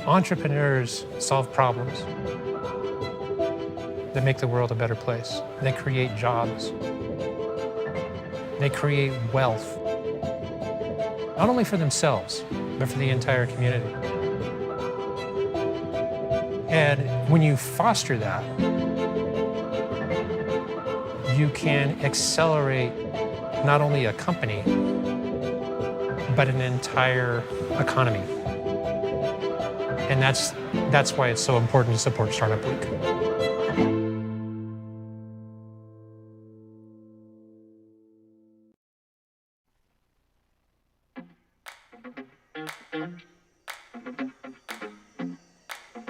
Entrepreneurs solve problems. They make the world a better place. They create jobs. They create wealth, not only for themselves, but for the entire community. And when you foster that, you can accelerate not only a company, but an entire economy. And that's why it's so important to support Startup Week.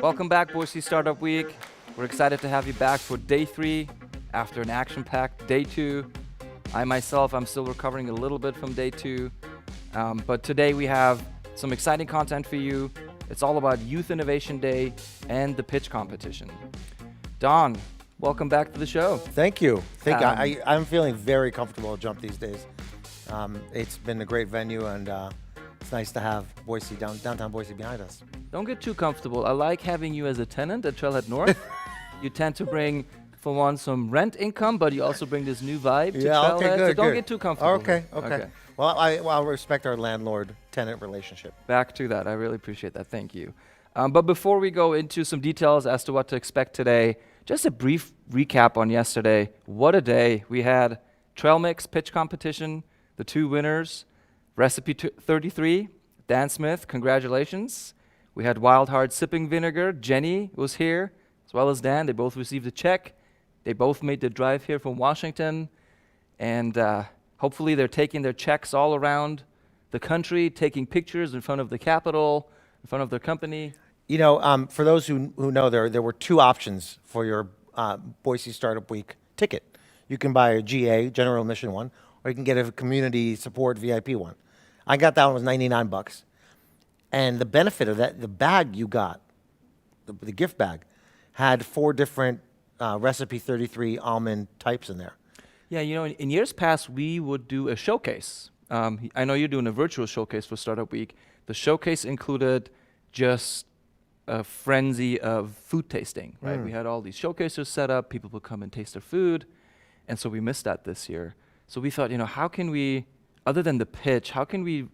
Welcome back, Boise Startup Week. We're excited to have you back for day 3 after an action-packed day 2. I'm still recovering a little bit from day 2. But today we have some exciting content for you. It's all about Youth Innovation Day and the pitch competition. Don, welcome back to the show. Thank you. I'm feeling very comfortable to jump these days. It's been a great venue, and it's nice to have Boise, downtown Boise behind us. Don't get too comfortable. I like having you as a tenant at Trailhead North. You tend to bring, for one, some rent income, but you also bring this new vibe to Trailhead. Okay, good, so don't get too comfortable. Okay. Well, I'll respect our landlord-tenant relationship. Back to that. I really appreciate that. Thank you. But before we go into some details as to what to expect today, just a brief recap on yesterday. What a day. We had Trailmix pitch competition, the 2 winners, Recipe 33, Dan Smith, congratulations. We had Wild Heart Sipping Vinegar, Jenny was here, as well as Dan. They both received a check. They both made the drive here from Washington, and hopefully they're taking their checks all around the country, taking pictures in front of the Capitol, in front of their company. You know, for those who know, there were 2 options for your Boise Startup Week ticket. You can buy a GA, general admission one, or you can get a community support VIP one. I got that one, was $99. And the benefit of that, the bag you got, the gift bag, had 4 different Recipe 33 almond types in there. Yeah, you know, in years past, we would do a showcase. I know you're doing a virtual showcase for Startup Week. The showcase included just a frenzy of food tasting, right? We had all these showcases set up. People would come and taste their food. And so we missed that this year. So we thought, you know, how can we, other than the pitch, how can we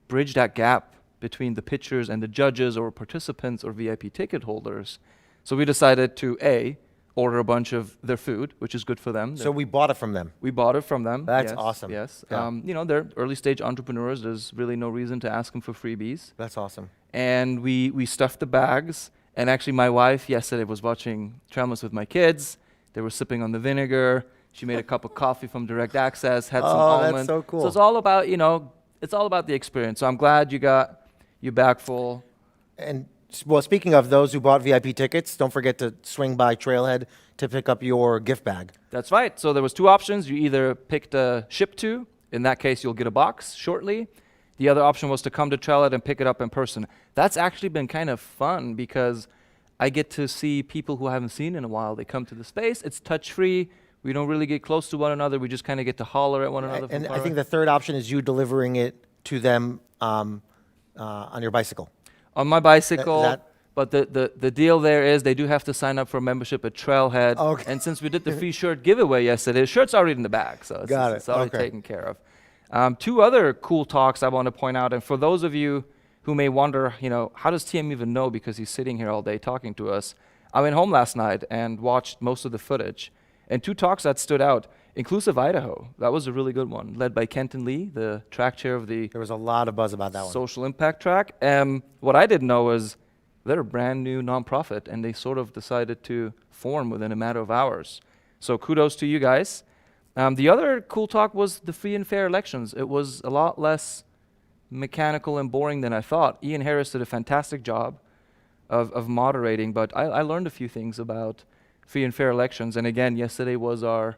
bridge that gap between the pitchers and the judges or participants or VIP ticket holders? So we decided to, A, order a bunch of their food, which is good for them. So we bought it from them. We bought it from them. That's awesome. Yes. Yeah. You know, they're early stage entrepreneurs. There's really no reason to ask them for freebies. That's awesome. And we stuffed the bags. And actually, my wife yesterday was watching Trailmix with my kids. They were sipping on the vinegar. She made a cup of coffee from Direct Access, had some almond. That's so cool. So it's all about, you know, it's all about the experience. So I'm glad you got your bag full. And well, speaking of those who bought VIP tickets, don't forget to swing by Trailhead to pick up your gift bag. That's right. So there was 2 options. You either picked a ship to. In that case, you'll get a box shortly. The other option was to come to Trailhead and pick it up in person. That's actually been kind of fun because I get to see people who I haven't seen in a while. They come to the space. It's touch-free. We don't really get close to one another. We just kind of get to holler at one another. And I think the 3rd option is you delivering it to them on your bicycle. On my bicycle. But the deal there is they do have to sign up for a membership at Trailhead. Okay. And since we did the free shirt giveaway yesterday, the shirt's already in the bag. So it's already taken care of. 2 other cool talks I want to point out. And for those of you who may wonder, you know, how does TM even know because he's sitting here all day talking to us? I went home last night and watched most of the footage. And 2 talks that stood out, Inclusive Idaho. That was a really good one, led by Kenton Lee, the track chair of the There was a lot of buzz about that one. Social Impact track. What I didn't know is they're a brand new nonprofit, and they sort of decided to form within a matter of hours. So kudos to you guys. The other cool talk was the free and fair elections. It was a lot less mechanical and boring than I thought. Ian Harris did a fantastic job of moderating, but I learned a few things about free and fair elections. And again, yesterday was our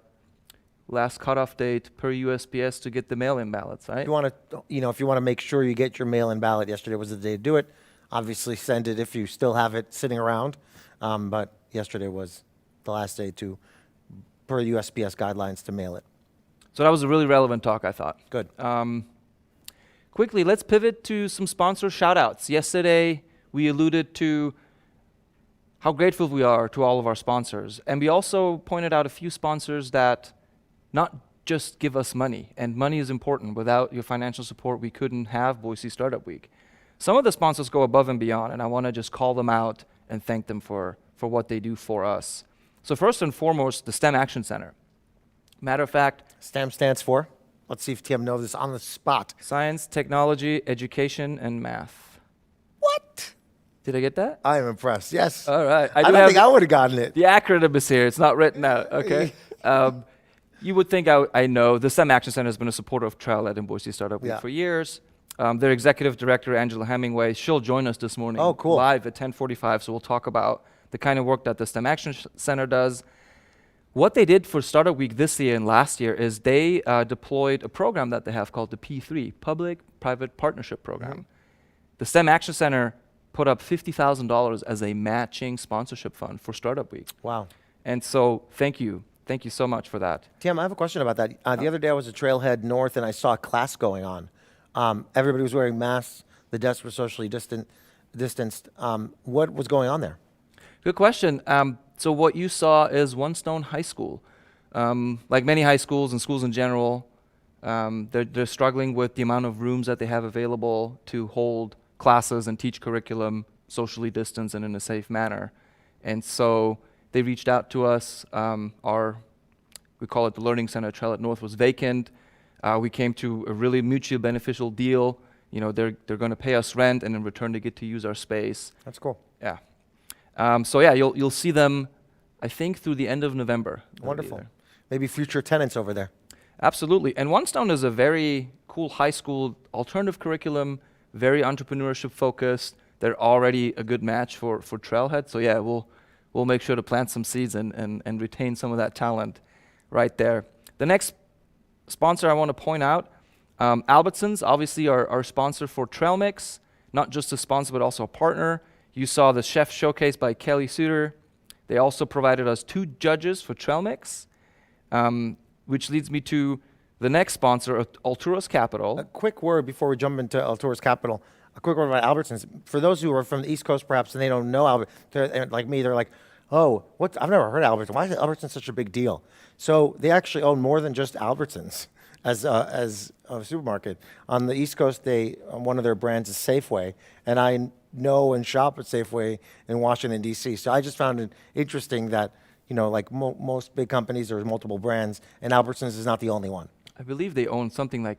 last cutoff date per USPS to get the mail-in ballots, right? If you want to make sure you get your mail-in ballot, yesterday was the day to do it. Obviously, send it if you still have it sitting around. But yesterday was the last day per USPS guidelines, to mail it. So that was a really relevant talk, I thought. Good. Quickly, let's pivot to some sponsor shout-outs. Yesterday, we alluded to how grateful we are to all of our sponsors. And we also pointed out a few sponsors that not just give us money, and money is important. Without your financial support, we couldn't have Boise Startup Week. Some of the sponsors go above and beyond, and I want to just call them out and thank them for what they do for us. So first and foremost, the STEM Action Center. Matter of fact, STEM stands for? Let's see if Tim knows this on the spot. science, technology, education, and math. What? Did I get that? I am impressed. Yes. All right. I do don't have think I would have gotten it. the acronym is here. It's not written out, okay? You would think I know. The STEM Action Center has been a supporter of Trailhead and Boise Startup Week Yeah. for years. Their executive director, Angela Hemingway, she'll join us this morning Oh, cool. live at 10:45, so we'll talk about the kind of work that the STEM Action Center does. What they did for Startup Week this year and last year is they deployed a program that they have called the P3, Public-Private Partnership Program. Mm-hmm. The STEM Action Center put up $50,000 as a matching sponsorship fund for Startup Week. Wow. And so thank you. Thank you so much for that. Tim, I have a question about that. The other day I was at Trailhead North and I saw a class going on. Everybody was wearing masks. The desks were socially distanced. What was going on there? Good question. So what you saw is One Stone High School. Like many high schools and schools in general, they're struggling with the amount of rooms that they have available to hold classes and teach curriculum socially distanced and in a safe manner. And so they reached out to us. We call it the Learning Center at Trailhead North was vacant. We came to a really mutually beneficial deal. You know, they're going to pay us rent, and in return they get to use our space. That's cool. Yeah. So yeah, you'll see them, I think, through the end of November. They'll be Wonderful. there. Maybe future tenants over there. Absolutely. And One Stone is a very cool high school, alternative curriculum, very entrepreneurship focused. They're already a good match for Trailhead. So yeah, we'll make sure to plant some seeds and retain some of that talent right there. The next sponsor I want to point out, Albertsons, obviously our sponsor for Trailmix, not just a sponsor but also a partner. You saw the chef showcase by Kelly Suter. They also provided us 2 judges for Trailmix, which leads me to the next sponsor, Alturas Capital. A quick word before we jump into Alturas Capital. A quick word about Albertsons. For those who are from the East Coast, perhaps, and they don't know Albert, like me, they're like, oh, what? I've never heard of Albertsons. Why is Albertsons such a big deal? So they actually own more than just Albertsons as a supermarket. On the East Coast, one of their brands is Safeway, and I know and shop at Safeway in Washington, D.C. So I just found it interesting that, you know, like most big companies, there's multiple brands, and Albertsons is not the only one. I believe they own something like,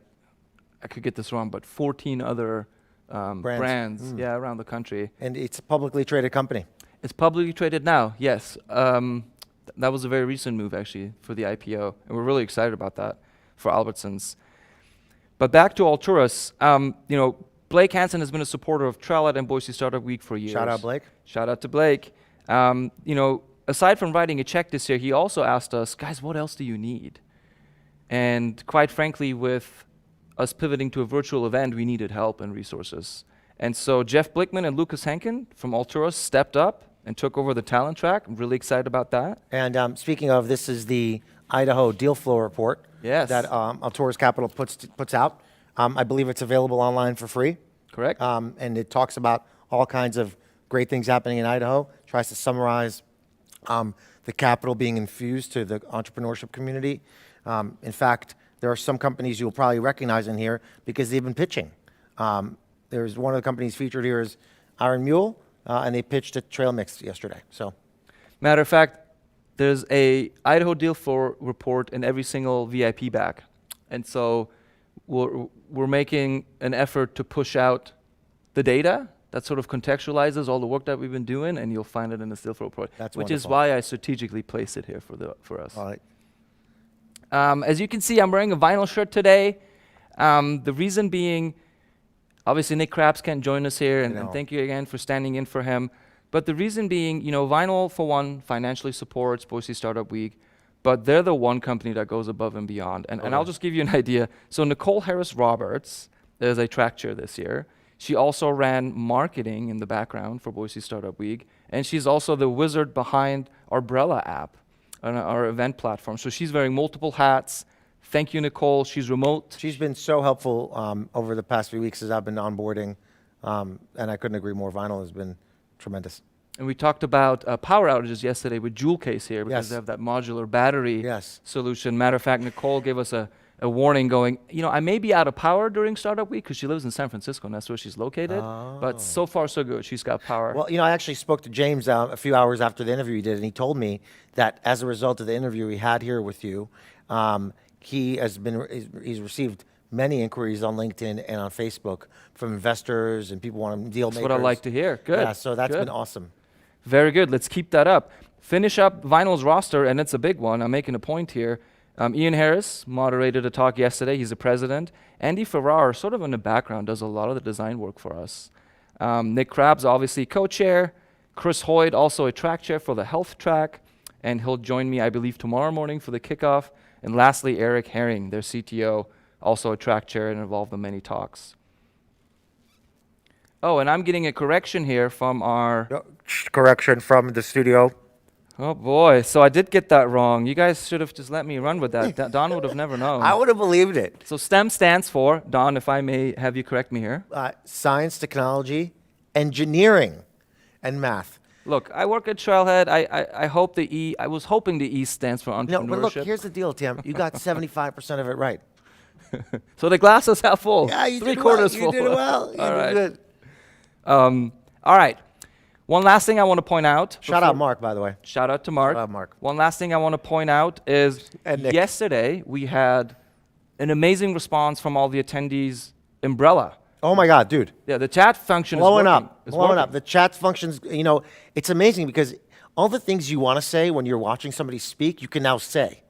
I could get this wrong, but 14 other brands around the country. And it's a publicly traded company. It's publicly traded now, yes. That was a very recent move, actually, for the IPO, and we're really excited about that for Albertsons. But back to Alturas, you know, Blake Hansen has been a supporter of Trailhead and Boise Startup Week for years. Shout out, Blake. Shout out to Blake. You know, aside from writing a check this year, he also asked us, guys, what else do you need? And quite frankly, with us pivoting to a virtual event, we needed help and resources. And so Jeff Blickman and Lucas Henkin from Alturas stepped up and took over the talent track. I'm really excited about that. And speaking of, this is the Idaho deal flow report Yes. that Alturas Capital puts out. I believe it's available online for free. Correct? And it talks about all kinds of great things happening in Idaho, tries to summarize the capital being infused to the entrepreneurship community. In fact, there are some companies you'll probably recognize in here because they've been pitching. There's one of the companies featured here is Iron Mule, and they pitched at Trailmix yesterday. So, Matter of fact, there's a Idaho deal flow report in every single VIP bag. And so we're making an effort to push out the data that sort of contextualizes all the work that we've been doing, and you'll find it in the deal flow report. That's which is wonderful. why I strategically placed it here for us. all right. As you can see, I'm wearing a vinyl shirt today. The reason being, obviously Nick Krabs can't join us here, and thank you again for standing in for him. But the reason being, you know, vinyl, for one, financially supports Boise Startup Week, but they're the one company that goes above and beyond. And I'll just give you an idea. So Nicole Harris-Roberts is a track chair this year. She also ran marketing in the background for Boise Startup Week, and she's also the wizard behind our Umbrella app, our event platform. So she's wearing multiple hats. Thank you, Nicole. She's remote. She's been so helpful over the past few weeks as I've been onboarding And I couldn't agree more. Vinyl has been tremendous. And we talked about power outages yesterday with Jewel Case here because Yes. they have that modular battery Yes. solution. Matter of fact, Nicole gave us a warning going, I may be out of power during startup week because she lives in San Francisco and that's where she's located. But so far, so good. She's got power. Well, I actually spoke to James a few hours after the interview he did, and he told me that as a result of the interview he had here with you, he's received many inquiries on LinkedIn and on Facebook from investors and people wanting deal That's makers. what I like to hear. Good. Yeah, so that's Good. been awesome. Very good. Let's keep that up. Finish up Vinyl's roster, and it's a big one. I'm making a point here. Ian Harris moderated a talk yesterday. He's the president. Andy Farrar, sort of in the background, does a lot of the design work for us. Nick Krabs, obviously co-chair. Chris Hoyt, also a track chair for the health track. And he'll join me, I believe, tomorrow morning for the kickoff. And lastly, Eric Herring, their CTO, also a track chair and involved in many talks. Oh, and I'm getting a correction here from our... Correction from the studio. Oh boy, so I did get that wrong. You guys should have just let me run with that. Don would have never known. I would have believed it. So STEM stands for, Don, if I may have you correct me here. Science, technology, engineering, and math. Look, I work at Trailhead. I hope the E, I was hoping the E stands for entrepreneurship. No, but look, here's the deal, Tim. You got 75% of it right. So the glass is half full. Yeah, you Three did quarters well. full. You did well. You All did right. good. All right. One last thing I want to point out. Shout out Mark, by the way. Shout out to Mark. Shout out Mark. One last thing I want to point out is And Nick. yesterday we had an amazing response from all the attendees. Umbrella. Oh my God, dude. Yeah, the chat function Blowing is working. up. It's Blowing working. up. The chat functions, it's amazing because all the things you want to say when you're watching somebody speak, you can now say.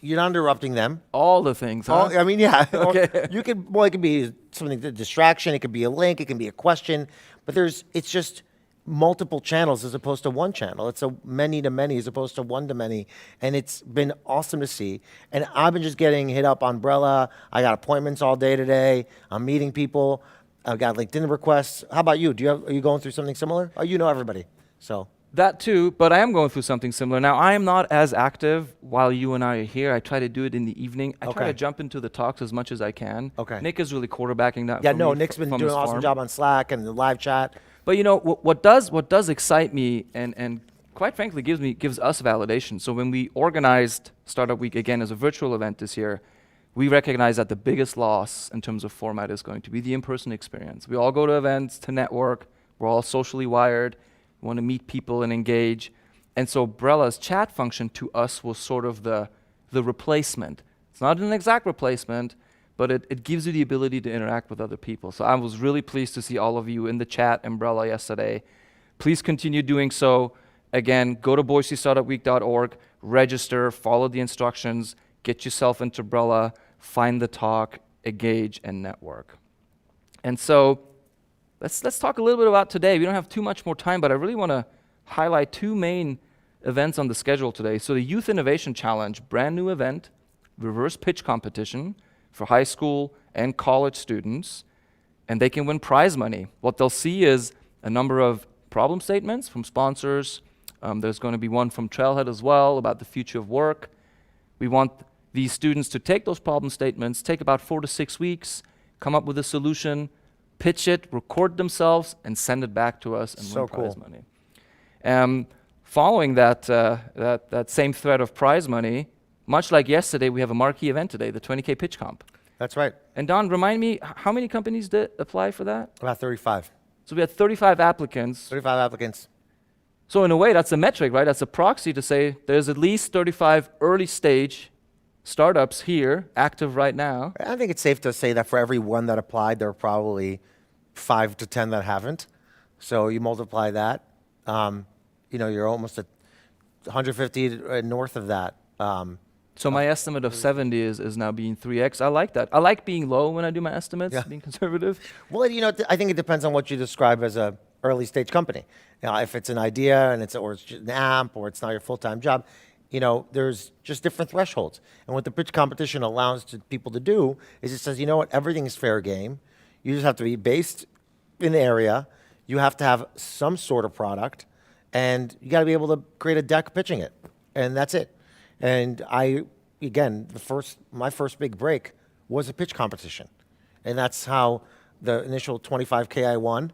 You're not interrupting them. All the things, huh? Yeah. Okay. It could be something, a distraction. It could be a link. It can be a question. But it's just multiple channels as opposed to one channel. It's a many to many as opposed to one to many. And it's been awesome to see. And I've been just getting hit up on Umbrella. I got appointments all day today. I'm meeting people. I've got LinkedIn requests. How about you? Are you going through something similar? Oh, you know everybody. So. That too, but I am going through something similar. Now, I am not as active while you and I are here. I try to do it in the evening. I try Okay. to jump into the talks as much as I can. Okay. Nick is really quarterbacking that Yeah, for no, me Nick's been from doing his an awesome farm. job on Slack and the live chat. But what does excite me and quite frankly gives us validation. So when we organized Startup Week again as a virtual event this year, we recognize that the biggest loss in terms of format is going to be the in-person experience. We all go to events to network. We're all socially wired. We want to meet people and engage. And so Brella's chat function to us was sort of the replacement. It's not an exact replacement, but it gives you the ability to interact with other people. So I was really pleased to see all of you in the chat Umbrella yesterday. Please continue doing so. Again, go to boisestartupweek.org, register, follow the instructions, get yourself into Umbrella, find the talk, engage, and network. And so let's talk a little bit about today. We don't have too much more time, but I really want to highlight two main events on the schedule today. So the Youth Innovation Challenge, brand new event, reverse pitch competition for high school and college students, and they can win prize money. What they'll see is a number of problem statements from sponsors. There's going to be one from Trailhead as well about the future of work. We want these students to take those problem statements, take about 4 to 6 weeks, come up with a solution, pitch it, record themselves, and send it back to us and win prize money. Following that same thread of prize money, much like yesterday, we have a marquee event today, the 20K Pitch Comp. That's right. And Don, remind me, how many companies did apply for that? About 35. So we had 35 applicants. 35 applicants. So in a way, that's a metric, right? That's a proxy to say there's at least 35 early stage startups here, active right now. I think it's safe to say that for every one that applied, there are probably 5 to 10 that haven't. So you multiply that, you're almost at 150 north of that. So my estimate of 70 is now being 3x. I like that. I like being low when I do my estimates, being conservative. Well, I think it depends on what you describe as a early stage company. If it's an idea and it's just an app or it's not your full-time job, there's just different thresholds. And what the pitch competition allows people to do is it says, everything is fair game. You just have to be based in the area. You have to have some sort of product, and you got to be able to create a deck pitching it, and that's it. And my first big break was a pitch competition, and that's how the initial 25K I won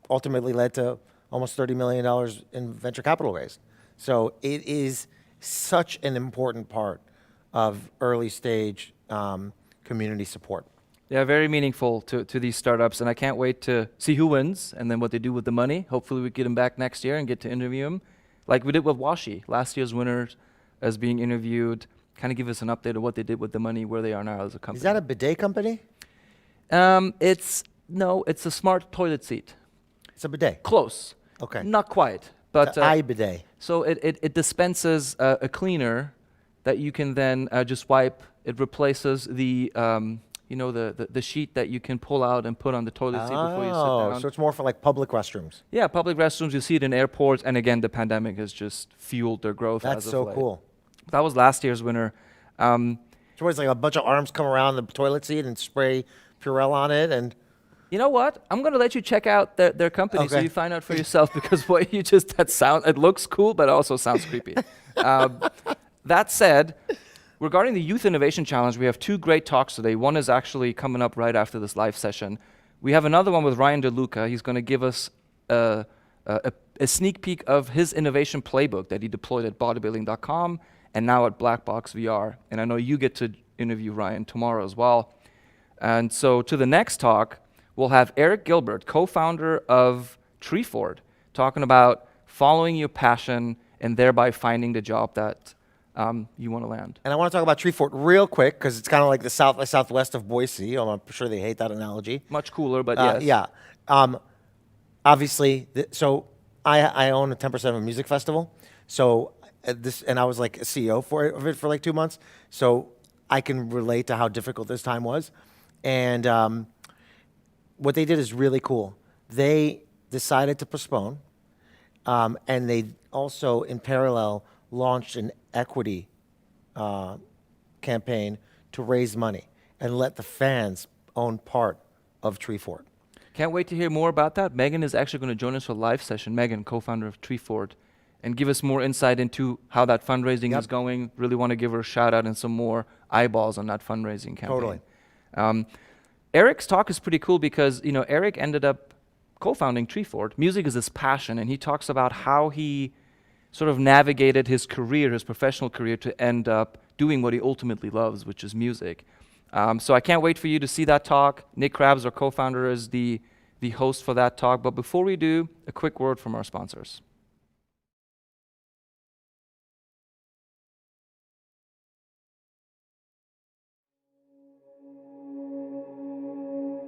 ultimately led to almost $30 million in venture capital raised. So it is such an important part of early stage community support. Yeah, very meaningful to these startups, and I can't wait to see who wins and then what they do with the money. Hopefully we get them back next year and get to interview them, like we did with Washi, last year's winners as being interviewed. Kind of give us an update of what they did with the money, where they are now as a company. Is that a bidet company? It's a smart toilet seat. It's a bidet. Close. Okay. Not quite, but iBidet. so it dispenses a cleaner that you can then just wipe. It replaces the the sheet that you can pull out and put on the toilet seat before you sit down. So it's more for like public restrooms. Yeah, public restrooms. You see it in airports, and again, the pandemic has just fueled their growth. That's as of so late. cool. That was last year's winner. So it's like a bunch of arms come around the toilet seat and spray Purell on it, and You know what? I'm gonna let you check out their company so Okay. you find out for yourself, because what you just it looks cool, but it also sounds creepy. That said, regarding the Youth Innovation Challenge, we have two great talks today. One is actually coming up right after this live session. We have another one with Ryan DeLuca. He's going to give us a sneak peek of his innovation playbook that he deployed at bodybuilding.com and now at Black Box VR. And I know you get to interview Ryan tomorrow as well. And so to the next talk, we'll have Eric Gilbert, co-founder of Treefort, talking about following your passion and thereby finding the job that you want to land. And I want to talk about Treefort real quick because it's kind of like the southwest of Boise. I'm sure they hate that analogy. Much cooler, but yes. Yeah. Obviously, so I own a 10% of a music festival. So and I was like a CEO of it for like 2 months. So I can relate to how difficult this time was. And what they did is really cool. They decided to postpone, and they also, in parallel, launched an equity campaign to raise money and let the fans own part of Treefort. Can't wait to hear more about that. Megan is actually going to join us for a live session. Megan, co-founder of Treefort, and give us more insight into how that fundraising is going. Really want to give her a shout out and some more eyeballs on that fundraising campaign. Totally. Eric's talk is pretty cool because Eric ended up co-founding Treefort. Music is his passion, and he talks about how he sort of navigated his career, his professional career, to end up doing what he ultimately loves, which is music. So I can't wait for you to see that talk. Nick Krabs, our co-founder, is the host for that talk. But before we do, a quick word from our sponsors.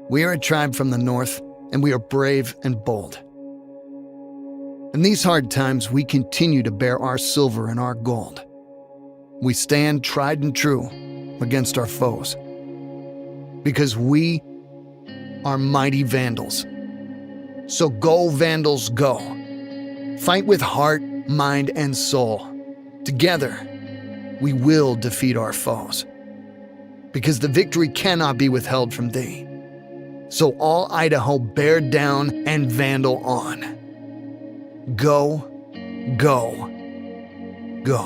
We are a tribe from the north, and we are brave and bold. In these hard times, we continue to bear our silver and our gold. We stand tried and true against our foes, because we are mighty Vandals. So go, Vandals, go. Fight with heart, mind, and soul. Together, we will defeat our foes, because the victory cannot be withheld from thee. So all Idaho, bear down and Vandal on. Go, go, go.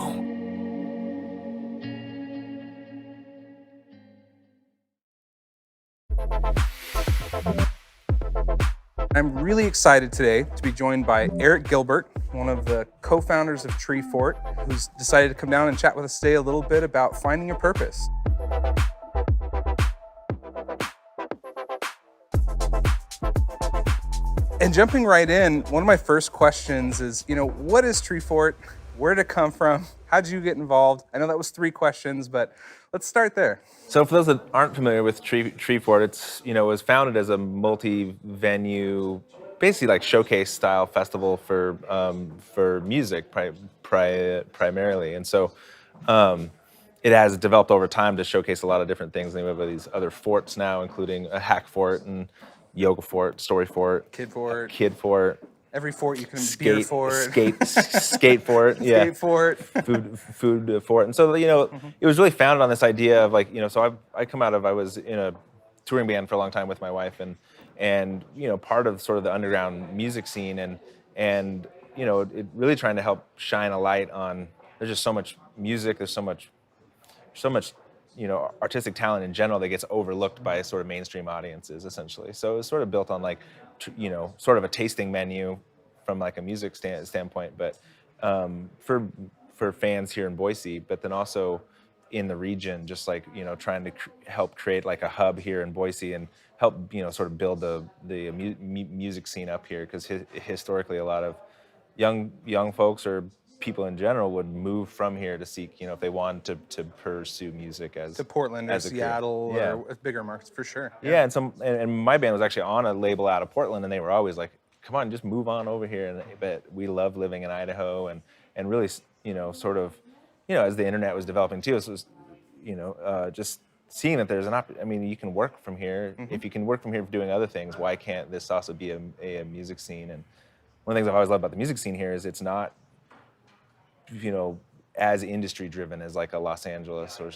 I'm really excited today to be joined by Eric Gilbert, one of the co-founders of Treefort, who's decided to come down and chat with us today a little bit about finding your purpose. And jumping right in, one of my first questions is, what is Treefort? Where did it come from? How did you get involved? I know that was 3 questions, but let's start there. So for those that aren't familiar with Treefort, it's was founded as a multi-venue, basically like showcase style festival for music primarily, and so it has developed over time to showcase a lot of different things. And we have these other forts now, including a hack fort and yoga fort, story fort, kid fort. Every fort you can beer fort. Skate fort, yeah. Skate fort. Food fort. And so, it was really founded on this idea of so I was in a touring band for a long time with my wife and part of sort of the underground music scene and it really trying to help shine a light on, there's just so much music, there's so much artistic talent in general that gets overlooked by sort of mainstream audiences, essentially. So it was sort of built on like, sort of a tasting menu from like a music standpoint, but for fans here in Boise, but then also in the region, just like trying to help create like a hub here in Boise and help sort of build the music scene up here, because historically a lot of young folks or people in general would move from here to seek, if they wanted to pursue music as To Portland or as a career. Seattle Yeah. or bigger markets for sure. Yeah, and my band was actually on a label out of Portland, and they were always like, "Come on, just move on over here." But we love living in Idaho, and really, sort of, as the internet was developing too, this was, just seeing that there's I mean, you can work from here. If you can work from here for doing other things, why can't this also be a music scene? And one of the things I've always loved about the music scene here is it's not, as industry driven as like a Los Angeles or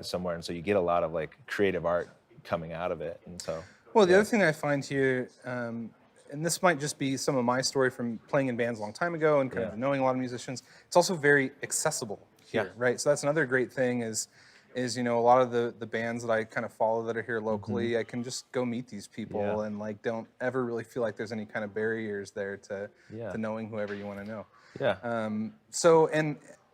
somewhere, and so you get a lot of like creative art coming out of it. And so, Well, the other thing I find here, and this might just be some of my story from playing in bands a long time ago and kind of knowing a lot of musicians, it's also very accessible here, right? So that's another great thing is a lot of the bands that I kind of follow that are here locally, I can just go meet these people and like don't ever really feel like there's any kind of barriers there to knowing whoever you want to know. Yeah. So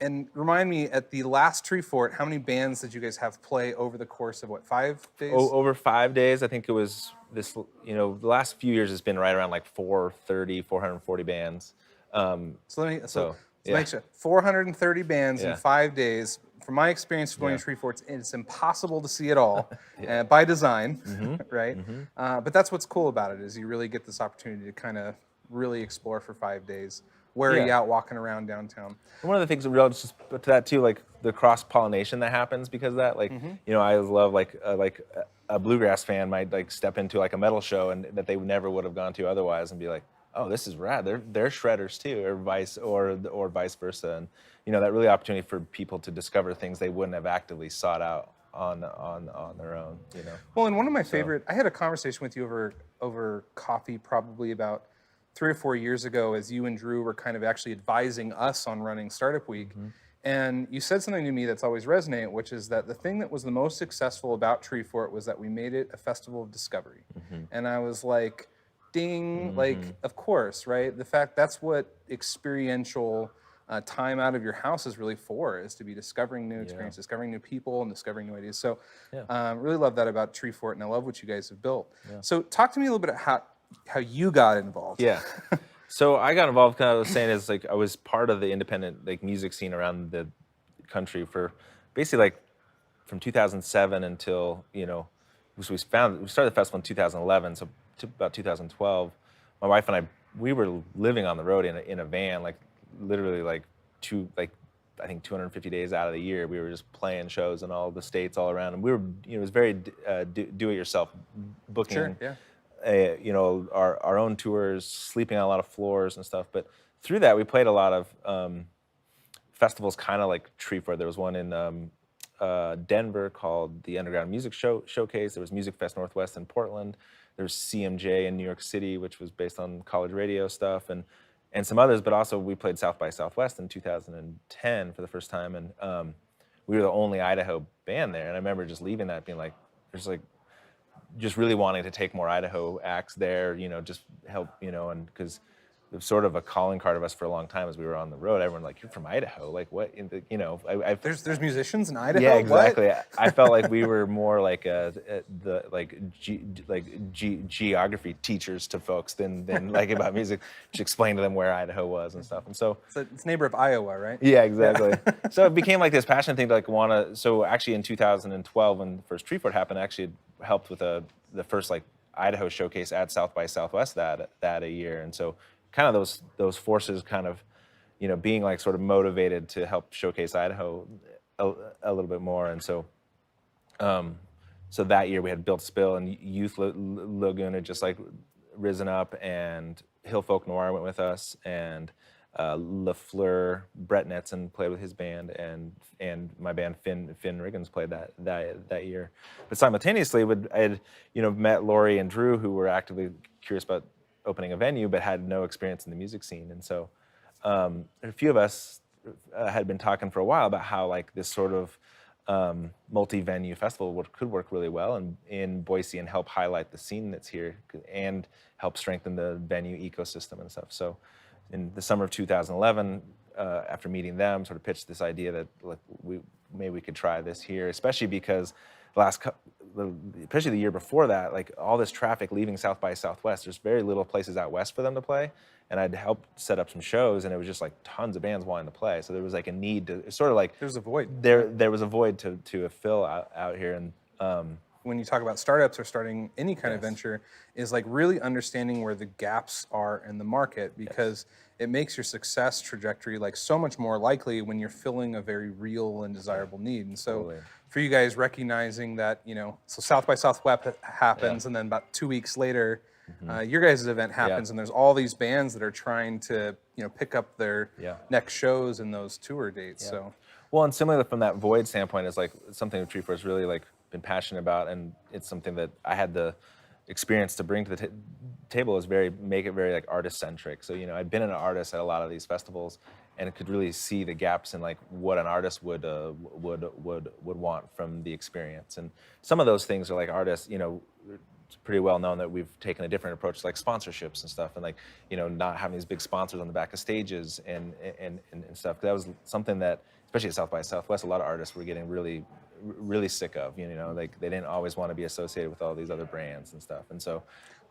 and remind me, at the last Tree Fort, how many bands did you guys have play over the course of 5 days? Over 5 days, I think it was this. The last few years it's been right around like 440 bands. So make sure 430 bands in 5 days. From my experience going to Tree Forts, it's impossible to see it all by design, right? But that's what's cool about it, is you really get this opportunity to kind of really explore for 5 days. Where are you out walking around downtown? One of the things that really just to that too, like the cross pollination that happens because of that. Like, I always love like a bluegrass fan might like step into like a metal show and that they never would have gone to otherwise and be like, oh, this is rad. They're shredders too, or vice versa. And that really opportunity for people to discover things they wouldn't have actively sought out on their own. Well, and one of my favorite, I had a conversation with you over coffee probably about 3 or 4 years ago, as you and Drew were kind of actually advising us on running Startup Week. And you said something to me that's always resonated, which is that the thing that was the most successful about Tree Fort was that we made it a festival of discovery. And I was like, ding, like, of course, right? The fact that's what experiential time out of your house is really for, is to be discovering new experiences, discovering new people, and discovering new ideas. So really love that about Tree Fort, and I love what you guys have built. So talk to me a little bit about how you got involved. Yeah. So I got involved, kind of, I was saying, is like I was part of the independent like music scene around the country for basically like from 2007 until, we started the festival in 2011, so to about 2012. My wife and I, we were living on the road in a van, like literally like I think 250 days out of the year, we were just playing shows in all the states all around, and we were, it was very do-it-yourself booking. Sure, yeah. Our own tours, sleeping on a lot of floors and stuff. But through that, we played a lot of festivals, kind of like Tree Fort. There was one in Denver called the Underground Music Showcase. There was Music Fest Northwest in Portland. There was CMJ in New York City, which was based on college radio stuff, and some others. But also, we played South by Southwest in 2010 for the first time, and we were the only Idaho band there. And I remember just leaving that, being like, there's like, just really wanting to take more Idaho acts there, just help, and because it was sort of a calling card of us for a long time as we were on the road. Everyone like, you're from Idaho, like what? There's musicians in Idaho. Yeah, exactly. What? I felt like we were more like geography teachers to folks than like about music. Just explain to them where Idaho was and stuff. And so it's neighbor of Iowa, right? Yeah, exactly. So it became like this passionate thing to like want to. So actually, in 2012, when the first Tree Fort happened, I actually helped with the first like Idaho showcase at South by Southwest that a year. And so kind of those forces kind of, being like sort of motivated to help showcase Idaho a little bit more. And so so that year we had Built Spill and Youth Lagoon had just like risen up, and Hill Folk Noir went with us, and LaFleur, Brett Netzen played with his band, and my band Finn Riggins played that year. But simultaneously, I had met Lori and Drew, who were actively curious about opening a venue, but had no experience in the music scene. And so a few of us had been talking for a while about how like this sort of multi-venue festival could work really well in Boise and help highlight the scene that's here and help strengthen the venue ecosystem and stuff. So in the summer of 2011, after meeting them, sort of pitched this idea that maybe we could try this here, especially because especially the year before that, like all this traffic leaving South by Southwest, there's very little places out west for them to play. And I'd helped set up some shows, and it was just like tons of bands wanting to play. So there was like a need to, it's sort of like There's a void. There was a void to fill out here, and when you talk about startups or starting any kind of Yes. venture, is like really understanding where the gaps are in the market, because it makes your success trajectory like so much more likely when you're filling a very real and desirable need. And so Totally. for you guys recognizing that, so South by Southwest happens, and then about 2 weeks later, your guys' event happens, and there's all these bands that are trying to, pick up their next shows and those tour dates. So well, and similarly from that void standpoint, is like something that Treefort's really like been passionate about, and it's something that I had the experience to bring to the table is make it very like artist centric. So I'd been an artist at a lot of these festivals, and it could really see the gaps in like what an artist would want from the experience. And some of those things are like artists, it's pretty well known that we've taken a different approach to like sponsorships and stuff, and like not having these big sponsors on the back of stages and stuff. That was something that, especially at South by Southwest, a lot of artists were getting really sick of. Like they didn't always want to be associated with all these other brands and stuff. And so,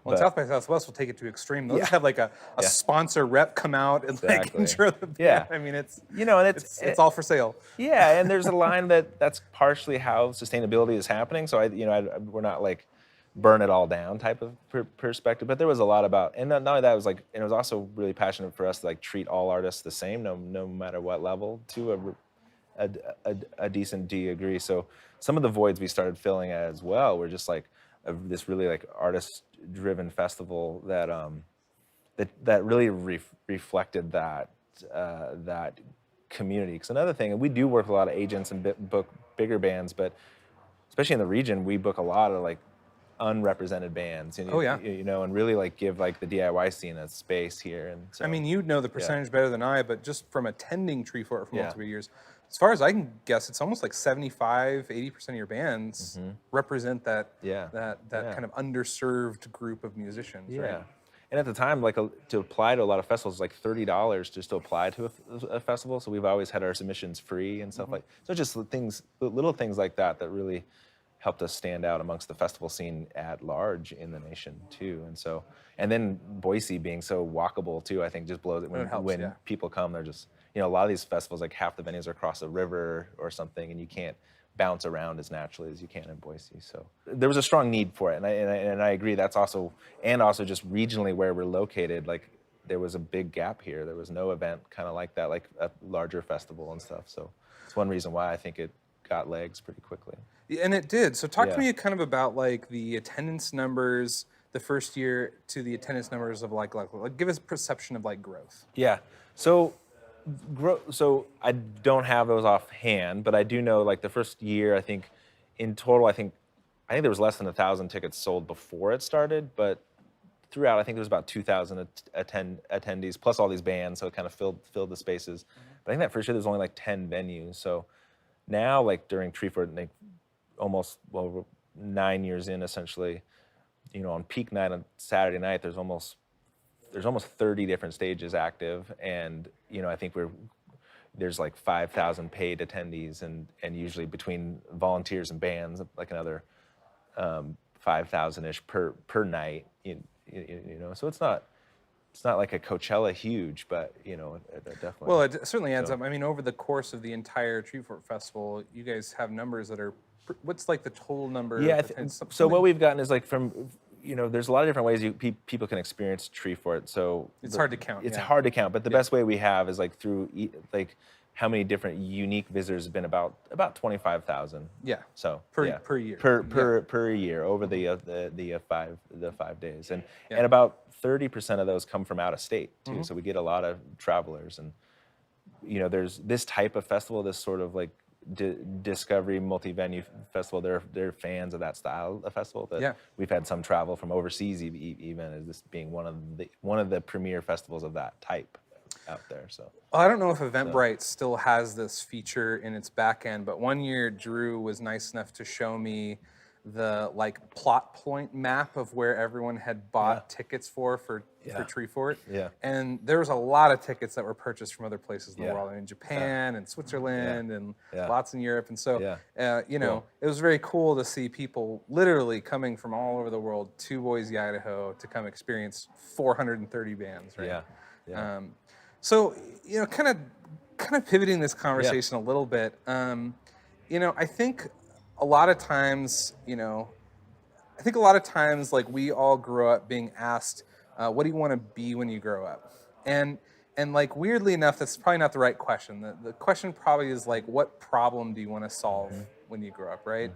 well, South by Southwest will take it to extreme. They'll just have like a sponsor rep come out and like Exactly. intro the band. Yeah. I mean, it's and it's all for sale. Yeah, and there's a line that's partially how sustainability is happening. So we're not like burn it all down type of perspective, but there was a lot about, and not only that, it was also really passionate for us to like treat all artists the same, no matter what level, to a decent degree. So some of the voids we started filling as well were just like this really like artist-driven festival that that really reflected that community. Because another thing, and we do work with a lot of agents and book bigger bands, but especially in the region, we book a lot of like unrepresented bands. And, and really like give like the DIY scene a space here. And so, I mean, you know the percentage better than I, but just from attending Treefort for multiple years, as far as I can guess, it's almost like 75-80% of your bands represent that kind of underserved group of musicians. Yeah. Right? And at the time, like to apply to a lot of festivals, like $30 just to apply to a festival. So we've always had our submissions free and stuff like. So just little things like that really helped us stand out amongst the festival scene at large in the nation too. And so, and then Boise being so walkable too, I think just blows it when people come. They're just, a lot of these festivals, like half the venues are across a river or something, and you can't bounce around as naturally as you can in Boise. So there was a strong need for it, and I agree. That's also just regionally where we're located. Like there was a big gap here. There was no event kind of like that, like a larger festival and stuff. So it's one reason why I think it got legs pretty quickly. And it did. So talk to me kind of about like the attendance numbers the first year to the attendance numbers of like give us a perception of like growth. Yeah. So I don't have those offhand, but I do know like the first year, I think in total, I think there was less than 1,000 tickets sold before it started, but throughout, I think there was about 2,000 attendees plus all these bands, so it kind of filled the spaces. But I think that first year there was only like 10 venues. So now, like during Treefort, like almost 9 years in, essentially, on peak night on Saturday night, there's almost 30 different stages active, and I think there's like 5,000 paid attendees, and usually between volunteers and bands, like another 5,000-ish per night. So it's not like a Coachella huge, but it definitely. Well, it certainly adds up. I mean, over the course of the entire Treefort Festival, you guys have numbers that are. What's like the total number? Yeah. So what we've gotten is like from. There's a lot of different ways people can experience Treefort. So it's hard to count. It's hard to count, but the best way we have is like through like how many different unique visitors have been about 25,000. Yeah. So per year. Per year over the 5 days, and about 30% of those come from out of state too. So we get a lot of travelers, and there's this type of festival, this sort of like discovery multi-venue festival. They're fans of that style of festival. That we've had some travel from overseas, even as this being one of the premier festivals of that type. out there. So I don't know if Eventbrite still has this feature in its back end, but one year Drew was nice enough to show me the like plot point map of where everyone had bought tickets for Treefort. Yeah. And there was a lot of tickets that were purchased from other places in the Yeah. world, I mean, Japan and Switzerland and Yeah. lots in Europe. And so, you know, Cool. it was very cool to see people literally coming from all over the world to Boise, Idaho to come experience 430 bands, right? Yeah. So, you know, kind of pivoting this conversation a little bit, you know, I think a lot of times, like we all grow up being asked, what do you want to be when you grow up? And like weirdly enough, that's probably not the right question. The question probably is like, what problem do you want to solve when you grow up, right?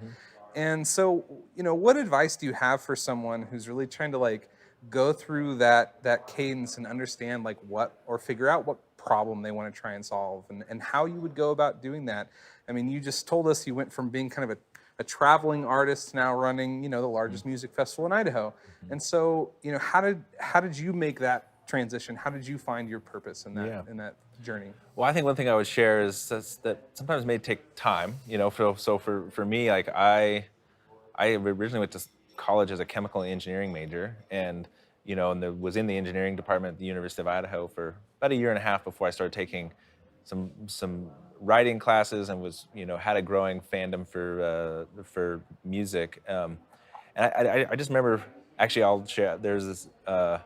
And so, you know, what advice do you have for someone who's really trying to like go through that cadence and understand like or figure out what problem they want to try and solve and how you would go about doing that? I mean, you just told us you went from being kind of a traveling artist to now running, you know, the largest music festival in Idaho. And so, you know, how did you make that transition? How did you find your purpose in that journey? Well, I think one thing I would share is that sometimes it may take time. You know, so for me, like I originally went to college as a chemical engineering major, and you know, and was in the engineering department at the University of Idaho for about a year and a half before I started taking some writing classes, and was, you know, had a growing fandom for music. And I just remember, actually, I'll share. There's this. I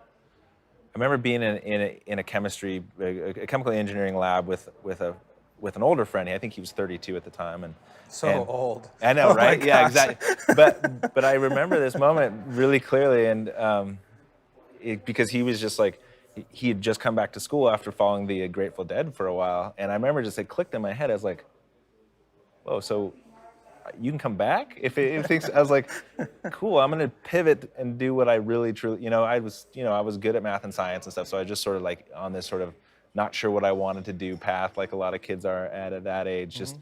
remember being in a chemical engineering lab with an older friend. I think he was 32 at the time, and Old. I know, Oh right? my Yeah, gosh. exactly. But I remember this moment really clearly, and because he was just like, he had just come back to school after following the Grateful Dead for a while, and I remember just it clicked in my head. I was like, whoa, so you can come back if things. I was like, cool, I'm gonna pivot and do what I really truly, you know, I was good at math and science and stuff, so I just sort of like on this sort of not sure what I wanted to do path, like a lot of kids are at that age, just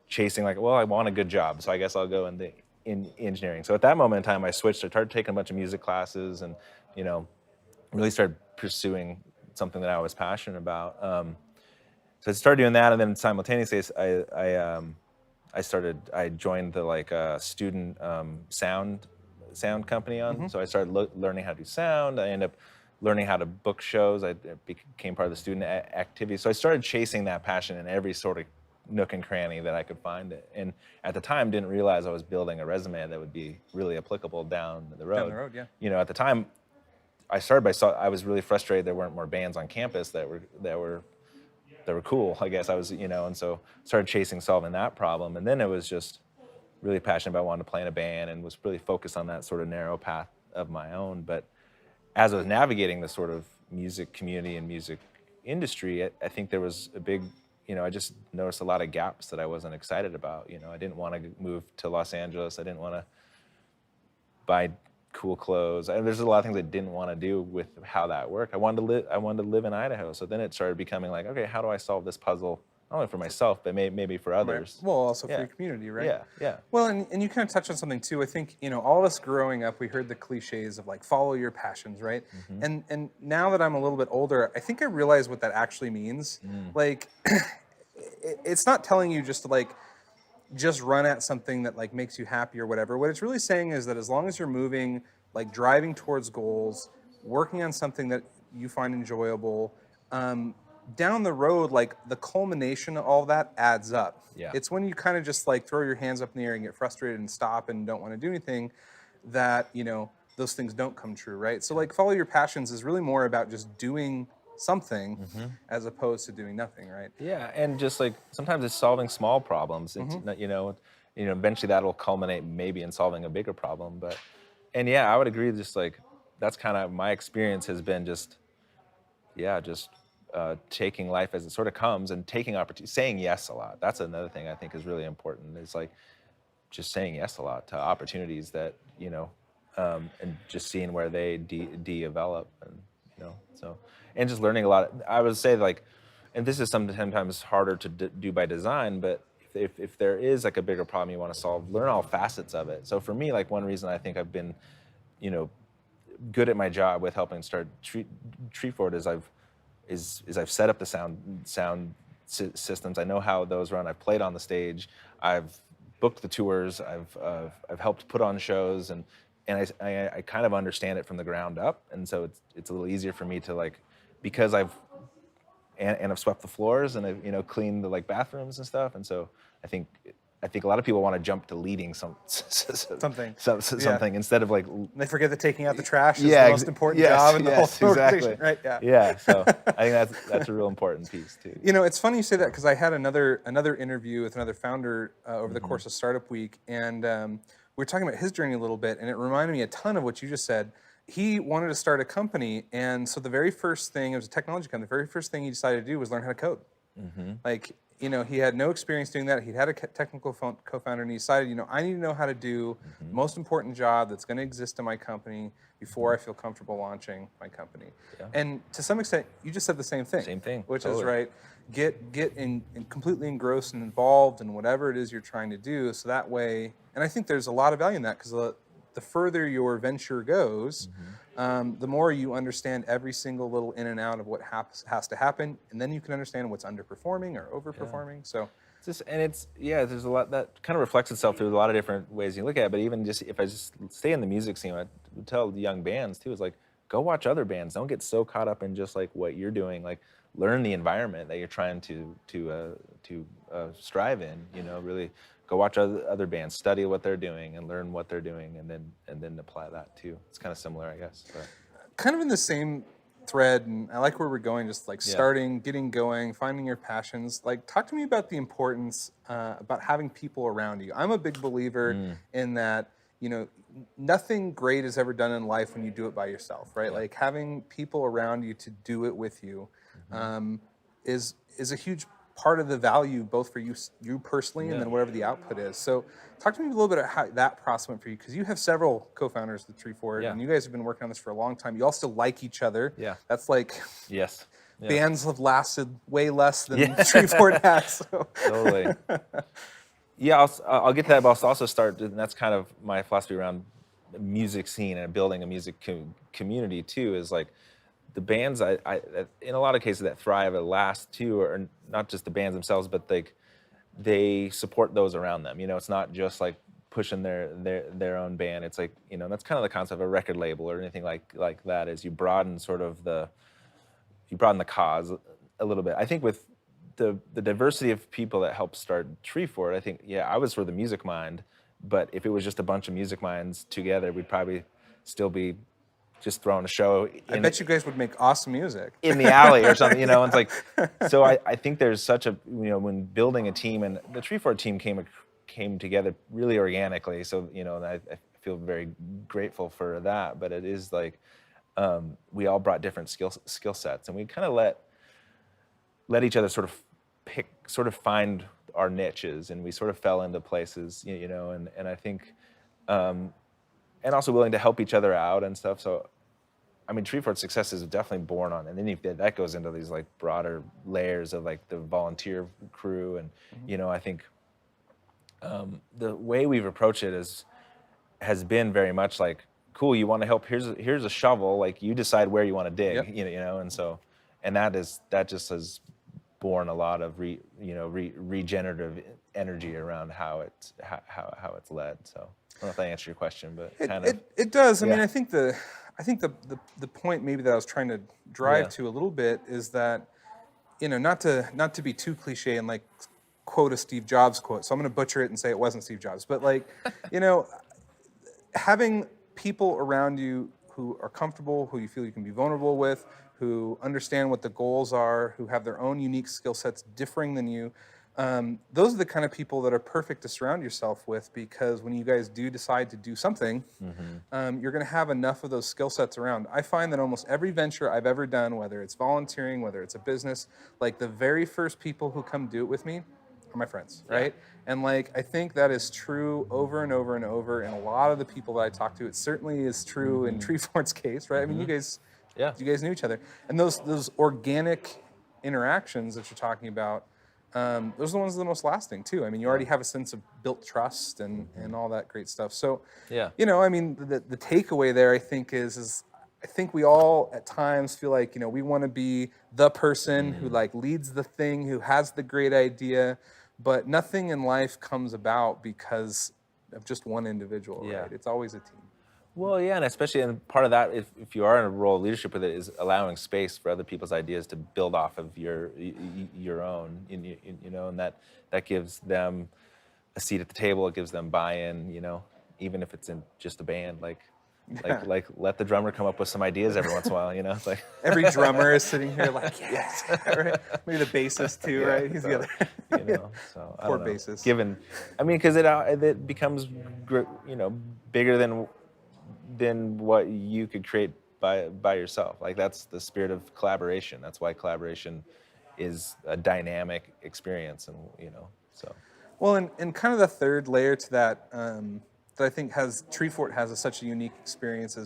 chasing like, well, I want a good job, so I guess I'll go in engineering. So at that moment in time, I switched. I started taking a bunch of music classes, and you know, really started pursuing something that I was passionate about. So I started doing that, and then simultaneously, I joined the like student sound company on. So I started learning how to do sound. I ended up learning how to book shows. I became part of the student activity. So I started chasing that passion in every sort of nook and cranny that I could find it. And at the time, didn't realize I was building a resume that would be really applicable down the road. Down the road, yeah. You know, at the time, I was really frustrated there weren't more bands on campus that were cool, I guess. I was, you know, and so started chasing solving that problem. And then it was just really passionate about wanting to play in a band, and was really focused on that sort of narrow path of my own. But as I was navigating the sort of music community and music industry, I think there was a big, you know, I just noticed a lot of gaps that I wasn't excited about. You know, I didn't want to move to Los Angeles. I didn't want to buy cool clothes. There's a lot of things I didn't want to do with how that worked. I wanted to live in Idaho. So then it started becoming like, okay, how do I solve this puzzle, not only for myself, but maybe for others? Right. Well, also for your community, right? Yeah. Well, and you kind of touched on something too. I think, you know, all of us growing up, we heard the cliches of like follow your passions, right? And now that I'm a little bit older, I think I realize what that actually means. Like, it's not telling you just to like just run at something that like makes you happy or whatever. What it's really saying is that as long as you're moving, like driving towards goals, working on something that you find enjoyable, down the road, like the culmination of all that adds up. Yeah. It's when you kind of just like throw your hands up in the air and get frustrated and stop and don't want to do anything that, you know, those things don't come true, right? So like follow your passions is really more about just doing something as opposed to doing nothing, right? Yeah, and just like sometimes it's solving small problems. It's not, you know, eventually that'll culminate maybe in solving a bigger problem. But, and yeah, I would agree. Just like that's kind of my experience has been just taking life as it sort of comes and taking opportunity, saying yes a lot. That's another thing I think is really important. It's like just saying yes a lot to opportunities that, you know, and just seeing where they develop, and you know, so. And just learning a lot. I would say like, and this is sometimes harder to do by design, but if there is like a bigger problem you want to solve, learn all facets of it. So for me, like one reason I think I've been, you know, good at my job with helping start Treefort is I've set up the sound systems. I know how those run. I've played on the stage. I've booked the tours. I've helped put on shows, and I kind of understand it from the ground up. And so it's a little easier for me to like, because I've swept the floors and I've cleaned the like bathrooms and stuff. And so I think a lot of people want to jump to leading something instead of like They forget that taking out the trash is Yeah, the most important job in the whole organization, exactly. right? Yeah. Yeah, so I think that's a real important piece too. It's funny you say that because I had another interview with another founder over the course of Startup Week, and we were talking about his journey a little bit, and it reminded me a ton of what you just said. He wanted to start a company, and so the very first thing, it was a technology company, the very first thing he decided to do was learn how to code. Like, he had no experience doing that. He'd had a technical co-founder, and he decided, I need to know how to do the most important job that's going to exist in my company before I feel comfortable launching my company. Yeah. And to some extent, you just said the same thing. Same thing, Which totally. is, right, get completely engrossed and involved in whatever it is you're trying to do, so that way, and I think there's a lot of value in that, because the further your venture goes, the more you understand every single little in and out of what has to happen, and then you can understand what's underperforming or overperforming. So, there's a lot that kind of reflects itself through a lot of different ways you look at it. But even just if I just stay in the music scene, I would tell the young bands too, is like, go watch other bands. Don't get so caught up in just like what you're doing. Like, learn the environment that you're trying to strive in. Really. Go watch other bands, study what they're doing, and learn what they're doing, and then apply that too. It's kind of similar, I guess. But. Kind of in the same thread, and I like where we're going. Just like starting, getting going, finding your passions. Like, talk to me about the importance about having people around you. I'm a big believer in that. Nothing great is ever done in life when you do it by yourself, right? Like, having people around you to do it with you is a huge part of the value, both for you personally and then whatever the output is. So talk to me a little bit about how that process went for you, because you have several co-founders of Tree Fort, and you guys have been working on this for a long time. You all still like each other. Yeah. That's like, yes. Bands have lasted way less than Tree Fort has. So. Totally. Yeah, I'll get to that, but I'll also start, and that's kind of my philosophy around the music scene and building a music community too, is like, the bands, I in a lot of cases that thrive at last too, are not just the bands themselves, but they support those around them. It's not just like pushing their own band. It's like, that's kind of the concept of a record label or anything like that. Is you broaden the cause a little bit. I think with the diversity of people that helped start Tree Fort, I think I was for the music mind, but if it was just a bunch of music minds together, we'd probably still be just throwing a show. I bet you guys would make awesome music. In the alley or something, It's like, so I think there's such a, when building a team, and the Tree Fort team came together really organically. So, and I feel very grateful for that. But it is like, we all brought different skill sets, and we kind of let each other sort of find our niches, and we sort of fell into places, and I think, and also willing to help each other out and stuff. So, I mean, Tree Fort's success is definitely born on, and then that goes into these like broader layers of like the volunteer crew, and I think the way we've approached it has been very much like, cool, you want to help? Here's a shovel. Like, you decide where you want to dig, and so, and that just has born a lot of regenerative energy around how it's led. So. I don't know if I answered your question, but it does. I mean, I think the point maybe that I was trying to drive to a little bit is that, not to be too cliche and like quote a Steve Jobs quote. So I'm going to butcher it and say it wasn't Steve Jobs, but like, having people around you who are comfortable, who you feel you can be vulnerable with, who understand what the goals are, who have their own unique skill sets differing than you. Those are the kind of people that are perfect to surround yourself with, because when you guys do decide to do something, you're going to have enough of those skill sets around. I find that almost every venture I've ever done, whether it's volunteering, whether it's a business, like the very first people who come do it with me are my friends, right? And like, I think that is true over and over and over, and a lot of the people that I talk to, it certainly is true in Tree Fort's case, right? I mean, you guys knew each other. And those organic interactions that you're talking about, those are the ones that are the most lasting too. I mean, you already have a sense of built trust and all that great stuff. So, I mean, the takeaway there, I think, is I think we all at times feel like, we want to be the person who like leads the thing, who has the great idea, but nothing in life comes about because of just one individual, Yeah. right? It's always a team. Well, yeah, and especially, and part of that, if you are in a role of leadership with it, is allowing space for other people's ideas to build off of your own, and that gives them a seat at the table. It gives them buy-in, even if it's in just a band, like let the drummer come up with some ideas every once in a while, It's like Every drummer is sitting here like, yes, right? Maybe the bassist too, right? He's the other. So I Poor don't know. bassist. Because it becomes, bigger than what you could create by yourself. Like, that's the spirit of collaboration. That's why collaboration is a dynamic experience, and so. Well, and kind of the third layer to that, that I think Treefort has such a unique experience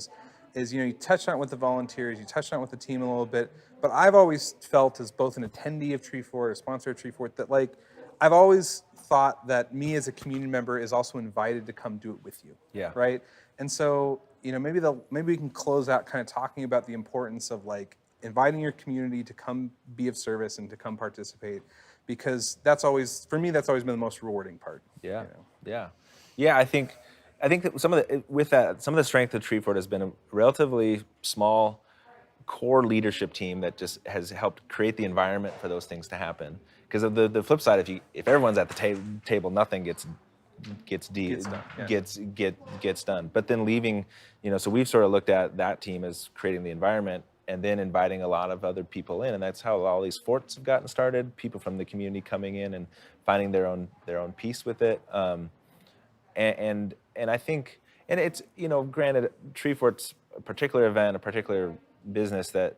is you touched on it with the volunteers, you touched on it with the team a little bit, but I've always felt, as both an attendee of Treefort, a sponsor of Treefort, that like I've always thought that me as a community member is also invited to come do it with you. Yeah. Right. And so maybe we can close out kind of talking about the importance of like inviting your community to come be of service and to come participate, because that's always been the most rewarding part. Yeah, yeah. I think that some of the strength of Treefort has been a relatively small core leadership team that just has helped create the environment for those things to happen. Because of the flip side, if everyone's at the table, nothing gets done. But then leaving, so we've sort of looked at that team as creating the environment, and then inviting a lot of other people in, and that's how all these forts have gotten started. People from the community coming in and finding their own piece with it, and I think, and it's granted, Treefort's a particular event, a particular business that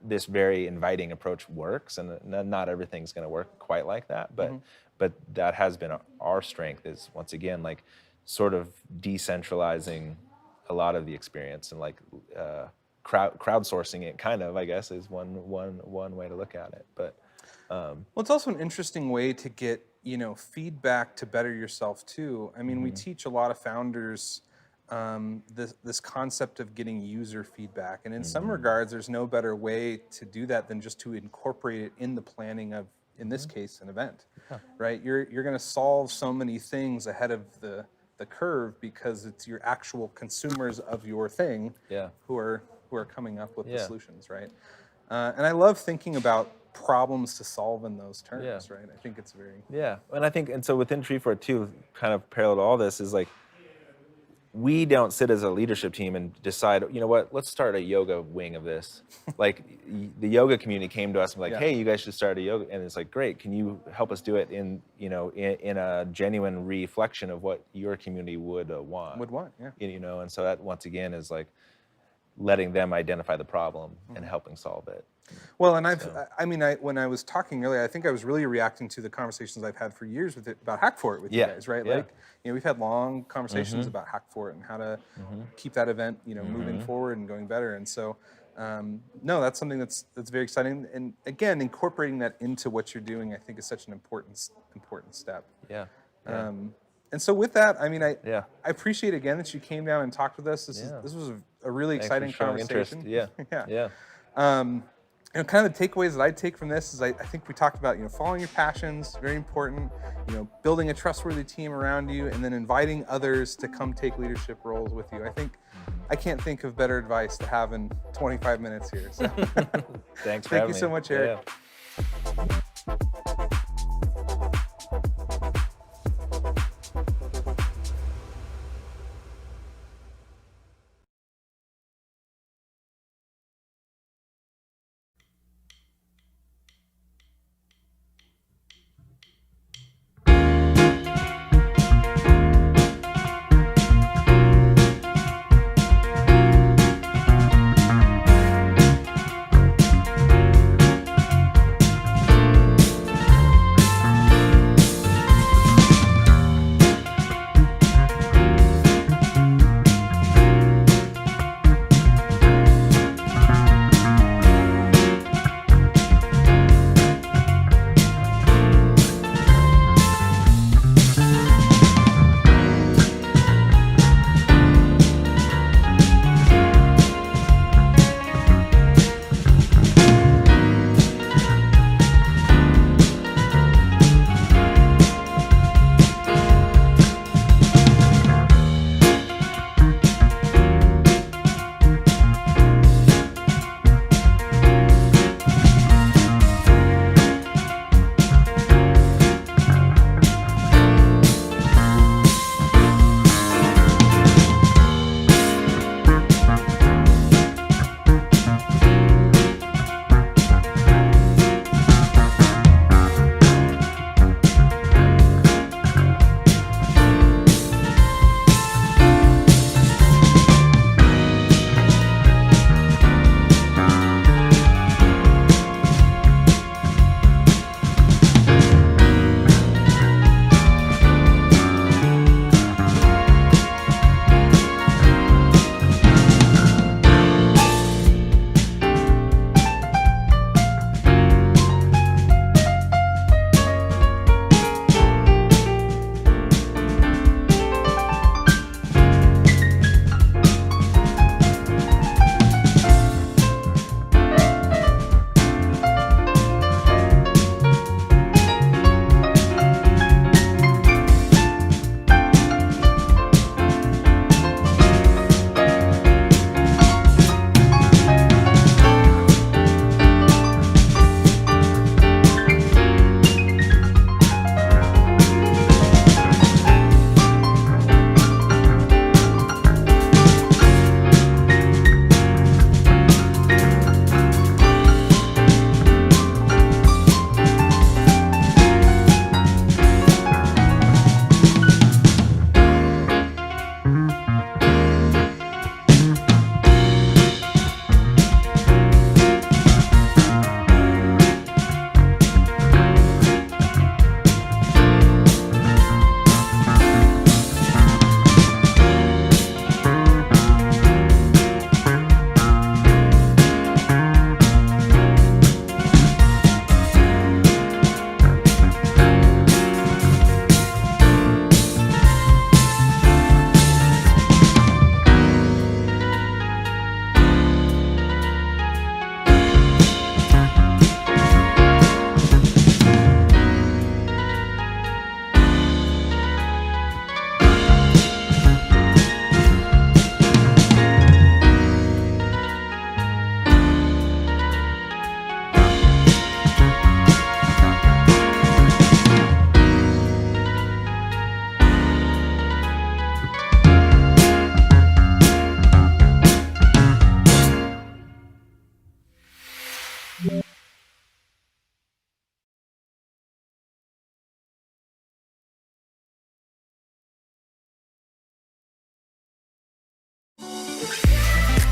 this very inviting approach works, and not everything's going to work quite like that, but that has been our strength, is once again like sort of decentralizing a lot of the experience, and like crowdsourcing it, kind of, I guess, is one way to look at it. But well, it's also an interesting way to get feedback to better yourself too. I mean, we teach a lot of founders this concept of getting user feedback, and in some regards, there's no better way to do that than just to incorporate it in the planning of, in this case, an event. Right? You're going to solve so many things ahead of the curve, because it's your actual consumers of your thing who are coming up with the solutions, right? And I love thinking about problems to solve in those terms, right? I think it's very... Yeah, and so within Treefort too, kind of parallel to all this, is like, we don't sit as a leadership team and decide, let's start a yoga wing of this. Like, the yoga community came to us and was like, hey, you guys should start a yoga, and it's like, great, can you help us do it in a genuine reflection of what your community would want? And so that, once again, is like letting them identify the problem and helping solve it. Well, and when I was talking earlier, I think I was really reacting to the conversations I've had for years about Hackfort with you guys, right? Like, we've had long conversations about Hackfort and how to keep that event, moving forward and going better. And so, no, that's something that's very exciting. And again, incorporating that into what you're doing, I think, is such an important step. Yeah. And so with that, I appreciate again that you came down and talked with us. This was a really exciting conversation. Yeah. Kind of the takeaways that I take from this is I think we talked about following your passions, very important. Building a trustworthy team around you, and then inviting others to come take leadership roles with you. I can't think of better advice to have in 25 minutes here. So. Thanks for Thank having you me. so much, Eric.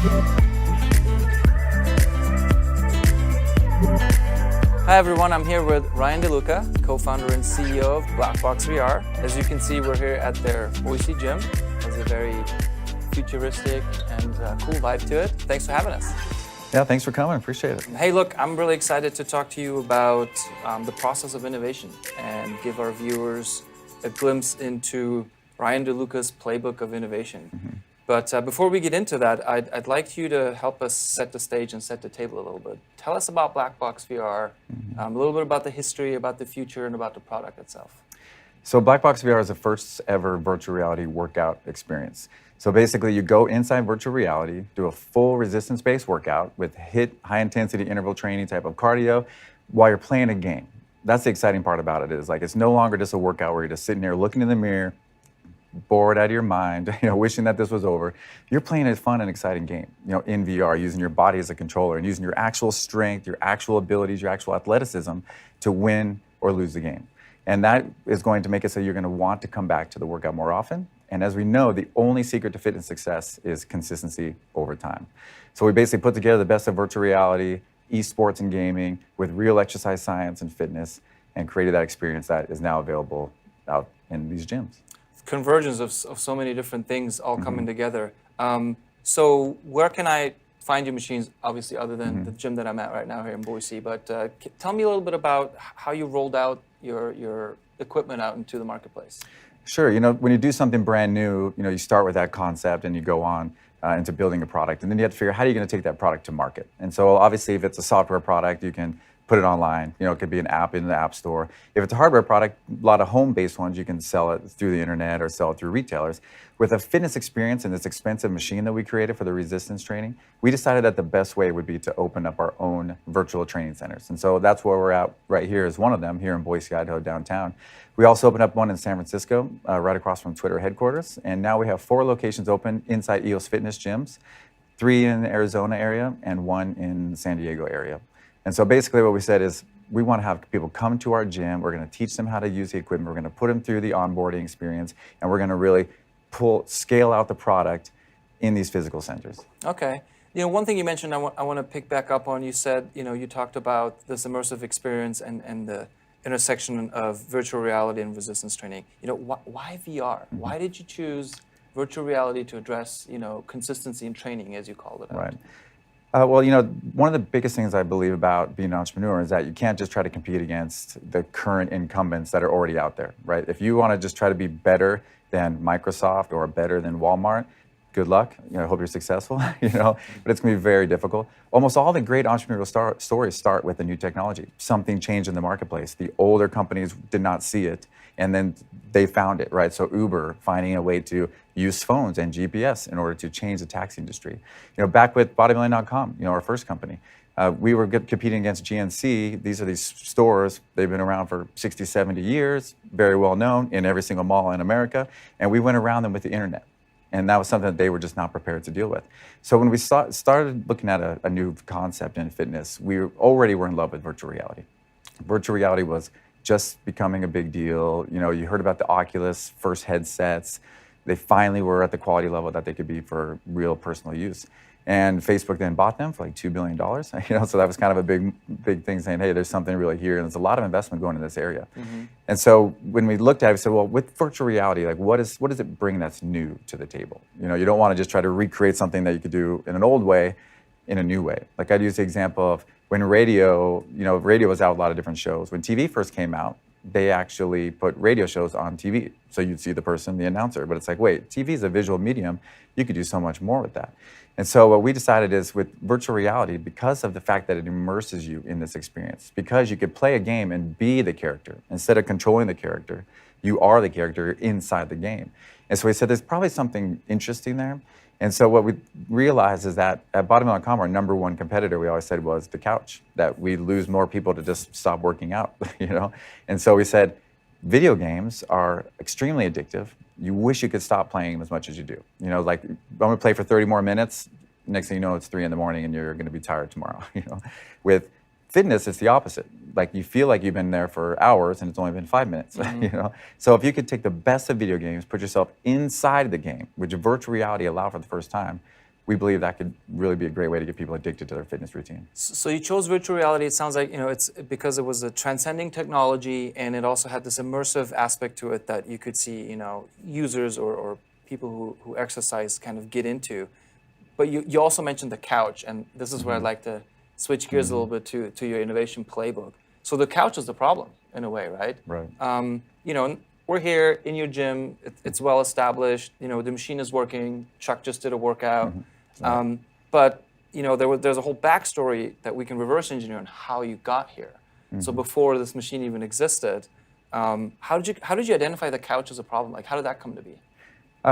Hi everyone, I'm here with Ryan DeLuca, co-founder and CEO of Blackbox VR. As you can see, we're here at their Boise gym. It has a very futuristic and cool vibe to it. Thanks for having us. Yeah, thanks for coming. Appreciate it. Hey, look, I'm really excited to talk to you about the process of innovation and give our viewers a glimpse into Ryan DeLuca's playbook of innovation. Mm-hmm. But before we get into that, I'd like you to help us set the stage and set the table a little bit. Tell us about Blackbox VR, a little bit about the history, about the future, and about the product itself. So Blackbox VR is the first ever virtual reality workout experience. So basically you go inside virtual reality, do a full resistance-based workout with HIIT, high intensity interval training type of cardio while you're playing a game. That's the exciting part about it, is like it's no longer just a workout where you're just sitting there looking in the mirror, bored out of your mind, wishing that this was over. You're playing a fun and exciting game, in VR, using your body as a controller and using your actual strength, your actual abilities, your actual athleticism to win or lose the game. And that is going to make it so you're going to want to come back to the workout more often. And as we know, the only secret to fitness success is consistency over time. So we basically put together the best of virtual reality, esports and gaming with real exercise science and fitness, and created that experience that is now available out in these gyms. Convergence of so many different things all coming together. So where can I find your machines, obviously other than the gym that I'm at right now here in Boise, but tell me a little bit about how you rolled out your equipment out into the marketplace. Sure, when you do something brand new, you start with that concept and you go on into building a product, and then you have to figure out how you're going to take that product to market. And so obviously if it's a software product, you can put it online. It could be an app in the app store. If it's a hardware product, a lot of home-based ones, you can sell it through the internet or sell it through retailers. With a fitness experience and this expensive machine that we created for the resistance training, we decided that the best way would be to open up our own virtual training centers. And so that's where we're at right here is one of them, here in Boise, Idaho, downtown. We also opened up one in San Francisco, right across from Twitter headquarters. And now we have 4 locations open inside EOS Fitness gyms, 3 in the Arizona area and 1 in the San Diego area. And so basically what we said is we want to have people come to our gym. We're going to teach them how to use the equipment. We're going to put them through the onboarding experience, and we're going to really scale out the product in these physical centers. Okay. One thing you mentioned I want to pick back up on, you said, you talked about this immersive experience and the intersection of virtual reality and resistance training. Why VR? Why did you choose virtual reality to address, consistency in training, as you called it out? Right. Well, one of the biggest things I believe about being an entrepreneur is that you can't just try to compete against the current incumbents that are already out there, right? If you want to just try to be better than Microsoft or better than Walmart, good luck. I hope you're successful, but it's going to be very difficult. Almost all the great entrepreneurial stories start with a new technology. Something changed in the marketplace. The older companies did not see it, and then they found it, right? So Uber finding a way to use phones and GPS in order to change the taxi industry. Back with bodybuilding.com, our first company, we were competing against GNC. These are these stores. They've been around for 60, 70 years, very well known in every single mall in America. And we went around them with the internet. And that was something that they were just not prepared to deal with. So when we started looking at a new concept in fitness, we already were in love with virtual reality. Virtual reality was just becoming a big deal. You heard about the Oculus first headsets. They finally were at the quality level that they could be for real personal use. And Facebook then bought them for like $2 billion. So that was kind of a big thing, saying, hey, there's something really here, and there's a lot of investment going in this area. And so when we looked at it, we said, well, with virtual reality, like what does it bring that's new to the table? You don't want to just try to recreate something that you could do in an old way, in a new way. Like I'd use the example of when radio was out a lot of different shows. When TV first came out, they actually put radio shows on TV. So you'd see the person, the announcer, but it's like, wait, TV is a visual medium. You could do so much more with that. And so what we decided is with virtual reality, because of the fact that it immerses you in this experience, because you could play a game and be the character, instead of controlling the character, you are the character inside the game. And so we said there's probably something interesting there. And so what we realized is that at bodybuilding.com, our number one competitor, we always said, was the couch, that we lose more people to just stop working out, And so we said, video games are extremely addictive. You wish you could stop playing them as much as you do. Like I'm gonna play for 30 more minutes, next thing you know, it's 3 a.m. and you're gonna be tired tomorrow, With fitness, it's the opposite. Like you feel like you've been there for hours and it's only been 5 minutes, So if you could take the best of video games, put yourself inside the game, which virtual reality allowed for the first time, we believe that could really be a great way to get people addicted to their fitness routine. So you chose virtual reality. It sounds like, it's because it was a transcending technology, and it also had this immersive aspect to it that you could see, users or people who exercise kind of get into. But you also mentioned the couch, and this is where I'd like to switch gears a little bit to your innovation playbook. So the couch is the problem in a way, right? Right. We're here in your gym. It's well established. The machine is working. Chuck just did a workout. But there's a whole backstory that we can reverse engineer on how you got here. So before this machine even existed, how did you identify the couch as a problem? Like, how did that come to be?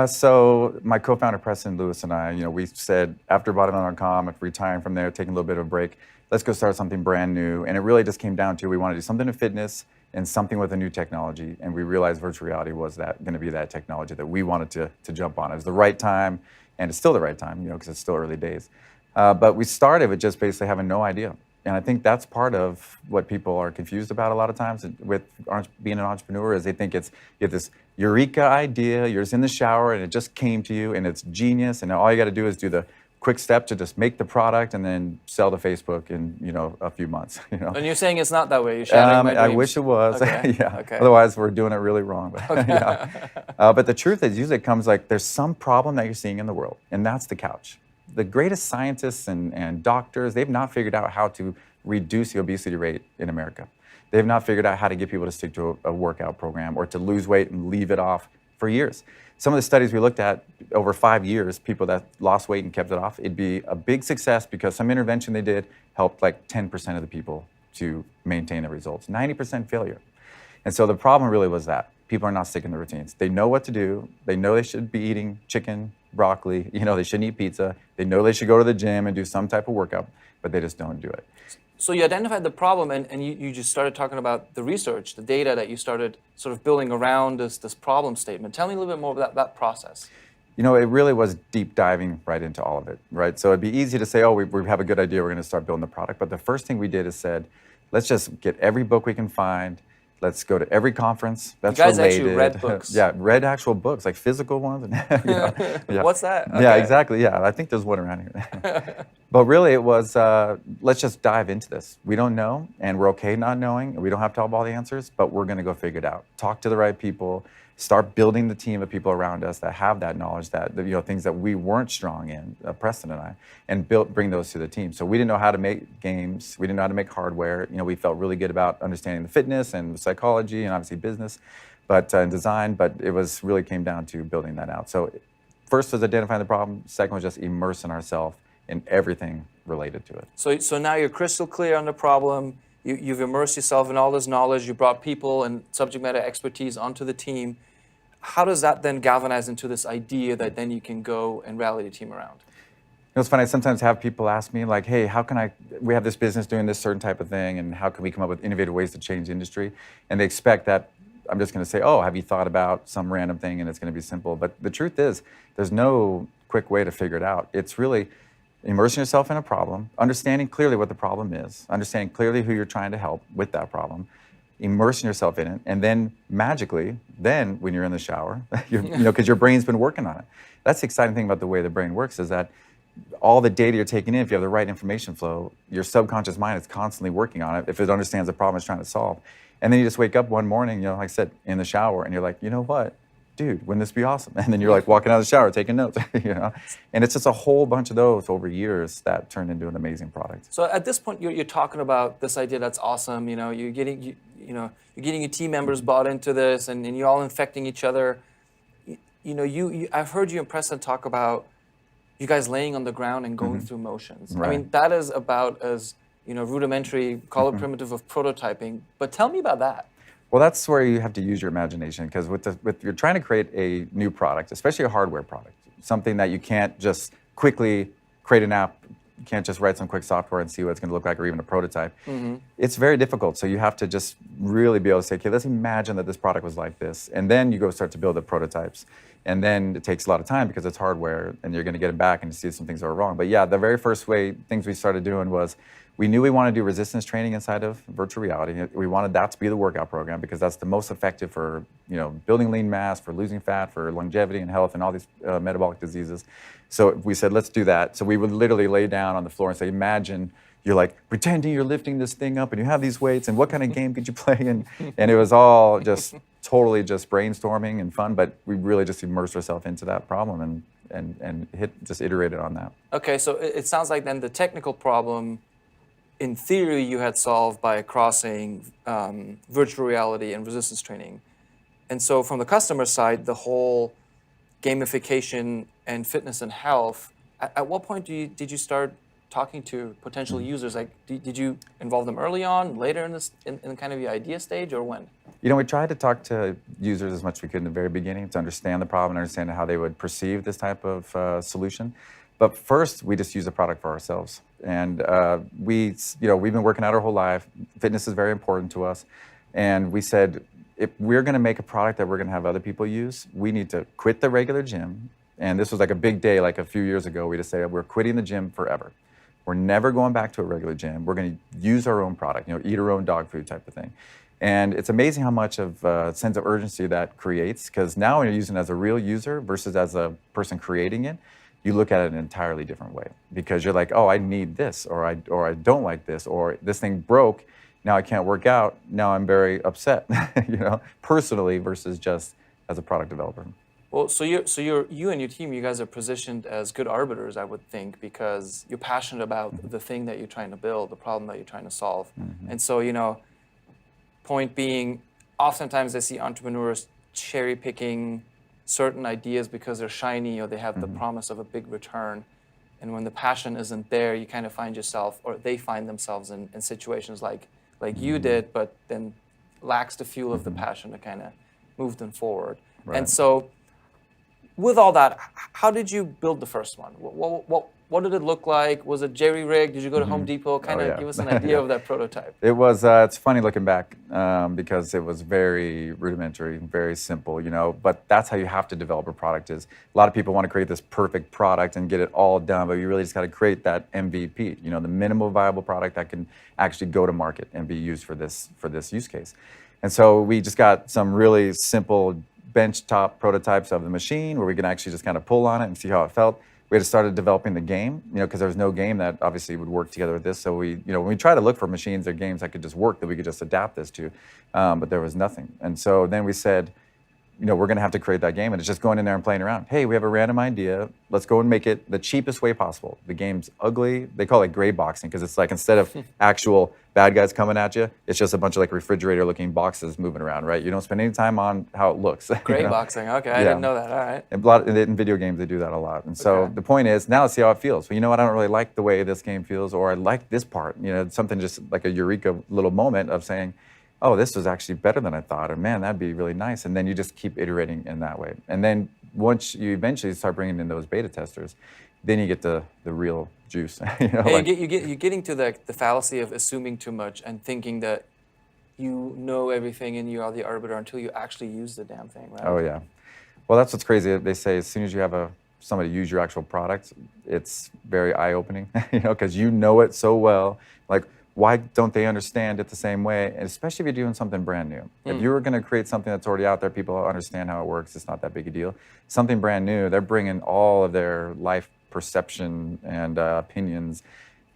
So my co-founder Preston Lewis and I, we said after bottom.com, after retiring from there, taking a little bit of a break, let's go start something brand new. And it really just came down to we want to do something in fitness and something with a new technology. And we realized virtual reality was going to be that technology that we wanted to jump on. It was the right time, and it's still the right time, because it's still early days. But we started with just basically having no idea. And I think that's part of what people are confused about a lot of times with being an entrepreneur is they think you have this eureka idea, you're just in the shower and it just came to you and it's genius, and all you got to do is do the quick step to just make the product and then sell to Facebook in a few months. And you're saying it's not that way. You're shattering my dreams. I wish it was. Okay. Yeah. Okay. Otherwise, we're doing it really wrong. But, but the truth is, usually it comes like there's some problem that you're seeing in the world, and that's the couch. The greatest scientists and doctors, they've not figured out how to reduce the obesity rate in America. They've not figured out how to get people to stick to a workout program or to lose weight and leave it off for years. Some of the studies we looked at over 5 years, people that lost weight and kept it off, it'd be a big success because some intervention they did helped like 10% of the people to maintain the results. 90% failure. And so the problem really was that people are not sticking to routines. They know what to do. They know they should be eating chicken, broccoli. They shouldn't eat pizza. They know they should go to the gym and do some type of workout, but they just don't do it. So you identified the problem, and you just started talking about the research, the data that you started sort of building around this problem statement. Tell me a little bit more about that process. It really was deep diving right into all of it, right? So it'd be easy to say, oh, we have a good idea, we're going to start building the product. But the first thing we did is said, let's just get every book we can find. Let's go to every conference that's you guys related. Actually read books. Yeah, read actual books, like physical ones. Yeah. What's that? Okay. Yeah, exactly. Yeah, I think there's one around here. But really it was, let's just dive into this. We don't know, and we're okay not knowing. We don't have to have all the answers, but we're going to go figure it out. Talk to the right people. Start building the team of people around us that have that knowledge, that things that we weren't strong in, Preston and I, and bring those to the team. So we didn't know how to make games. We didn't know how to make hardware. We felt really good about understanding the fitness and psychology and obviously business, and design. But it really came down to building that out. So first was identifying the problem. Second was just immersing ourselves in everything related to it. So now you're crystal clear on the problem. You've immersed yourself in all this knowledge. You brought people and subject matter expertise onto the team. How does that then galvanize into this idea that then you can go and rally the team around? It's funny, I sometimes have people ask me like, hey, we have this business doing this certain type of thing, and how can we come up with innovative ways to change the industry? And they expect that I'm just going to say, oh, have you thought about some random thing and it's going to be simple? But the truth is, there's no quick way to figure it out. It's really immersing yourself in a problem, understanding clearly what the problem is, understanding clearly who you're trying to help with that problem, immersing yourself in it, and then magically, when you're in the shower, because your brain's been working on it. That's the exciting thing about the way the brain works is that all the data you're taking in, if you have the right information flow, your subconscious mind is constantly working on it if it understands the problem it's trying to solve. And then you just wake up one morning, like I said, in the shower, and you're like, you know what? Dude, wouldn't this be awesome? And then you're like walking out of the shower, taking notes, And it's just a whole bunch of those over years that turned into an amazing product. So at this point, you're talking about this idea that's awesome. You're getting your team members bought into this, and you're all infecting each other. I've heard you and Preston talk about you guys laying on the ground and going through motions. Right. I mean, that is about as rudimentary, call it primitive, of prototyping. But tell me about that. Well, that's where you have to use your imagination, because you're trying to create a new product, especially a hardware product, something that you can't just quickly create an app. You can't just write some quick software and see what it's going to look like, or even a prototype. It's very difficult. So you have to just really be able to say, okay, let's imagine that this product was like this. And then you go start to build the prototypes. And then it takes a lot of time because it's hardware, and you're going to get it back and see some things are wrong. But yeah, the very first things we started doing was, we knew we wanted to do resistance training inside of virtual reality. We wanted that to be the workout program because that's the most effective for building lean mass, for losing fat, for longevity and health, and all these metabolic diseases. So we said, let's do that. So we would literally lay down on the floor and say, imagine you're like pretending you're lifting this thing up and you have these weights and what kind of game could you play? And it was all just totally just brainstorming and fun, but we really just immersed ourselves into that problem and just iterated on that. Okay, so it sounds like then the technical problem, in theory, you had solved by crossing virtual reality and resistance training. And so from the customer side, the whole gamification and fitness and health, at what point did you start talking to potential users? Like, did you involve them early on, later in kind of the idea stage, or when? You know, we tried to talk to users as much as we could in the very beginning to understand the problem and understand how they would perceive this type of solution. But first, we just use the product for ourselves. And we've been working out our whole life. Fitness is very important to us. And we said, if we're going to make a product that we're going to have other people use, we need to quit the regular gym. And this was like a big day, like a few years ago. We just said, we're quitting the gym forever. We're never going back to a regular gym. We're going to use our own product, eat our own dog food type of thing. And it's amazing how much of a sense of urgency that creates, because now when you're using it as a real user versus as a person creating it, you look at it in an entirely different way, because you're like, oh, I need this, or I don't like this, or this thing broke, now I can't work out, now I'm very upset, personally versus just as a product developer. Well, so you and your team, you guys are positioned as good arbiters, I would think, because you're passionate about the thing that you're trying to build, the problem that you're trying to solve. And so, point being, oftentimes I see entrepreneurs cherry picking certain ideas because they're shiny or they have the promise of a big return. And when the passion isn't there, you kind of find yourself, or they find themselves in situations like you did, but then lacks the fuel of the passion to kind of move them forward. Right. And so, with all that, how did you build the first one? What did it look like? Was it jerry-rigged? Did you go to Home Depot? Kind of give us an idea of that prototype. It was, it's funny looking back because it was very rudimentary, very simple, but that's how you have to develop a product. Is a lot of people want to create this perfect product and get it all done, but you really just got to create that MVP, the minimal viable product that can actually go to market and be used for this use case. And so we just got some really simple benchtop prototypes of the machine where we can actually just kind of pull on it and see how it felt. We had started developing the game, because there was no game that obviously would work together with this. So we, when we try to look for machines or games that could just work, that we could just adapt this to, but there was nothing. And so then we said, we're going to have to create that game, and it's just going in there and playing around. Hey, we have a random idea. Let's go and make it the cheapest way possible. The game's ugly. They call it gray boxing because it's like instead of actual bad guys coming at you, it's just a bunch of like refrigerator-looking boxes moving around, right? You don't spend any time on how it looks. Gray boxing. Okay, I didn't know that. All right. And in video games, they do that a lot. And so the point is, now let's see how it feels. Well, I don't really like the way this game feels, or I like this part. Something just like a eureka little moment of saying, oh, this was actually better than I thought, or man, that'd be really nice. And then you just keep iterating in that way. And then once you eventually start bringing in those beta testers, then you get the real juice. You're getting to the fallacy of assuming too much and thinking that you know everything and you are the arbiter until you actually use the damn thing, right? Oh, yeah. Well, that's what's crazy. They say as soon as you have somebody use your actual product, it's very eye-opening, because you know it so well. Like, why don't they understand it the same way? And especially if you're doing something brand new. If you were going to create something that's already out there, people understand how it works. It's not that big a deal. Something brand new, they're bringing all of their life perception and opinions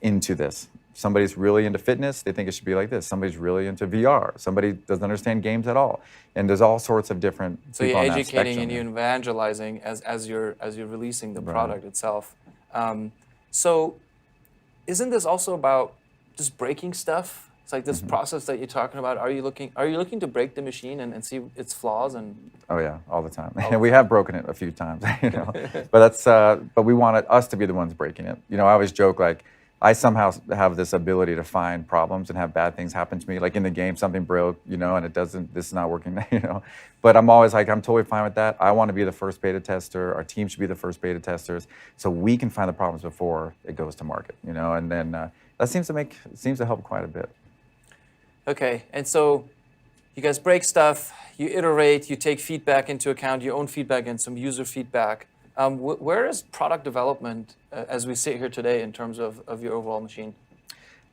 into this. Somebody's really into fitness, they think it should be like this. Somebody's really into VR. Somebody doesn't understand games at all. And there's all sorts of different So people you're on that educating spectrum. and you're evangelizing as you're releasing the product itself. So isn't this also about just breaking stuff? It's like this process that you're talking about. Are you looking to break the machine and see its flaws? And Oh yeah, all the time. And we have broken it a few times, but we wanted us to be the ones breaking it. I always joke like I somehow have this ability to find problems and have bad things happen to me. Like in the game, something broke, and this is not working, But I'm always like, I'm totally fine with that. I want to be the first beta tester. Our team should be the first beta testers, so we can find the problems before it goes to market, And then that seems to help quite a bit. okay, and so you guys break stuff, you iterate, you take feedback into account, your own feedback and some user feedback. Where is product development as we sit here today in terms of your overall machine?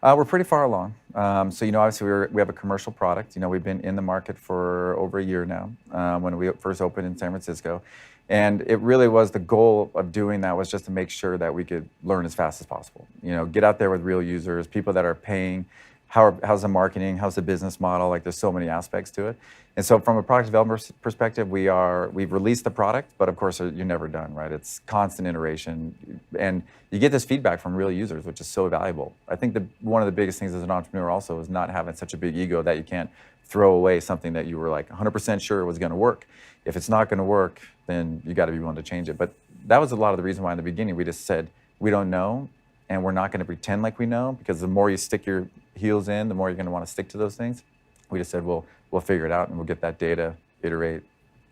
We're pretty far along. So, obviously we have a commercial product. We've been in the market for over a year now when we first opened in San Francisco. And it really was the goal of doing that was just to make sure that we could learn as fast as possible. Get out there with real users, people that are paying. How's the marketing? How's the business model? Like, there's so many aspects to it. And so from a product development perspective, we've released the product, but of course you're never done, right? It's constant iteration, and you get this feedback from real users, which is so valuable. I think one of the biggest things as an entrepreneur also is not having such a big ego that you can't throw away something that you were like 100% sure was going to work. If it's not going to work, then you got to be willing to change it. But that was a lot of the reason why in the beginning we just said we don't know, and we're not going to pretend like we know, because the more you stick your heels in, the more you're going to want to stick to those things. We just said, we'll figure it out, and we'll get that data, iterate,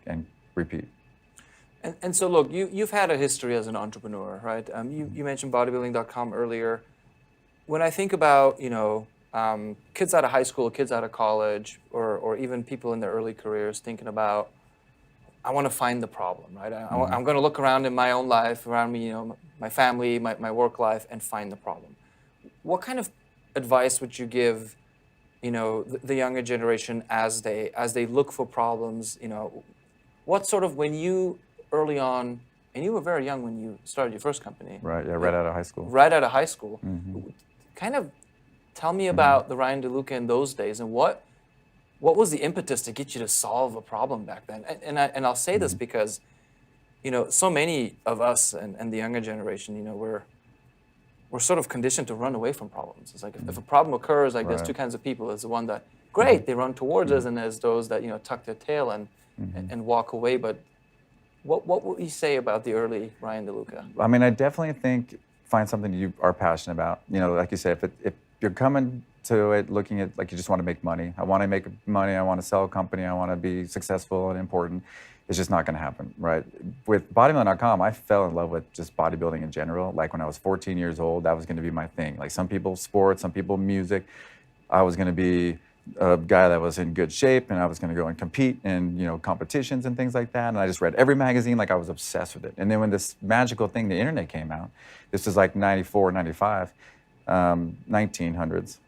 and repeat. And so look, you've had a history as an entrepreneur, right? You mentioned bodybuilding.com earlier. When I think about, kids out of high school, kids out of college, or even people in their early careers thinking about, I want to find the problem, right? I'm going to look around in my own life, around me, my family, my work life, and find the problem. What kind of advice would you give, the younger generation as they look for problems? What sort of, when you early on, and you were very young when you started your first company. Right, yeah, right out of high school. Right out of high school. Kind of tell me about the Ryan DeLuca in those days, and what was the impetus to get you to solve a problem back then? And I'll say this because, so many of us and the younger generation, we're sort of conditioned to run away from problems. It's like if a problem occurs, like there's two kinds of people. There's the one that, great, they run towards us, and there's those that, tuck their tail and walk away. But what would you say about the early Ryan DeLuca? I mean, I definitely think find something you are passionate about. Like you said, if you're coming to it looking at like you just want to make money. I want to make money. I want to sell a company. I want to be successful and important. It's just not going to happen, right? With bodybuilding.com, I fell in love with just bodybuilding in general. Like when I was 14 years old, that was going to be my thing. Like some people sports, some people music. I was going to be a guy that was in good shape, and I was going to go and compete in competitions and things like that. And I just read every magazine, like I was obsessed with it. And then when this magical thing, the internet, came out, this was like 94, 95. 1900s.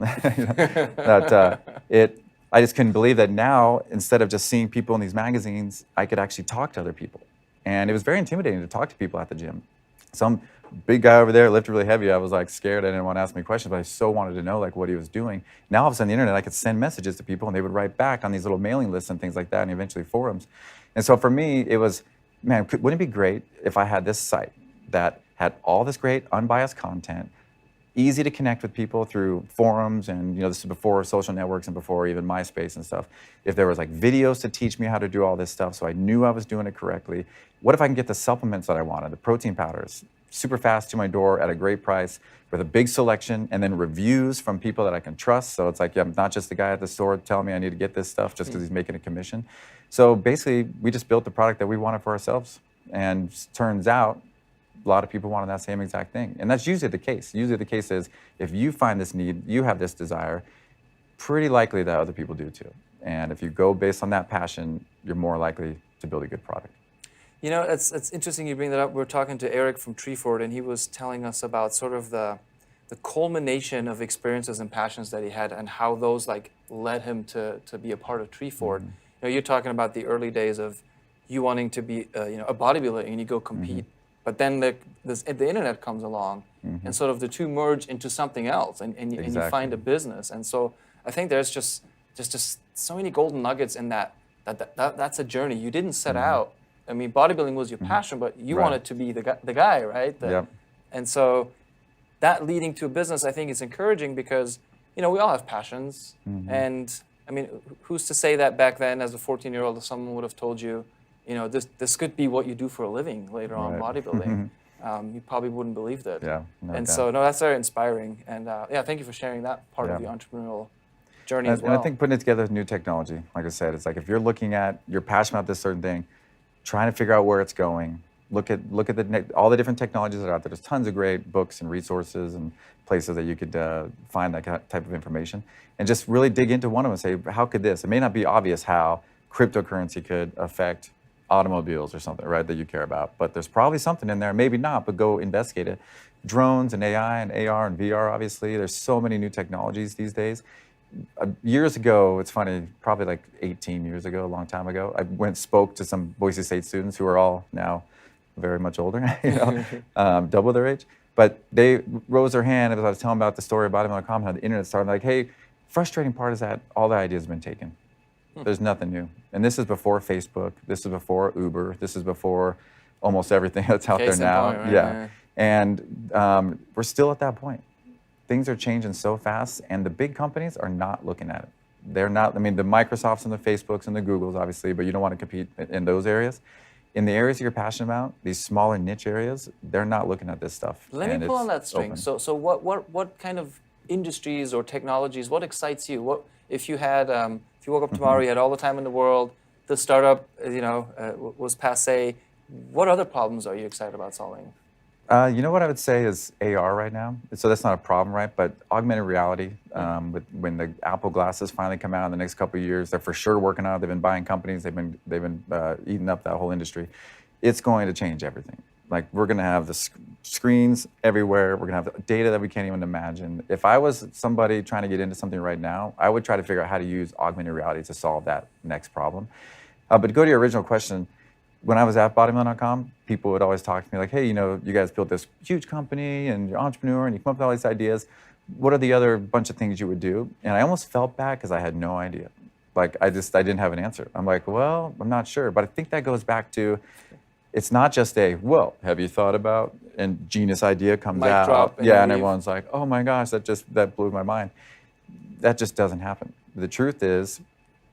I just couldn't believe that now, instead of just seeing people in these magazines, I could actually talk to other people. And it was very intimidating to talk to people at the gym. Some big guy over there lifted really heavy. I was like scared. I didn't want to ask me questions, but I so wanted to know like what he was doing. Now all of a sudden, the internet, I could send messages to people, and they would write back on these little mailing lists and things like that, and eventually forums. And so for me, it was, man, wouldn't it be great if I had this site that had all this great unbiased content, easy to connect with people through forums, and this is before social networks and before even MySpace and stuff. If there was like videos to teach me how to do all this stuff, so I knew I was doing it correctly. What if I can get the supplements that I wanted, the protein powders, super fast to my door at a great price with a big selection, and then reviews from people that I can trust. So it's like, I'm not just the guy at the store telling me I need to get this stuff just because he's making a commission. So basically, we just built the product that we wanted for ourselves, and turns out a lot of people wanted that same exact thing. And that's usually the case. Usually the case is if you find this need, you have this desire, pretty likely that other people do too. And if you go based on that passion, you're more likely to build a good product. It's interesting you bring that up. We're talking to Eric from Treefort, and he was telling us about sort of the culmination of experiences and passions that he had, and how those like led him to be a part of Treefort. You're talking about the early days of you wanting to be a bodybuilder, and you go compete. But then the internet comes along, and sort of the two merge into something else, and you find a business. And so I think there's just so many golden nuggets in that's a journey. You didn't set out. I mean, bodybuilding was your passion, but you wanted to be the guy, right? And so that leading to a business, I think, is encouraging because we all have passions. And I mean, who's to say that back then, as a 14-year-old, if someone would have told you, this could be what you do for a living later on, bodybuilding. You probably wouldn't believe that. So that's very inspiring. And thank you for sharing that part of the entrepreneurial journey as well. And I think putting it together with new technology, like I said, it's like if you're you're passionate about this certain thing, trying to figure out where it's going. Look at all the different technologies that are out there. There's tons of great books and resources and places that you could find that type of information, and just really dig into one of them and say, how could this? It may not be obvious how cryptocurrency could affect automobiles or something, right, that you care about. But there's probably something in there, maybe not, but go investigate it. Drones and AI and AR and VR, obviously. There's so many new technologies these days. years ago, it's funny, probably like 18 years ago, a long time ago, I went and spoke to some Boise State students who are all now very much older, double their age. But they rose their hand as I was telling them about the story about bottom.com, how the internet started. Like, hey, frustrating part is that all the ideas have been taken. There's nothing new. And this is before Facebook. This is before Uber. This is before almost everything that's out there now. Point, right? Yeah. And we're still at that point. Things are changing so fast, and the big companies are not looking at it. They're not, I mean, the Microsofts and the Facebooks and the Googles, obviously, but you don't want to compete in those areas. In the areas you're passionate about, these smaller niche areas, they're not looking at this stuff. Let me pull on that string. Open. So what kind of industries or technologies, what excites you? What if you had, if you woke up tomorrow, you had all the time in the world, the startup, was passé, what other problems are you excited about solving? You know what I would say is AR right now. So that's not a problem, right? But augmented reality, when the Apple glasses finally come out in the next couple of years, they're for sure working on it. They've been buying companies. They've been eating up that whole industry. It's going to change everything. Like we're going to have the screens everywhere. We're going to have data that we can't even imagine. If I was somebody trying to get into something right now, I would try to figure out how to use augmented reality to solve that next problem. But to go to your original question, when I was at bottom.com, people would always talk to me like, hey, you guys built this huge company and you're an entrepreneur and you come up with all these ideas. What are the other bunch of things you would do? And I almost felt bad because I had no idea. Like I didn't have an answer. I'm like, well, I'm not sure. But I think that goes back to, it's not just well, have you thought about, and genius idea comes Mic out. drop and And leave. everyone's like, oh my gosh, that blew my mind. That just doesn't happen. The truth is,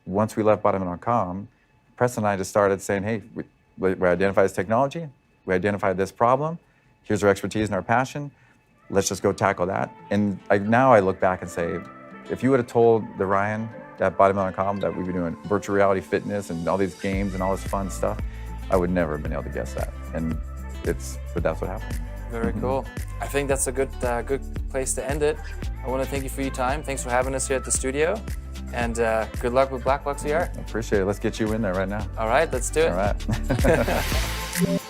once we left bottom.com, Preston and I just started saying, hey, we identified this technology, we identified this problem, here's our expertise and our passion, let's just go tackle that. And now I look back and say, if you would have told the Ryan at bottom.com that we'd be doing virtual reality fitness and all these games and all this fun stuff, I would never have been able to guess that. But that's what happened. Very cool. I think that's a good place to end it. I want to thank you for your time. Thanks for having us here at the studio. And good luck with Black Box VR. I appreciate it. Let's get you in there right now. All right, let's do it. All right.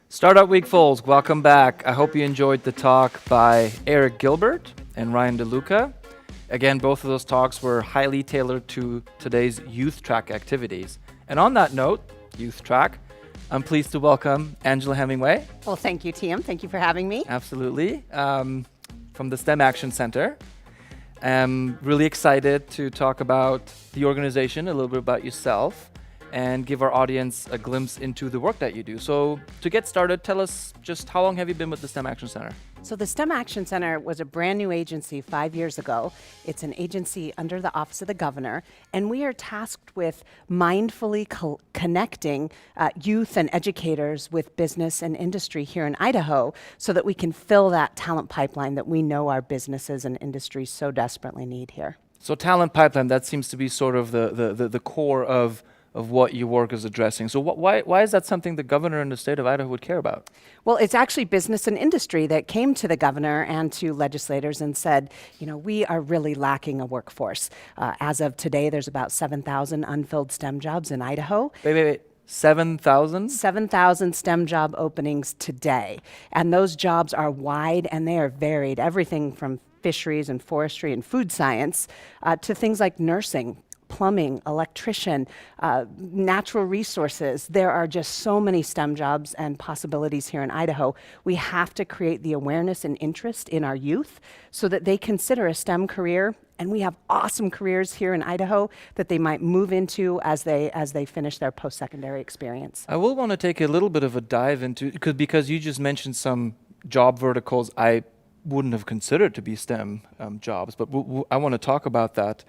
Startup Week Folks, welcome back. I hope you enjoyed the talk by Eric Gilbert and Ryan DeLuca. Again, both of those talks were highly tailored to today's youth track activities. And on that note, youth track, I'm pleased to welcome Angela Hemingway. Well, thank you, TM. Thank you for having me. Absolutely. From the STEM Action Center. I'm really excited to talk about the organization, a little bit about yourself, and give our audience a glimpse into the work that you do. So to get started, tell us just how long have you been with the STEM Action Center? So the STEM Action Center was a brand new agency 5 years ago. It's an agency under the Office of the Governor, and we are tasked with mindfully connecting youth and educators with business and industry here in Idaho so that we can fill that talent pipeline that we know our businesses and industries so desperately need here. So talent pipeline, that seems to be sort of the core of what your work is addressing. So why is that something the governor in the state of Idaho would care about? Well, it's actually business and industry that came to the governor and to legislators and said, we are really lacking a workforce. As of today, there's about 7,000 unfilled STEM jobs in Idaho. Wait. 7,000? 7,000 STEM job openings today. And those jobs are wide and they are varied. Everything from fisheries and forestry and food science to things like nursing, plumbing, electrician, natural resources. There are just so many STEM jobs and possibilities here in Idaho. We have to create the awareness and interest in our youth so that they consider a STEM career, and we have awesome careers here in Idaho that they might move into as they finish their post-secondary experience. I will want to take a little bit of a dive into, because you just mentioned some job verticals I wouldn't have considered to be STEM jobs, but I want to talk about that.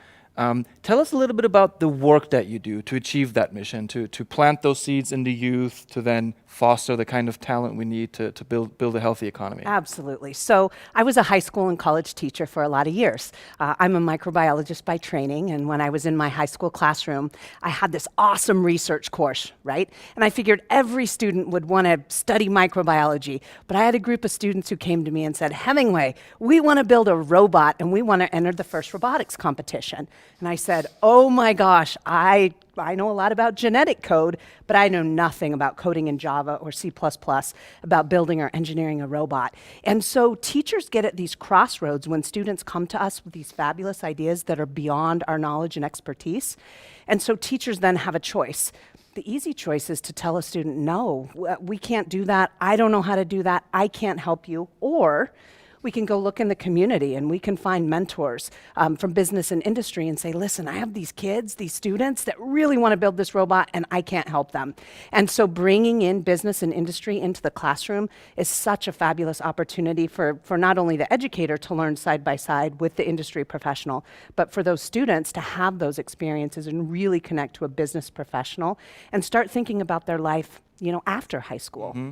Tell us a little bit about the work that you do to achieve that mission, to plant those seeds in the youth, to then foster the kind of talent we need to build a healthy economy. Absolutely. So I was a high school and college teacher for a lot of years. I'm a microbiologist by training, and when I was in my high school classroom, I had this awesome research course, right? And I figured every student would want to study microbiology, but I had a group of students who came to me and said, Hemingway, we want to build a robot and we want to enter the first robotics competition. And I said, oh my gosh, I know a lot about genetic code, but I know nothing about coding in Java or C++, about building or engineering a robot. And so teachers get at these crossroads when students come to us with these fabulous ideas that are beyond our knowledge and expertise. And so teachers then have a choice. The easy choice is to tell a student, no, we can't do that. I don't know how to do that. I can't help you. Or we can go look in the community and we can find mentors from business and industry and say, listen, I have these kids, these students that really want to build this robot and I can't help them. And so bringing in business and industry into the classroom is such a fabulous opportunity for not only the educator to learn side by side with the industry professional, but for those students to have those experiences and really connect to a business professional and start thinking about their life, after high school. Mm-hmm.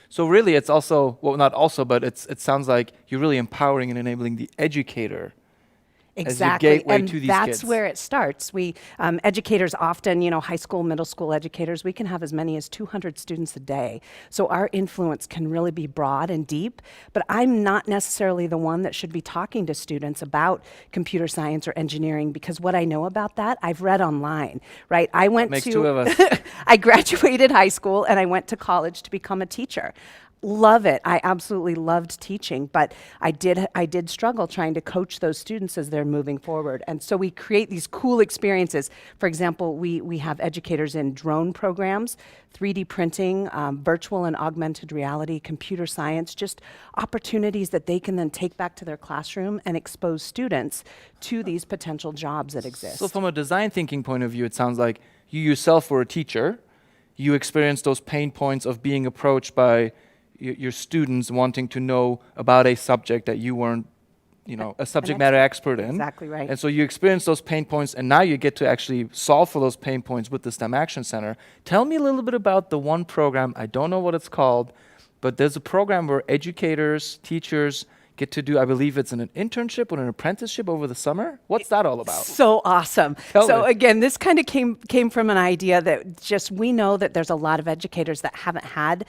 So really, it's also, well, not also, but it sounds like you're really empowering and enabling the educator Exactly, as your gateway and to these that's kids. where it starts. We educators often, high school, middle school educators, we can have as many as 200 students a day. So our influence can really be broad and deep. But I'm not necessarily the one that should be talking to students about computer science or engineering because what I know about that, I've read online. Right? I went makes to. two of us. I graduated high school and I went to college to become a teacher. Love it. I absolutely loved teaching, but I did struggle trying to coach those students as they're moving forward. And so we create these cool experiences. For example, we have educators in drone programs, 3D printing, virtual and augmented reality, computer science, just opportunities that they can then take back to their classroom and expose students to these potential jobs that exist. So from a design thinking point of view, it sounds like you yourself were a teacher. You experienced those pain points of being approached by your students wanting to know about a subject that you weren't, a subject matter expert in. Exactly right. And so you experience those pain points, and now you get to actually solve for those pain points with the STEM Action Center. Tell me a little bit about the one program. I don't know what it's called, but there's a program where educators, teachers get to do, I believe it's an internship or an apprenticeship over the summer. What's that all about? So awesome. Tell So me. again, this kind of came from an idea that just we know that there's a lot of educators that haven't had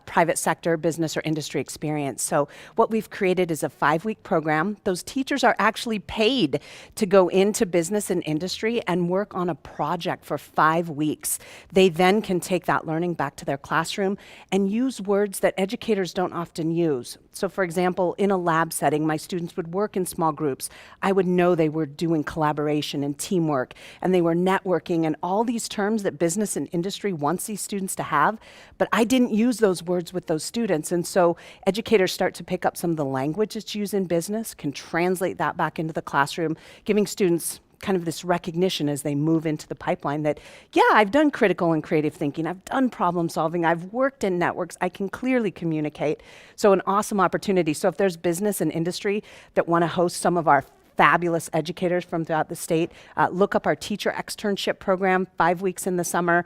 private sector, business, or industry experience. So what we've created is a 5-week program. Those teachers are actually paid to go into business and industry and work on a project for 5 weeks. They then can take that learning back to their classroom and use words that educators don't often use. So for example, in a lab setting, my students would work in small groups. I would know they were doing collaboration and teamwork, and they were networking and all these terms that business and industry wants these students to have, but I didn't use those words with those students. And so educators start to pick up some of the language that's used in business, can translate that back into the classroom, giving students kind of this recognition as they move into the pipeline that, yeah, I've done critical and creative thinking, I've done problem solving, I've worked in networks, I can clearly communicate. So an awesome opportunity. So if there's business and industry that want to host some of our fabulous educators from throughout the state, look up our teacher externship program, 5 weeks in the summer.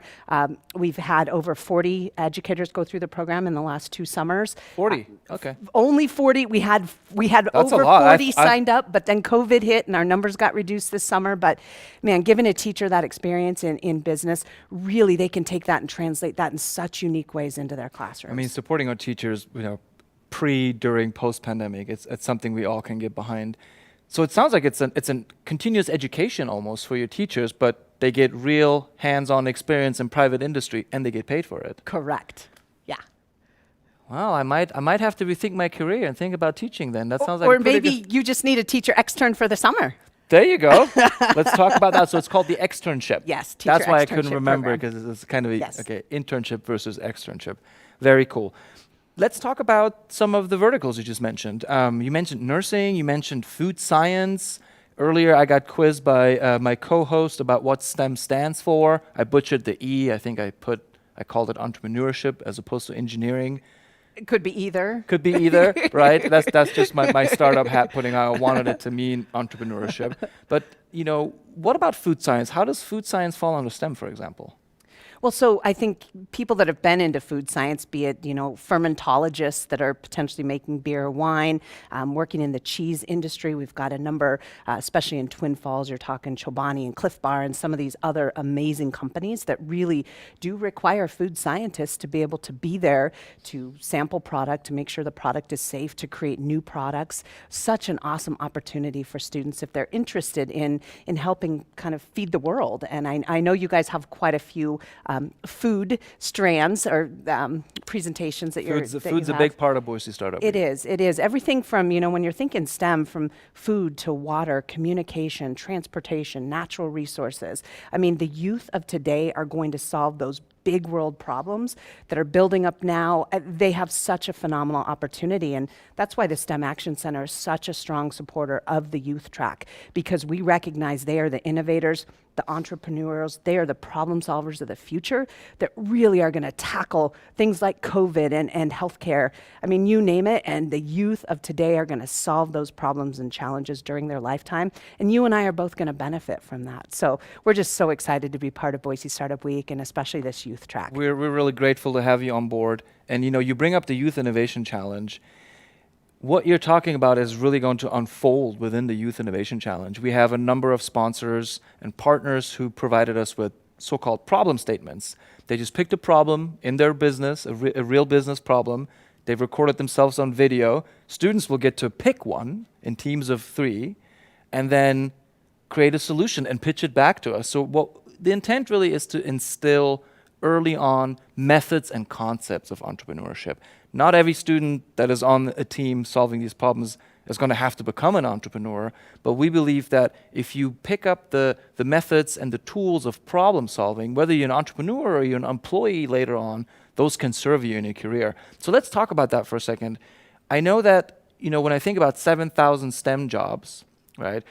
We've had over 40 educators go through the program in the last 2 summers. 40, okay. Only 40. We had That's over a lot. 40 signed up, but then COVID hit and our numbers got reduced this summer. But man, giving a teacher that experience in business, really they can take that and translate that in such unique ways into their classrooms. I mean, supporting our teachers, pre, during, post-pandemic, it's something we all can get behind. So it sounds like it's a continuous education almost for your teachers, but they get real hands-on experience in private industry and they get paid for it. Correct. Yeah. Well, I might have to rethink my career and think about teaching then. That sounds like Or a pretty maybe good. you just need a teacher extern for the summer. There you go. Let's talk about that. So it's called the externship. Yes, teacher That's why I couldn't externship remember program. because it's kind of a Yes. internship versus externship. Very cool. Let's talk about some of the verticals you just mentioned. You mentioned nursing, you mentioned food science. Earlier, I got quizzed by my co-host about what STEM stands for. I butchered the E. I think I called it entrepreneurship as opposed to engineering. It could be either. Could be either, right? That's just my startup hat putting on. I wanted it to mean entrepreneurship. But, what about food science? How does food science fall under STEM, for example? Well, so I think people that have been into food science, be it, fermentologists that are potentially making beer or wine, working in the cheese industry, we've got a number, especially in Twin Falls, you're talking Chobani and Cliff Bar and some of these other amazing companies that really do require food scientists to be able to be there to sample product, to make sure the product is safe, to create new products. Such an awesome opportunity for students if they're interested in helping kind of feed the world. And I know you guys have quite a few food strands or presentations that you're. Food's a big part of Boise Startup. It is. Everything from, when you're thinking STEM, from food to water, communication, transportation, natural resources. I mean, the youth of today are going to solve those big world problems that are building up now. They have such a phenomenal opportunity, and that's why the STEM Action Center is such a strong supporter of the youth track, because we recognize they are the innovators, the entrepreneurs, they are the problem solvers of the future that really are going to tackle things like COVID and healthcare. I mean, you name it, and the youth of today are going to solve those problems and challenges during their lifetime, and you and I are both going to benefit from that. So we're just so excited to be part of Boise Startup Week, and especially this youth track. We're really grateful to have you on board. And you bring up the Youth Innovation Challenge. What you're talking about is really going to unfold within the Youth Innovation Challenge. We have a number of sponsors and partners who provided us with so-called problem statements. They just picked a problem in their business, a real business problem. They've recorded themselves on video. Students will get to pick one in teams of 3 and then create a solution and pitch it back to us. So the intent really is to instill early on methods and concepts of entrepreneurship. Not every student that is on a team solving these problems is going to have to become an entrepreneur, but we believe that if you pick up the methods and the tools of problem solving, whether you're an entrepreneur or you're an employee later on, those can serve you in your career. So let's talk about that for a second. I know that, when I think about 7,000 STEM jobs, right,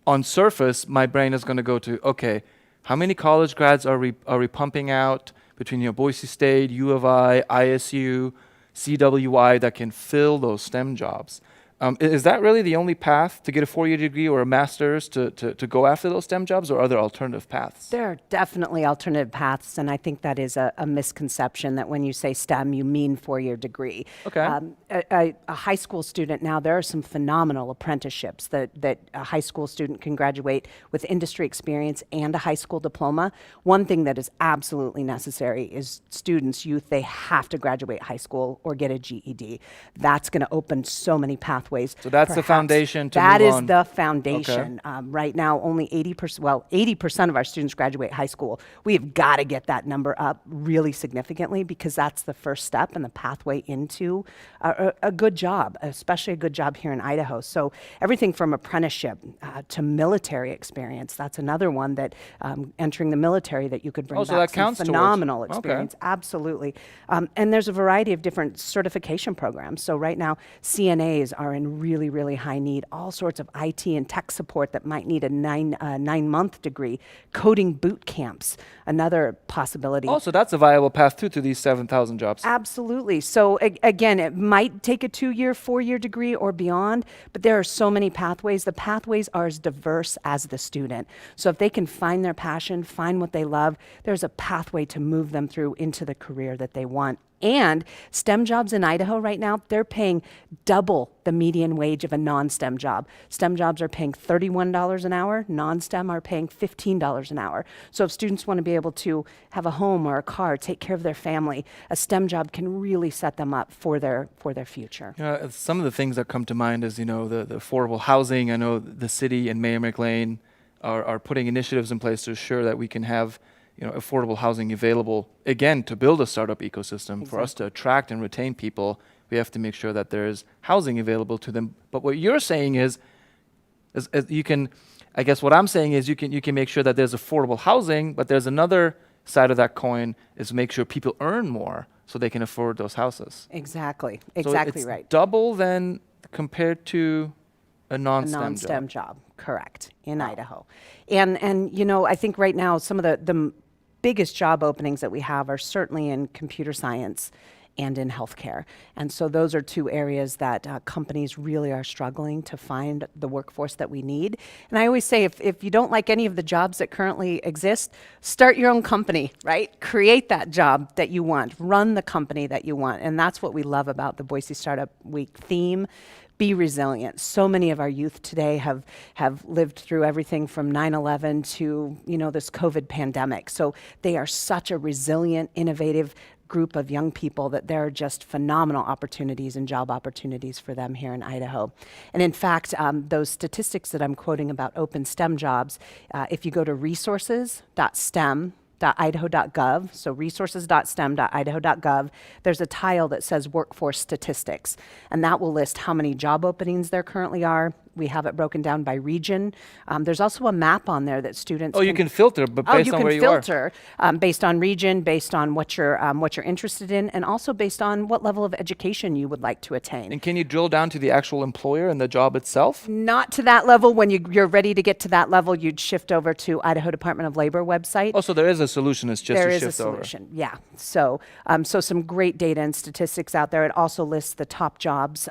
on surface, my brain is going to go to, okay, how many college grads are we pumping out between Boise State, U of I, ISU, CWI that can fill those STEM jobs? Is that really the only path to get a 4-year degree or a master's to go after those STEM jobs, or are there alternative paths? There are definitely alternative paths, and I think that is a misconception that when you say STEM, you mean 4-year degree. Okay. A high school student now, there are some phenomenal apprenticeships that a high school student can graduate with industry experience and a high school diploma. One thing that is absolutely necessary is youth, they have to graduate high school or get a GED. That's going to open so many pathways. So that's the foundation to That move is on. the foundation. Right now, only 80% of our students graduate high school. We have got to get that number up really significantly, because that's the first step and the pathway into a good job, especially a good job here in Idaho. So everything from apprenticeship to military experience, that's another one that entering the military that you could bring so back that some counts towards- phenomenal okay. experience. Absolutely. And there's a variety of different certification programs. So right now, CNAs are in really, really high need. All sorts of IT and tech support that might need a 9-month degree. Coding boot camps, another possibility. So that's a viable path too to these 7,000 jobs. Absolutely. So again, it might take a 2-year, 4-year degree or beyond, but there are so many pathways. The pathways are as diverse as the student. So if they can find their passion, find what they love, there's a pathway to move them through into the career that they want. And STEM jobs in Idaho right now, they're paying double the median wage of a non-STEM job. STEM jobs are paying $31 an hour. Non-STEM are paying $15 an hour. So if students want to be able to have a home or a car, take care of their family, a STEM job can really set them up for their future. Some of the things that come to mind is, the affordable housing. I know the city and Mayor McLean are putting initiatives in place to ensure that we can have affordable housing available, again, to build a startup ecosystem. For us to attract and retain people, we have to make sure that there's housing available to them. But what you're saying is you can, I guess what I'm saying is you can make sure that there's affordable housing, but there's another side of that coin is make sure people earn more so they can afford those houses. Exactly So it's right. double then compared to a non-STEM job, correct, in Idaho. And I think right now some of the biggest job openings that we have are certainly in computer science and in healthcare. And so those are two areas that companies really are struggling to find the workforce that we need. And I always say, if you don't like any of the jobs that currently exist, start your own company, right? Create that job that you want, run the company that you want. And that's what we love about the Boise Startup Week theme. Be resilient. So many of our youth today have lived through everything from 9/11 to, this COVID pandemic. So they are such a resilient, innovative group of young people that there are just phenomenal opportunities and job opportunities for them here in Idaho. And in fact, those statistics that I'm quoting about open STEM jobs, if you go to resources.stem.idaho.gov, so resources.stem.idaho.gov, there's a tile that says workforce statistics, and that will list how many job openings there currently are. We have it broken down by region. There's also a map on there that students You can filter, but based on where you are. you can filter based on region, based on what you're interested in, and also based on what level of education you would like to attain. And can you drill down to the actual employer and the job itself? Not to that level. When you're ready to get to that level, you'd shift over to Idaho Department of Labor website. Oh, so there is a solution. It's just There to is a shift over. solution, yeah. So some great data and statistics out there. It also lists the top jobs,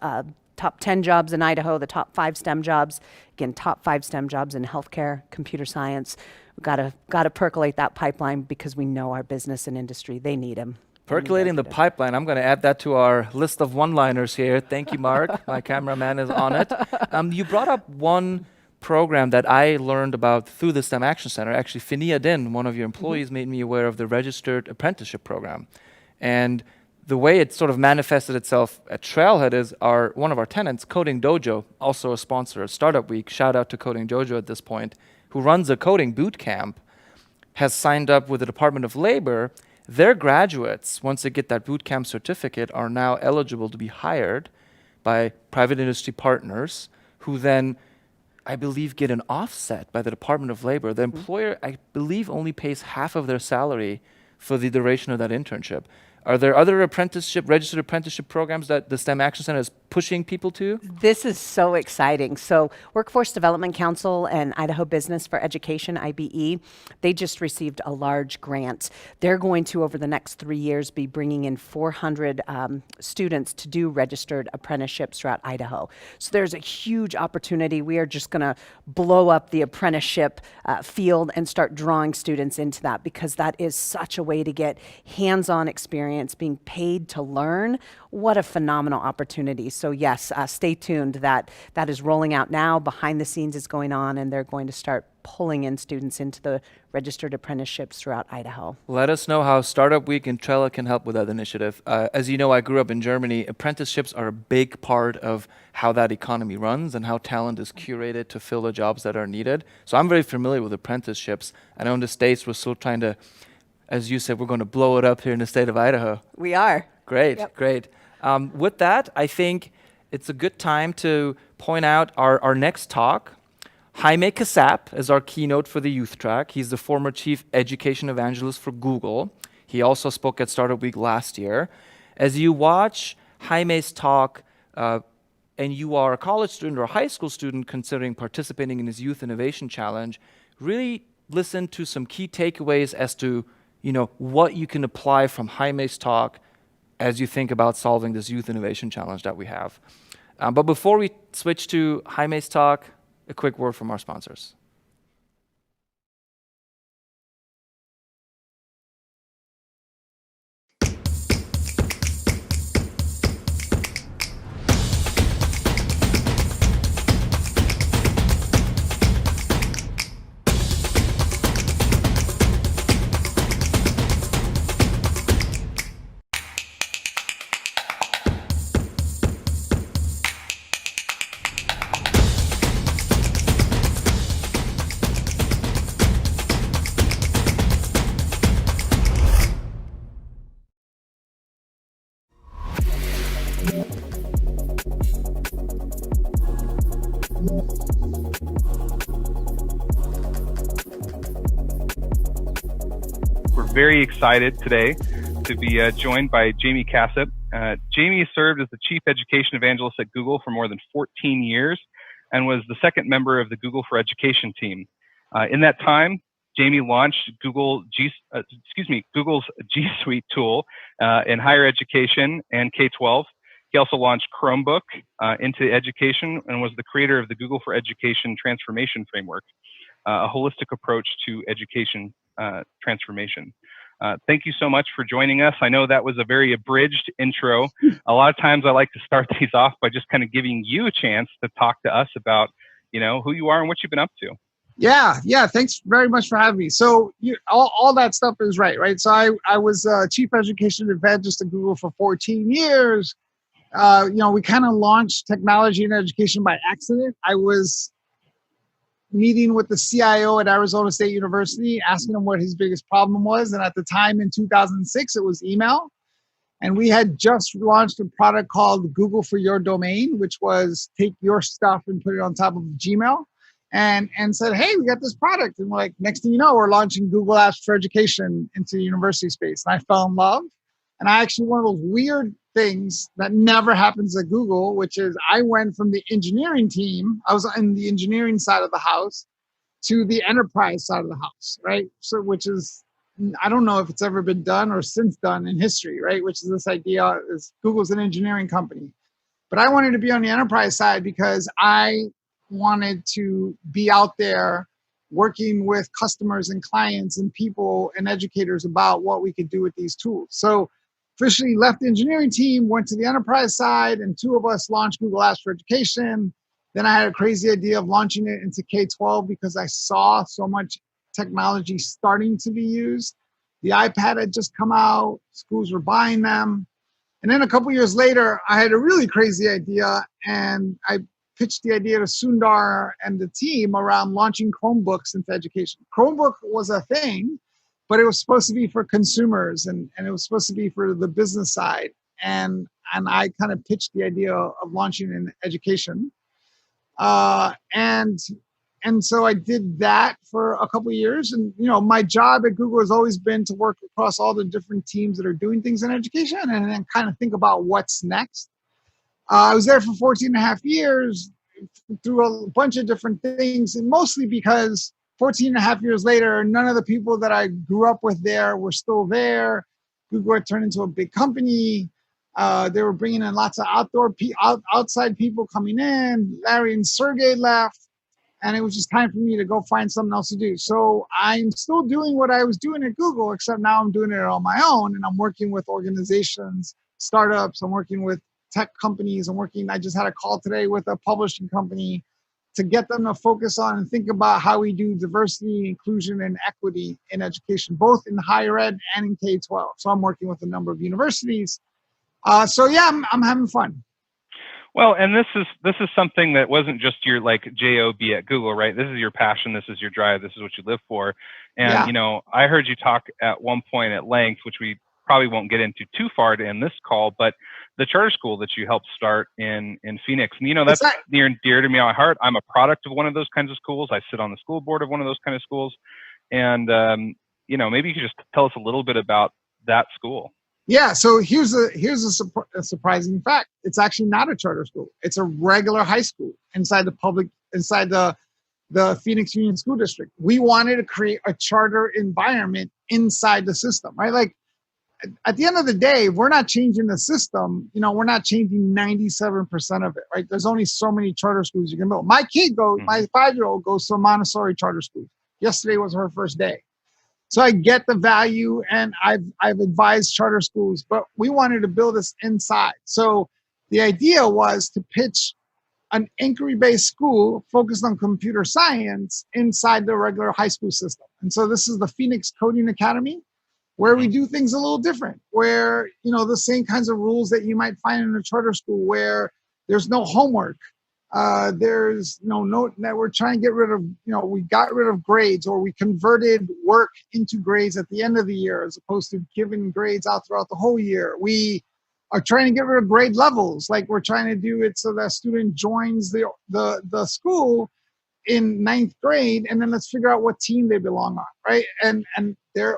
top 10 jobs in Idaho, the top 5 STEM jobs. Again, top 5 STEM jobs in healthcare, computer science. We've got to percolate that pipeline because we know our business and industry, they need them. Percolating the pipeline. I'm going to add that to our list of one-liners here. Thank you, Mark. My cameraman is on it. You brought up one program that I learned about through the STEM Action Center. Actually, Finia Din, one of your employees, made me aware of the registered apprenticeship program. And the way it sort of manifested itself at Trailhead is one of our tenants, Coding Dojo, also a sponsor of Startup Week. Shout out to Coding Dojo at this point, who runs a coding boot camp, has signed up with the Department of Labor. Their graduates, once they get that boot camp certificate, are now eligible to be hired by private industry partners who then, I believe, get an offset by the Department of Labor. The employer, I believe, only pays half of their salary for the duration of that internship. Are there other registered apprenticeship programs that the STEM Action Center is pushing people to? This is so exciting. So Workforce Development Council and Idaho Business for Education, IBE, they just received a large grant. They're going to, over the next 3 years, be bringing in 400 students to do registered apprenticeships throughout Idaho. So there's a huge opportunity. We are just going to blow up the apprenticeship field and start drawing students into that, because that is such a way to get hands-on experience, being paid to learn. What a phenomenal opportunity. So yes, stay tuned. That is rolling out now. Behind the scenes is going on, and they're going to start pulling in students into the registered apprenticeships throughout Idaho. Let us know how Startup Week and Trella can help with that initiative. As you know, I grew up in Germany. Apprenticeships are a big part of how that economy runs and how talent is curated to fill the jobs that are needed. So I'm very familiar with apprenticeships. I know in the States we're still trying to, as you said, we're going to blow it up here in the state of Idaho. We are. Great, Yep. great. With that, I think it's a good time to point out our next talk. Jaime Casap is our keynote for the youth track. He's the former chief education evangelist for Google. He also spoke at Startup Week last year. As you watch Jaime's talk, and you are a college student or a high school student considering participating in his Youth Innovation Challenge, really listen to some key takeaways as to what you can apply from Jaime's talk as you think about solving this Youth Innovation Challenge that we have. But before we switch to Jaime's talk, a quick word from our sponsors. We're very excited today to be joined by Jamie Casap. Jamie served as the Chief Education Evangelist at Google for more than 14 years and was the second member of the Google for Education team. In that time, Jamie launched Google's G Suite tool in higher education and K-12. He also launched Chromebook into education and was the creator of the Google for Education Transformation Framework, a holistic approach to education transformation. Thank you so much for joining us. I know that was a very abridged intro. A lot of times I like to start these off by just kind of giving you a chance to talk to us about, who you are and what you've been up to. Yeah. Thanks very much for having me. So all that stuff is right? So I was chief education evangelist at Google for 14 years. We kind of launched technology in education by accident. I was meeting with the CIO at Arizona State University, asking him what his biggest problem was. And at the time in 2006, it was email. And we had just launched a product called Google for Your Domain, which was take your stuff and put it on top of Gmail. And said, hey, we got this product. And we're like, next thing you know, we're launching Google Apps for Education into the university space. And I fell in love. And I actually, one of those weird things that never happens at Google, which is I went from the engineering team, I was in the engineering side of the house, to the enterprise side of the house, right? So, which is, I don't know if it's ever been done or since done in history, right? Which is this idea is Google's an engineering company. But I wanted to be on the enterprise side because I wanted to be out there working with customers and clients and people and educators about what we could do with these tools. So officially left the engineering team, went to the enterprise side, and two of us launched Google Apps for Education. Then I had a crazy idea of launching it into K-12 because I saw so much technology starting to be used. The iPad had just come out, schools were buying them. And then a couple years later, I had a really crazy idea, and I pitched the idea to Sundar and the team around launching Chromebooks into education. Chromebook was a thing, but it was supposed to be for consumers and it was supposed to be for the business side. And I kind of pitched the idea of launching in education. And so I did that for a couple of years. And, my job at Google has always been to work across all the different teams that are doing ththings in education and then kind of think about what's next. I was there for 14 and a half years through a bunch of different things, and mostly because 14 and a half years later, none of the people that I grew up with there were still there. Google had turned into a big company. They were bringing in lots of outside people coming in. Larry and Sergey left, and it was just time for me to go find something else to do. So I'm still doing what I was doing at Google, except now I'm doing it on my own, and I'm working with organizations, startups. I'm working with tech companies. I just had a call today with a publishing company to get them to focus on and think about how we do diversity, inclusion, and equity in education, both in higher ed and in K-12. So I'm working with a number of universities. I'm having fun. Well, and this is something that wasn't just your job at Google, right? This is your passion. This is your drive. This is what you live for. And, I heard you talk at one point at length, which we probably won't get into too far in this call, but the charter school that you helped start in Phoenix. And, that's near and dear to me, my heart. I'm a product of one of those kinds of schools. I sit on the school board of one of those kind of schools. And, maybe you could just tell us a little bit about that school. Yeah, so here's a surprising fact. It's actually not a charter school. It's a regular high school inside the Phoenix Union School District. We wanted to create a charter environment inside the system, right? Like at the end of the day, we're not changing the system. We're not changing 97% of it, right? There's only so many charter schools you can build. My kid my 5-year-old goes to a Montessori charter school. Yesterday was her first day. So I get the value, and I've advised charter schools, but we wanted to build this inside. So the idea was to pitch an inquiry-based school focused on computer science inside the regular high school system. And so this is the Phoenix Coding Academy, where we do things a little different, where, the same kinds of rules that you might find in a charter school, where there's no homework. There's that we're trying to get rid of, we got rid of grades, or we converted work into grades at the end of the year, as opposed to giving grades out throughout the whole year. We are trying to get rid of grade levels. Like we're trying to do it so that a student joins the school in 9th grade, and then let's figure out what team they belong on, right? And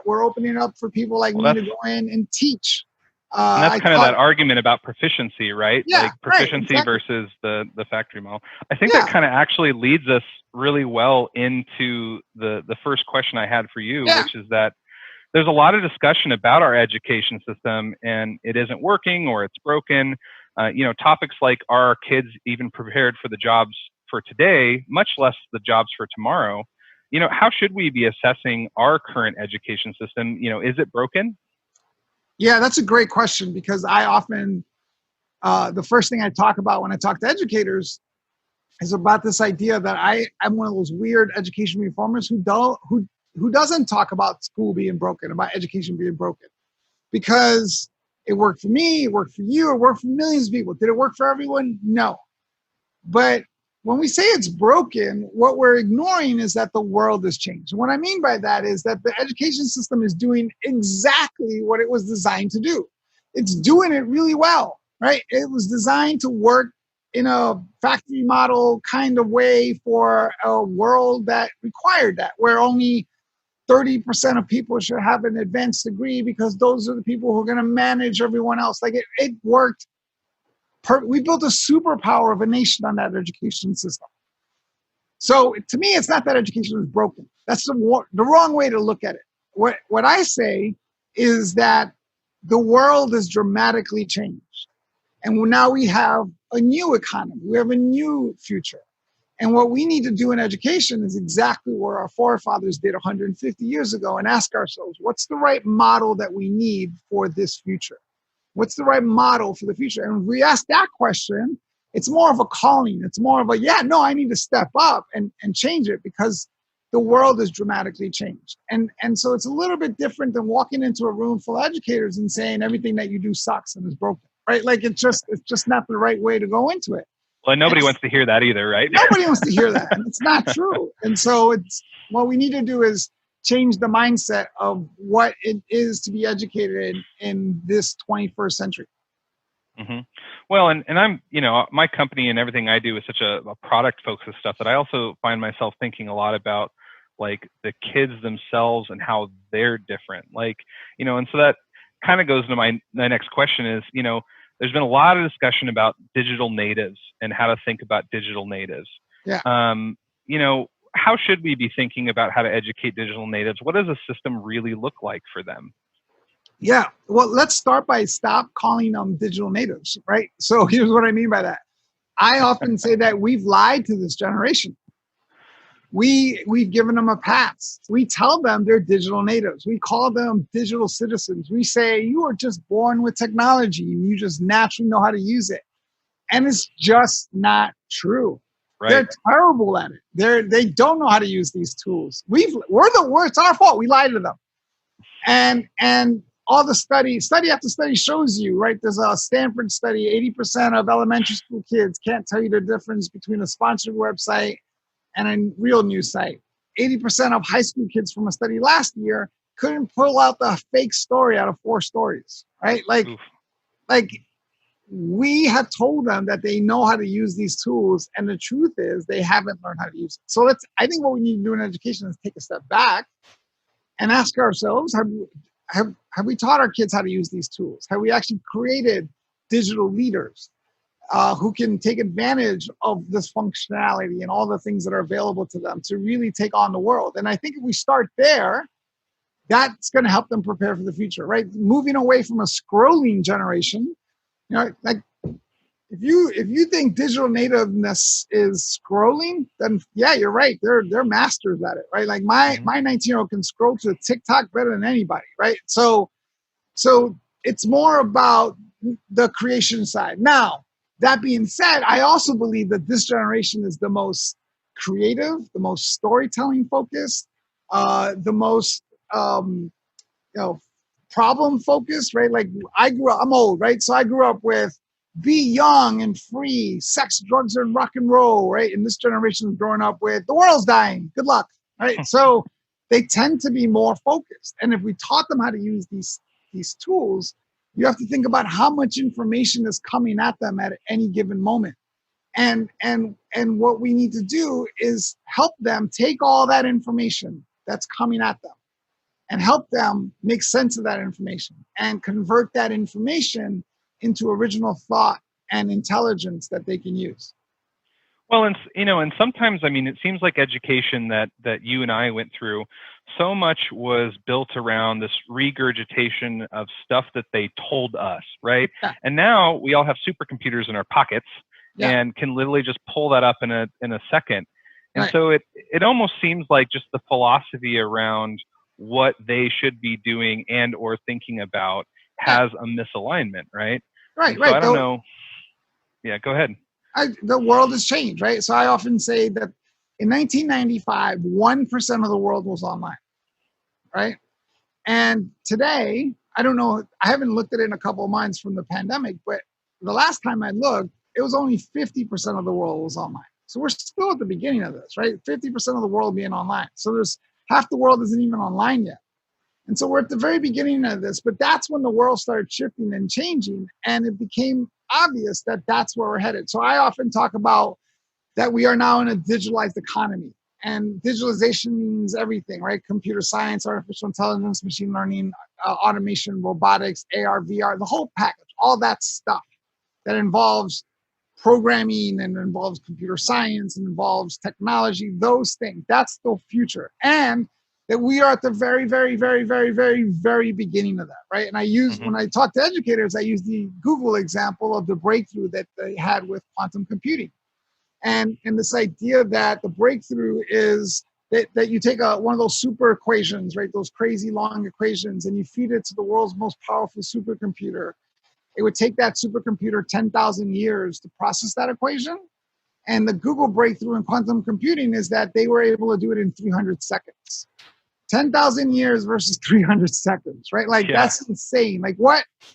we're opening up for people like me to go in and teach And that's I kind of taught- that argument about proficiency, right? Yeah, Like proficiency right, exactly. versus the factory model. I think Yeah. that kind of actually leads us really well into the first question I had for you, Yeah. which is that there's a lot of discussion about our education system and it isn't working or it's broken. Topics like, are our kids even prepared for the jobs for today, much less the jobs for tomorrow? How should we be assessing our current education system? Is it broken? Yeah, that's a great question, because I often, the first thing I talk about when I talk to educators is about this idea that I'm one of those weird education reformers who doesn't talk about school being broken, about education being broken, because it worked for me, it worked for you, it worked for millions of people. Did it work for everyone? No. But when we say it's broken, what we're ignoring is that the world has changed. And what I mean by that is that the education system is doing exactly what it was designed to do. It's doing it really well, right? It was designed to work in a factory model kind of way for a world that required that, where only 30% of people should have an advanced degree because those are the people who are going to manage everyone else. Like it worked. We built a superpower of a nation on that education system. So to me, it's not that education is broken. That's the wrong way to look at it. What I say is that the world has dramatically changed. And now we have a new economy. We have a new future. And what we need to do in education is exactly what our forefathers did 150 years ago, and ask ourselves, what's the right model that we need for this future? What's the right model for the future? And if we ask that question, it's more of a calling. It's more of a, I need to step up and change it, because the world has dramatically changed. And so it's a little bit different than walking into a room full of educators and saying everything that you do sucks and is broken, right? Like it's just not the right way to go into it. Well, nobody wants to hear that either, right? Nobody wants to hear that. And it's not true. And so what we need to do is change the mindset of what it is to be educated in this 21st century. Mm-hmm. Well, and I'm, my company and everything I do is such a product focused stuff that I also find myself thinking a lot about like the kids themselves and how they're different. Like, and so that kind of goes into my next question is, there's been a lot of discussion about digital natives and how to think about digital natives. Yeah. How should we be thinking about how to educate digital natives? What does a system really look like for them? Yeah. Well, let's start by stop calling them digital natives, right? So here's what I mean by that. I often say that we've lied to this generation. We've given them a pass. We tell them they're digital natives. We call them digital citizens. We say, you are just born with technology and you just naturally know how to use it. And it's just not true. Right. They're terrible at it. They don't know how to use these tools. It's our fault. We lied to them. And all the study after study shows you, right? There's a Stanford study, 80% of elementary school kids can't tell you the difference between a sponsored website and a real news site. 80% of high school kids from a study last year couldn't pull out the fake story out of 4 stories, right? Like we have told them that they know how to use these tools, and the truth is they haven't learned how to use it. So I think what we need to do in education is take a step back and ask ourselves, have we taught our kids how to use these tools? Have we actually created digital leaders who can take advantage of this functionality and all the things that are available to them to really take on the world? And I think if we start there, that's going to help them prepare for the future, right? Moving away from a scrolling generation, like if you think digital nativeness is scrolling, then yeah, you're right. They're masters at it, right? Like my 19-year-old can scroll to TikTok better than anybody, right? So it's more about the creation side. Now, that being said, I also believe that this generation is the most creative, the most storytelling focused, the most problem focused, right? Like I'm old, right? So I grew up with be young and free, sex, drugs, and rock and roll, right? And this generation is growing up with the world's dying. Good luck, right? So they tend to be more focused. And if we taught them how to use these tools, you have to think about how much information is coming at them at any given moment. And what we need to do is help them take all that information that's coming at them and help them make sense of that information and convert that information into original thought and intelligence that they can use. Well, and and sometimes, I mean, it seems like education that you and I went through, so much was built around this regurgitation of stuff that they told us, right? Yeah. And now we all have supercomputers in our pockets and can literally just pull that up in a second. And Right. so it almost seems like just the philosophy around what they should be doing and or thinking about has a misalignment, right? Right, And right. so I don't The- know. Yeah, go ahead. the world has changed, right? So I often say that in 1995, 1% of the world was online, right? And today, I don't know, I haven't looked at it in a couple of months from the pandemic, but the last time I looked, it was only 50% of the world was online. So we're still at the beginning of this, right? 50% of the world being online. So there's half the world isn't even online yet. And so we're at the very beginning of this, but that's when the world started shifting and changing, and it became obvious that that's where we're headed. So I often talk about that we are now in a digitalized economy, and digitalization means everything, right? Computer science, artificial intelligence, machine learning, automation, robotics, AR, VR, the whole package, all that stuff that involves programming and involves computer science and involves technology, those things, that's the future. And that we are at the very, very, very, very, very, very beginning of that, right? And I use, when I talk to educators, I use the Google example of the breakthrough that they had with quantum computing. And this idea that the breakthrough is that you take one of those super equations, right? Those crazy long equations, and you feed it to the world's most powerful supercomputer. It would take that supercomputer 10,000 years to process that equation. And the Google breakthrough in quantum computing is that they were able to do it in 300 seconds. 10,000 years versus 300 seconds, right? Like that's insane. Like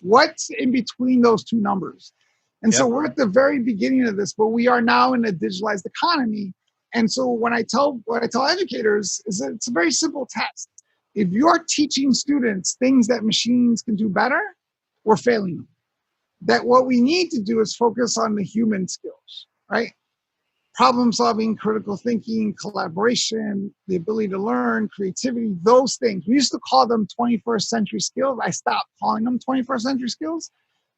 what's in between those two numbers? And so we're at the very beginning of this, but we are now in a digitalized economy. And so what I tell educators is that it's a very simple test. If you're teaching students things that machines can do better, we're failing them. That what we need to do is focus on the human skills, right? Problem solving, critical thinking, collaboration, the ability to learn, creativity, those things. We used to call them 21st century skills. I stopped calling them 21st century skills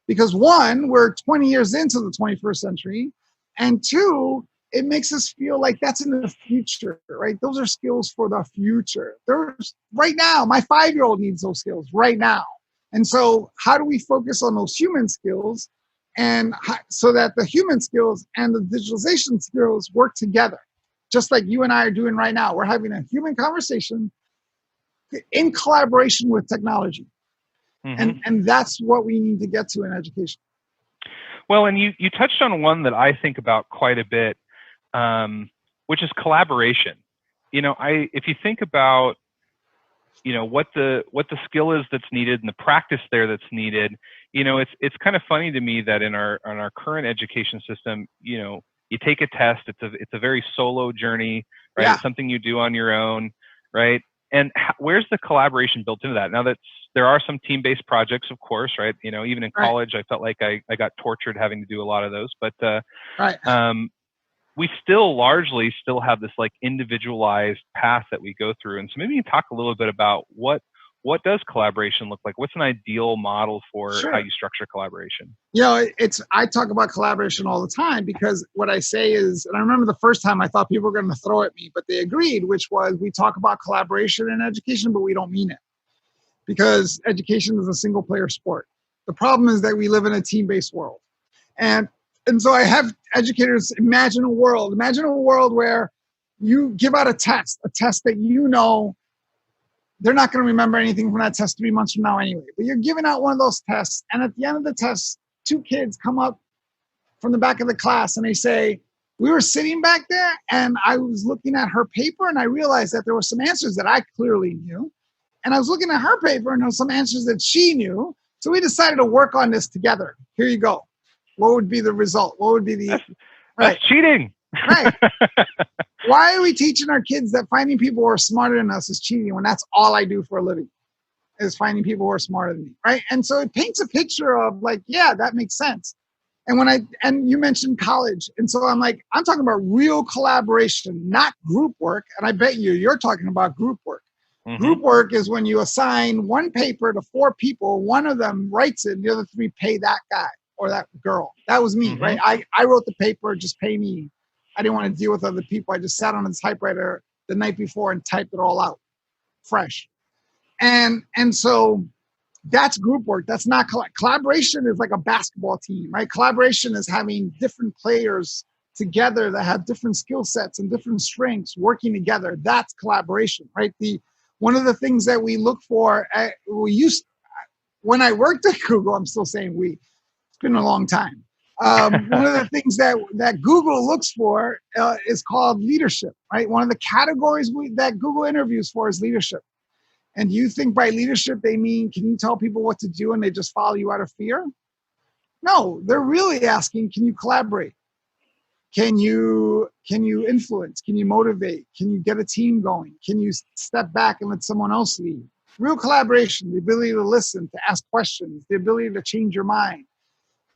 because one, we're 20 years into the 21st century, and two, it makes us feel like that's in the future, right? Those are skills for the future. There's right now, my 5-year-old needs those skills right now. And so how do we focus on those human skills and so that the human skills and the digitalization skills work together, just like you and I are doing right now. We're having a human conversation in collaboration with technology. And that's what we need to get to in education. Well, and you touched on one that I think about quite a bit, which is collaboration. If you think about what the skill is that's needed and the practice there that's needed, it's kind of funny to me that in our current education system, you take a test, it's a very solo journey, right? Yeah. It's something you do on your own, right? And where's the collaboration built into that? Now there are some team-based projects, of course, right? Even in college, I felt like I got tortured having to do a lot of those, but we largely still have this like individualized path that we go through. And so maybe you can talk a little bit about what does collaboration look like? What's an ideal model for how you structure collaboration? I talk about collaboration all the time because what I say is, and I remember the first time I thought people were going to throw at me, but they agreed, which was we talk about collaboration in education, but we don't mean it because education is a single player sport. The problem is that we live in a team-based world. And so I have educators imagine a world where you give out a test that they're not going to remember anything from that test 3 months from now anyway. But you're giving out one of those tests, and at the end of the test, 2 kids come up from the back of the class and they say, we were sitting back there and I was looking at her paper and I realized that there were some answers that I clearly knew. And I was looking at her paper and there were some answers that she knew. So we decided to work on this together. Here you go. What would be the result? What would be the... That's cheating. Right. Why are we teaching our kids that finding people who are smarter than us is cheating when that's all I do for a living is finding people who are smarter than me, right? And so it paints a picture of like, yeah, that makes sense. And you mentioned college. And so I'm talking about real collaboration, not group work. And I bet you're talking about group work. Group work is when you assign one paper to 4 people, one of them writes it, and the other 3 pay that guy or that girl. That was me, right? I wrote the paper, just pay me. I didn't want to deal with other people. I just sat on a typewriter the night before and typed it all out fresh. And so that's group work. That's not collaboration is like a basketball team, right? Collaboration is having different players together that have different skill sets and different strengths working together. That's collaboration, right? One of the things that we look for, when I worked at Google, I'm still saying we, it's been a long time. One of the things that Google looks for is called leadership, right? One of the categories that Google interviews for is leadership. And you think by leadership, they mean, can you tell people what to do and they just follow you out of fear? No, they're really asking, can you collaborate? Can you influence? Can you motivate? Can you get a team going? Can you step back and let someone else lead? Real collaboration, the ability to listen, to ask questions, the ability to change your mind,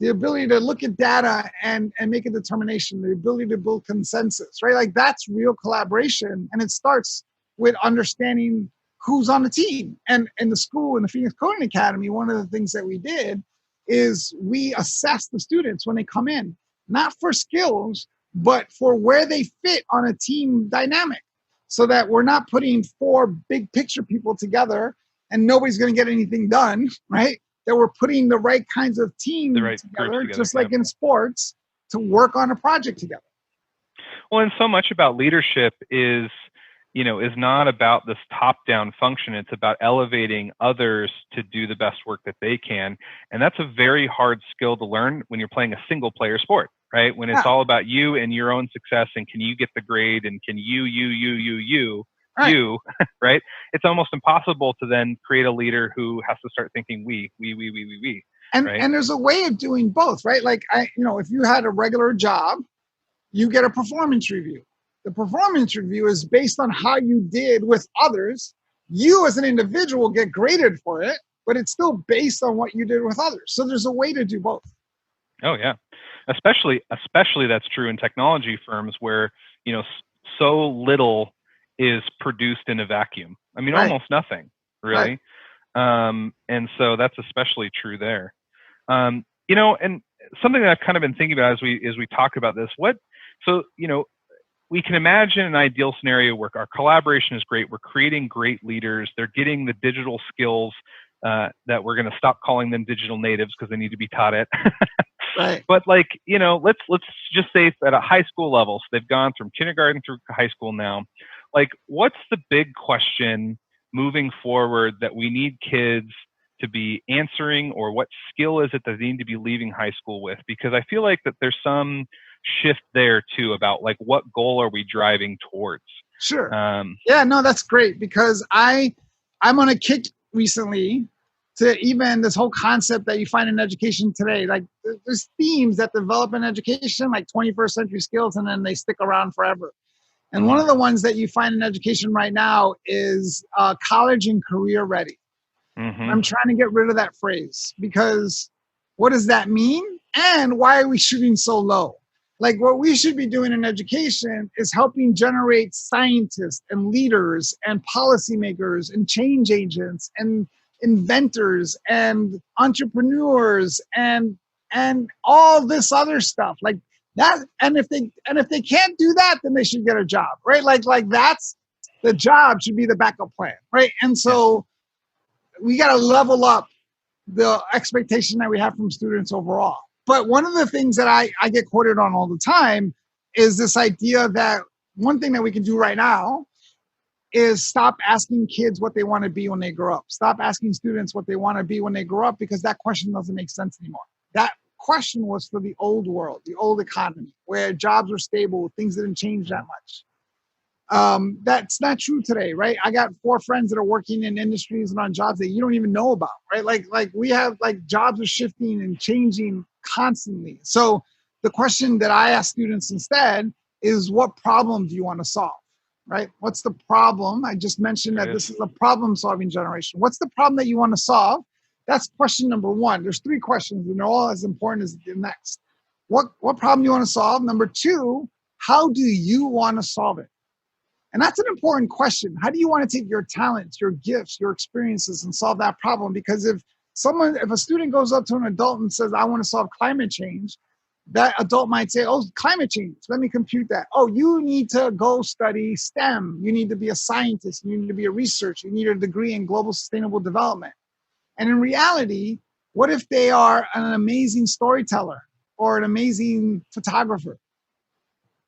the ability to look at data and make a determination, the ability to build consensus, right? Like that's real collaboration. And it starts with understanding who's on the team. And in the school, in the Phoenix Coding Academy, one of the things that we did is we assess the students when they come in, not for skills, but for where they fit on a team dynamic, so that we're not putting 4 big picture people together and nobody's going to get anything done, right? That we're putting the right kinds of teams together, just like in sports, to work on a project together. Well, and so much about leadership is not about this top-down function. It's about elevating others to do the best work that they can. And that's a very hard skill to learn when you're playing a single-player sport, right? When it's all about you and your own success and can you get the grade and can you, right? It's almost impossible to then create a leader who has to start thinking we. And, right? and there's a way of doing both, right? Like, if you had a regular job, you get a performance review. The performance review is based on how you did with others. You as an individual get graded for it, but it's still based on what you did with others. So there's a way to do both. Oh yeah, especially that's true in technology firms where so little is produced in a vacuum. I mean, almost nothing really, and so that's especially true there. And something that I've kind of been thinking about as we talk about this. We can imagine an ideal scenario where our collaboration is great. We're creating great leaders. They're getting the digital skills that we're going to stop calling them digital natives because they need to be taught it. Right. But let's just say at a high school level, so they've gone from kindergarten through high school now. Like, what's the big question moving forward that we need kids to be answering, or what skill is it that they need to be leaving high school with? Because I feel like that there's some shift there too about like what goal are we driving towards. Sure. That's great, because I'm on a kick recently to even this whole concept that you find in education today. Like there's themes that develop in education, like 21st century skills, and then they stick around forever. And one of the ones that you find in education right now is college and career ready. I'm trying to get rid of that phrase, because what does that mean? And why are we shooting so low? Like, what we should be doing in education is helping generate scientists and leaders and policymakers and change agents and inventors and entrepreneurs and all this other stuff like that. And if they can't do that, then they should get a job, right? Like that's the job should be the backup plan, right? And so we got to level up the expectation that we have from students overall. But one of the things that I get quoted on all the time is this idea that one thing that we can do right now is stop asking kids what they want to be when they grow up. Stop asking students what they want to be when they grow up, because that question doesn't make sense anymore. That question was for the old world, the old economy, where jobs were stable, things didn't change that much. That's not true today, right? I got 4 friends that are working in industries and on jobs that you don't even know about, right? Like we have jobs are shifting and changing constantly. So the question that I ask students instead is, what problem do you want to solve, right? What's the problem? I just mentioned that this is a problem solving generation. What's the problem that you want to solve? That's question number 1. There's 3 questions and they're all as important as the next. What problem do you want to solve? Number 2, how do you want to solve it? And that's an important question. How do you want to take your talents, your gifts, your experiences and solve that problem? Because if a student goes up to an adult and says, I want to solve climate change, that adult might say, oh, climate change, let me compute that. Oh, you need to go study STEM. You need to be a scientist. You need to be a researcher. You need a degree in global sustainable development. And in reality, what if they are an amazing storyteller or an amazing photographer?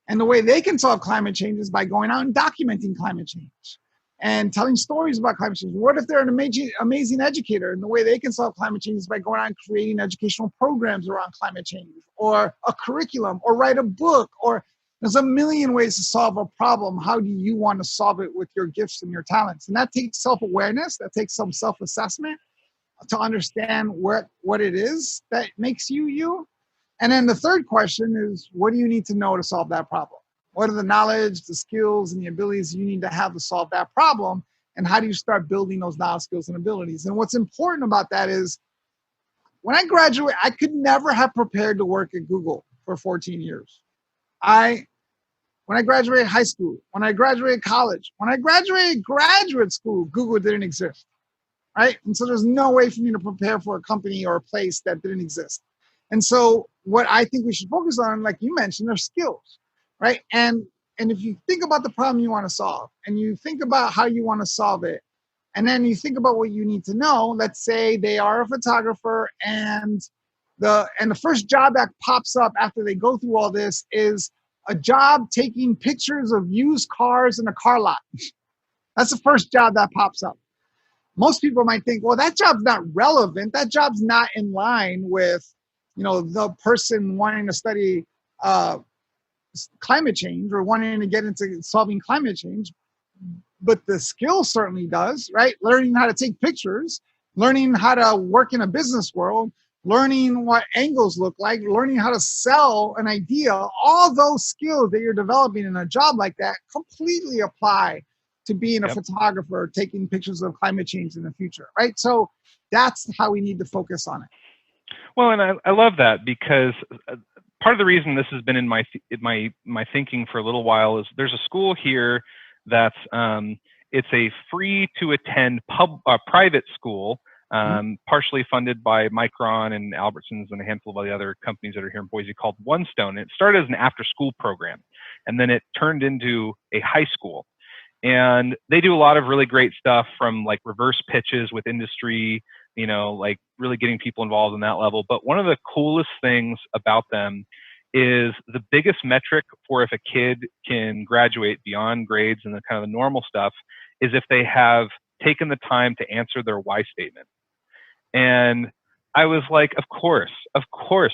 And the way they can solve climate change is by going out and documenting climate change and telling stories about climate change. What if they're an amazing educator? And the way they can solve climate change is by going out and creating educational programs around climate change, or a curriculum, or write a book, or there's a million ways to solve a problem. How do you want to solve it with your gifts and your talents? And that takes self-awareness, that takes some self-assessment to understand what it is that makes you you. And then the third question is, what do you need to know to solve that problem? What are the knowledge, the skills, and the abilities you need to have to solve that problem? And how do you start building those knowledge, skills, and abilities? And what's important about that is, when I graduated, I could never have prepared to work at Google for 14 years. When I graduated high school, when I graduated college, when I graduated graduate school, Google didn't exist, right? And so there's no way for me to prepare for a company or a place that didn't exist. And so what I think we should focus on, like you mentioned, are skills, right? And if you think about the problem you want to solve, and you think about how you want to solve it, and then you think about what you need to know, let's say they are a photographer, and the first job that pops up after they go through all this is a job taking pictures of used cars in a car lot. That's the first job that pops up. Most people might think, well, that job's not relevant. That job's not in line with, the person wanting to study climate change or wanting to get into solving climate change. But the skill certainly does, right? Learning how to take pictures, learning how to work in a business world, learning what angles look like, learning how to sell an idea. All those skills that you're developing in a job like that completely apply to being a photographer, taking pictures of climate change in the future, right? So that's how we need to focus on it. Well, and I love that, because part of the reason this has been in my thinking for a little while is there's a school here that's it's a free to attend private school, partially funded by Micron and Albertsons and a handful of the other companies that are here in Boise, called One Stone. It started as an after-school program, and then it turned into a high school. And they do a lot of really great stuff, from like reverse pitches with industry, like really getting people involved in that level. But one of the coolest things about them is the biggest metric for if a kid can graduate beyond grades and the kind of the normal stuff is if they have taken the time to answer their why statement. And I was like, of course,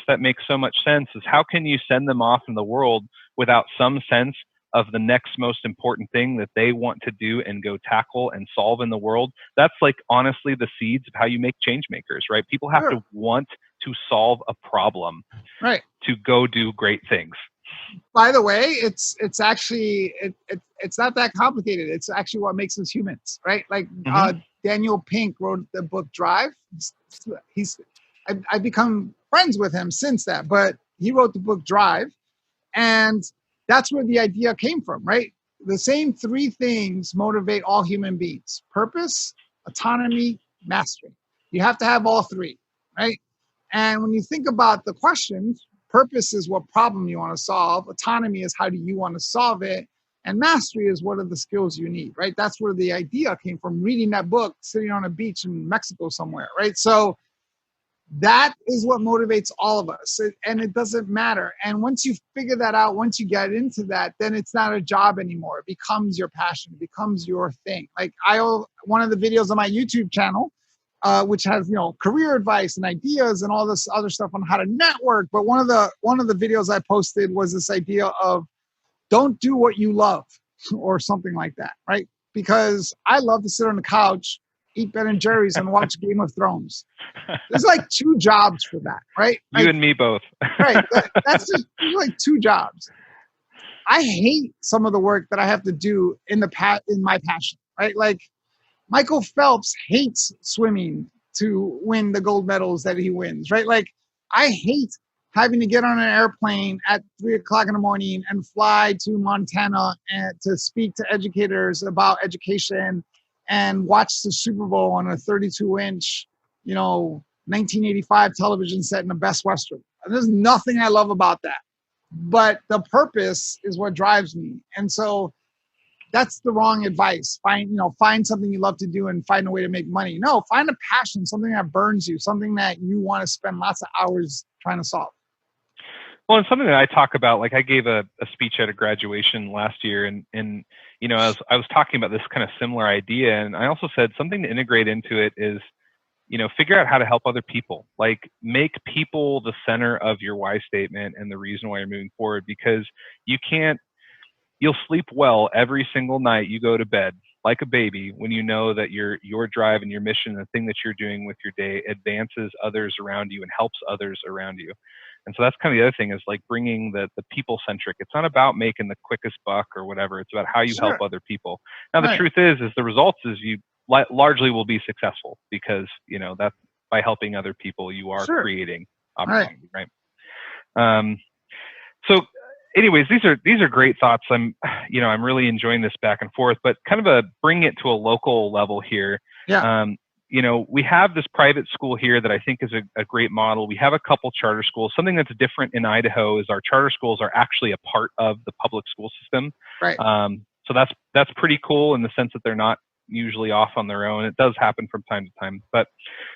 that makes so much sense. Is how can you send them off in the world without some sense of the next most important thing that they want to do and go tackle and solve in the world? That's like honestly the seeds of how you make change makers, right? People have to want to solve a problem, right, to go do great things. By the way, it's actually it's not that complicated. It's actually what makes us humans, right? Like Daniel Pink wrote the book Drive. I've become friends with him since that, but he wrote the book Drive, and that's where the idea came from, right? The same three things motivate all human beings: purpose, autonomy, mastery. You have to have all three, right? And when you think about the questions, purpose is what problem you want to solve. Autonomy is how do you want to solve it. And mastery is what are the skills you need, right? That's where the idea came from, reading that book, sitting on a beach in Mexico somewhere, right? So that is what motivates all of us. And it doesn't matter. And once you figure that out, once you get into that, then it's not a job anymore. It becomes your passion. It becomes your thing. Like one of the videos on my YouTube channel, which has career advice and ideas and all this other stuff on how to network. But one of the videos I posted was this idea of don't do what you love, or something like that, right? Because I love to sit on the couch, eat Ben & Jerry's, and watch Game of Thrones. There's like two jobs for that, right? You and me both. Right. That's just like two jobs. I hate some of the work that I have to do in my passion, right? Like Michael Phelps hates swimming to win the gold medals that he wins, right? Like I hate having to get on an airplane at 3 o'clock in the morning and fly to Montana and to speak to educators about education and watch the Super Bowl on a 32-inch, 1985 television set in the Best Western. There's nothing I love about that, but the purpose is what drives me. And so that's the wrong advice. Find something you love to do and find a way to make money. No, find a passion, something that burns you, something that you want to spend lots of hours trying to solve. Well, it's something that I talk about. Like I gave a speech at a graduation last year, and I was talking about this kind of similar idea, and I also said something to integrate into it is, figure out how to help other people. Like make people the center of your why statement and the reason why you're moving forward, because you'll sleep well every single night you go to bed like a baby when you know that your drive and your mission, the thing that you're doing with your day, advances others around you and helps others around you. And so that's kind of the other thing, is like bringing the people centric. It's not about making the quickest buck or whatever. It's about how you help other people. Now, the truth is the results is you largely will be successful, because, that's by helping other people, you are creating opportunity, right? So anyways, these are great thoughts. I'm really enjoying this back and forth, but kind of bring it to a local level here. Yeah. We have this private school here that I think is a great model. We have a couple charter schools. Something that's different in Idaho is our charter schools are actually a part of the public school system. Right. So that's pretty cool in the sense that they're not usually off on their own. It does happen from time to time. But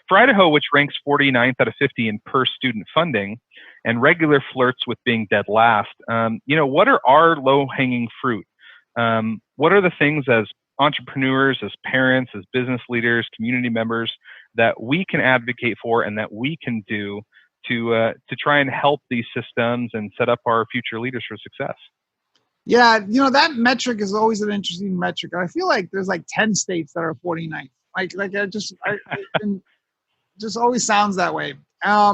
for Idaho, which ranks 49th out of 50 in per student funding and regular flirts with being dead last, what are our low-hanging fruit? What are the things as entrepreneurs, as parents, as business leaders, community members that we can advocate for and that we can do to try and help these systems and set up our future leaders for success? Yeah, that metric is always an interesting metric. I feel like there's like 10 states that are 49th. It just always sounds that way. I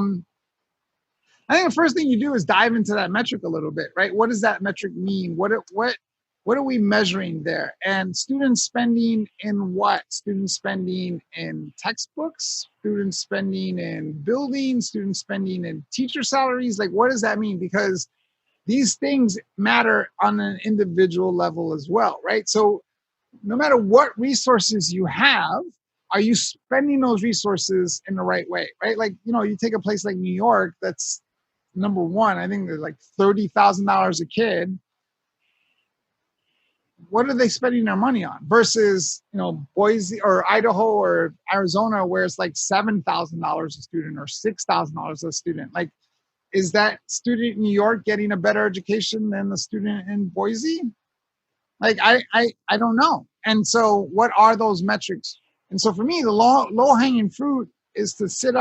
think the first thing you do is dive into that metric a little bit, right? What does that metric mean? What are we measuring there? And student spending in what? Student spending in textbooks, student spending in buildings, student spending in teacher salaries. Like, what does that mean? Because these things matter on an individual level as well, right? So no matter what resources you have, are you spending those resources in the right way, right? Like, you take a place like New York, that's number one. I think there's like $30,000 a kid. What are they spending their money on versus, Boise or Idaho or Arizona, where it's like $7,000 a student or $6,000 a student? Like, is that student in New York getting a better education than the student in Boise? Like, I don't know. And so what are those metrics? And so for me, the low hanging fruit is to sit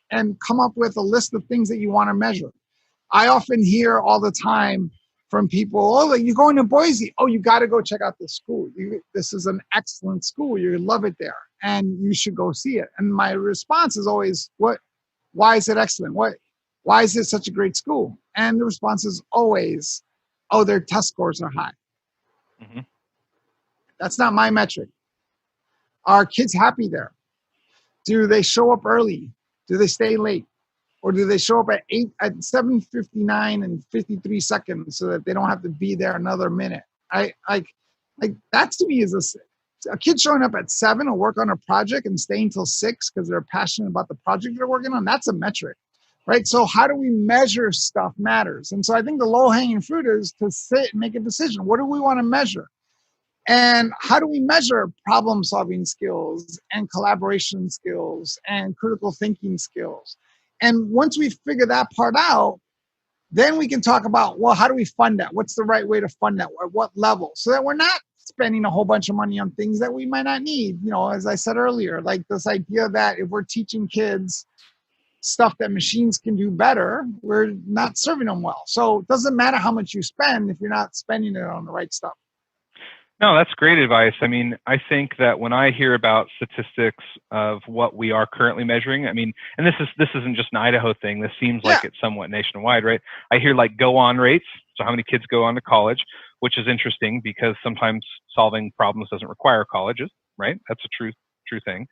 and come up with a list of things that you want to measure. I often hear all the time from people, you're going to Boise. Oh, you got to go check out this school. This is an excellent school. You love it there and you should go see it. And my response is always, why is it excellent? Why is it such a great school? And the response is always, their test scores are high. Mm-hmm. That's not my metric. Are kids happy there? Do they show up early? Do they stay late? Or do they show up at 7:59 and 53 seconds so that they don't have to be there another minute? Like that to me is a kid showing up at 7 to work on a project and staying till 6 because they're passionate about the project they're working on. That's a metric. Right? So how do we measure stuff matters. And so I think the low hanging fruit is to sit and make a decision. What do we want to measure? And how do we measure problem solving skills and collaboration skills and critical thinking skills? And once we figure that part out, then we can talk about, how do we fund that? What's the right way to fund that? At what level? So that we're not spending a whole bunch of money on things that we might not need. As I said earlier, like this idea that if we're teaching kids stuff that machines can do better, we're not serving them well. So it doesn't matter how much you spend if you're not spending it on the right stuff. No, that's great advice. I mean, I think that when I hear about statistics of what we are currently measuring, and this isn't just an Idaho thing. This seems like it's somewhat nationwide, right? I hear like go on rates. So how many kids go on to college, which is interesting because sometimes solving problems doesn't require colleges, right? That's a true thing.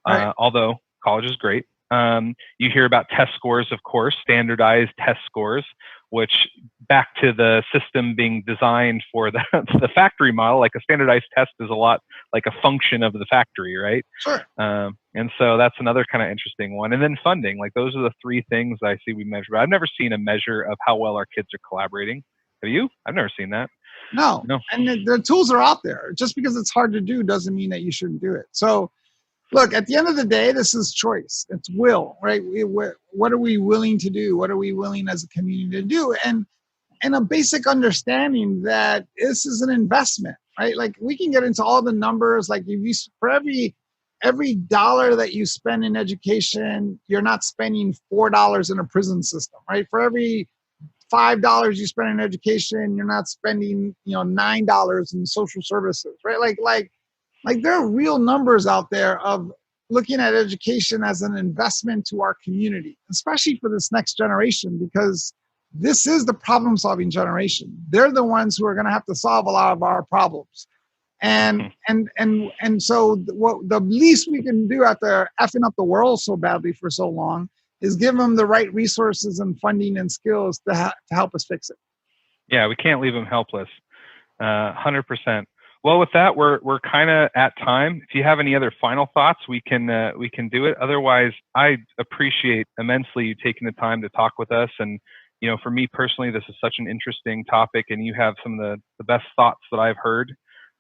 Right. Although college is great. You hear about test scores, of course, standardized test scores, which back to the system being designed for the factory model, like a standardized test is a lot like a function of the factory, right? Sure. And so that's another kind of interesting one. And then funding, like those are the three things I see we measure. But I've never seen a measure of how well our kids are collaborating. Have you? I've never seen that. No. No. And the tools are out there. Just because it's hard to do doesn't mean that you shouldn't do it. So look, at the end of the day, this is choice. It's will, right? What are we willing to do? What are we willing as a community to do? And a basic understanding that this is an investment, right? Like we can get into all the numbers. Like if you, for every dollar that you spend in education, you're not spending $4 in a prison system, right? For every $5 you spend in education, you're not spending, $9 in social services, right? Like there are real numbers out there of looking at education as an investment to our community, especially for this next generation, because this is the problem-solving generation. They're the ones who are going to have to solve a lot of our problems. And so what the least we can do after effing up the world so badly for so long is give them the right resources and funding and skills to help us fix it. Yeah, we can't leave them helpless. 100%. Well, with that, we're kind of at time. If you have any other final thoughts, we can do it. Otherwise, I appreciate immensely you taking the time to talk with us. And for me personally, this is such an interesting topic, and you have some of the best thoughts that I've heard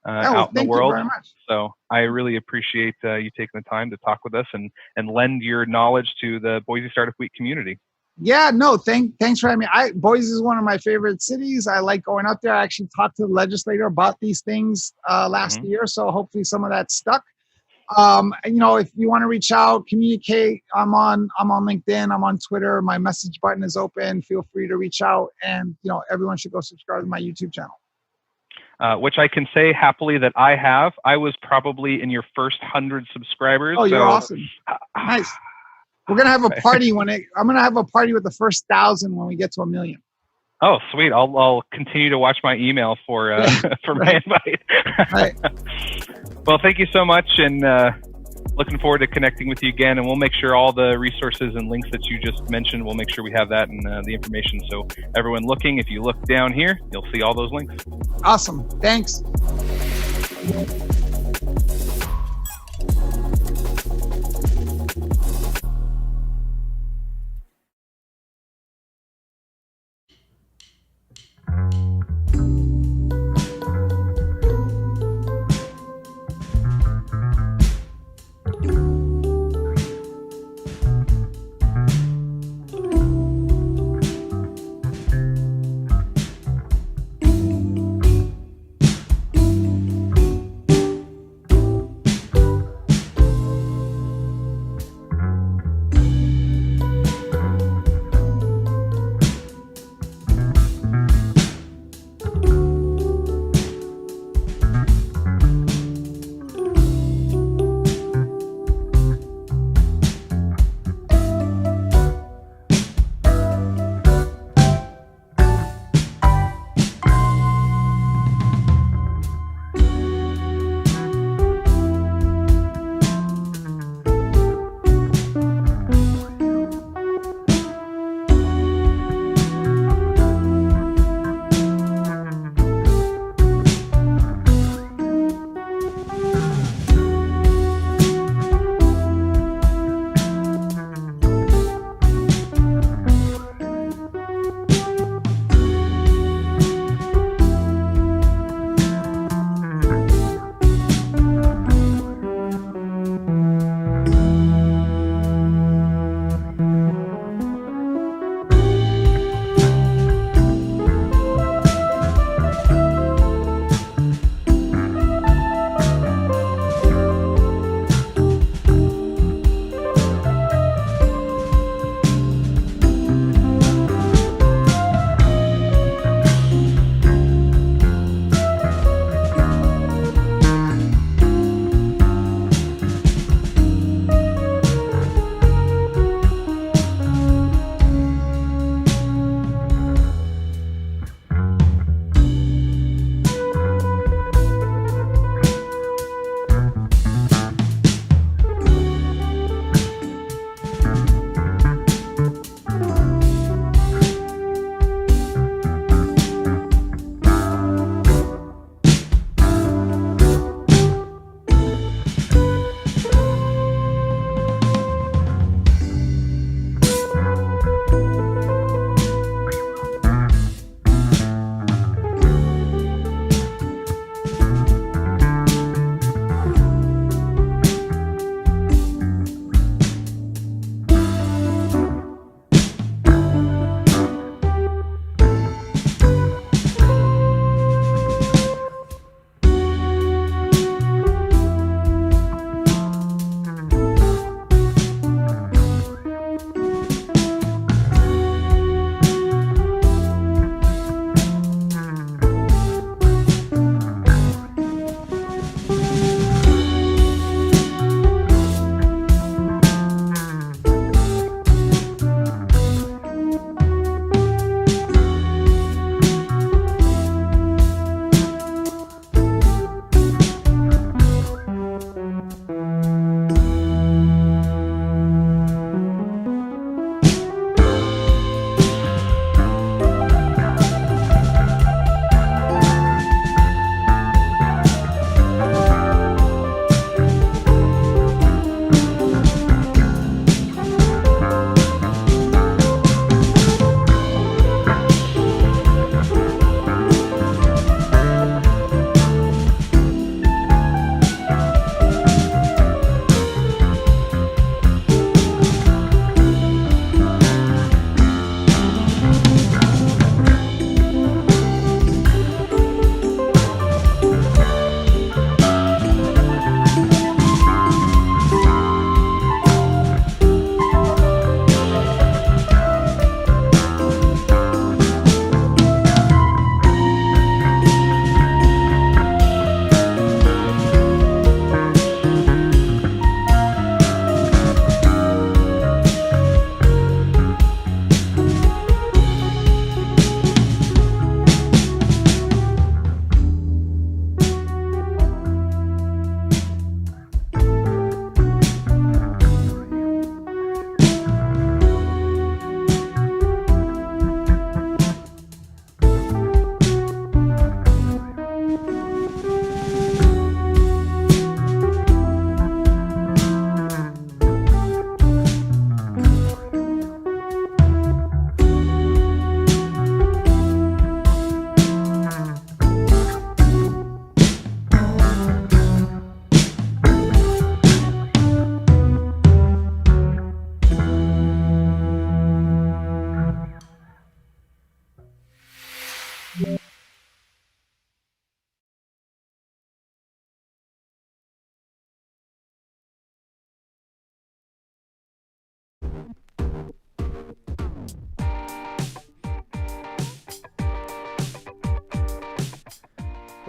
out in the world. Thank you very much. So I really appreciate you taking the time to talk with us and lend your knowledge to the Boise Startup Week community. Yeah, no, thanks for having me. Boise is one of my favorite cities. I like going up there. I actually talked to the legislator about these things last year, so hopefully some of that stuck. If you want to reach out, communicate, I'm on LinkedIn, I'm on Twitter. My message button is open. Feel free to reach out, and everyone should go subscribe to my YouTube channel. Which I can say happily that I have. I was probably in your first 100 subscribers. Oh, you're awesome. Nice. We're going to have a party I'm going to have a party with the first 1,000 when we get to 1 million. Oh, sweet. I'll continue to watch my email for my invite. Right. Well, thank you so much, and looking forward to connecting with you again. And we'll make sure all the resources and links that you just mentioned, we'll make sure we have that and the information. So everyone looking, if you look down here, you'll see all those links. Awesome. Thanks.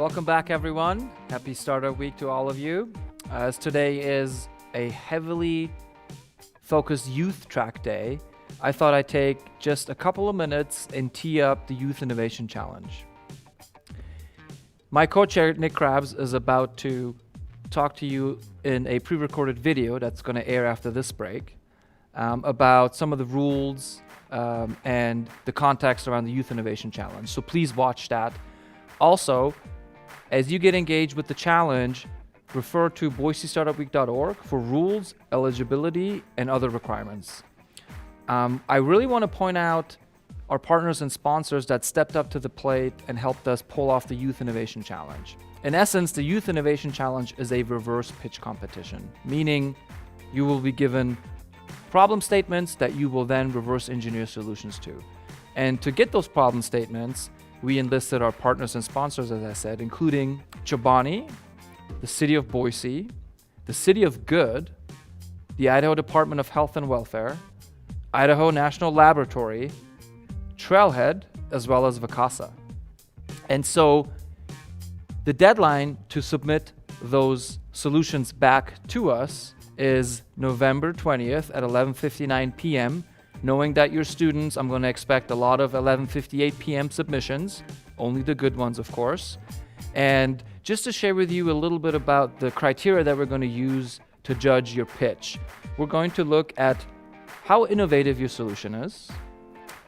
Welcome back, everyone. Happy Startup Week to all of you. As today is a heavily focused youth track day, I thought I'd take just a couple of minutes and tee up the Youth Innovation Challenge. My co-chair, Nick Krabs, is about to talk to you in a pre-recorded video that's going to air after this break about some of the rules and the context around the Youth Innovation Challenge. So please watch that. Also, as you get engaged with the challenge, refer to boisestartupweek.org for rules, eligibility, and other requirements. I really want to point out our partners and sponsors that stepped up to the plate and helped us pull off the Youth Innovation Challenge. In essence, the Youth Innovation Challenge is a reverse pitch competition, meaning you will be given problem statements that you will then reverse engineer solutions to. And to get those problem statements, we enlisted our partners and sponsors, as I said, including Chobani, the City of Boise, the City of Good, the Idaho Department of Health and Welfare, Idaho National Laboratory, Trailhead, as well as Casa. And so the deadline to submit those solutions back to us is November 20th at 11:59 p.m. Knowing that you're students, I'm going to expect a lot of 11:58 p.m. submissions, only the good ones, of course. And just to share with you a little bit about the criteria that we're going to use to judge your pitch, we're going to look at how innovative your solution is,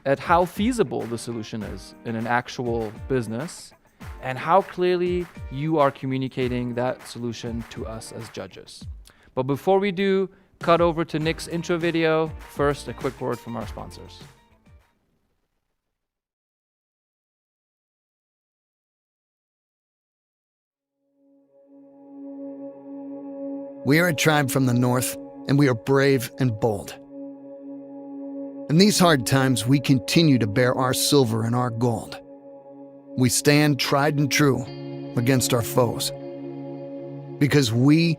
at how feasible the solution is in an actual business, and how clearly you are communicating that solution to us as judges. But before we do, cut over to Nick's intro video. First, a quick word from our sponsors. We are a tribe from the north, and we are brave and bold. In these hard times, we continue to bear our silver and our gold. We stand tried and true against our foes, because we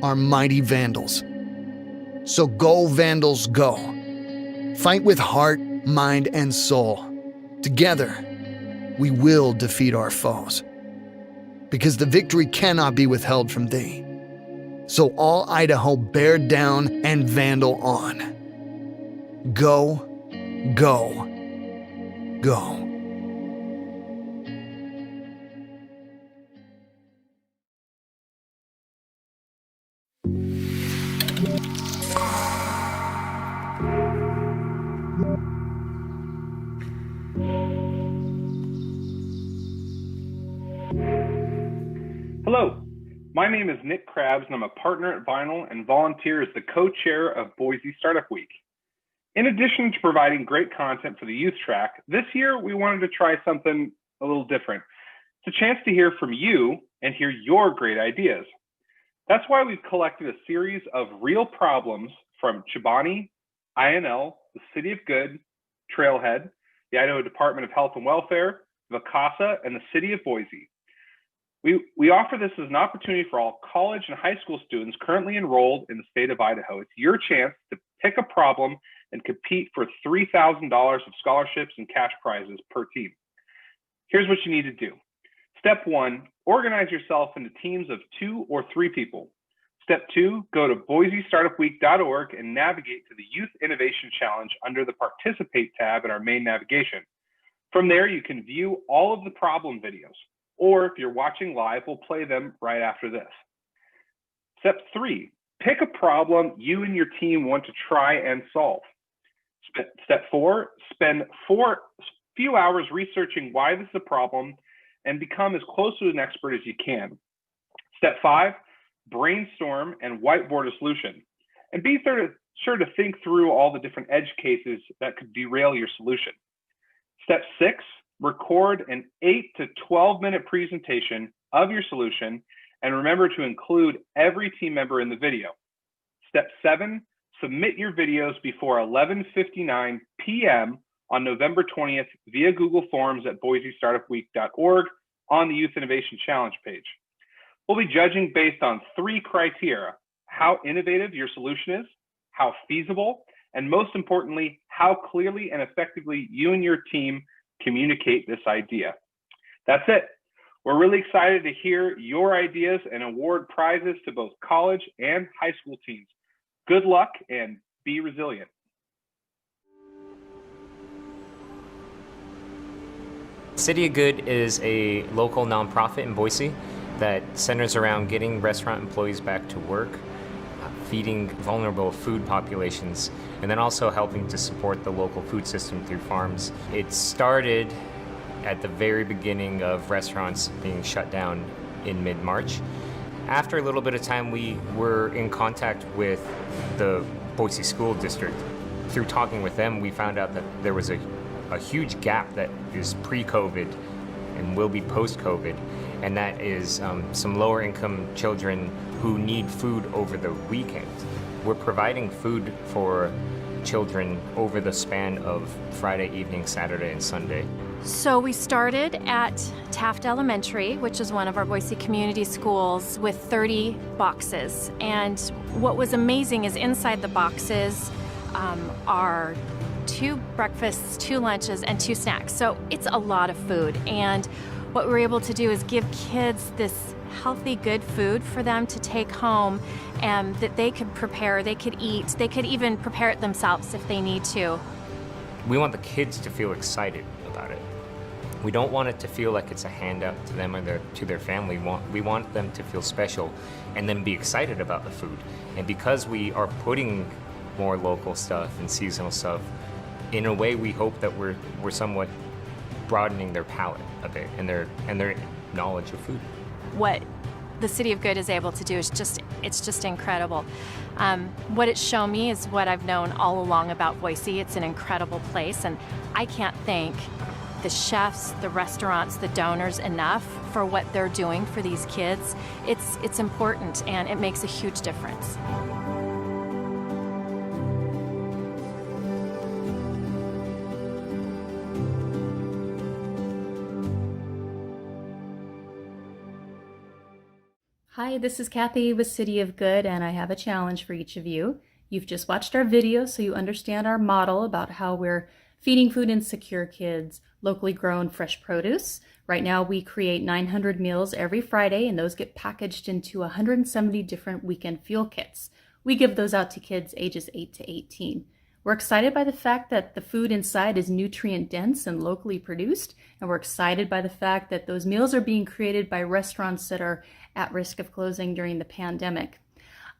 are mighty Vandals. So go, Vandals, go. Fight with heart, mind, and soul. Together, we will defeat our foes, because the victory cannot be withheld from thee. So all Idaho, bear down and Vandal on. Go, go, go. Hello, my name is Nick Krabs, and I'm a partner at Vinyl and volunteer as the co-chair of Boise Startup Week. In addition to providing great content for the youth track, this year we wanted to try something a little different. It's a chance to hear from you and hear your great ideas. That's why we've collected a series of real problems from Chobani, INL, the City of Good, Trailhead, the Idaho Department of Health and Welfare, Casa, and the City of Boise. We offer this as an opportunity for all college and high school students currently enrolled in the state of Idaho. It's your chance to pick a problem and compete for $3,000 of scholarships and cash prizes per team. Here's what you need to do. Step 1, organize yourself into teams of 2 or 3 people. Step 2, go to boisestartupweek.org and navigate to the Youth Innovation Challenge under the Participate tab in our main navigation. From there, you can view all of the problem videos, or if you're watching live, we'll play them right after this. Step 3, pick a problem you and your team want to try and solve. Step 4, spend few hours researching why this is a problem and become as close to an expert as you can. Step 5, brainstorm and whiteboard a solution. And be sure to think through all the different edge cases that could derail your solution. Step 6, record an 8 to 12 minute presentation of your solution and remember to include every team member in the video. Step 7, submit your videos before 11:59 p.m. on November 20th via Google Forms at boisestartupweek.org on the Youth Innovation Challenge page. We'll be judging based on 3 criteria: how innovative your solution is, how feasible, and most importantly, how clearly and effectively you and your team communicate this idea. That's it. We're really excited to hear your ideas and award prizes to both college and high school teams. Good luck and be resilient. City of Good is a local nonprofit in Boise that centers around getting restaurant employees back to work, feeding vulnerable food populations, and then also helping to support the local food system through farms. It started at the very beginning of restaurants being shut down in mid-March. After a little bit of time, we were in contact with the Boise School District. Through talking with them, we found out that there was a huge gap that is pre-COVID and will be post-COVID, and that is some lower income children who need food over the weekend. We're providing food for children over the span of Friday evening, Saturday, and Sunday. So we started at Taft Elementary, which is one of our Boise community schools, with 30 boxes. And what was amazing is inside the boxes are 2 breakfasts, 2 lunches, and 2 snacks. So it's a lot of food. And what we're able to do is give kids this healthy, good food for them to take home and that they could prepare, they could eat, they could even prepare it themselves if they need to. We want the kids to feel excited about it. We don't want it to feel like it's a handout to them or to their family. We want them to feel special and then be excited about the food. And because we are putting more local stuff and seasonal stuff, in a way we hope that we're somewhat broadening their palate a bit and their knowledge of food. What the City of Good is able to do is just incredible. What it's shown me is what I've known all along about Boise. It's an incredible place, and I can't thank the chefs, the restaurants, the donors enough for what they're doing for these kids. It's important, and it makes a huge difference. Hi, this is Kathy with City of Good, and I have a challenge for each of you. You've just watched our video, so you understand our model about how we're feeding food insecure kids locally grown fresh produce. Right now, we create 900 meals every Friday, and those get packaged into 170 different weekend fuel kits. We give those out to kids ages 8 to 18. We're excited by the fact that the food inside is nutrient dense and locally produced, and we're excited by the fact that those meals are being created by restaurants that are at risk of closing during the pandemic.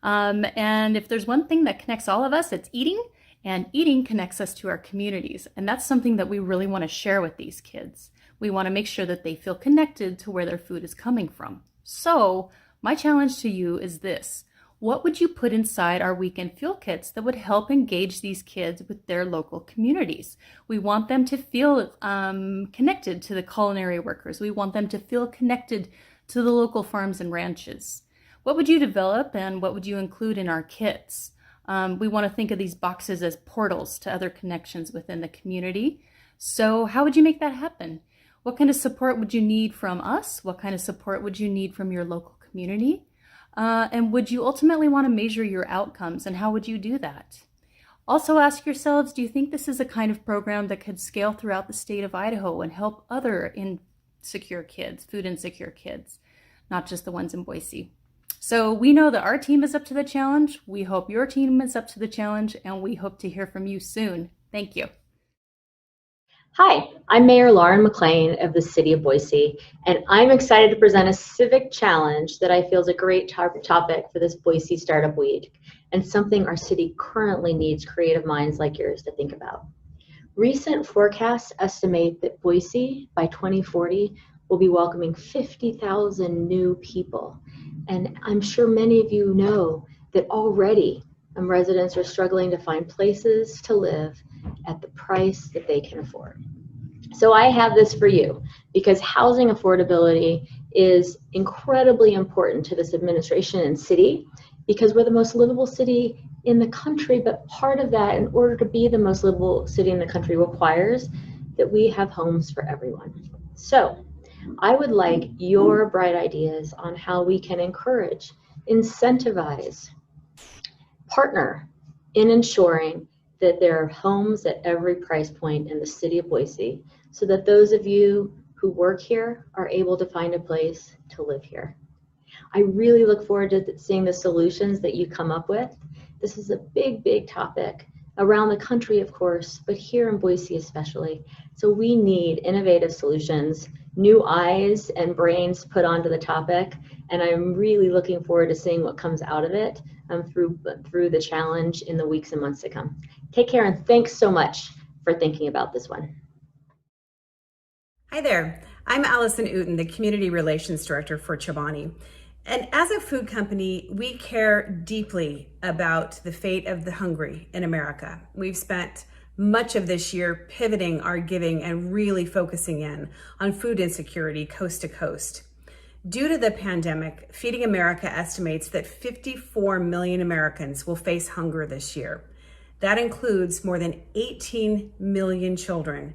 And if there's one thing that connects all of us, it's eating, and eating connects us to our communities. And that's something that we really want to share with these kids. We want to make sure that they feel connected to where their food is coming from. So my challenge to you is this. What would you put inside our weekend fuel kits that would help engage these kids with their local communities? We want them to feel connected to the culinary workers. We want them to feel connected to the local farms and ranches. What would you develop and what would you include in our kits? We want to think of these boxes as portals to other connections within the community. So how would you make that happen? What kind of support would you need from us? What kind of support would you need from your local community? And would you ultimately want to measure your outcomes, and how would you do that? Also ask yourselves, do you think this is a kind of program that could scale throughout the state of Idaho and help other insecure kids, food insecure kids, not just the ones in Boise? So we know that our team is up to the challenge. We hope your team is up to the challenge, and we hope to hear from you soon. Thank you. Hi, I'm Mayor Lauren McLean of the City of Boise, and I'm excited to present a civic challenge that I feel is a great topic for this Boise Startup Week, and something our city currently needs creative minds like yours to think about. Recent forecasts estimate that Boise, by 2040, will be welcoming 50,000 new people. And I'm sure many of you know that already residents are struggling to find places to live at the price that they can afford. So I have this for you, because housing affordability is incredibly important to this administration and city, because we're the most livable city in the country, but part of that, in order to be the most livable city in the country, requires that we have homes for everyone. So I would like your bright ideas on how we can encourage, incentivize, partner in ensuring that there are homes at every price point in the city of Boise, so that those of you who work here are able to find a place to live here. I really look forward to seeing the solutions that you come up with. This is a big, big topic around the country, of course, but here in Boise especially. So we need innovative solutions, new eyes and brains put onto the topic, and I'm really looking forward to seeing what comes out of it through the challenge in the weeks and months to come. Take care, and thanks so much for thinking about this one. Hi there, I'm Allison Uten, the Community Relations Director for Chobani. And as a food company, we care deeply about the fate of the hungry in America. We've spent much of this year pivoting our giving and really focusing in on food insecurity coast to coast. Due to the pandemic, Feeding America estimates that 54 million Americans will face hunger this year. That includes more than 18 million children.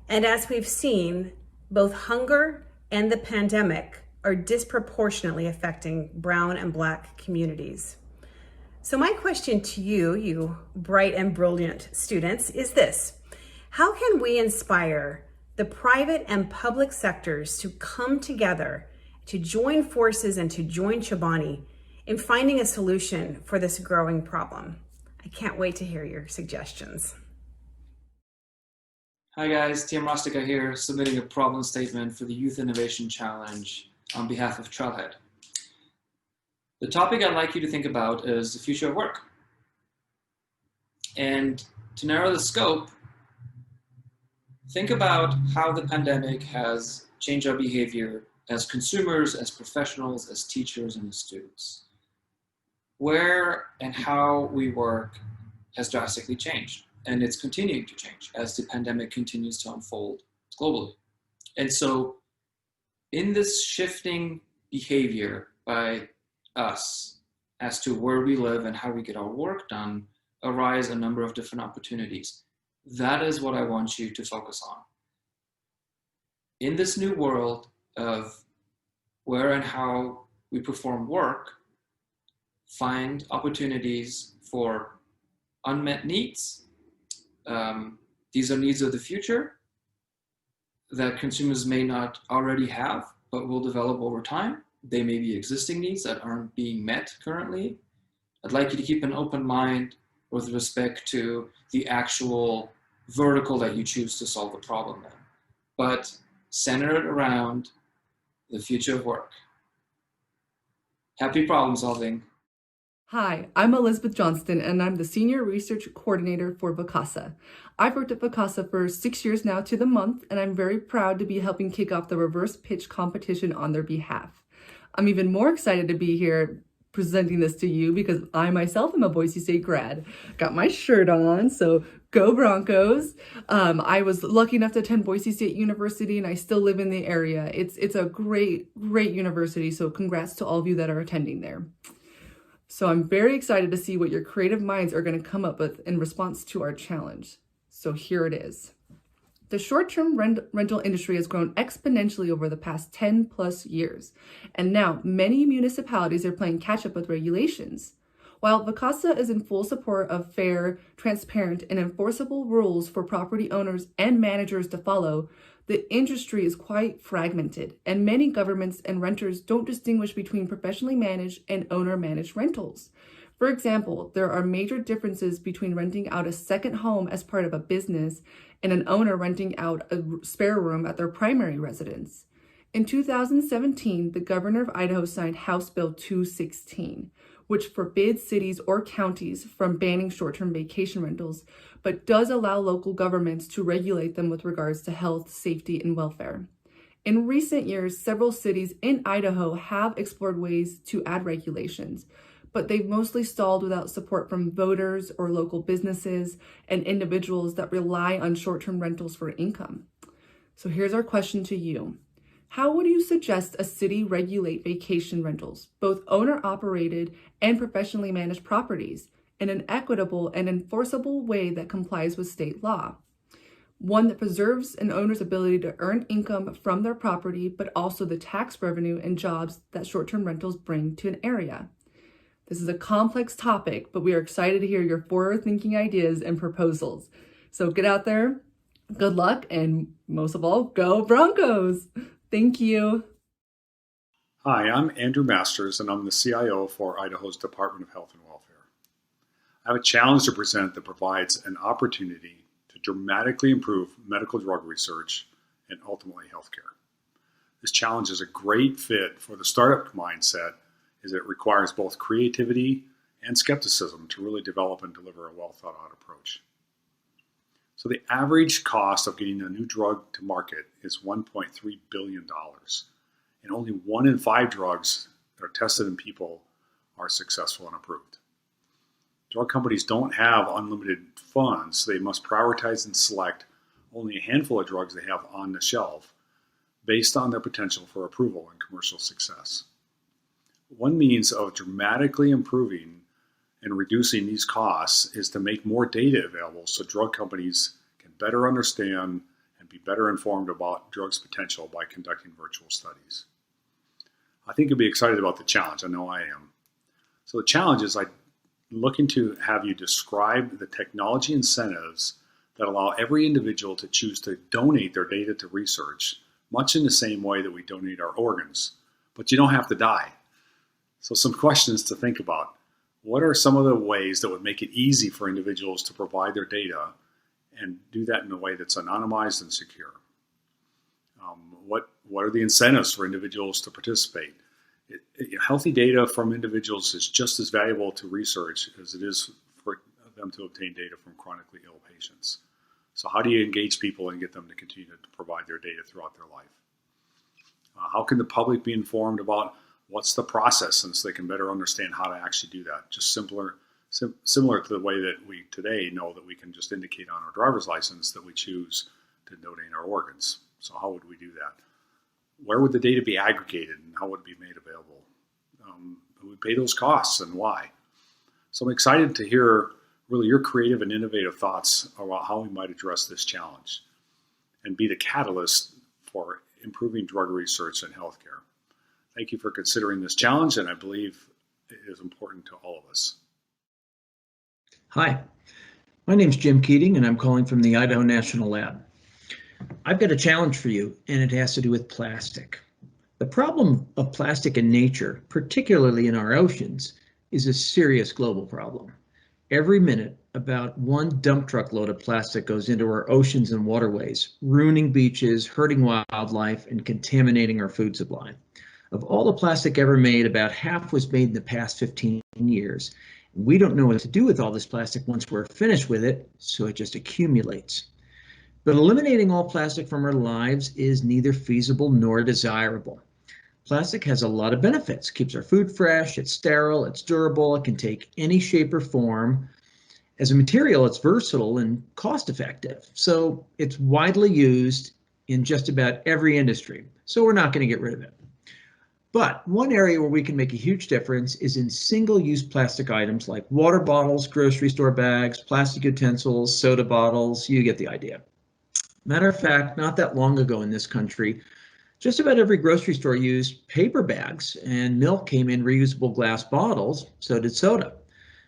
And as we've seen, both hunger and the pandemic are disproportionately affecting brown and Black communities. So my question to you, you bright and brilliant students, is this: how can we inspire the private and public sectors to come together, to join forces and to join Chobani in finding a solution for this growing problem? I can't wait to hear your suggestions. Hi guys, Tim Rostica here, submitting a problem statement for the Youth Innovation Challenge on behalf of Trailhead. The topic I'd like you to think about is the future of work. And to narrow the scope, think about how the pandemic has changed our behavior as consumers, as professionals, as teachers, and as students. Where and how we work has drastically changed, and it's continuing to change as the pandemic continues to unfold globally. And so in this shifting behavior by us as to where we live and how we get our work done arise a number of different opportunities. That is what I want you to focus on. In this new world of where and how we perform work, find opportunities for unmet needs. These are needs of the future that consumers may not already have, but will develop over time. They may be existing needs that aren't being met currently. I'd like you to keep an open mind with respect to the actual vertical that you choose to solve the problem in, but center it around the future of work. Happy problem solving. Hi, I'm Elizabeth Johnston, and I'm the Senior Research Coordinator for Vacasa. I've worked at Vacasa for 6 years now to the month, and I'm very proud to be helping kick off the reverse pitch competition on their behalf. I'm even more excited to be here presenting this to you because I myself am a Boise State grad. Got my shirt on, so go Broncos. I was lucky enough to attend Boise State University, and I still live in the area. It's a great university, so congrats to all of you that are attending there. So I'm very excited to see what your creative minds are going to come up with in response to our challenge. So here it is. The short-term rental industry has grown exponentially over the past 10 plus years, and now many municipalities are playing catch-up with regulations. While Vacasa is in full support of fair, transparent, and enforceable rules for property owners and managers to follow, the industry is quite fragmented, and many governments and renters don't distinguish between professionally managed and owner-managed rentals. For example, there are major differences between renting out a second home as part of a business and an owner renting out a spare room at their primary residence. In 2017, the governor of Idaho signed House Bill 216, which forbids cities or counties from banning short-term vacation rentals, but does allow local governments to regulate them with regards to health, safety, and welfare. In recent years, several cities in Idaho have explored ways to add regulations, but they've mostly stalled without support from voters or local businesses and individuals that rely on short-term rentals for income. So here's our question to you. How would you suggest a city regulate vacation rentals, both owner-operated and professionally managed properties, in an equitable and enforceable way that complies with state law? One that preserves an owner's ability to earn income from their property, but also the tax revenue and jobs that short-term rentals bring to an area. This is a complex topic, but we are excited to hear your forward-thinking ideas and proposals. So get out there, Good luck, and most of all, go Broncos! Thank you. Hi, I'm Andrew Masters, and I'm the CIO for Idaho's Department of Health and Welfare. I have a challenge to present that provides an opportunity to dramatically improve medical drug research and ultimately healthcare. This challenge is a great fit for the startup mindset, as it requires both creativity and skepticism to really develop and deliver a well-thought-out approach. So the average cost of getting a new drug to market is $1.3 billion, and only 1 in 5 drugs that are tested in people are successful and approved. Drug companies don't have unlimited funds, so they must prioritize and select only a handful of drugs they have on the shelf based on their potential for approval and commercial success. One means of dramatically improving and reducing these costs is to make more data available so drug companies can better understand and be better informed about drugs' potential by conducting virtual studies. I think you'll be excited about the challenge. I know I am. So the challenge is I'm looking to have you describe the technology incentives that allow every individual to choose to donate their data to research, much in the same way that we donate our organs. But you don't have to die. So some questions to think about. What are some of the ways that would make it easy for individuals to provide their data and do that in a way that's anonymized and secure? What are the incentives for individuals to participate? Healthy data from individuals is just as valuable to research as it is for them to obtain data from chronically ill patients. So how do you engage people and get them to continue to provide their data throughout their life? How can the public be informed about what's the process, and so they can better understand how to actually do that? Just similar to the way that we today know that we can just indicate on our driver's license that we choose to donate our organs. So how would we do that? Where would the data be aggregated, and how would it be made available? Who would pay those costs, and why? So I'm excited to hear really your creative and innovative thoughts about how we might address this challenge and be the catalyst for improving drug research and healthcare. Thank you for considering this challenge, and I believe it is important to all of us. Hi, my name's Jim Keating, and I'm calling from the Idaho National Lab. I've got a challenge for you, and it has to do with plastic. The problem of plastic in nature, particularly in our oceans, is a serious global problem. Every minute, about 1 dump truck load of plastic goes into our oceans and waterways, ruining beaches, hurting wildlife, and contaminating our food supply. Of all the plastic ever made, about half was made in the past 15 years. We don't know what to do with all this plastic once we're finished with it, so it just accumulates. But eliminating all plastic from our lives is neither feasible nor desirable. Plastic has a lot of benefits. Keeps our food fresh, it's sterile, it's durable, it can take any shape or form. As a material, it's versatile and cost-effective. So it's widely used in just about every industry. So we're not going to get rid of it. But one area where we can make a huge difference is in single-use plastic items like water bottles, grocery store bags, plastic utensils, soda bottles, you get the idea. Matter of fact, not that long ago in this country, just about every grocery store used paper bags, and milk came in reusable glass bottles, so did soda.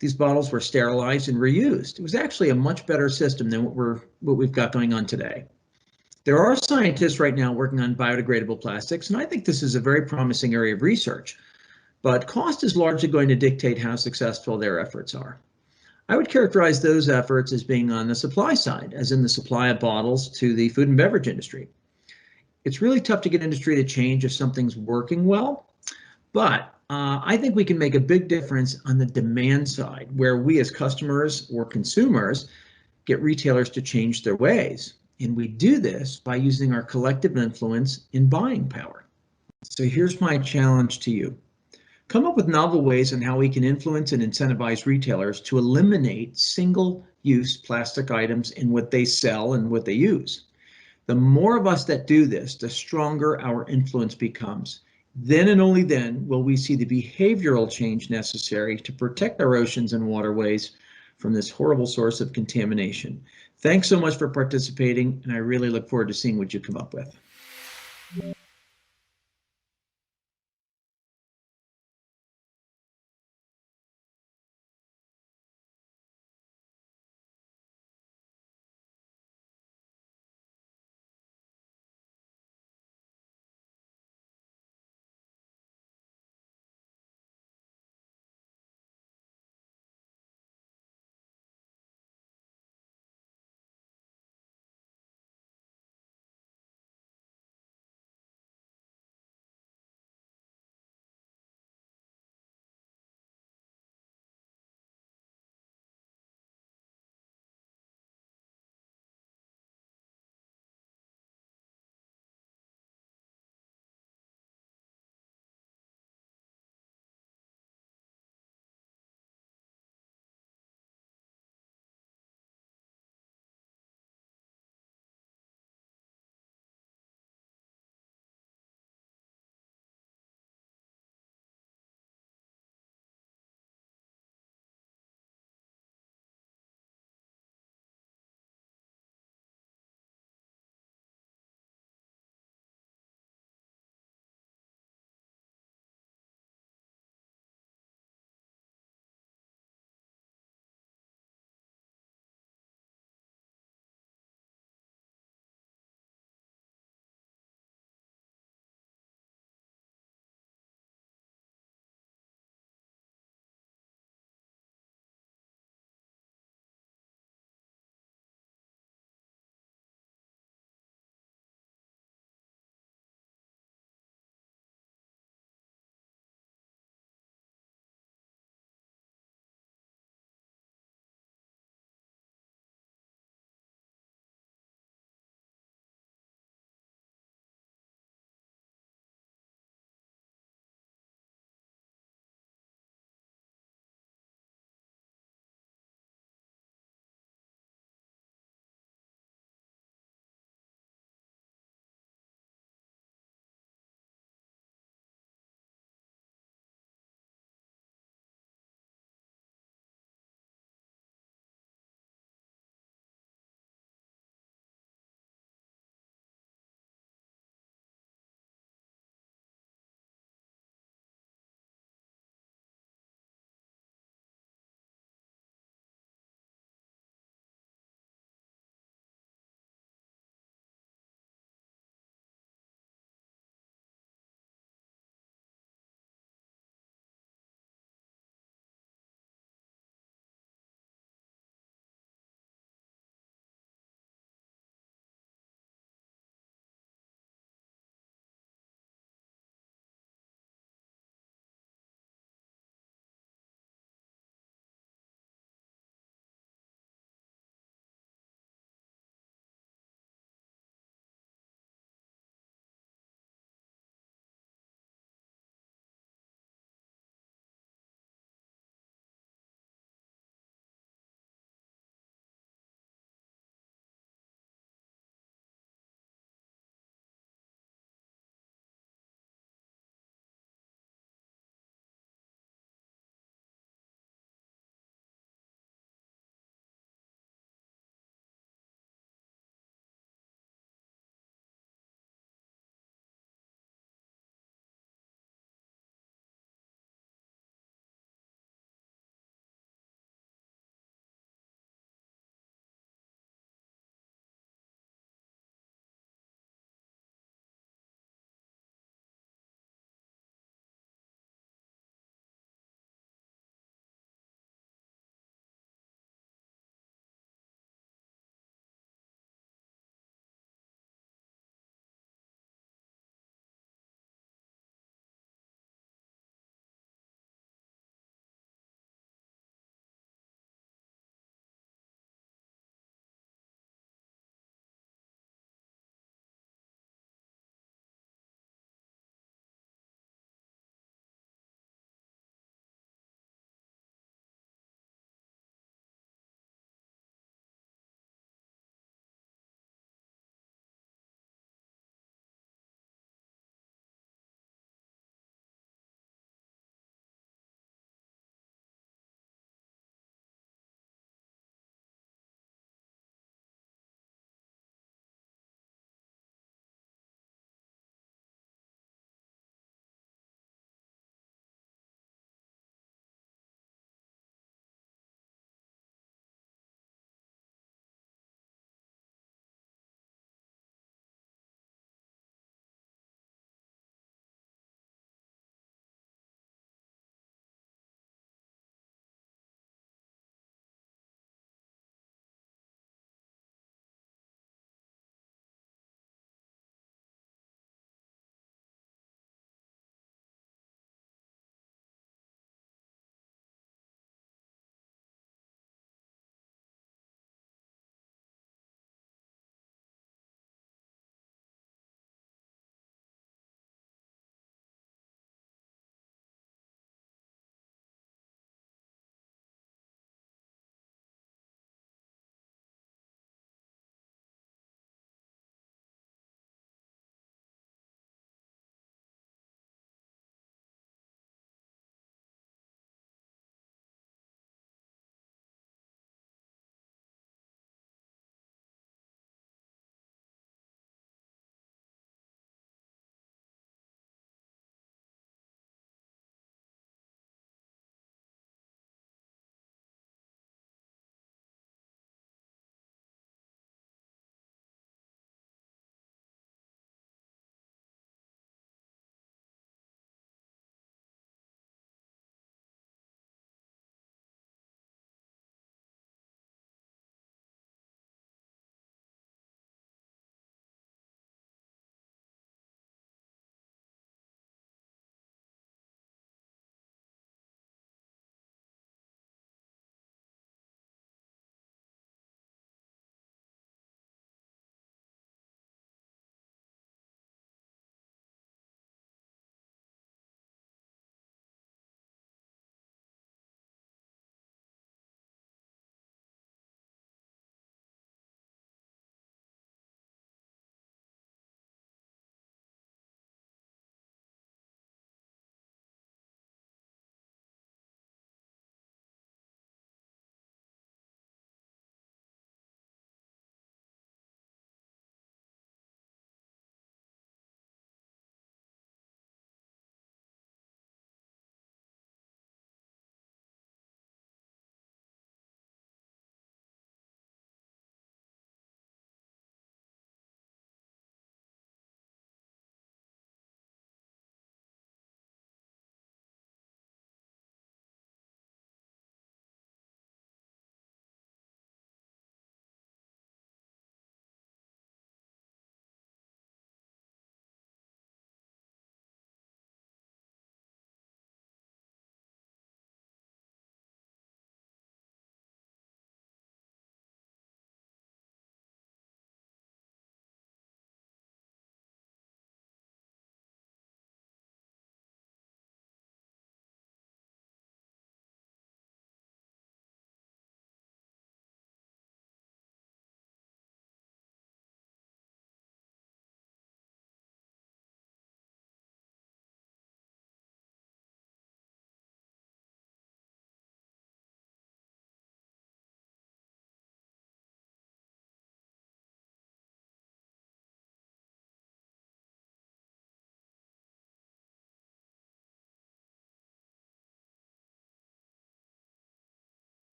These bottles were sterilized and reused. It was actually a much better system than what we've got going on today. There are scientists right now working on biodegradable plastics, and I think this is a very promising area of research, but cost is largely going to dictate how successful their efforts are. I would characterize those efforts as being on the supply side, as in the supply of bottles to the food and beverage industry. It's really tough to get industry to change if something's working well, but I think we can make a big difference on the demand side, where we as customers or consumers get retailers to change their ways. And we do this by using our collective influence in buying power. So here's my challenge to you. Come up with novel ways on how we can influence and incentivize retailers to eliminate single-use plastic items in what they sell and what they use. The more of us that do this, the stronger our influence becomes. Then and only then will we see the behavioral change necessary to protect our oceans and waterways from this horrible source of contamination. Thanks so much for participating, and I really look forward to seeing what you come up with.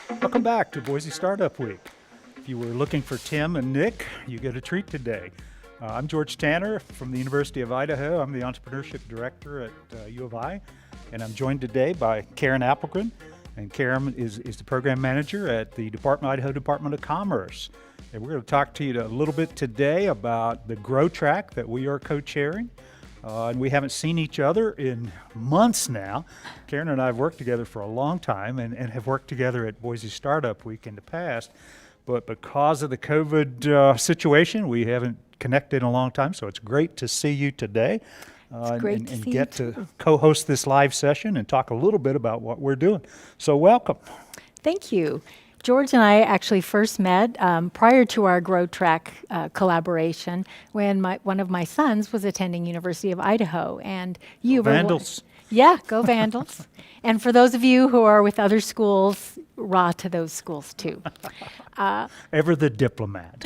Welcome back to Boise Startup Week. If you were looking for Tim and Nick, you get a treat today. I'm George Tanner from the University of Idaho. I'm the Entrepreneurship Director at U of I, and I'm joined today by Karen Appelgren. And Karen is the Program Manager at the Idaho Department of Commerce. And we're going to talk to you a little bit today about the Grow Track that we are co-chairing. And we haven't seen each other in months now. Karen and I have worked together for a long time and have worked together at Boise Startup Week in the past. But because of the COVID situation, we haven't connected in a long time, so it's great to see you today and get to co-host this live session and talk a little bit about what we're doing. So welcome. Thank you. George and I actually first met prior to our Grow Track collaboration when one of my sons was attending University of Idaho. And you were Vandals. Yeah, go Vandals. And for those of you who are with other schools, raw to those schools too. Ever the diplomat.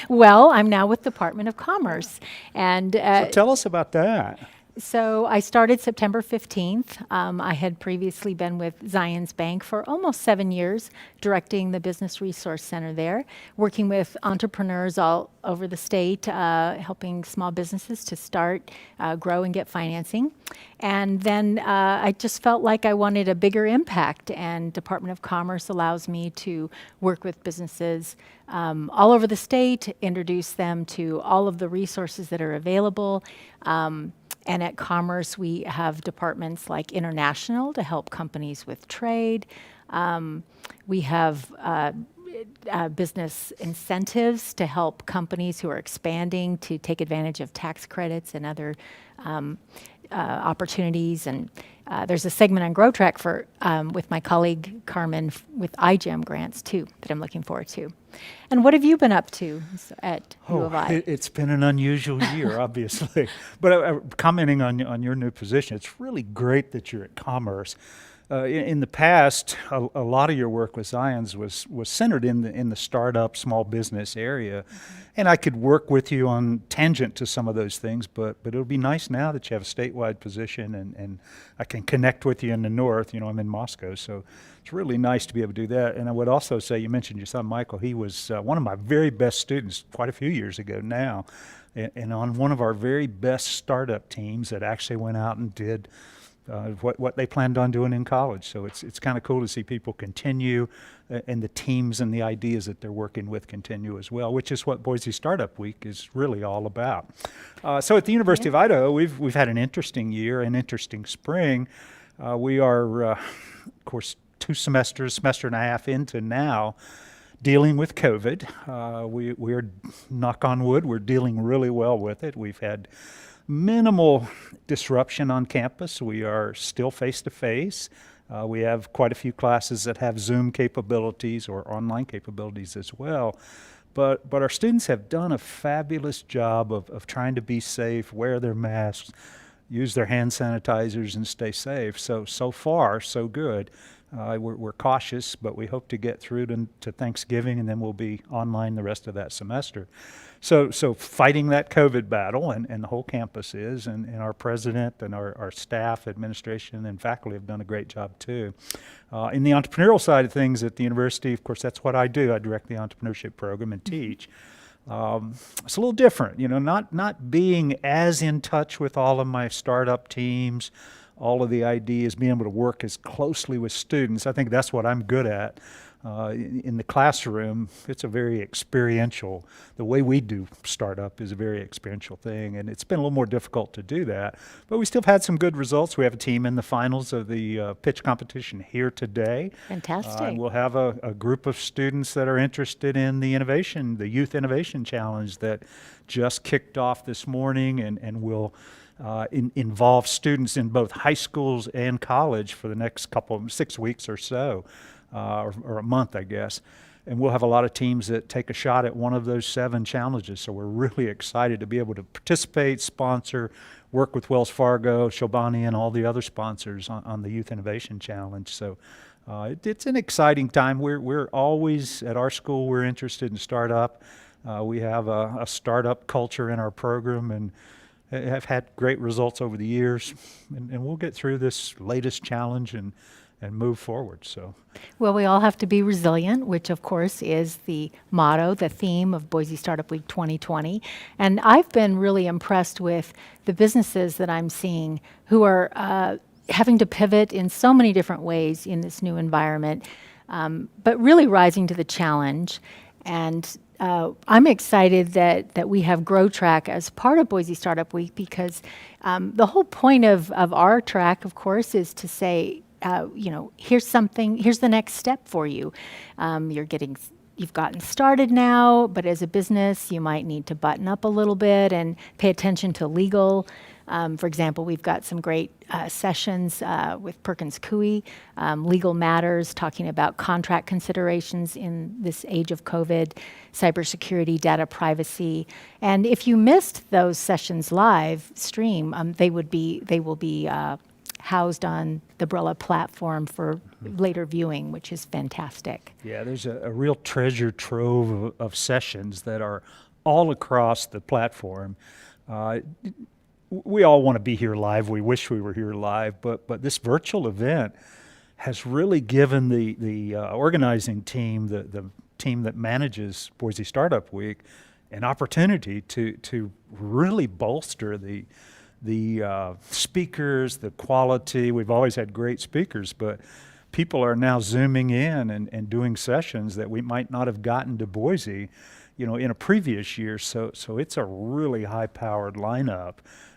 Well, I'm now with Department of Commerce. And so tell us about that. So I started September 15th. I had previously been with Zions Bank for almost 7 years, directing the Business Resource Center there, working with entrepreneurs all over the state, helping small businesses to start, grow, and get financing. And then I just felt like I wanted a bigger impact, and Department of Commerce allows me to work with businesses all over the state, introduce them to all of the resources that are available. And at Commerce, we have departments like International to help companies with trade. We have business incentives to help companies who are expanding to take advantage of tax credits and other opportunities. And there's a segment on Grow Track for with my colleague Carmen with iGEM grants too that I'm looking forward to. And what have you been up to at U of I? It's been an unusual year, obviously. But commenting on your new position, it's really great that you're at Commerce. In the past, a lot of your work with Zions was centered in the startup, small business area. And I could work with you on tangent to some of those things, but it'll be nice now that you have a statewide position and I can connect with you in the north. You know, I'm in Moscow, so it's really nice to be able to do that. And I would also say, you mentioned your son, Michael. He was one of my very best students quite a few years ago now, and on one of our very best startup teams that actually went out and did what they planned on doing in college. So it's kind of cool to see people continue and the teams and the ideas that they're working with continue as well, which is what Boise Startup Week is really all about. So at the University of Idaho, we've had an interesting year, an interesting spring. We are, of course, semester and a half into now, dealing with COVID. We're, knock on wood, we're dealing really well with it. We've had minimal disruption on campus. We are still face-to-face. We have quite a few classes that have Zoom capabilities or online capabilities as well. But our students have done a fabulous job of trying to be safe, wear their masks, use their hand sanitizers, and stay safe. So far, so good. We're cautious, but we hope to get through to Thanksgiving, and then we'll be online the rest of that semester. So fighting that COVID battle, and the whole campus is, and our president and our staff, administration, and faculty have done a great job too. In the entrepreneurial side of things at the university, of course, that's what I do. I direct the entrepreneurship program and teach. It's a little different, not being as in touch with all of my startup teams, all of the ideas, being able to work as closely with students. I think that's what I'm good at. In the classroom, it's a very experiential, the way we do startup is a very experiential thing, and it's been a little more difficult to do that. But we still have had some good results. We have a team in the finals of the pitch competition here today. Fantastic. We'll have a group of students that are interested in the Youth Innovation Challenge that just kicked off this morning and will involve students in both high schools and college for the next 6 weeks or so. Or a month, I guess. And we'll have a lot of teams that take a shot at one of those 7 challenges. So we're really excited to be able to participate, sponsor, work with Wells Fargo, Chobani, and all the other sponsors on the Youth Innovation Challenge. So it's an exciting time. We're always, at our school, we're interested in startup. We have a startup culture in our program, and have had great results over the years, and we'll get through this latest challenge and move forward. So, well, we all have to be resilient, which of course is the motto, the theme of Boise Startup Week 2020. And I've been really impressed with the businesses that I'm seeing who are having to pivot in so many different ways in this new environment, but really rising to the challenge. And I'm excited that we have Grow Track as part of Boise Startup Week, because the whole point of our track, of course, is to say, here's the next step for you. You've gotten started now, but as a business, you might need to button up a little bit and pay attention to legal. For example, we've got some great sessions with Perkins Coie, legal matters, talking about contract considerations in this age of COVID, cybersecurity, data privacy. And if you missed those sessions live stream, they will be housed on the Brella platform for later viewing, which is fantastic. Yeah, there's a real treasure trove of sessions that are all across the platform. We all want to be here live. We wish we were here live, but this virtual event has really given the organizing team, the team that manages Boise Startup Week, an opportunity to really bolster the speakers, the quality. We've always had great speakers, but people are now zooming in and doing sessions that we might not have gotten to Boise, in a previous year. So it's a really high-powered lineup.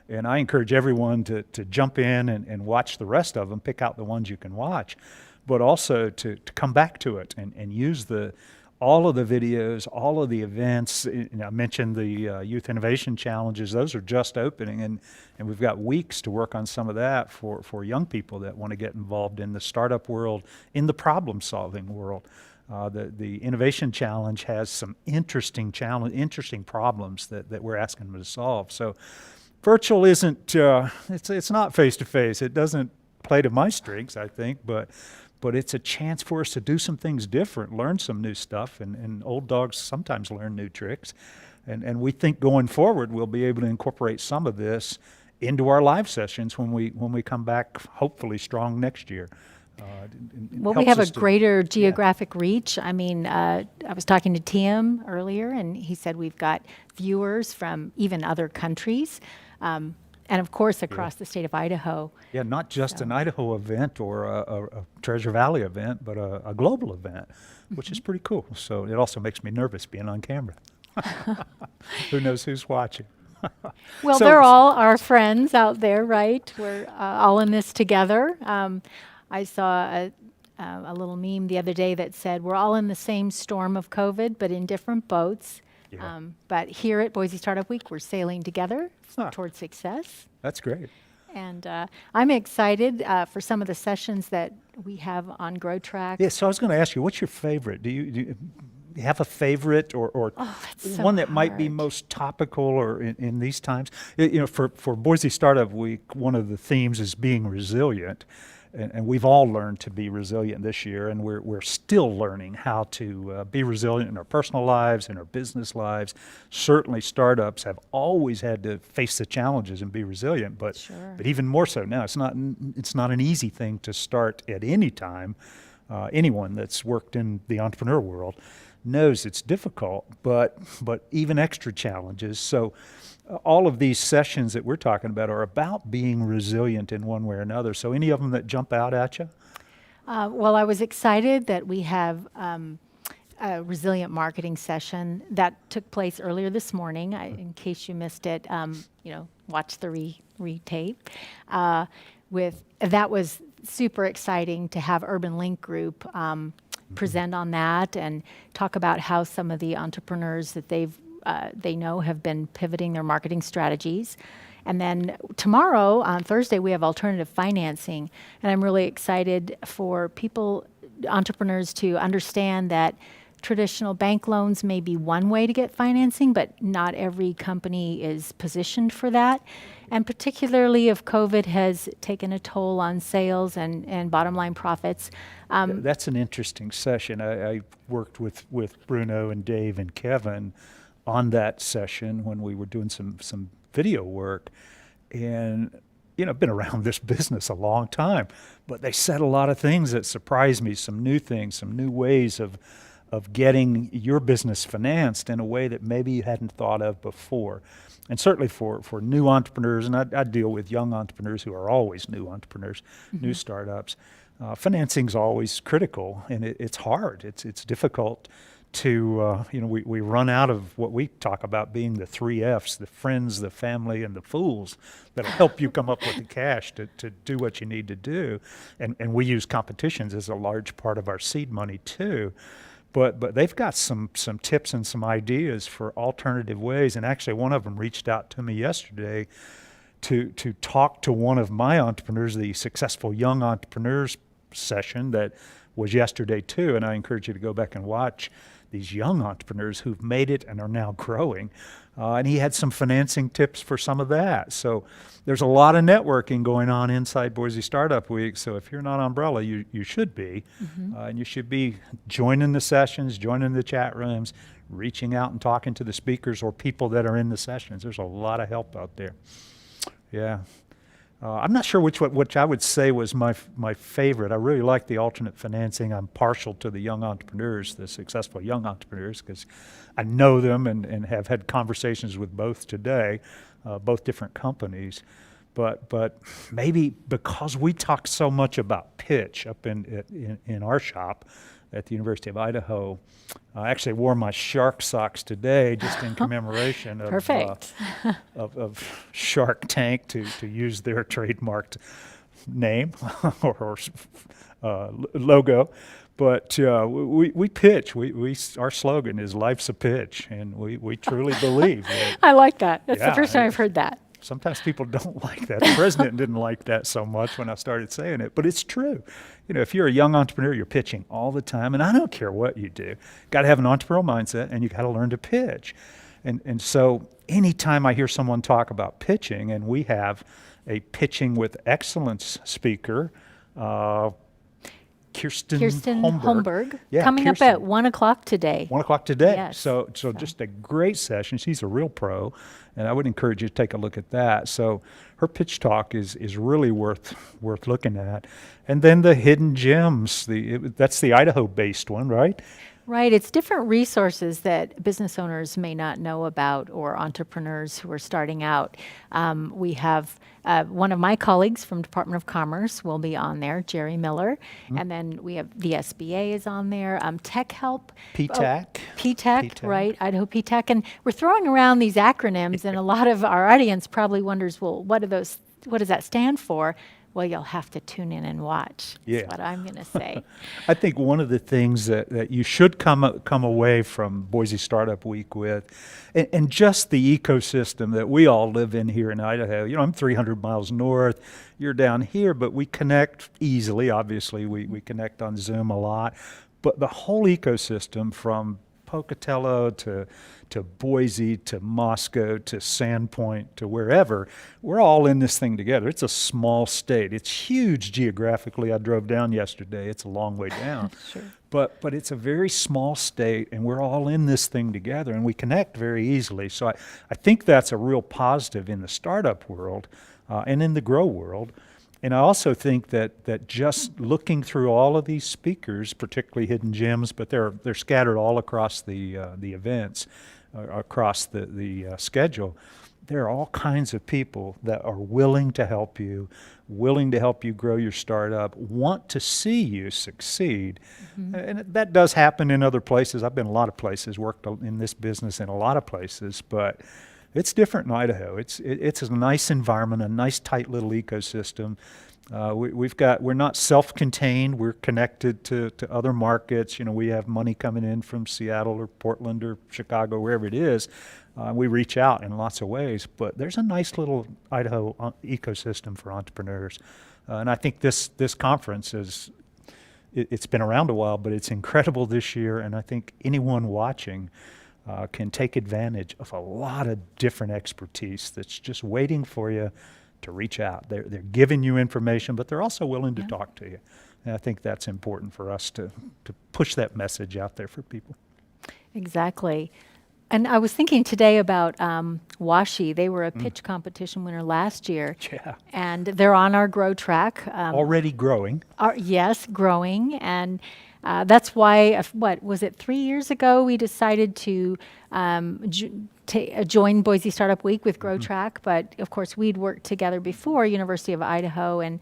And I encourage everyone to jump in and watch the rest of them, pick out the ones you can watch, but also to come back to it and use all of the videos, all of the events. I mentioned the Youth Innovation Challenges. Those are just opening, and we've got weeks to work on some of that for young people that want to get involved in the startup world, in the problem-solving world. The Innovation Challenge has some interesting problems that we're asking them to solve. So virtual isn't, it's not face-to-face. It doesn't play to my strengths, I think, but it's a chance for us to do some things different, learn some new stuff, and old dogs sometimes learn new tricks. And we think going forward we'll be able to incorporate some of this into our live sessions when we come back, hopefully strong next year. Well, we have a greater geographic reach. I mean, I was talking to Tim earlier, and he said we've got viewers from even other countries. And of course, across the state of Idaho. Yeah, not just an Idaho event or a Treasure Valley event, but a global event, which is pretty cool. So it also makes me nervous being on camera. Who knows who's watching? Well, they're all our friends out there, right? We're all in this together. I saw a little meme the other day that said, we're all in the same storm of COVID, but in different boats. Yeah. But here at Boise Startup Week, we're sailing together towards success. That's great. And I'm excited for some of the sessions that we have on Grow Track. Yeah, so I was going to ask you, what's your favorite? Do you have a favorite or so one that might be most topical or in these times? For Boise Startup Week, one of the themes is being resilient. And we've all learned to be resilient this year, and we're still learning how to be resilient in our personal lives, in our business lives. Certainly startups have always had to face the challenges and be resilient, but even more so now. It's not an easy thing to start at any time. Anyone that's worked in the entrepreneur world knows it's difficult, but even extra challenges. So all of these sessions that we're talking about are about being resilient in one way or another. So any of them that jump out at you? Well, I was excited that we have a resilient marketing session that took place earlier this morning. In case you missed it, watch the retape. That was super exciting to have Urban Link Group present on that and talk about how some of the entrepreneurs that they know have been pivoting their marketing strategies. And then tomorrow, on Thursday, we have alternative financing. And I'm really excited for entrepreneurs to understand that traditional bank loans may be one way to get financing, but not every company is positioned for that. And particularly if COVID has taken a toll on sales and bottom line profits. That's an interesting session. I worked with Bruno and Dave and Kevin on that session when we were doing some video work. And, I've been around this business a long time, but they said a lot of things that surprised me, some new things, some new ways of getting your business financed in a way that maybe you hadn't thought of before. And certainly for new entrepreneurs, and I deal with young entrepreneurs who are always new entrepreneurs, new startups, financing's always critical, and it's hard. It's difficult to, we run out of what we talk about being the 3 F's, the friends, the family, and the fools that'll help you come up with the cash to do what you need to do. And we use competitions as a large part of our seed money too. But they've got some tips and some ideas for alternative ways. And actually one of them reached out to me yesterday to talk to one of my entrepreneurs, the Successful Young Entrepreneurs session that was yesterday too. And I encourage you to go back and watch these young entrepreneurs who've made it and are now growing. And he had some financing tips for some of that. So there's a lot of networking going on inside Boise Startup Week. So if you're not Umbrella, you should be. And you should be joining the sessions, joining the chat rooms, reaching out and talking to the speakers or people that are in the sessions. There's a lot of help out there. Yeah. I'm not sure which I would say was my favorite. I really like the alternate financing. I'm partial to the young entrepreneurs, the successful young entrepreneurs, because I know them and have had conversations with both today, both different companies. But maybe because we talk so much about pitch up in our shop at the University of Idaho, I actually wore my shark socks today just in commemoration of Perfect. of Shark Tank, to use their trademarked name or logo. But we pitch. Our slogan is "Life's a pitch," and we truly believe that. I like that. That's the first time I've heard that. Sometimes people don't like that. The president didn't like that so much when I started saying it, but it's true. If you're a young entrepreneur, you're pitching all the time, and I don't care what you do. Got to have an entrepreneurial mindset, and you got to learn to pitch. And so anytime I hear someone talk about pitching, and we have a pitching with excellence speaker, Kirsten Holmberg, Yeah, coming Kirsten. up at 1 o'clock today. 1 o'clock today. Yes. So just a great session. She's a real pro, and I would encourage you to take a look at that. So her pitch talk is really worth looking at. And then the hidden gems, that's the Idaho-based one, right? Right. It's different resources that business owners may not know about, or entrepreneurs who are starting out. We have one of my colleagues from Department of Commerce will be on there, Jerry Miller. And then we have the SBA is on there, Tech Help. PTAC. PTAC, right, Idaho PTAC. And we're throwing around these acronyms, and a lot of our audience probably wonders, well, what does that stand for? Well, you'll have to tune in and watch. Yeah. That's what I'm going to say. I think one of the things that you should come away from Boise Startup Week with, and just the ecosystem that we all live in here in Idaho. I'm 300 miles north, you're down here, but we connect easily. Obviously, we connect on Zoom a lot. But the whole ecosystem from Pocatello to Boise to Moscow to Sandpoint to wherever, we're all in this thing together. It's a small state. It's huge geographically. I drove down yesterday. It's a long way down. Sure. But it's a very small state, and we're all in this thing together, and we connect very easily. So I think that's a real positive in the startup world and in the grow world. And I also think that just looking through all of these speakers, particularly hidden gems, but they're scattered all across the events, across the schedule. There are all kinds of people that are willing to help you grow your startup, want to see you succeed. And that does happen in other places. I've been a lot of places, worked in this business in a lot of places, but it's different in Idaho. It's a nice environment, a nice tight little ecosystem. We're not self-contained. We're connected to other markets. We have money coming in from Seattle or Portland or Chicago, wherever it is. We reach out in lots of ways, but there's a nice little Idaho ecosystem for entrepreneurs. And I think this conference it's been around a while, but it's incredible this year. And I think anyone watching can take advantage of a lot of different expertise that's just waiting for you to reach out. They're giving you information, but they're also willing to talk to you. And I think that's important for us to push that message out there for people. Exactly. And I was thinking today about Washi. They were a pitch competition winner last year. Yeah. And they're on our grow track. Already growing. Yes, growing. And that's why, what was it, 3 years ago, we decided to join Boise Startup Week with Grow Track. But of course, we'd worked together before, University of Idaho and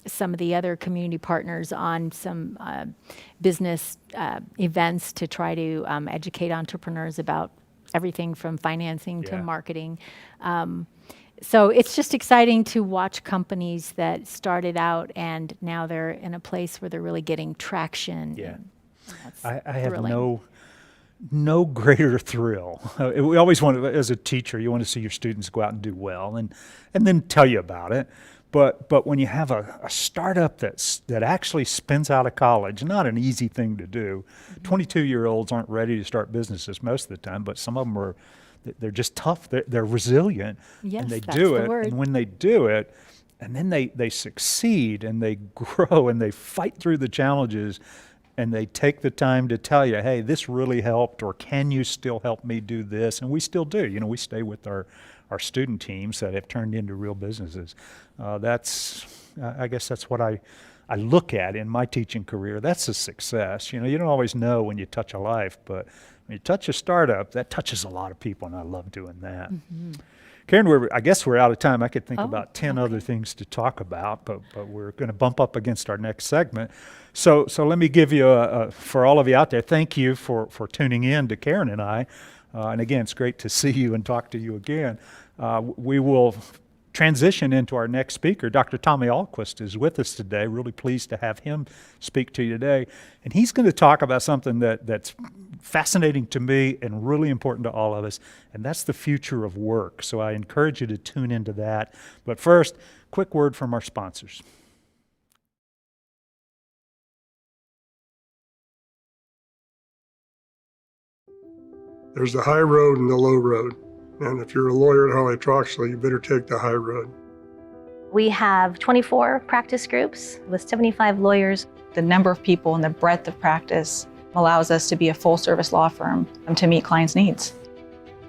some of the other community partners on some business events to try to educate entrepreneurs about everything from financing to marketing. So it's just exciting to watch companies that started out and now they're in a place where they're really getting traction. Yeah. And I have thrilling. no greater thrill. We always want to, as a teacher, you want to see your students go out and do well and then tell you about it. But when you have a startup that actually spins out of college, not an easy thing to do. 22-year-olds aren't ready to start businesses most of the time, but some of them they're just tough. They're resilient, Yes, and they that's do the it. word. And when they do it, and then they succeed and they grow and they fight through the challenges, and they take the time to tell you, hey, this really helped, or can you still help me do this? And we still do. You know, we stay with our student teams that have turned into real businesses. I guess that's what I look at in my teaching career. That's a success. You know, you don't always know when you touch a life, but when you touch a startup, that touches a lot of people, and I love doing that. Karen, I guess we're out of time. I could think about 10 other things to talk about, but we're going to bump up against our next segment. So let me give you, for all of you out there, thank you for tuning in to Karen and I. And again, it's great to see you and talk to you again. We will transition into our next speaker. Dr. Tommy Ahlquist is with us today. Really pleased to have him speak to you today. And he's going to talk about something that's fascinating to me and really important to all of us, and that's the future of work. So I encourage you to tune into that. But first, quick word from our sponsors. There's the high road and the low road. And if you're a lawyer at Holly Troxel, you better take the high road. We have 24 practice groups with 75 lawyers. The number of people and the breadth of practice allows us to be a full-service law firm to meet clients' needs.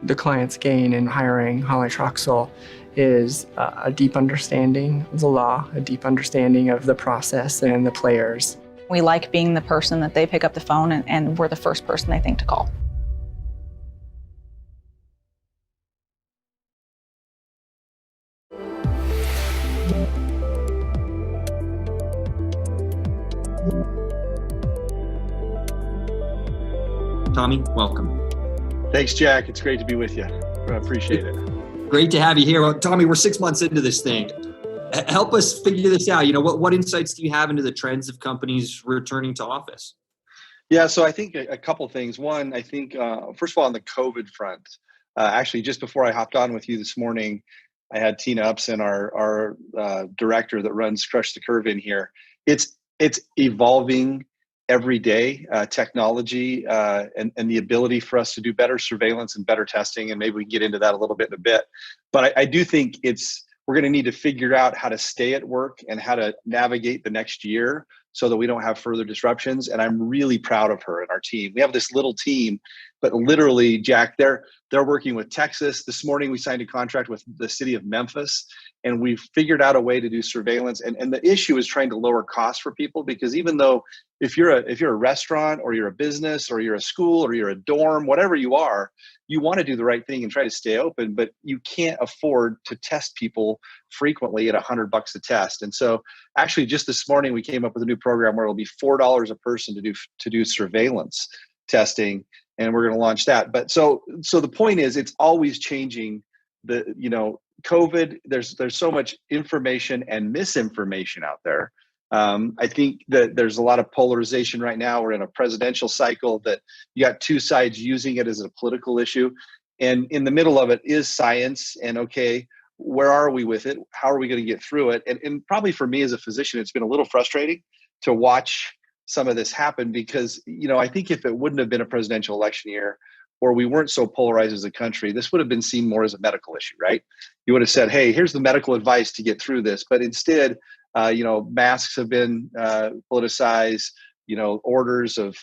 The client's gain in hiring Holly Troxel is a deep understanding of the law, a deep understanding of the process and the players. We like being the person that they pick up the phone and we're the first person they think to call. Tommy, welcome. Thanks, Jack. It's great to be with you. I appreciate it. Great to have you here. Well, Tommy, we're 6 months into this thing. Help us figure this out. You know, what insights do you have into the trends of companies returning to office? Yeah, so I think a couple things. One, I think, first of all, on the COVID front, actually, just before I hopped on with you this morning, I had Tina Upson, our director that runs Crush the Curve in here. It's evolving every day, technology and the ability for us to do better surveillance and better testing. And maybe we can get into that a little bit in a bit. But I do think we're going to need to figure out how to stay at work and how to navigate the next year so that we don't have further disruptions. And I'm really proud of her and our team. We have this little team, but literally, Jack, they're working with Texas. This morning, we signed a contract with the city of Memphis, and we've figured out a way to do surveillance. And the issue is trying to lower costs for people, because even though if you're a restaurant or you're a business or you're a school or you're a dorm, whatever you are, you want to do the right thing and try to stay open, but you can't afford to test people frequently at $100 a test. And so actually just this morning, we came up with a new program where it'll be $4 a person to do surveillance testing. And we're going to launch that. But so the point is, it's always changing. COVID, there's so much information and misinformation out there. I think that there's a lot of polarization right now. We're in a presidential cycle that you got two sides using it as a political issue. And in the middle of it is science. And okay, where are we with it? How are we going to get through it? And probably for me as a physician, it's been a little frustrating to watch some of this happen, because, I think if it wouldn't have been a presidential election year, or we weren't so polarized as a country, this would have been seen more as a medical issue, right? You would have said, hey, here's the medical advice to get through this. But instead, masks have been politicized, orders of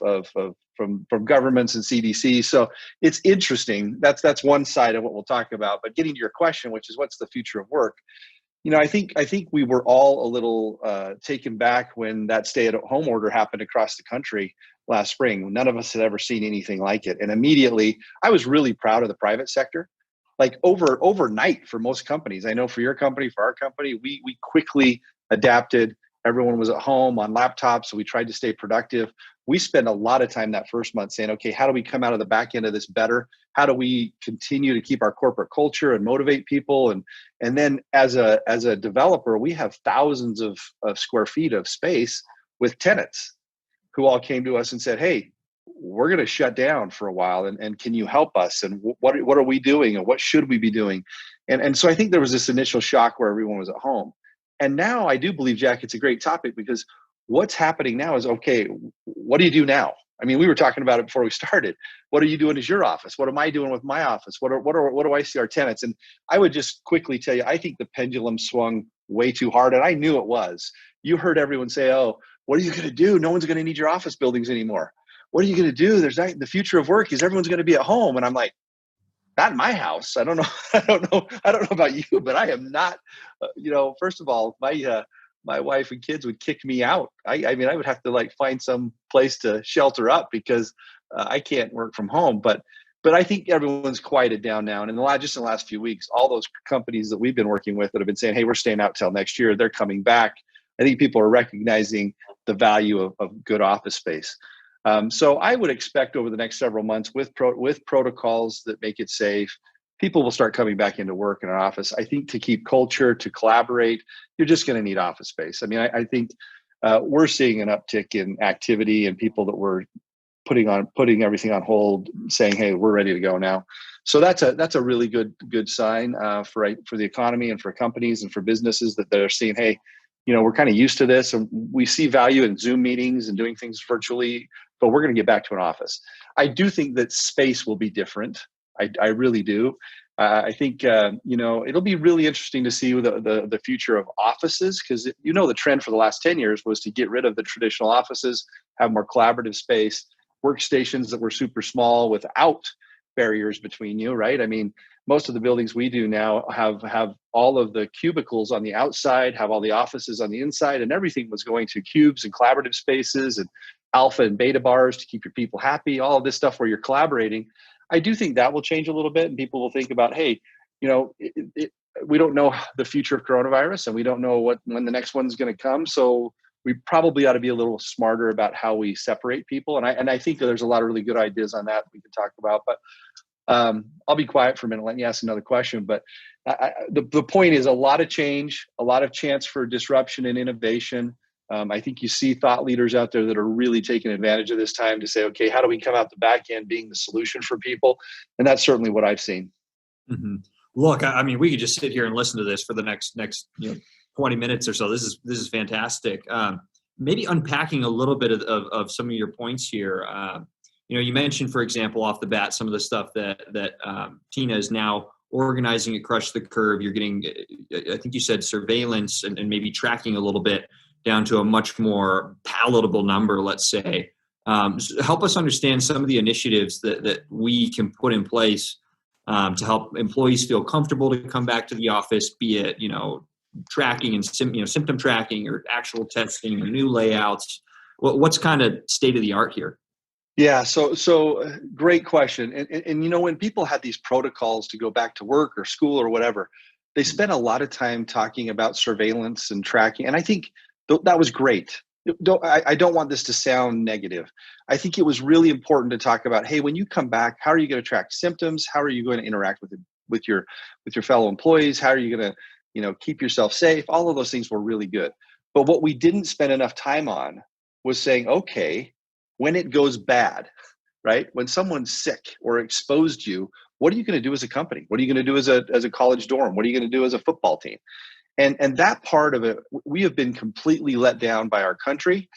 from governments and CDC. So it's interesting. That's one side of what we'll talk about. But getting to your question, which is what's the future of work? I think we were all a little taken back when that stay-at-home order happened across the country last spring. None of us had ever seen anything like it, and immediately I was really proud of the private sector. Like overnight for most companies, I know for your company, for our company, we quickly adapted. Everyone was at home on laptops, so we tried to stay productive. We spent a lot of time that first month saying, okay, how do we come out of the back end of this better? How do we continue to keep our corporate culture and motivate people? And then as a developer, we have thousands of square feet of space with tenants who all came to us and said, hey, we're going to shut down for a while, and can you help us? And what are we doing, and what should we be doing? And so I think there was this initial shock where everyone was at home. And now I do believe, Jack, it's a great topic, because what's happening now is, okay, what do you do now? I mean, we were talking about it before we started. What are you doing as your office? What am I doing with my office? What do I see our tenants? And I would just quickly tell you, I think the pendulum swung way too hard, and I knew it was. You heard everyone say, oh, what are you going to do? No one's going to need your office buildings anymore. What are you going to do? The future of work is everyone's going to be at home. And I'm like, not in my house. I don't know. I don't know about you, but I am not. First of all, my wife and kids would kick me out. I mean, I would have to find some place to shelter up, because I can't work from home. But I think everyone's quieted down now. And in the last few weeks, all those companies that we've been working with that have been saying, hey, we're staying out till next year, they're coming back. I think people are recognizing the value of good office space. So I would expect over the next several months, with protocols that make it safe, people will start coming back into work in an office. I think to keep culture, to collaborate, you're just going to need office space. I mean, I think we're seeing an uptick in activity and people that were putting everything on hold, saying, hey, we're ready to go now. So that's a really good sign for the economy and for companies and for businesses, that they're seeing, hey, we're kind of used to this, and we see value in Zoom meetings and doing things virtually, but we're going to get back to an office. I do think that space will be different. I really do. I think, it'll be really interesting to see the future of offices, because the trend for the last 10 years was to get rid of the traditional offices, have more collaborative space, workstations that were super small without barriers between you, right? I mean, most of the buildings we do now have all of the cubicles on the outside, have all the offices on the inside, and everything was going to cubes and collaborative spaces and alpha and beta bars to keep your people happy, all of this stuff where you're collaborating. I do think that will change a little bit, and people will think about, hey, we don't know the future of coronavirus, and we don't know when the next one's going to come. So we probably ought to be a little smarter about how we separate people. And I think that there's a lot of really good ideas on that we could talk about. But I'll be quiet for a minute. Let me ask another question. But the point is, a lot of change, a lot of chance for disruption and innovation. I think you see thought leaders out there that are really taking advantage of this time to say, okay, how do we come out the back end being the solution for people? And that's certainly what I've seen. Mm-hmm. Look, I mean, we could just sit here and listen to this for the next 20 minutes or so. This is fantastic. Maybe unpacking a little bit of some of your points here. You mentioned, for example, off the bat, some of the stuff that Tina is now organizing at Crush the Curve. You're getting, I think you said, surveillance and maybe tracking a little bit down to a much more palatable number, let's say. Help us understand some of the initiatives that we can put in place to help employees feel comfortable to come back to the office, be it, tracking and symptom tracking or actual testing or new layouts. What's kind of state of the art here? Yeah, so great question. And when people had these protocols to go back to work or school or whatever, they spent a lot of time talking about surveillance and tracking. And I think that was great. I don't want this to sound negative. I think it was really important to talk about, hey, when you come back, how are you going to track symptoms? How are you going to interact with your fellow employees? How are you going to keep yourself safe? All of those things were really good. But what we didn't spend enough time on was saying, okay, when it goes bad, right? When someone's sick or exposed you, what are you going to do as a company? What are you going to do as a college dorm? What are you going to do as a football team? And that part of it, we have been completely let down by our country,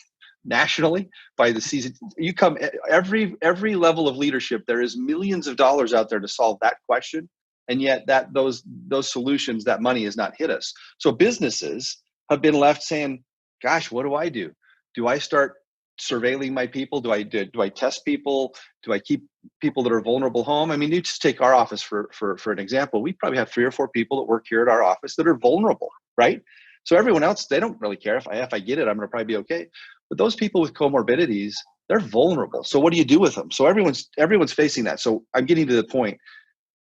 nationally, by the season. You come every level of leadership, there is millions of dollars out there to solve that question. And yet those solutions, that money has not hit us. So businesses have been left saying, gosh, what do I do? Do I start surveilling my people? Do I test people? Do I keep people that are vulnerable home? I mean, you just take our office for an example. We probably have 3 or 4 people that work here at our office that are vulnerable, right? So everyone else, they don't really care. If I get it, I'm going to probably be okay. But those people with comorbidities, they're vulnerable. So what do you do with them? So everyone's facing that. So I'm getting to the point.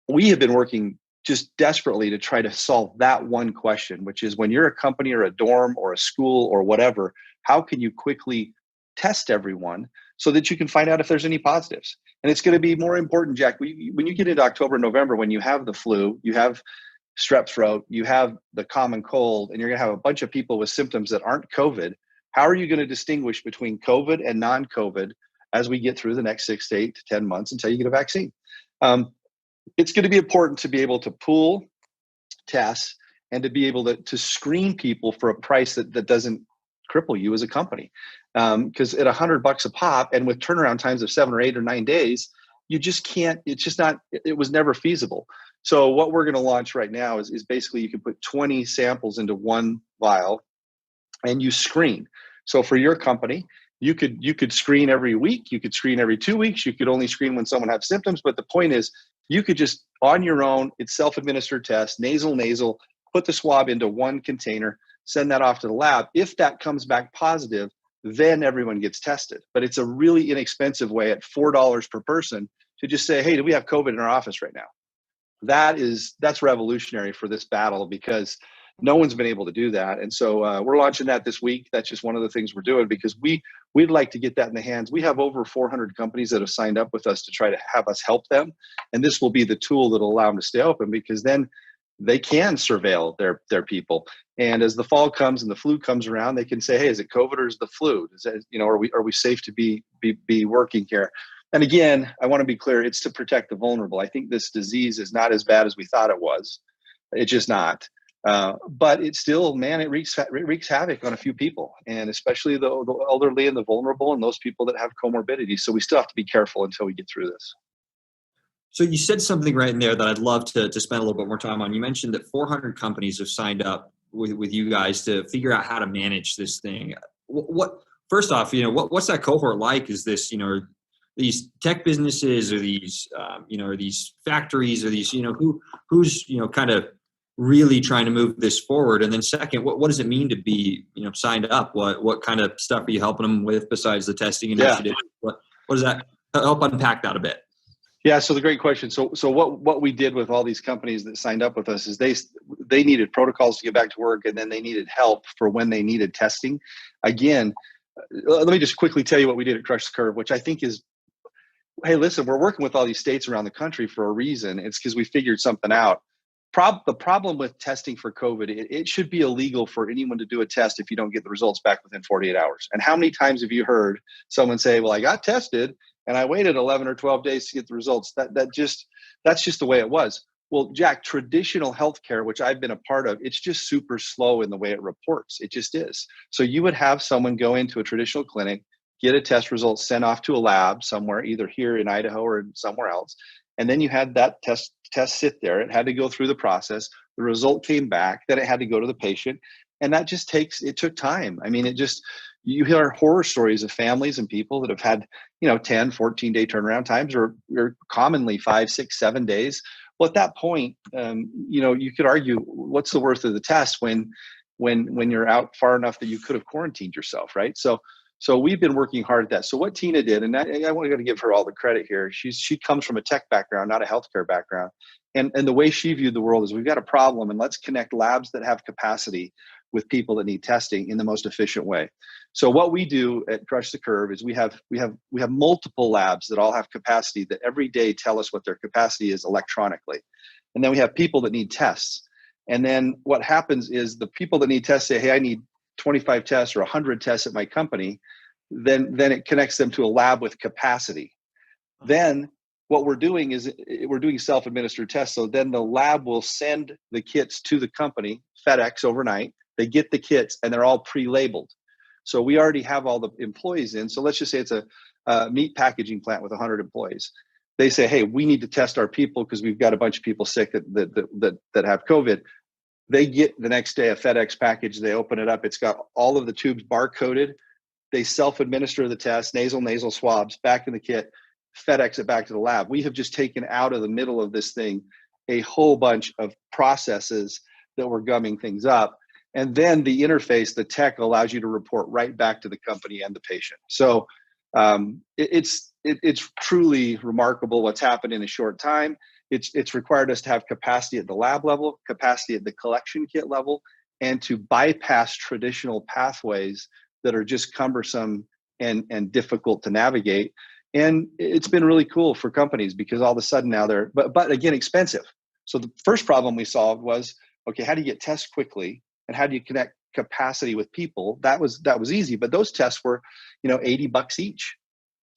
We have been working just desperately to try to solve that one question, which is when you're a company or a dorm or a school or whatever, how can you quickly test everyone so that you can find out if there's any positives? And it's going to be more important, Jack, when you get into October, November, when you have the flu, you have strep throat, you have the common cold, and you're going to have a bunch of people with symptoms that aren't COVID. How are you going to distinguish between COVID and non-COVID as we get through the next 6 to 8 to 10 months until you get a vaccine? It's going to be important to be able to pool tests and to be able to screen people for a price that doesn't cripple you as a company. Because at $100 a pop and with turnaround times of 7 or 8 or 9 days, you just can't, it's just not, it was never feasible. So what we're going to launch right now is basically you can put 20 samples into one vial and you screen. So for your company, you could screen every week, you could screen every 2 weeks, you could only screen when someone has symptoms. But the point is, you could just on your own, it's self-administered test, nasal, put the swab into one container, send that off to the lab. If that comes back positive, then everyone gets tested. But it's a really inexpensive way at $4 per person to just say, hey, do we have COVID in our office right now? That's revolutionary for this battle because no one's been able to do that. And so we're launching that this week. That's just one of the things we're doing because we'd like to get that in the hands. We have over 400 companies that have signed up with us to try to have us help them. And this will be the tool that'll allow them to stay open because then they can surveil their people. And as the fall comes and the flu comes around, they can say, hey, is it COVID or is the flu? Are we safe to be working here? And again, I want to be clear, it's to protect the vulnerable. I think this disease is not as bad as we thought it was. It's just not. But it's still, man, it wreaks havoc on a few people, and especially the elderly and the vulnerable and those people that have comorbidities. So we still have to be careful until we get through this. So you said something right in there that I'd love to spend a little bit more time on. You mentioned that 400 companies have signed up with you guys to figure out how to manage this thing. First off, what's that cohort like? Is this, these tech businesses or these, or these factories or these, who's kind of really trying to move this forward? And then second, what does it mean to be, signed up? What kind of stuff are you helping them with besides the testing initiative? Yeah. What does that help unpack that a bit? Yeah, so the great question. So what we did with all these companies that signed up with us is they needed protocols to get back to work, and then they needed help for when they needed testing. Again, let me just quickly tell you what we did at Crush the Curve, which I think is, hey, listen, we're working with all these states around the country for a reason. It's because we figured something out. The problem with testing for COVID, it should be illegal for anyone to do a test if you don't get the results back within 48 hours. And how many times have you heard someone say, well, I got tested and I waited 11 or 12 days to get the results? That's just the way it was. Well, Jack, traditional healthcare, which I've been a part of, it's just super slow in the way it reports. It just is. So you would have someone go into a traditional clinic, get a test result sent off to a lab somewhere, either here in Idaho or somewhere else. And then you had that test sit there. It had to go through the process. The result came back. Then it had to go to the patient. And that just took time. I mean, you hear horror stories of families and people that have had, 10, 14-day turnaround times or commonly 5, 6, 7 days. Well, at that point, you could argue, what's the worth of the test when you're out far enough that you could have quarantined yourself, right? So we've been working hard at that. So what Tina did, and I want to give her all the credit here. She comes from a tech background, not a healthcare background. And the way she viewed the world is we've got a problem and let's connect labs that have capacity with people that need testing in the most efficient way. So what we do at Crush the Curve is we have multiple labs that all have capacity that every day tell us what their capacity is electronically. And then we have people that need tests. And then what happens is the people that need tests say, hey, I need 25 tests or 100 tests at my company. Then it connects them to a lab with capacity. Then what we're doing is we're doing self-administered tests. So then the lab will send the kits to the company, FedEx overnight. They get the kits and they're all pre-labeled. So we already have all the employees in. So let's just say it's a meat packaging plant with 100 employees. They say, hey, we need to test our people because we've got a bunch of people sick that have COVID. They get the next day a FedEx package. They open it up. It's got all of the tubes barcoded. They self-administer the test, nasal swabs, back in the kit, FedEx it back to the lab. We have just taken out of the middle of this thing a whole bunch of processes that were gumming things up. And then the interface, the tech, allows you to report right back to the company and the patient. So it's truly remarkable what's happened in a short time. It's required us to have capacity at the lab level, capacity at the collection kit level, and to bypass traditional pathways that are just cumbersome and difficult to navigate. And it's been really cool for companies because all of a sudden now they're, but again, expensive. So the first problem we solved was, okay, how do you get tests quickly and how do you connect capacity with people? That was easy, but those tests were, $80 each.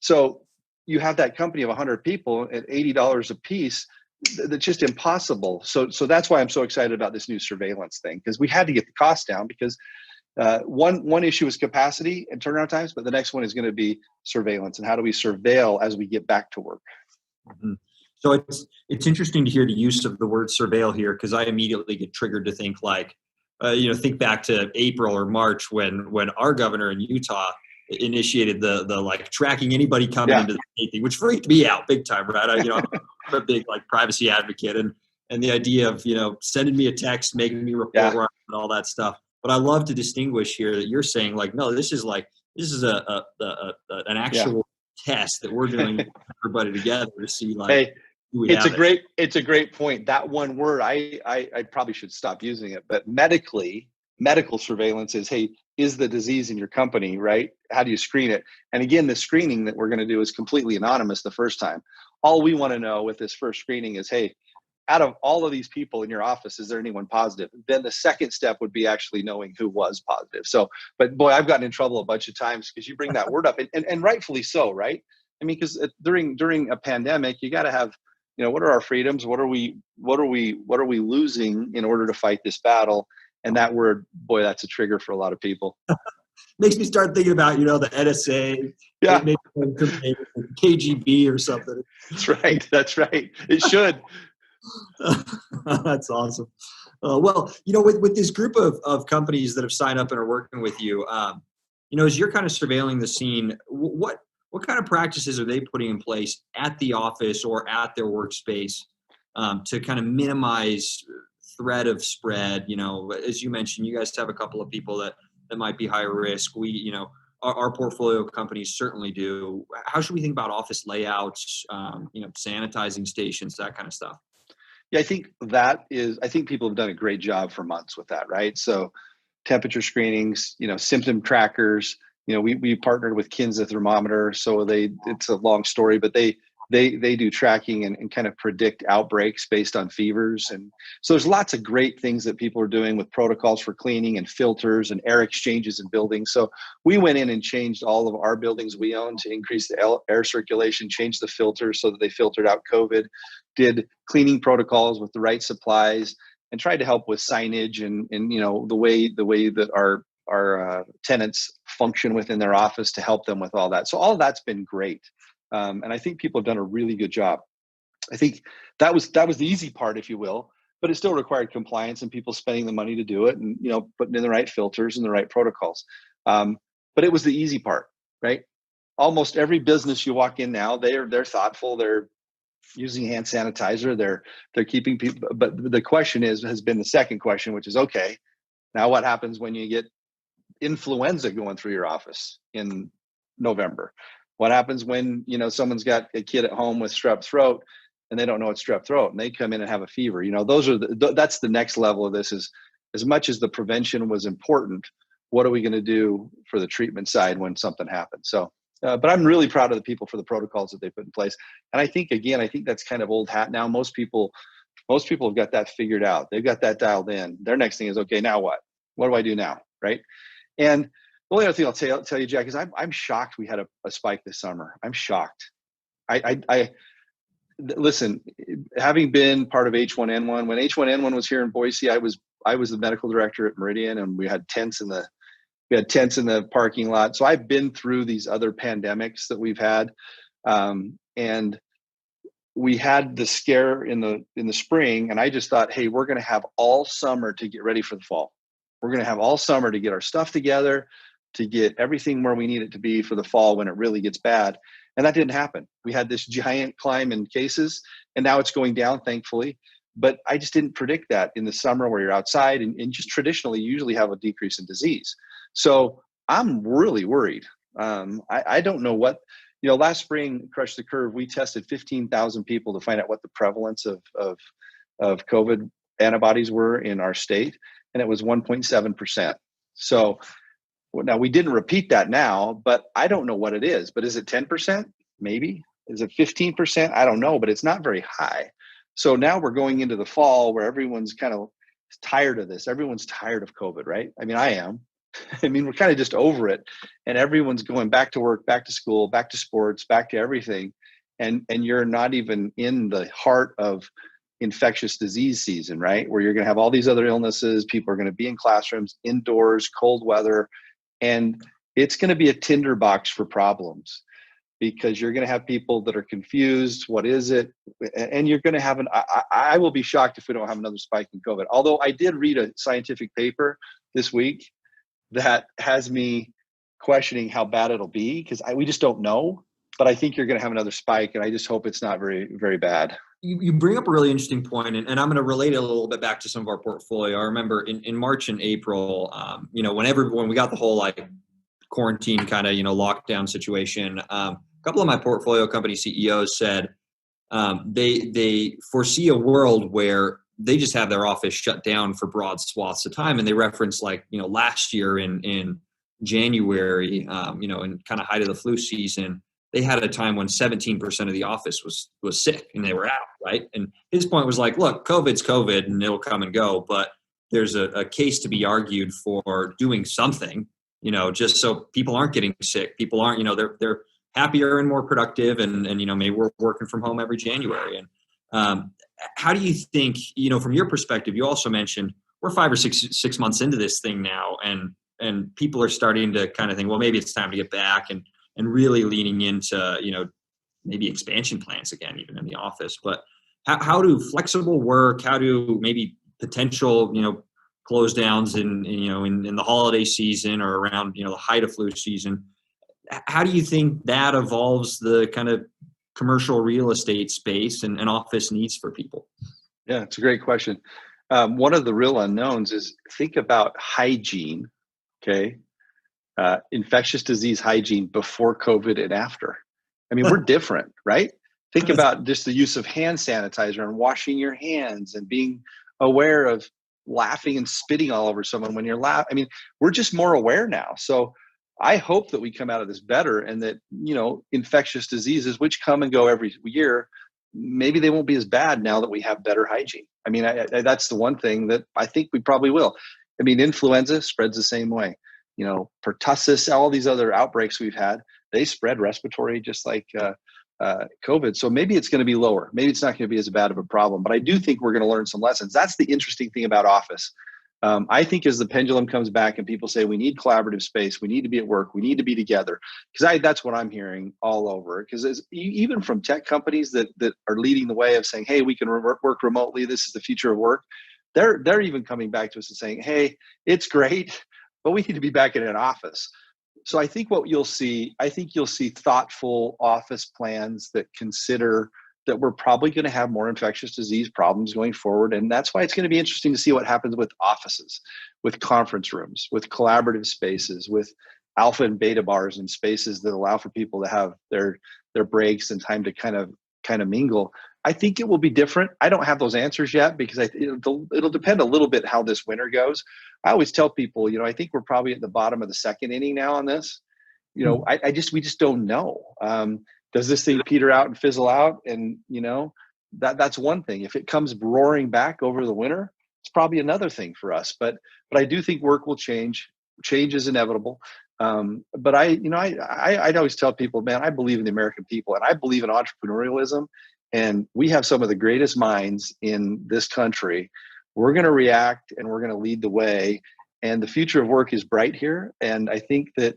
So you have that company of 100 people at $80 a piece. That's just impossible. So that's why I'm so excited about this new surveillance thing, because we had to get the cost down because one issue is capacity and turnaround times, but the next one is going to be surveillance and how do we surveil as we get back to work. Mm-hmm. So it's interesting to hear the use of the word surveil here, because I immediately get triggered to think like, think back to April or March when our governor in Utah initiated the like tracking anybody coming into the state thing, which freaked me out big time, right? I'm a big like privacy advocate, and the idea of sending me a text, making me report where I'm and all that stuff. But I love to distinguish here that you're saying like, no, this is an actual test that we're doing with everybody together to see like. Hey, it's a great point. That one word, I probably should stop using it, but medical surveillance is, hey, is the disease in your company, right? How do you screen it? And again, the screening that we're going to do is completely anonymous the first time. All we want to know with this first screening is, hey, out of all of these people in your office, is there anyone positive? Then the second step would be actually knowing who was positive. So, but boy, I've gotten in trouble a bunch of times because you bring that word up, and rightfully so, right? I mean, because during a pandemic, you got to have, what are our freedoms? What are we losing in order to fight this battle? And that word, boy, that's a trigger for a lot of people. Makes me start thinking about, the NSA, maybe KGB or something. That's right. It should. That's awesome. With this group of companies that have signed up and are working with you, as you're kind of surveilling the scene, what kind of practices are they putting in place at the office or at their workspace to kind of minimize threat of spread? As you mentioned, you guys have a couple of people that might be higher risk. We, our portfolio companies certainly do. How should we think about office layouts, sanitizing stations, that kind of stuff? Yeah, I think people have done a great job for months with that, right? So temperature screenings, symptom trackers, we partnered with Kinza Thermometer. So it's a long story, but they do tracking and kind of predict outbreaks based on fevers. And so there's lots of great things that people are doing with protocols for cleaning and filters and air exchanges in buildings. So we went in and changed all of our buildings we own to increase the air circulation, changed the filters so that they filtered out COVID, did cleaning protocols with the right supplies, and tried to help with signage and the way that our tenants function within their office to help them with all that. So all of that's been great. And I think people have done a really good job. I think that was the easy part, if you will, but it still required compliance and people spending the money to do it and, putting in the right filters and the right protocols. But it was the easy part, right? Almost every business you walk in now, they're thoughtful. They're using hand sanitizer. They're keeping people, but the question has been the second question, which is, okay, now what happens when you get influenza going through your office in November? What happens when, someone's got a kid at home with strep throat and they don't know it's strep throat and they come in and have a fever? That's the next level of this, is as much as the prevention was important, what are we going to do for the treatment side when something happens? So, but I'm really proud of the people for the protocols that they put in place. And I think that's kind of old hat now. Most people have got that figured out. They've got that dialed in. Their next thing is, okay, now what? What do I do now? Right. And the only other thing I'll tell you, Jack, is I'm shocked we had a spike this summer. I'm shocked. Listen, having been part of H1N1, when H1N1 was here in Boise, I was the medical director at Meridian, and we had tents in the parking lot. So I've been through these other pandemics that we've had, and we had the scare in the spring, and I just thought, hey, we're going to have all summer to get ready for the fall. We're going to have all summer to get our stuff together, to get everything where we need it to be for the fall when it really gets bad. And that didn't happen. We had this giant climb in cases, and now it's going down, thankfully. But I just didn't predict that in the summer where you're outside and just traditionally you usually have a decrease in disease. So I'm really worried. I don't know what, last spring, Crush the Curve, we tested 15,000 people to find out what the prevalence of COVID antibodies were in our state, and it was 1.7%. So now we didn't repeat that now, but I don't know what it is. But is it 10%? Maybe. Is it 15%? I don't know, but it's not very high. So now we're going into the fall where everyone's kind of tired of this. Everyone's tired of COVID, right? I mean, I am. I mean, we're kind of just over it, and everyone's going back to work, back to school, back to sports, back to everything. And you're not even in the heart of infectious disease season, right? Where you're going to have all these other illnesses. People are going to be in classrooms, indoors, cold weather, and it's going to be a tinderbox for problems, because you're going to have people that are confused. What is it? And you're going to have I will be shocked if we don't have another spike in COVID. Although I did read a scientific paper this week that has me questioning how bad it'll be, because we just don't know. But I think you're going to have another spike, and I just hope it's not very, very bad. You bring up a really interesting point, and I'm going to relate it a little bit back to some of our portfolio. I remember in March and April, when we got the whole quarantine kind of lockdown situation, a couple of my portfolio company CEOs said they foresee a world where they just have their office shut down for broad swaths of time, and they reference last year in January, in kind of height of the flu season. They had a time when 17% of the office was sick and they were out, right? And his point was look, COVID's COVID and it'll come and go, but there's a case to be argued for doing something, just so people aren't getting sick. People aren't, they're happier and more productive, and maybe we're working from home every January. And how do you think, from your perspective, you also mentioned we're 5 or 6 months into this thing now, and people are starting to kind of think, well, maybe it's time to get back and really leaning into, maybe expansion plans again, even in the office. But how do flexible work, how do maybe potential, close downs in the holiday season or around, the height of flu season, how do you think that evolves the kind of commercial real estate space and office needs for people? Yeah, it's a great question. One of the real unknowns is think about hygiene, okay? Infectious disease hygiene before COVID and after. I mean, we're different, right? Think about just the use of hand sanitizer and washing your hands and being aware of laughing and spitting all over someone when you're laughing. I mean, we're just more aware now. So I hope that we come out of this better, and that, infectious diseases, which come and go every year, maybe they won't be as bad now that we have better hygiene. I mean, that's the one thing that I think we probably will. I mean, influenza spreads the same way. Pertussis, all these other outbreaks we've had, they spread respiratory just like COVID. So maybe it's going to be lower. Maybe it's not going to be as bad of a problem. But I do think we're going to learn some lessons. That's the interesting thing about office. I think as the pendulum comes back and people say we need collaborative space, we need to be at work, we need to be together, because that's what I'm hearing all over. Because even from tech companies that are leading the way of saying, hey, we can work remotely, this is the future of work, they're even coming back to us and saying, hey, it's great, but we need to be back in an office. So I think you'll see thoughtful office plans that consider that we're probably going to have more infectious disease problems going forward. And that's why it's going to be interesting to see what happens with offices, with conference rooms, with collaborative spaces, with alpha and beta bars and spaces that allow for people to have their breaks and time to kind of mingle. I think it will be different. I don't have those answers yet, because it'll depend a little bit how this winter goes. I always tell people, I think we're probably at the bottom of the second inning now on this. We just don't know. Does this thing peter out and fizzle out? And, that's one thing. If it comes roaring back over the winter, it's probably another thing for us. But I do think work will change. Change is inevitable. But I'd always tell people, man, I believe in the American people, and I believe in entrepreneurialism. And we have some of the greatest minds in this country. We're going to react, and we're going to lead the way. And the future of work is bright here. And I think that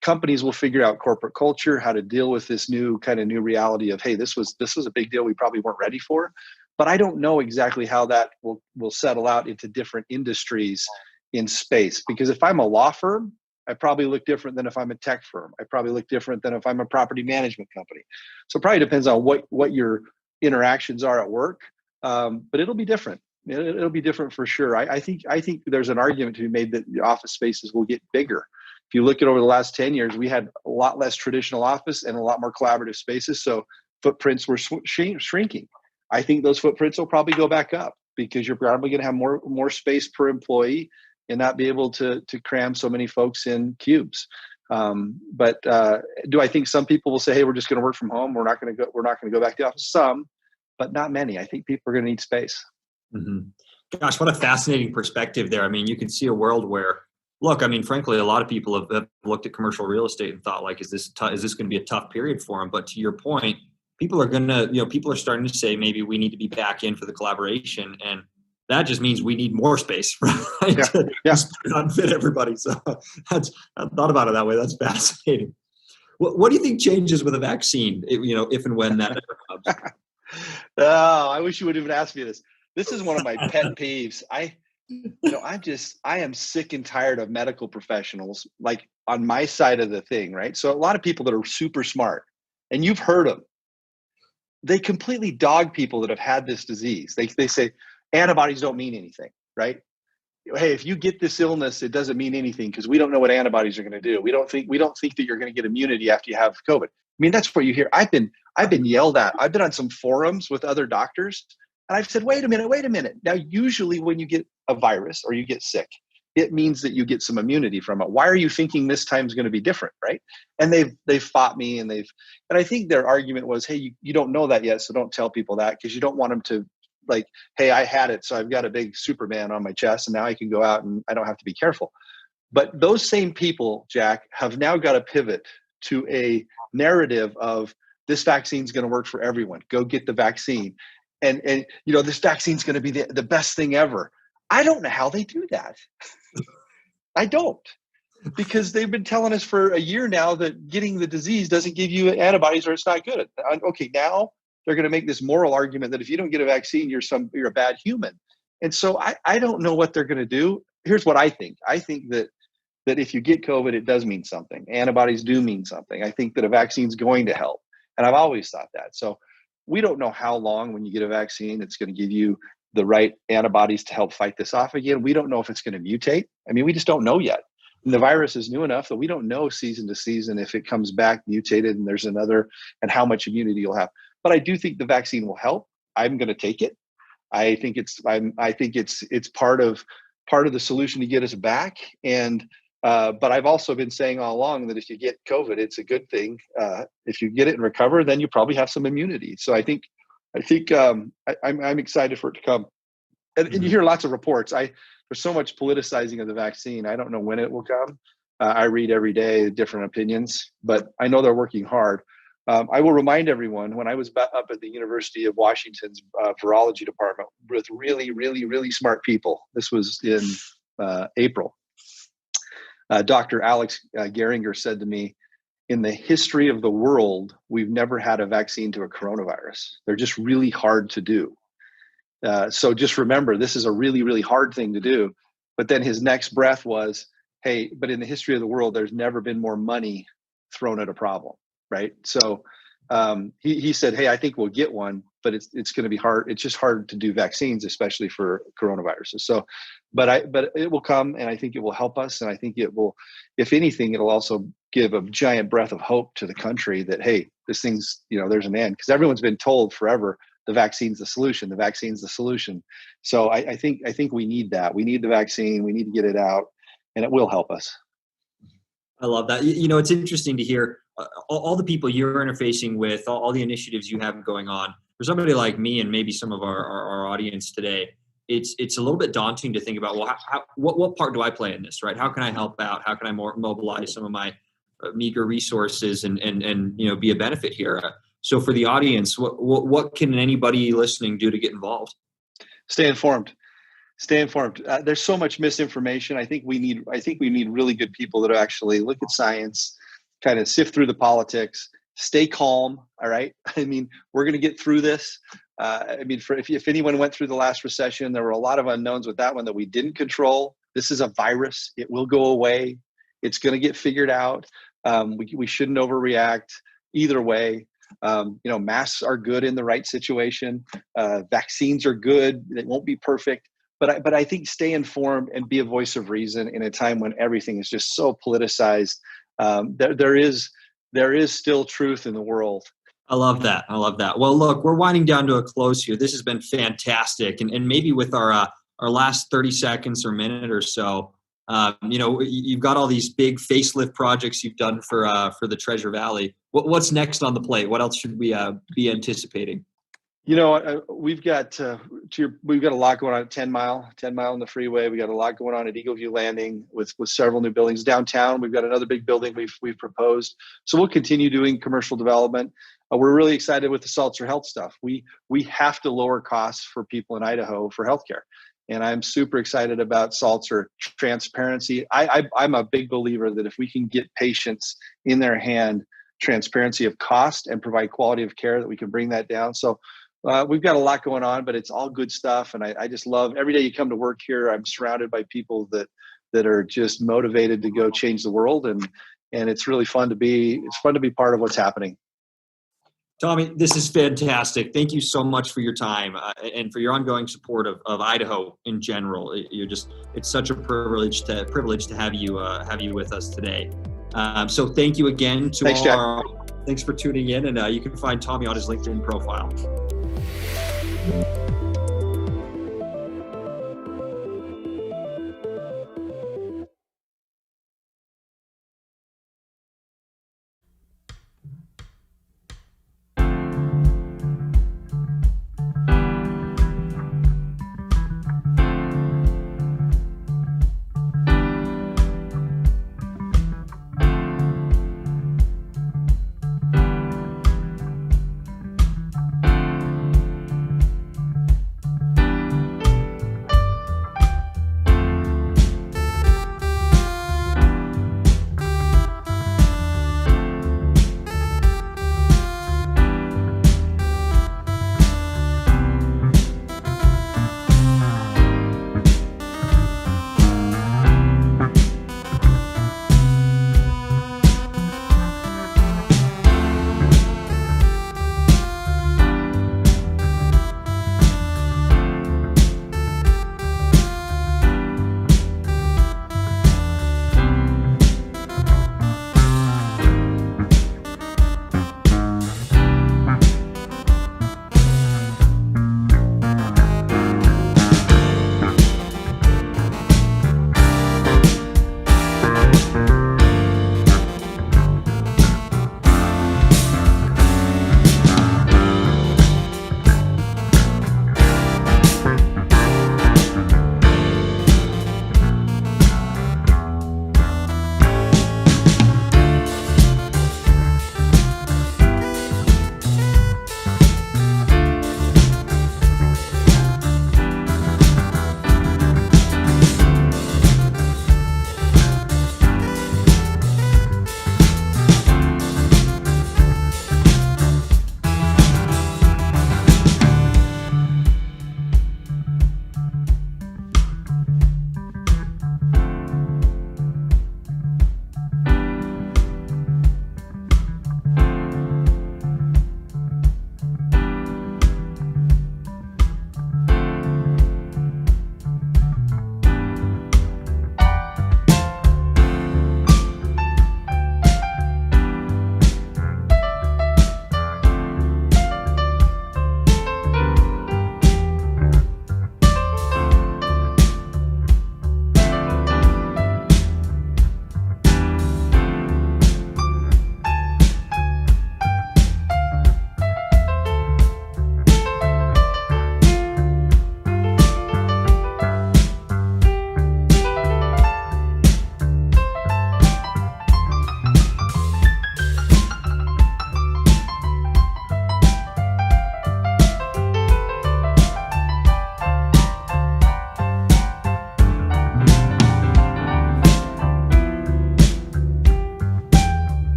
companies will figure out corporate culture, how to deal with this new reality of, hey, this was a big deal we probably weren't ready for. But I don't know exactly how that will settle out into different industries in space. Because if I'm a law firm, I probably look different than if I'm a tech firm. I probably look different than if I'm a property management company. So it probably depends on what your interactions are at work, but it'll be different. It'll be different for sure. I think there's an argument to be made that the office spaces will get bigger. If you look at over the last 10 years, we had a lot less traditional office and a lot more collaborative spaces. So footprints were shrinking. I think those footprints will probably go back up because you're probably going to have more space per employee and not be able to cram so many folks in cubes. But do I think some people will say, "Hey, we're just going to work from home. We're not going to go back to the office"? Some, but not many. I think people are going to need space. Mm-hmm. Gosh, what a fascinating perspective there. I mean, you can see a world where, look, I mean, frankly, a lot of people have looked at commercial real estate and thought, like, is this going to be a tough period for them? But to your point, people are starting to say maybe we need to be back in for the collaboration, and that just means we need more space, right? To fit everybody. So I thought about it that way. That's fascinating. What do you think changes with a vaccine? If and when that ever comes. Oh, I wish you would have even asked me this. This is one of my pet peeves. I am sick and tired of medical professionals, like on my side of the thing, right? So a lot of people that are super smart, and you've heard them, they completely dog people that have had this disease. They say antibodies don't mean anything, right? Hey, if you get this illness, it doesn't mean anything because we don't know what antibodies are going to do. We don't think that you're going to get immunity after you have COVID. I mean, that's what you hear. I've been yelled at. I've been on some forums with other doctors, and I've said, wait a minute. Now, usually when you get a virus or you get sick, it means that you get some immunity from it. Why are you thinking this time is going to be different, right? And they've fought me, and I think their argument was, hey, you don't know that yet, so don't tell people that because you don't want them to, like, hey, I had it, so I've got a big Superman on my chest, and now I can go out and I don't have to be careful. But those same people, Jack, have now got to pivot to a narrative of this vaccine's going to work for everyone. Go get the vaccine. And this vaccine's going to be the best thing ever. I don't know how they do that. I don't. Because they've been telling us for a year now that getting the disease doesn't give you antibodies or it's not good. Okay, now they're going to make this moral argument that if you don't get a vaccine, you're a bad human. And so I don't know what they're going to do. Here's what I think. I think that if you get COVID, it does mean something. Antibodies do mean something. I think that a vaccine's going to help. And I've always thought that. So we don't know how long when you get a vaccine, it's going to give you the right antibodies to help fight this off again. We don't know if it's going to mutate. I mean, we just don't know yet. And the virus is new enough that we don't know season to season if it comes back mutated and there's another and how much immunity you'll have. But I do think the vaccine will help. I'm going to take it. I think it's part of the solution to get us back. And but I've also been saying all along that if you get COVID, it's a good thing. If you get it and recover, then you probably have some immunity. So I think I'm excited for it to come. And you hear lots of reports. There's so much politicizing of the vaccine. I don't know when it will come. I read every day different opinions, but I know they're working hard. I will remind everyone, when I was up at the University of Washington's virology department with really, really, really smart people, this was in April, Dr. Alex Geringer said to me, in the history of the world, we've never had a vaccine to a coronavirus. They're just really hard to do. So just remember, this is a really, really hard thing to do. But then his next breath was, hey, but in the history of the world, there's never been more money thrown at a problem, right? So he said, hey, I think we'll get one, but it's going to be hard. It's just hard to do vaccines, especially for coronaviruses. So, but it will come, and I think it will help us. And I think it will, if anything, it'll also give a giant breath of hope to the country that, hey, this thing's, there's an end. Because everyone's been told forever, the vaccine's the solution. The vaccine's the solution. So I think we need that. We need the vaccine. We need to get it out, and it will help us. I love that. It's interesting to hear all the people you're interfacing with, all the initiatives you have going on. For somebody like me and maybe some of our audience today, it's a little bit daunting to think about, well, what part do I play in this, right? How can I help out? How can I mobilize some of my meager resources and be a benefit here? So for the audience, what can anybody listening do to get involved? Stay informed. There's so much misinformation. I think we need really good people that actually look at science, kind of sift through the politics, stay calm. All right. I mean, we're going to get through this. If anyone went through the last recession, there were a lot of unknowns with that one that we didn't control. This is a virus. It will go away. It's going to get figured out. We shouldn't overreact either way. Masks are good in the right situation. Vaccines are good. They won't be perfect. But I think stay informed and be a voice of reason in a time when everything is just so politicized. There is still truth in the world. I love that. Well, look, we're winding down to a close here. This has been fantastic. And maybe with our last 30 seconds or minute or so, you've got all these big facelift projects you've done for the Treasure Valley. What's next on the plate? What else should we be anticipating? We've got a lot going on at 10 Mile on the freeway. We got a lot going on at Eagle View Landing with several new buildings downtown. We've got another big building we've proposed. So we'll continue doing commercial development. We're really excited with the Salzer Health stuff. We have to lower costs for people in Idaho for healthcare. And I'm super excited about Salzer transparency. I'm a big believer that if we can get patients in their hand transparency of cost and provide quality of care, that we can bring that down. So we've got a lot going on, but it's all good stuff. And I just love every day you come to work here. I'm surrounded by people that are just motivated to go change the world. And it's really fun to be part of what's happening. Tommy, this is fantastic. Thank you so much for your time and for your ongoing support of Idaho in general. It's such a privilege to have you with us today. So thank you again to Thanks, all. Jack. Thanks for tuning in, and you can find Tommy on his LinkedIn profile.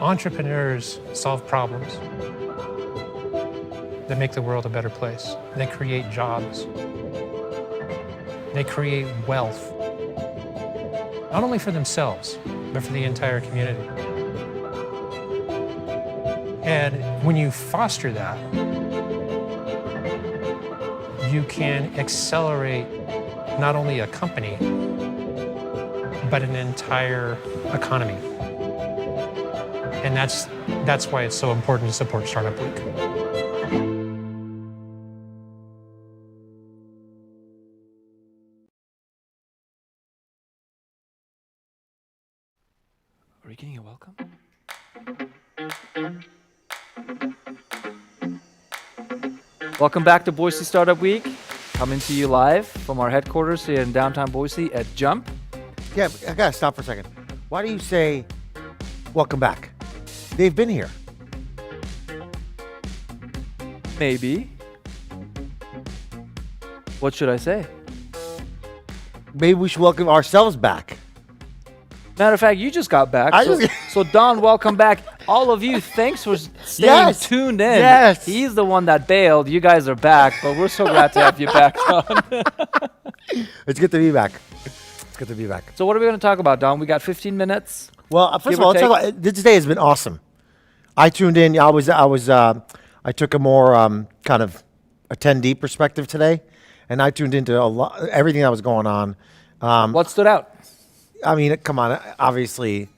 Entrepreneurs solve problems. They make the world a better place. They create jobs. They create wealth, not only for themselves, but for the entire community. And when you foster that, you can accelerate not only a company, but an entire economy. And that's why it's so important to support Startup Week. Are we getting a welcome? Welcome back to Boise Startup Week. Coming to you live from our headquarters here in downtown Boise at Jump. Yeah, I gotta stop for a second. Why do you say, welcome back? They've been here. Maybe. What should I say? Maybe we should welcome ourselves back. Matter of fact, you just got back. So Don, welcome back. All of you, thanks for staying tuned in. Yes. He's the one that bailed. You guys are back, but we're so glad to have you back, Don. It's good to be back. It's good to be back. So what are we going to talk about, Don? We got 15 minutes. Well, first of all, let's talk about, this day has been awesome. I tuned in. I took a more kind of attendee perspective today, and I tuned into everything that was going on. What stood out? I mean, come on. Obviously,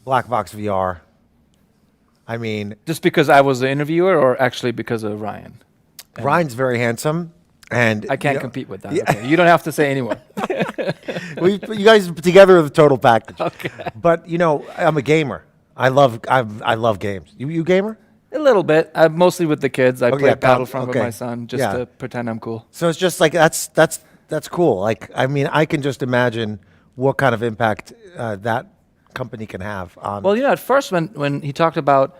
Black Box VR. I mean, just because I was the interviewer, or actually because of Ryan? Ryan's very handsome, and I can't compete with that. Okay. You don't have to say anyone. You guys put together the total package. Okay. But I'm a gamer. I love games. You gamer? A little bit. Mostly with the kids. I play Battlefront with my son just to pretend I'm cool. So it's just like that's cool. Like, I mean, I can just imagine what kind of impact that company can have on. Well, at first when he talked about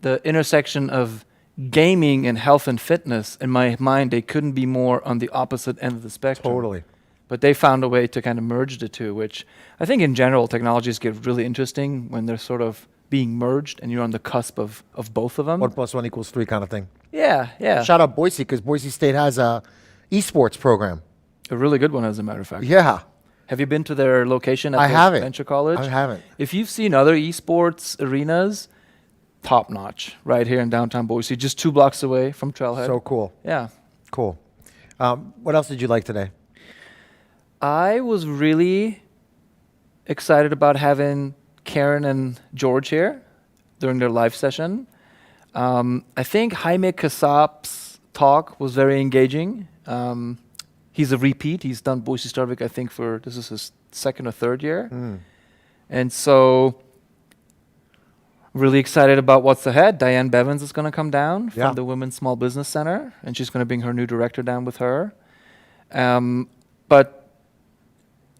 the intersection of gaming and health and fitness, in my mind, they couldn't be more on the opposite end of the spectrum. Totally. But they found a way to kind of merge the two, which I think in general, technologies get really interesting when they're sort of being merged and you're on the cusp of both of them. 1 + 1 = 3 kind of thing. Yeah. Shout out Boise, because Boise State has a esports program. A really good one, as a matter of fact. Yeah. Have you been to their location at Venture College? I haven't. If you've seen other esports arenas, top notch, right here in downtown Boise, just 2 blocks away from Trailhead. So cool. Yeah. Cool. What else did you like today? I was really excited about having Karen and George here during their live session. I think Jaime Casap's talk was very engaging. He's a repeat. He's done Boise Startup Week, I think, this is his 2nd or 3rd year. And so really excited about what's ahead. Diane Bevins is going to come down from the Women's Small Business Center, and she's going to bring her new director down with her. But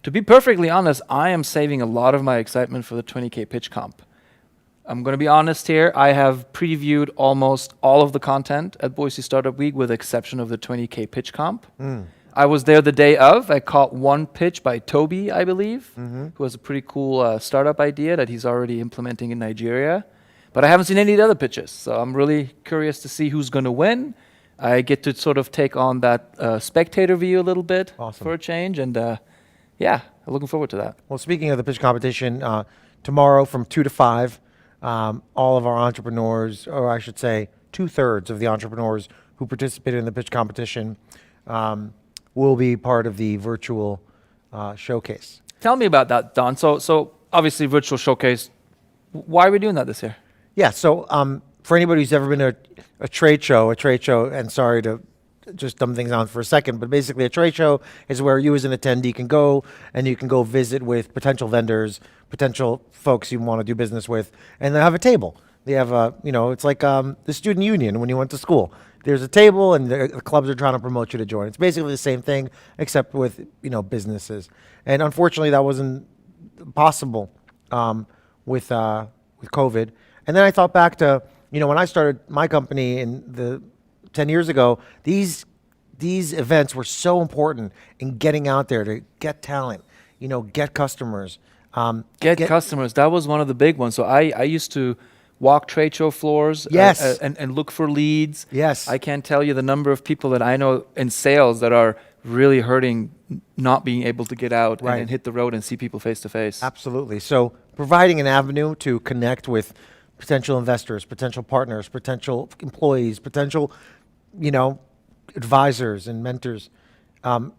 to be perfectly honest, I am saving a lot of my excitement for the 20K pitch comp. I'm going to be honest here. I have previewed almost all of the content at Boise Startup Week with the exception of the 20K pitch comp. I was there the day of. I caught one pitch by Toby, I believe, who has a pretty cool startup idea that he's already implementing in Nigeria. But I haven't seen any of the other pitches, so I'm really curious to see who's going to win. I get to sort of take on that spectator view a little bit for a change, and I'm looking forward to that. Well, speaking of the pitch competition, tomorrow from 2 to 5, all of our entrepreneurs, or I should say 2/3 of the entrepreneurs who participated in the pitch competition, will be part of the virtual showcase. Tell me about that, Don. So obviously virtual showcase. Why are we doing that this year? Yeah, so for anybody who's ever been to a trade show, and sorry to just dumb things on for a second, but basically a trade show is where you as an attendee can go and you can go visit with potential vendors, potential folks you want to do business with, and they have a table. They have it's like the student union when you went to school. There's a table and the clubs are trying to promote you to join. It's basically the same thing except with, businesses. And unfortunately that wasn't possible with COVID. And then I thought back to, when I started my company in 10 years ago, these events were so important in getting out there to get talent, get customers, Get customers. That was one of the big ones. So I used to walk trade show floors Yes. and look for leads. Yes. I can't tell you the number of people that I know in sales that are really hurting not being able to get out Right. and hit the road and see people face to face. Absolutely. So providing an avenue to connect with potential investors, potential partners, potential employees, potential, advisors and mentors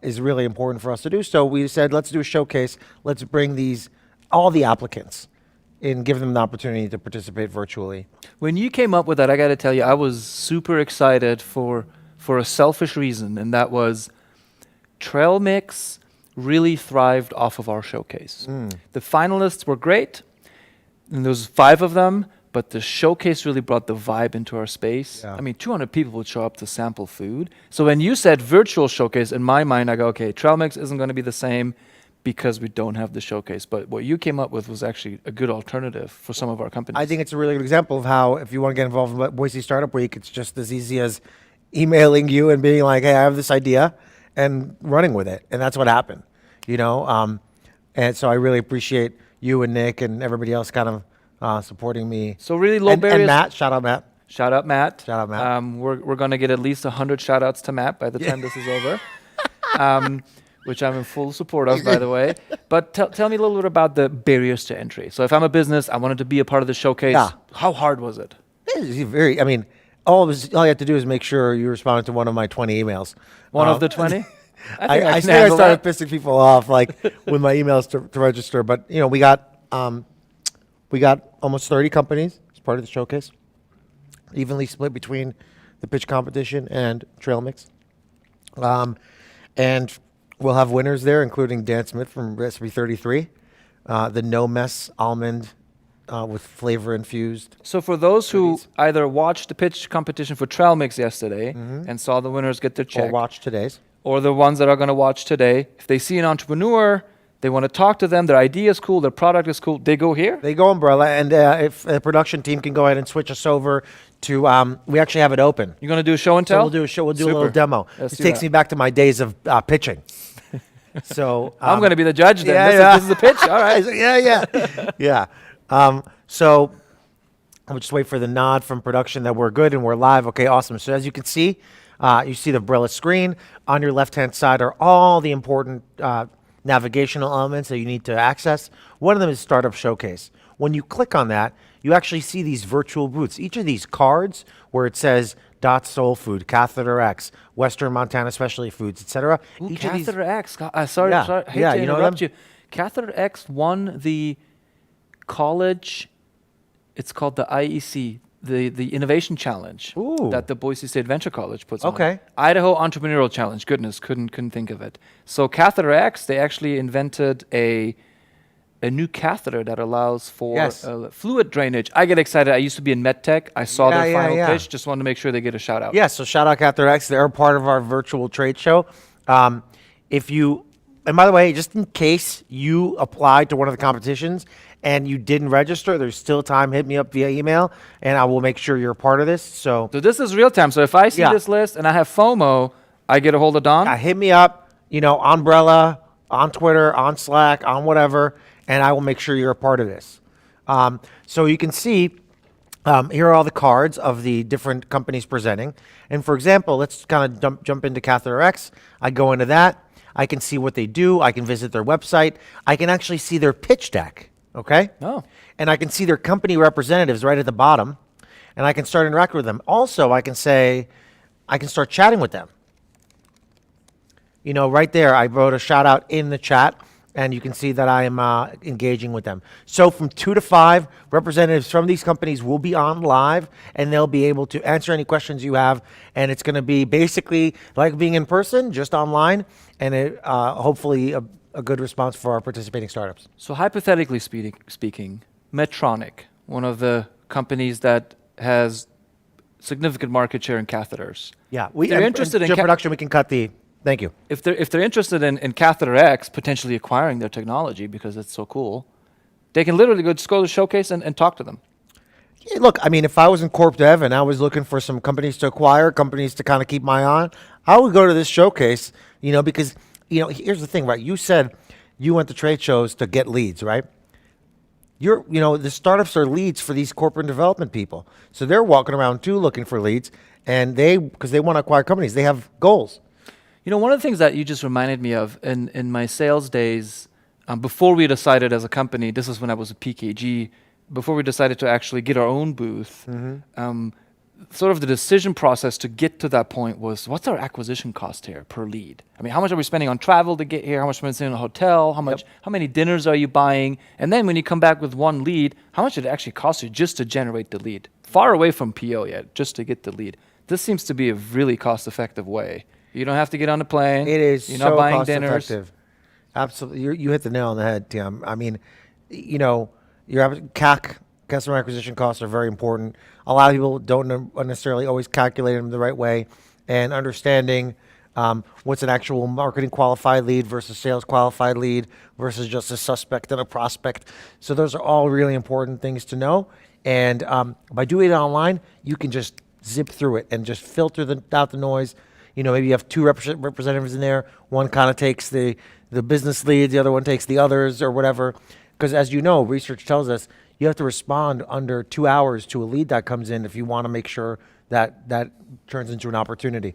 is really important for us to do. So we said, let's do a showcase. Let's bring all the applicants and give them the opportunity to participate virtually. When you came up with that, I got to tell you, I was super excited for a selfish reason, and that was Trailmix really thrived off of our showcase. The finalists were great, and there was 5 of them, but the showcase really brought the vibe into our space. I mean, 200 people would show up to sample food. So when you said virtual showcase, in my mind, I go, okay, Trailmix isn't going to be the same because we don't have the showcase. But what you came up with was actually a good alternative for some of our companies. I think it's a really good example of how, if you want to get involved in Boise Startup Week, it's just as easy as emailing you and being like, hey, I have this idea, and running with it. And that's what happened, And so I really appreciate you and Nick and everybody else kind of supporting me. So really low barriers. And Matt, shout out Matt. Shout out Matt. Shout out Matt. We're going to get at least 100 shout outs to Matt by the time this is over. Which I'm in full support of, by the way. But tell me a little bit about the barriers to entry. So if I'm a business, I wanted to be a part of the showcase. Yeah. How hard was it? All you have to do is make sure you respond to one of my 20 emails. One of the 20? I started pissing people off with my emails to register. But we got almost 30 companies as part of the showcase, evenly split between the pitch competition and Trailmix. And we'll have winners there, including Dan Smith from Recipe 33, the No Mess almond with flavor infused. So for those who either watched the pitch competition for Trailmix yesterday and saw the winners get their check, Or watch today's, or the ones that are going to watch today, if they see an entrepreneur, they want to talk to them, their idea is cool, their product is cool, they go here? They go Umbrella, and if the production team can go ahead and switch us over to, we actually have it open. You're going to do a show and So tell? we'll do a show. We'll do a little demo. Let's It do takes that. me back to my days of pitching. So I'm going to be the judge then. Yeah, This is the pitch? All right. yeah. So I'll just wait for the nod from production that we're good and we're live. Okay, awesome. So as you can see, you see the Umbrella screen. On your left-hand side are all the important navigational elements that you need to access. One of them is Startup Showcase. When you click on that, you actually see these virtual booths. Each of these cards where it says Dot Soul Food, Catheter X, Western Montana Specialty Foods, etc. Each of these, Catheter X. Sorry, I hate to interrupt you. Catheter X won the college, it's called the IEC, the Innovation Challenge that the Boise State Venture College puts on. Okay. Idaho Entrepreneurial Challenge. Goodness, couldn't think of it. So Catheter X, they actually invented a new catheter that allows for fluid drainage. I get excited. I used to be in MedTech. I saw their final pitch. Just wanted to make sure they get a shout out. Yeah, so shout out Catheter X. They're part of our virtual trade show. And by the way, just in case you applied to one of the competitions and you didn't register, there's still time. Hit me up via email, and I will make sure you're a part of this. So this is real time. So if I see this list and I have FOMO, I get a hold of Don? Hit me up, Umbrella, on Twitter, on Slack, on whatever, and I will make sure you're a part of this. So you can see, here are all the cards of the different companies presenting. And for example, let's kind of jump into Catheter X. I go into that. I can see what they do. I can visit their website. I can actually see their pitch deck, okay? Oh. And I can see their company representatives right at the bottom, and I can start interacting with them. Also, I can start chatting with them. Right there, I wrote a shout out in the chat, and you can see that I am engaging with them. So from 2 to 5, representatives from these companies will be on live, and they'll be able to answer any questions you have. And it's going to be basically like being in person, just online, and hopefully a good response for our participating startups. So hypothetically speaking, Medtronic, one of the companies that has significant market share in catheters. Yeah, they're interested in production. We can cut the. Thank you. If they're interested in Catheter X, potentially acquiring their technology because it's so cool, they can literally just go to the showcase and talk to them. Yeah, look, I mean, if I was in corp dev and I was looking for some companies to acquire, companies to kind of keep my eye on, I would go to this showcase, because, here's the thing, right? You said you went to trade shows to get leads, right? the startups are leads for these corporate development people. So they're walking around too looking for leads, and because they want to acquire companies, they have goals. One of the things that you just reminded me of in my sales days, before we decided as a company, this is when I was a PKG, before we decided to actually get our own booth, sort of the decision process to get to that point was, what's our acquisition cost here per lead? I mean, how much are we spending on travel to get here? How much are we spending on a hotel? How many dinners are you buying? And then when you come back with one lead, how much did it actually cost you just to generate the lead? Far away from PO yet, just to get the lead. This seems to be a really cost-effective way. You don't have to get on a plane. It is You're so not buying cost-effective. Absolutely. You hit the nail on the head, Tim. I mean, your CAC, customer acquisition costs, are very important. A lot of people don't necessarily always calculate them the right way, and understanding what's an actual marketing qualified lead versus sales qualified lead versus just a suspect and a prospect. So those are all really important things to know. And by doing it online, you can just zip through it and just filter out the noise. Maybe you have two representatives in there. One kind of takes the business leads, the other one takes the others or whatever. Because as you know, research tells us you have to respond under 2 hours to a lead that comes in if you want to make sure that turns into an opportunity.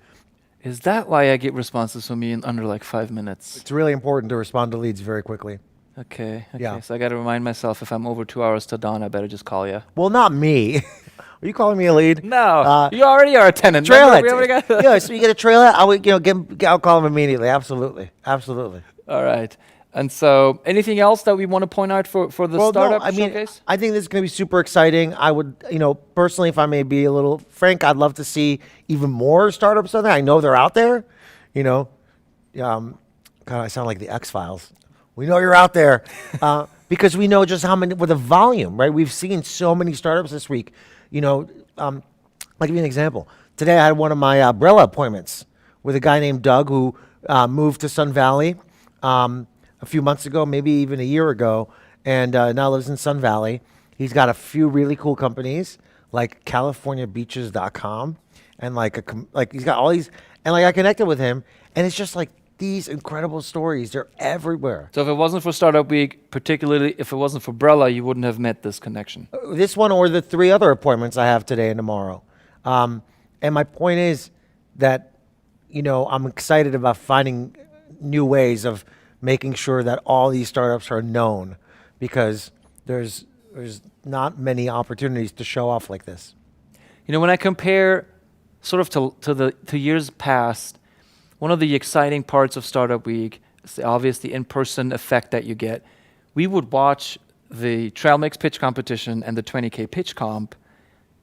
Is that why I get responses from me in under like 5 minutes? It's really important to respond to leads very quickly. Okay. Yeah. So I got to remind myself, if I'm over 2 hours to dawn, I better just call you. Well, not me. Are you calling me a lead? No, you already are a tenant. Trailhead. We already got Yeah, so you get a trailhead, I'll call him immediately. Absolutely. All right. And so, anything else that we want to point out for the startup showcase? I think this is going to be super exciting. I would, personally, if I may be a little frank, I'd love to see even more startups on there. I know they're out there. God, I sound like the X-Files. We know you're out there because we know just how many, with the volume, right? We've seen so many startups this week. I'll give you an example. Today I had one of my umbrella appointments with a guy named Doug who moved to Sun Valley a few months ago, maybe even a year ago, and now lives in Sun Valley. He's got a few really cool companies like CaliforniaBeaches.com, and he's got all these, and I connected with him, and it's just like these incredible stories. They're everywhere. So if it wasn't for Startup Week, particularly if it wasn't for Brella, you wouldn't have met this connection. This one or the 3 other appointments I have today and tomorrow. And my point is that, I'm excited about finding new ways of making sure that all these startups are known, because there's not many opportunities to show off like this. When I compare sort of to years past, one of the exciting parts of Startup Week is obviously the in-person effect that you get. We would watch the Trailmix pitch competition and the 20K pitch comp,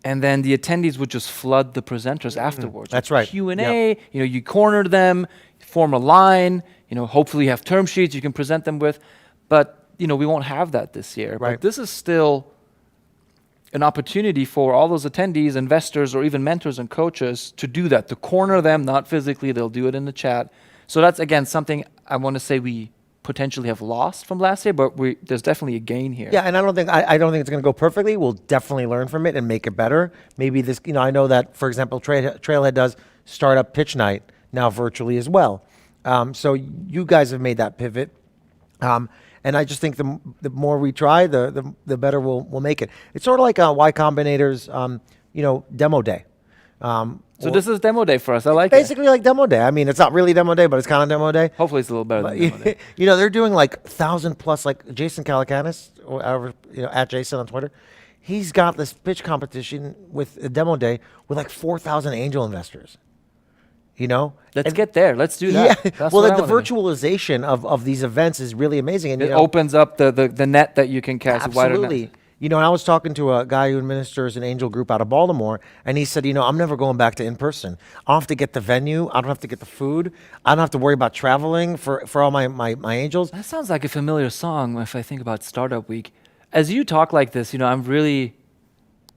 and then the attendees would just flood the presenters afterwards. That's right. Q&A, Yep. You corner them, form a line, hopefully you have term sheets you can present them with. But, we won't have that this year. Right. But this is still an opportunity for all those attendees, investors, or even mentors and coaches to do that, to corner them, not physically, they'll do it in the chat. So that's, again, something I want to say we potentially have lost from last year, but there's definitely a gain here. Yeah, and I don't think it's going to go perfectly. We'll definitely learn from it and make it better. Maybe this, I know that, for example, Trailhead does Startup Pitch Night now virtually as well. So you guys have made that pivot. And I just think the more we try, the better we'll make it. It's sort of like Y Combinator's, demo day. So this is demo day for us. I like basically like demo day. I mean, it's not really demo day, but it's kind of demo day. Hopefully it's a little better than demo day. They're doing like 1,000 plus, like Jason Calacanis, or however, at Jason on Twitter. He's got this pitch competition with a demo day with like 4,000 angel investors. Let's get there. Let's do that. Yeah. Well, the virtualization of these events is really amazing. And it opens up the net that you can cast. Absolutely. Wider net. And I was talking to a guy who administers an angel group out of Baltimore, and he said, I'm never going back to in-person. I don't have to get the venue. I don't have to get the food. I don't have to worry about traveling for all my angels. That sounds like a familiar song if I think about Startup Week. As you talk like this, I'm really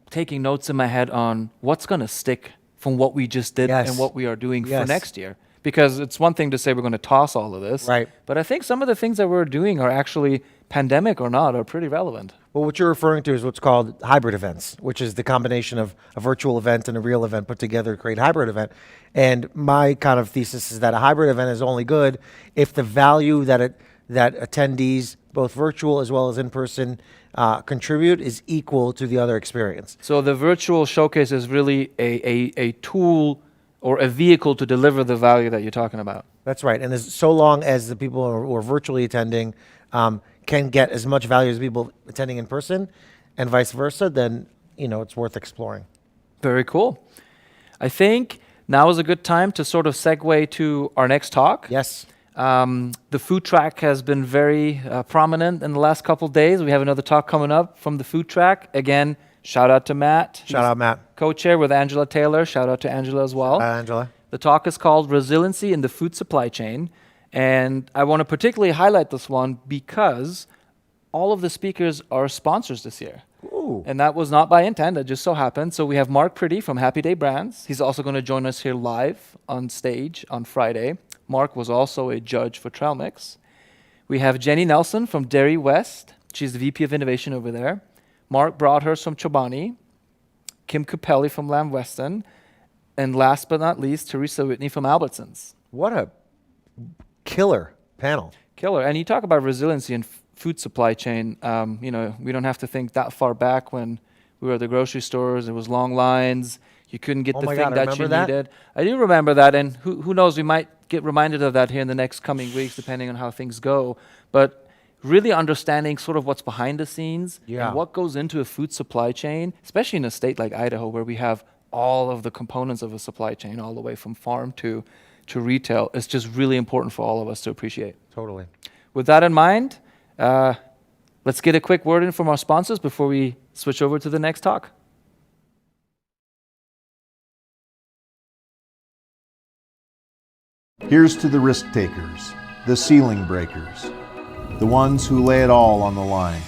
taking notes in my head on what's going to stick from what we just did and what we are doing for next year. Because it's one thing to say we're going to toss all of this. Right. But I think some of the things that we're doing are actually, pandemic or not, are pretty relevant. Well, what you're referring to is what's called hybrid events, which is the combination of a virtual event and a real event put together to create a hybrid event. And my kind of thesis is that a hybrid event is only good if the value that attendees, both virtual as well as in person, contribute is equal to the other experience. So the virtual showcase is really a tool or a vehicle to deliver the value that you're talking about. That's right. And as so long as the people who are virtually attending can get as much value as people attending in person and vice versa, then, it's worth exploring. Very cool. I think now is a good time to sort of segue to our next talk. Yes. The food track has been very prominent in the last couple of days. We have another talk coming up from the food track. Again, shout out to Matt. Shout out, Matt. Co-chair with Angela Taylor. Shout out to Angela as well. Angela. The talk is called Resiliency in the Food Supply Chain. And I want to particularly highlight this one because all of the speakers are sponsors this year. Ooh. And that was not by intent, that just so happened. So we have Mark Pretty from Happy Day Brands. He's also going to join us here live on stage on Friday. Mark was also a judge for Trailmix. We have Jenny Nelson from Dairy West. She's the VP of Innovation over there. Mark Broadhurst from Chobani. Kim Capelli from Lamb Weston. And last but not least, Teresa Whitney from Albertsons. What a killer panel. Killer. And you talk about resiliency in food supply chain. We don't have to think that far back when we were at the grocery stores. There was long lines. You couldn't get the thing that you needed. I do remember that, and who knows, we might get reminded of that here in the next coming weeks, depending on how things go. But really understanding sort of what's behind the scenes and what goes into a food supply chain, especially in a state like Idaho, where we have all of the components of a supply chain, all the way from farm to retail. It's just really important for all of us to appreciate. Totally. With that in mind, let's get a quick word in from our sponsors before we switch over to the next talk. Here's to the risk takers, the ceiling breakers, the ones who lay it all on the line,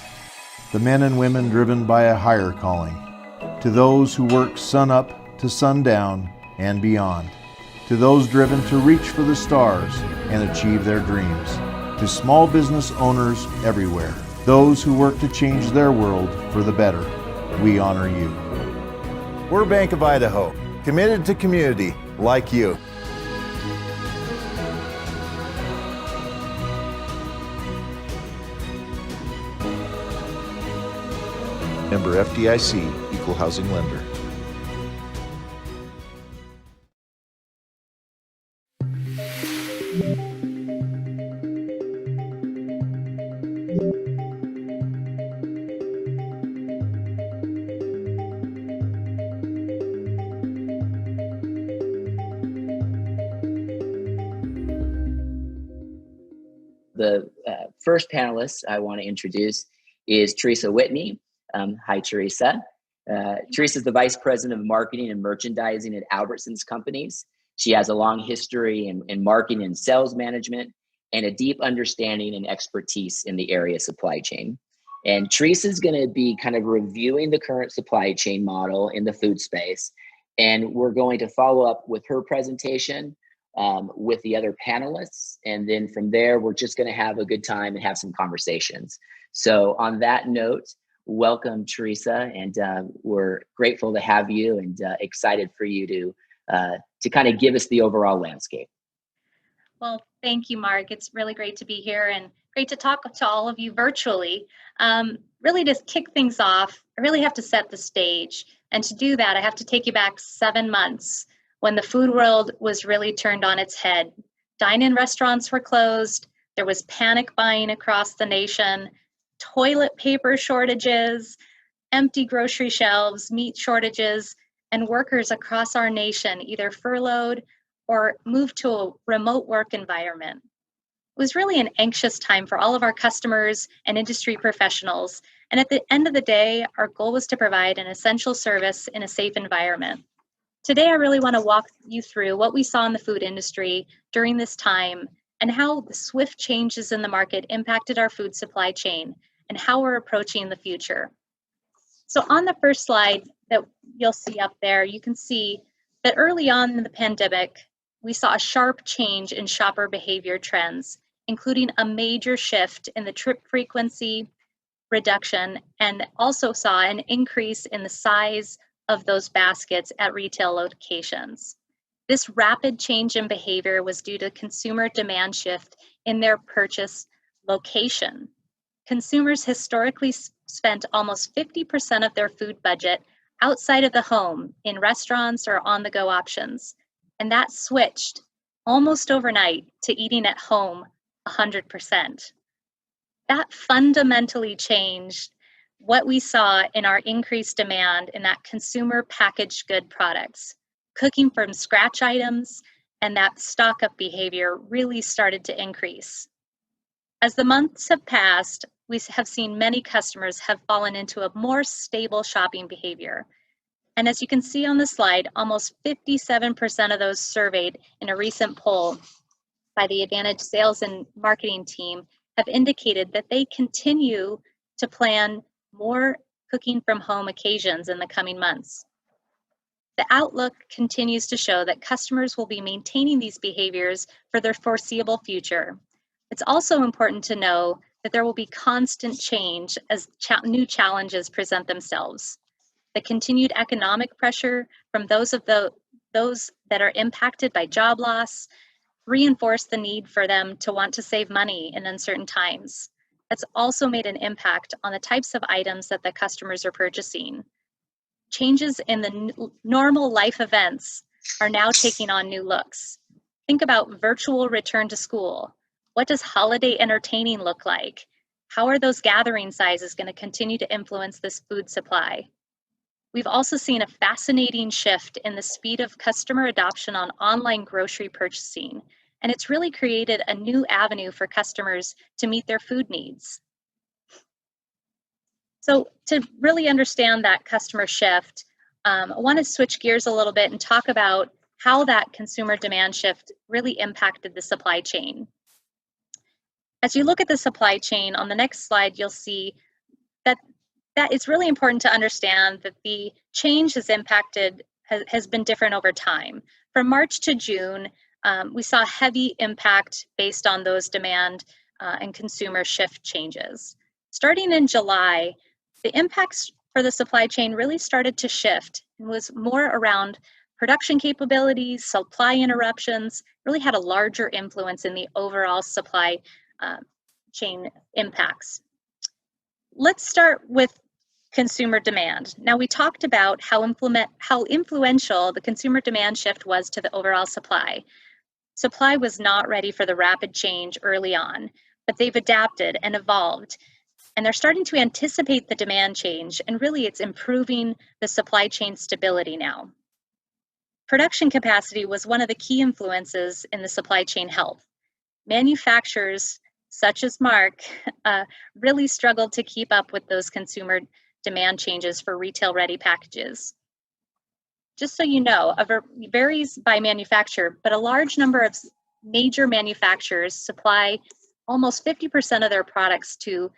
the men and women driven by a higher calling, to those who work sun up to sundown and beyond, to those driven to reach for the stars and achieve their dreams, to small business owners everywhere, those who work to change their world for the better. We honor you. We're Bank of Idaho, committed to community like you. Member FDIC, Equal Housing Lender. The first panelist I want to introduce is Teresa Whitney. Hi, Teresa. Teresa is the Vice President of Marketing and Merchandising at Albertsons Companies. She has a long history in marketing and sales management and a deep understanding and expertise in the area supply chain. And Teresa is going to be kind of reviewing the current supply chain model in the food space. And we're going to follow up with her presentation with the other panelists. And then from there, we're just going to have a good time and have some conversations. So on that note, welcome, Teresa, and we're grateful to have you and excited for you to kind of give us the overall landscape. Well, thank you, Mark. It's really great to be here and great to talk to all of you virtually. Really, to kick things off, I really have to set the stage. And to do that, I have to take you back 7 months when the food world was really turned on its head. Dine-in restaurants were closed. There was panic buying across the nation, toilet paper shortages, empty grocery shelves, meat shortages, and workers across our nation either furloughed or moved to a remote work environment. It was really an anxious time for all of our customers and industry professionals. And at the end of the day, our goal was to provide an essential service in a safe environment. Today, I really want to walk you through what we saw in the food industry during this time and how the swift changes in the market impacted our food supply chain and how we're approaching the future. So on the first slide that you'll see up there, you can see that early on in the pandemic, we saw a sharp change in shopper behavior trends, including a major shift in the trip frequency reduction, and also saw an increase in the size of those baskets at retail locations. This rapid change in behavior was due to consumer demand shift in their purchase location. consumers historically spent almost 50% of their food budget outside of the home in restaurants or on-the-go options. And that switched almost overnight to eating at home 100%. That fundamentally changed what we saw in our increased demand in that consumer packaged good products. Cooking from scratch items and that stock up behavior really started to increase. As the months have passed, we have seen many customers have fallen into a more stable shopping behavior. And as you can see on the slide, almost 57% of those surveyed in a recent poll by the Advantage Sales and Marketing team have indicated that they continue to plan more cooking from home occasions in the coming months. The outlook continues to show that customers will be maintaining these behaviors for their foreseeable future. It's also important to know that there will be constant change as new challenges present themselves. The continued economic pressure from those that are impacted by job loss reinforce the need for them to want to save money in uncertain times. That's also made an impact on the types of items that the customers are purchasing. Changes in the normal life events are now taking on new looks. Think about virtual return to school. What does holiday entertaining look like? How are those gathering sizes going to continue to influence this food supply? We've also seen a fascinating shift in the speed of customer adoption on online grocery purchasing, and it's really created a new avenue for customers to meet their food needs. So to really understand that customer shift, I want to switch gears a little bit and talk about how that consumer demand shift really impacted the supply chain. As you look at the supply chain, on the next slide, you'll see that it's really important to understand that the change has been different over time. From March to June, we saw heavy impact based on those demand and consumer shift changes. Starting in July, the impacts for the supply chain really started to shift and was more around production capabilities, supply interruptions, really had a larger influence in the overall supply chain impacts. Let's start with consumer demand. Now, we talked about how influential the consumer demand shift was to the overall supply. Supply was not ready for the rapid change early on, but they've adapted and evolved, and they're starting to anticipate the demand change, and really it's improving the supply chain stability now. Production capacity was one of the key influences in the supply chain health. Manufacturers, such as Mark, really struggled to keep up with those consumer demand changes for retail-ready packages. Just so you know, it varies by manufacturer, but a large number of major manufacturers supply almost 50% of their products to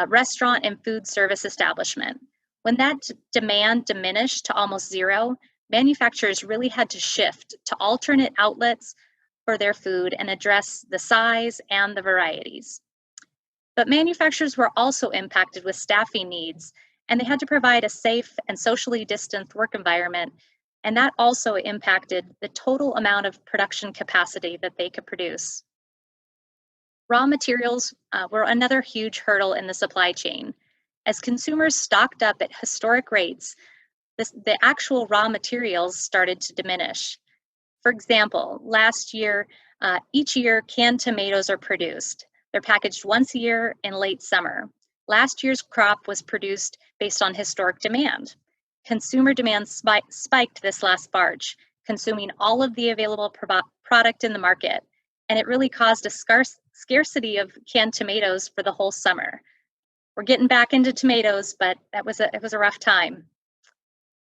restaurant and food service establishment. When that demand diminished to almost zero, manufacturers really had to shift to alternate outlets for their food and address the size and the varieties. But manufacturers were also impacted with staffing needs, and they had to provide a safe and socially distanced work environment, and that also impacted the total amount of production capacity that they could produce. Raw materials were another huge hurdle in the supply chain. As consumers stocked up at historic rates, the actual raw materials started to diminish. For example, last year, each year canned tomatoes are produced. They're packaged once a year in late summer. Last year's crop was produced based on historic demand. Consumer demand spiked this last March, consuming all of the available product in the market, and it really caused a scarcity of canned tomatoes for the whole summer. We're getting back into tomatoes, but it was a rough time.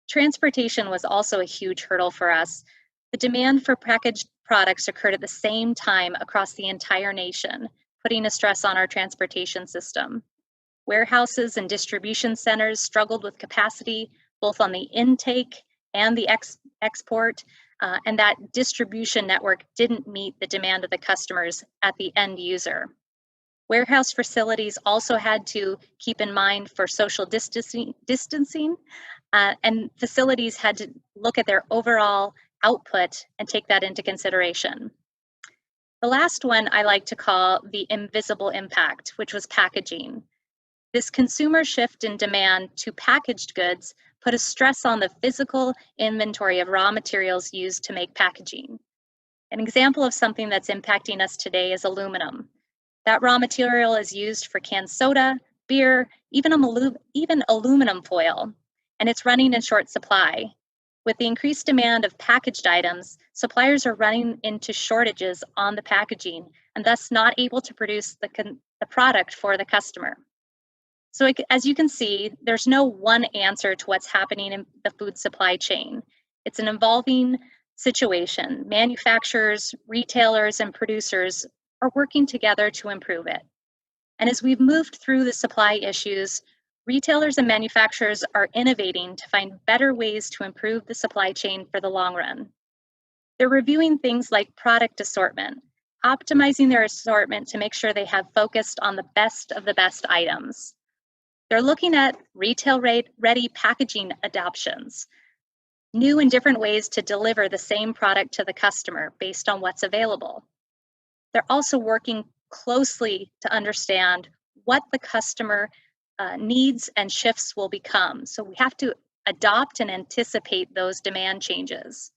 Transportation was also a huge hurdle for us. The demand for packaged products occurred at the same time across the entire nation, putting a stress on our transportation system. Warehouses and distribution centers struggled with capacity, both on the intake and the export, and that distribution network didn't meet the demand of the customers at the end user. Warehouse facilities also had to keep in mind for social distancing, and facilities had to look at their overall output and take that into consideration. The last one I like to call the invisible impact, which was packaging. This consumer shift in demand to packaged goods put a stress on the physical inventory of raw materials used to make packaging. An example of something that's impacting us today is aluminum. That raw material is used for canned soda, beer, even aluminum foil, and it's running in short supply. With the increased demand of packaged items, suppliers are running into shortages on the packaging and thus not able to produce the product for the customer. So as you can see, there's no one answer to what's happening in the food supply chain. It's an evolving situation. Manufacturers, retailers, and producers are working together to improve it. And as we've moved through the supply issues, retailers and manufacturers are innovating to find better ways to improve the supply chain for the long run. They're reviewing things like product assortment, optimizing their assortment to make sure they have focused on the best of the best items. They're looking at retail-ready packaging adoptions, new and different ways to deliver the same product to the customer based on what's available. They're also working closely to understand what the customer needs and shifts will become. So we have to adopt and anticipate those demand changes.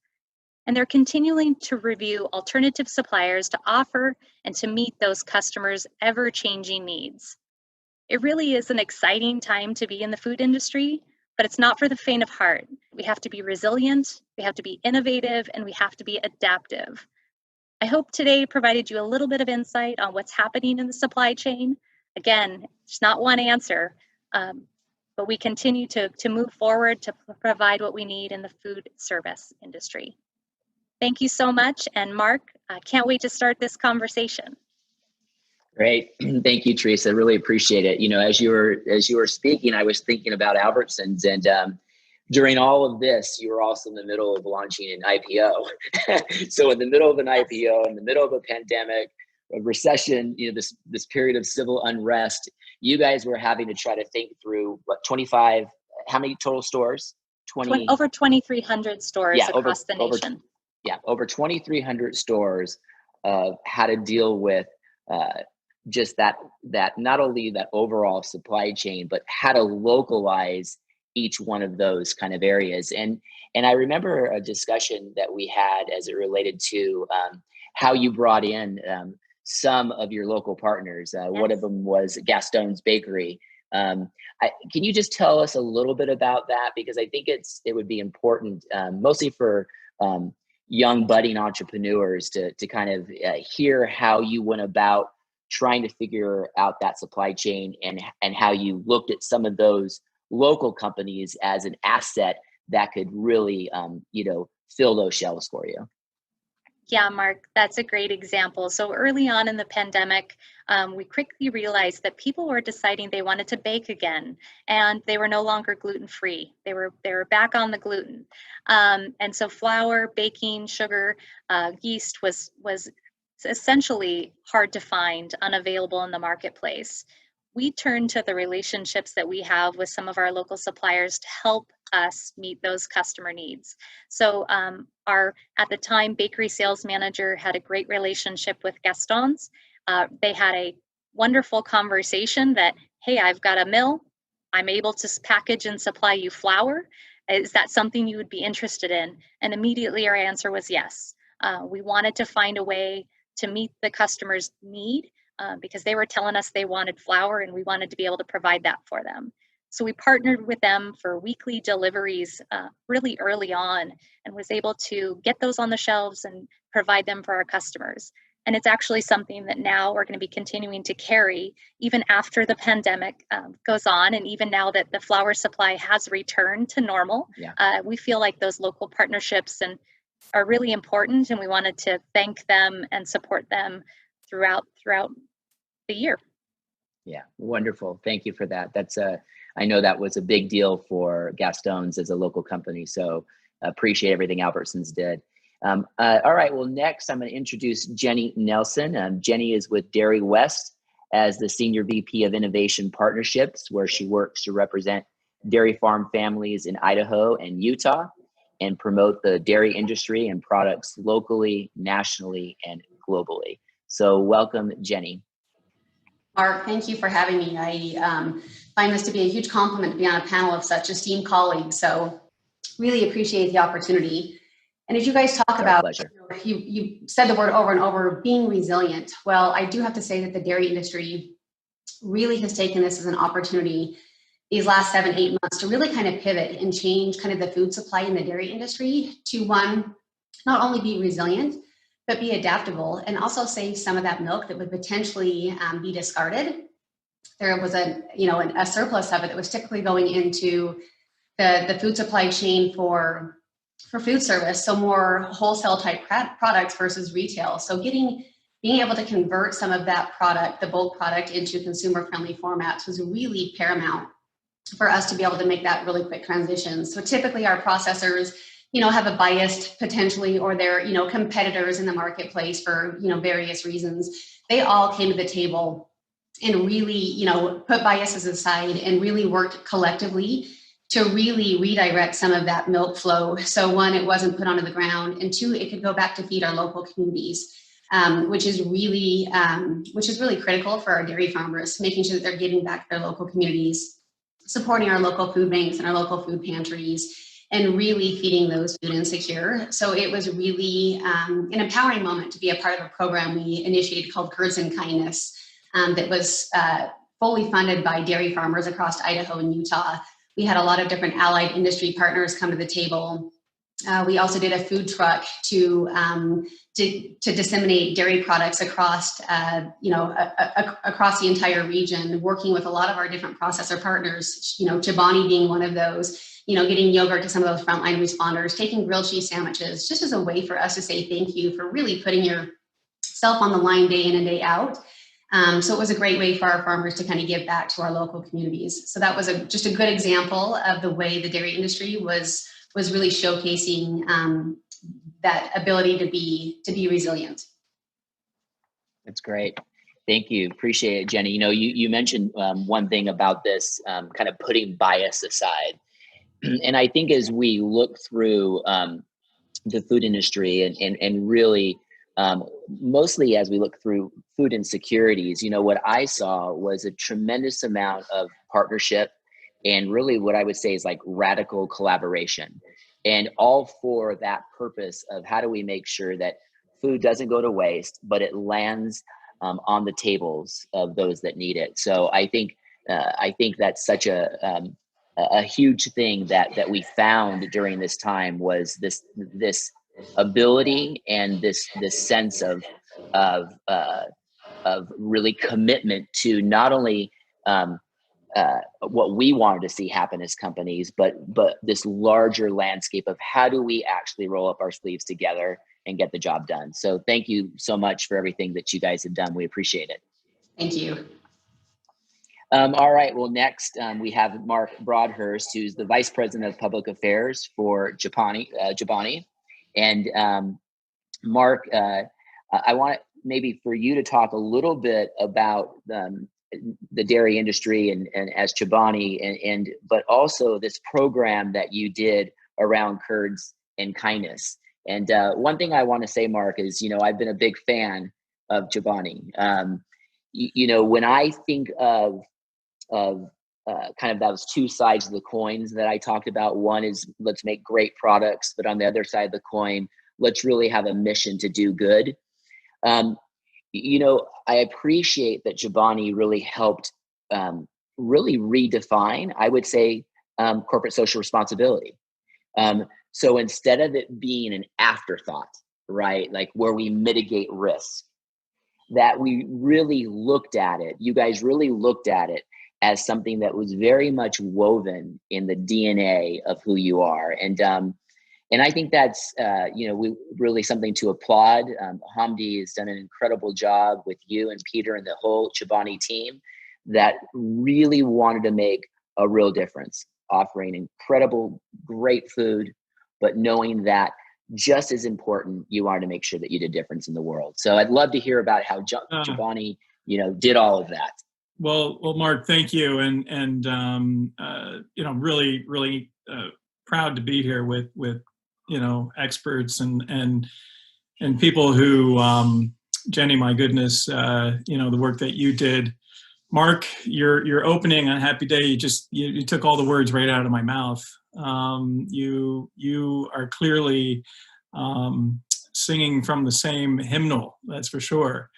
And they're continuing to review alternative suppliers to offer and to meet those customers' ever-changing needs. It really is an exciting time to be in the food industry, but it's not for the faint of heart. We have to be resilient, we have to be innovative, and we have to be adaptive. I hope today provided you a little bit of insight on what's happening in the supply chain. Again, it's not one answer, but we continue to move forward to provide what we need in the food service industry. Thank you so much, and Mark, I can't wait to start this conversation. Great. Thank you, Teresa. Really appreciate it. You know, as you were speaking, I was thinking about Albertsons, and during all of this, you were also in the middle of launching an IPO. So in the middle of an IPO, in the middle of a pandemic, a recession, you know, this period of civil unrest, you guys were having to try to think through what 25, how many total stores? Over 2,300 stores across the nation. Over 2,300 stores how to deal with just that not only that overall supply chain, but how to localize each one of those kind of areas. And I remember a discussion that we had as it related to how you brought in some of your local partners. Yes. One of them was Gaston's Bakery. Can you just tell us a little bit about that? Because I think it would be important, mostly for young budding entrepreneurs to kind of hear how you went about trying to figure out that supply chain and how you looked at some of those local companies as an asset that could really, fill those shelves for you. Yeah, Mark, that's a great example. So early on in the pandemic, we quickly realized that people were deciding they wanted to bake again, and they were no longer gluten-free. They were back on the gluten. And so flour, baking, sugar, yeast was essentially hard to find, unavailable in the marketplace. We turned to the relationships that we have with some of our local suppliers to help us meet those customer needs. So our, at the time, bakery sales manager had a great relationship with Gaston's. They had a wonderful conversation that, hey, I've got a mill. I'm able to package and supply you flour. Is that something you would be interested in? And immediately our answer was yes. We wanted to find a way to meet the customer's need because they were telling us they wanted flour and we wanted to be able to provide that for them. So we partnered with them for weekly deliveries really early on and was able to get those on the shelves and provide them for our customers. And it's actually something that now we're going to be continuing to carry even after the pandemic goes on. And even now that the flour supply has returned to normal, we feel like those local partnerships are really important, and we wanted to thank them and support them throughout the year. Yeah, wonderful. Thank you for that. I know that was a big deal for Gaston's as a local company, so appreciate everything Albertsons did. All right, well, next I'm going to introduce Jenny Nelson. Jenny is with Dairy West as the Senior VP of Innovation Partnerships, where she works to represent dairy farm families in Idaho and Utah and promote the dairy industry and products locally, nationally, and globally. So welcome, Jenny. Mark, thank you for having me. find this to be a huge compliment to be on a panel of such esteemed colleagues. So really appreciate the opportunity. And as you guys talk about, you said the word over and over, being resilient. Well, I do have to say that the dairy industry really has taken this as an opportunity these last 7-8 months to really kind of pivot and change kind of the food supply in the dairy industry to, one, not only be resilient, but be adaptable and also save some of that milk that would potentially be discarded. There was a surplus of it that was typically going into the food supply chain for food service, so more wholesale type products versus retail. So being able to convert some of that product, the bulk product, into consumer friendly formats was really paramount for us to be able to make that really quick transition. So typically our processors, have a bias potentially, or they're, competitors in the marketplace for, various reasons. They all came to the table and really, put biases aside and really worked collectively to really redirect some of that milk flow. So one, it wasn't put onto the ground, and two, it could go back to feed our local communities, which is really critical for our dairy farmers, making sure that they're giving back to their local communities, supporting our local food banks and our local food pantries, and really feeding those food insecure. So it was really an empowering moment to be a part of a program we initiated called Curds and Kindness that was fully funded by dairy farmers across Idaho and Utah. We had a lot of different allied industry partners come to the table. We also did a food truck to disseminate dairy products across, across the entire region, working with a lot of our different processor partners, Chobani being one of those, getting yogurt to some of those frontline responders, taking grilled cheese sandwiches, just as a way for us to say thank you for really putting yourself on the line day in and day out. So it was a great way for our farmers to kind of give back to our local communities. So that was just a good example of the way the dairy industry was really showcasing that ability to be resilient. That's great. Thank you. Appreciate it, Jenny. You mentioned one thing about this kind of putting bias aside. And I think as we look through the food industry and really mostly as we look through food insecurities, what I saw was a tremendous amount of partnership and really what I would say is like radical collaboration, and all for that purpose of how do we make sure that food doesn't go to waste, but it lands on the tables of those that need it. So I think that's such a huge thing that we found during this time was this ability and this sense of really commitment to not only what we wanted to see happen as companies, but this larger landscape of how do we actually roll up our sleeves together and get the job done. So thank you so much for everything that you guys have done. We appreciate it. Thank you. All right. Well, next we have Mark Broadhurst, who's the Vice President of Public Affairs for Chobani. And Mark, I want maybe for you to talk a little bit about the dairy industry and as Chobani, but also this program that you did around Curds and Kindness. And one thing I want to say, Mark, is I've been a big fan of Chobani. When I think of kind of those two sides of the coins that I talked about, one is let's make great products, but on the other side of the coin, let's really have a mission to do good. I appreciate that Chobani really helped really redefine, I would say, corporate social responsibility. So instead of it being an afterthought, right, like where we mitigate risk, that we really looked at it, you guys really looked at it as something that was very much woven in the DNA of who you are. And I think that's, we really something to applaud. Hamdi has done an incredible job with you and Peter and the whole Chobani team that really wanted to make a real difference, offering incredible, great food, but knowing that just as important, you wanted to make sure that you did a difference in the world. So I'd love to hear about how Chobani, did all of that. Well, Mark, thank you. And really, really proud to be here with experts and people who, Jenny, my goodness, the work that you did Mark, your opening on Happy Day, you took all the words right out of my mouth. You are clearly singing from the same hymnal, that's for sure.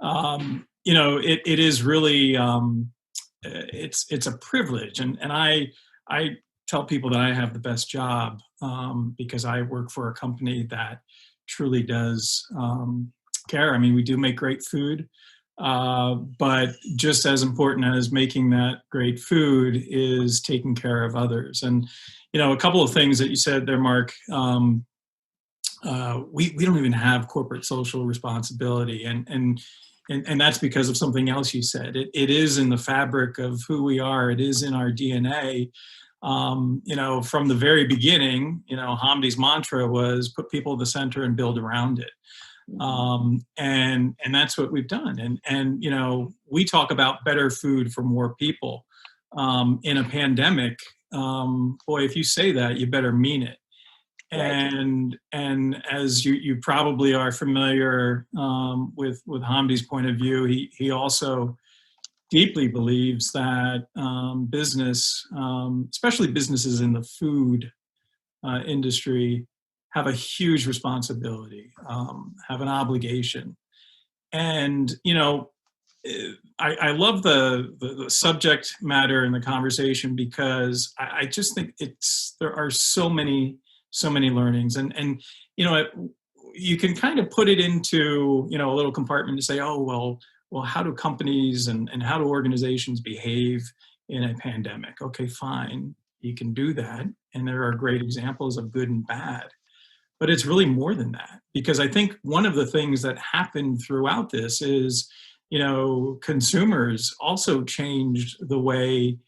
It is really it's a privilege, and I tell people that I have the best job because I work for a company that truly does care. I mean, we do make great food, but just as important as making that great food is taking care of others. And a couple of things that you said there, Mark. We don't even have corporate social responsibility, and that's because of something else you said. It is in the fabric of who we are. It is in our DNA. From the very beginning, Hamdi's mantra was put people at the center and build around it. And that's what we've done. And we talk about better food for more people. In a pandemic, boy, if you say that, you better mean it. And as you probably are familiar with Hamdi's point of view, he also deeply believes that business, especially businesses in the food industry, have a huge responsibility, have an obligation. And I love the subject matter in the conversation because I just think there are so many learnings, and you can kind of put it into a little compartment to say, oh well, how do companies and how do organizations behave in a pandemic? Okay, fine, you can do that, and there are great examples of good and bad, but it's really more than that, because I think one of the things that happened throughout this is consumers also changed the way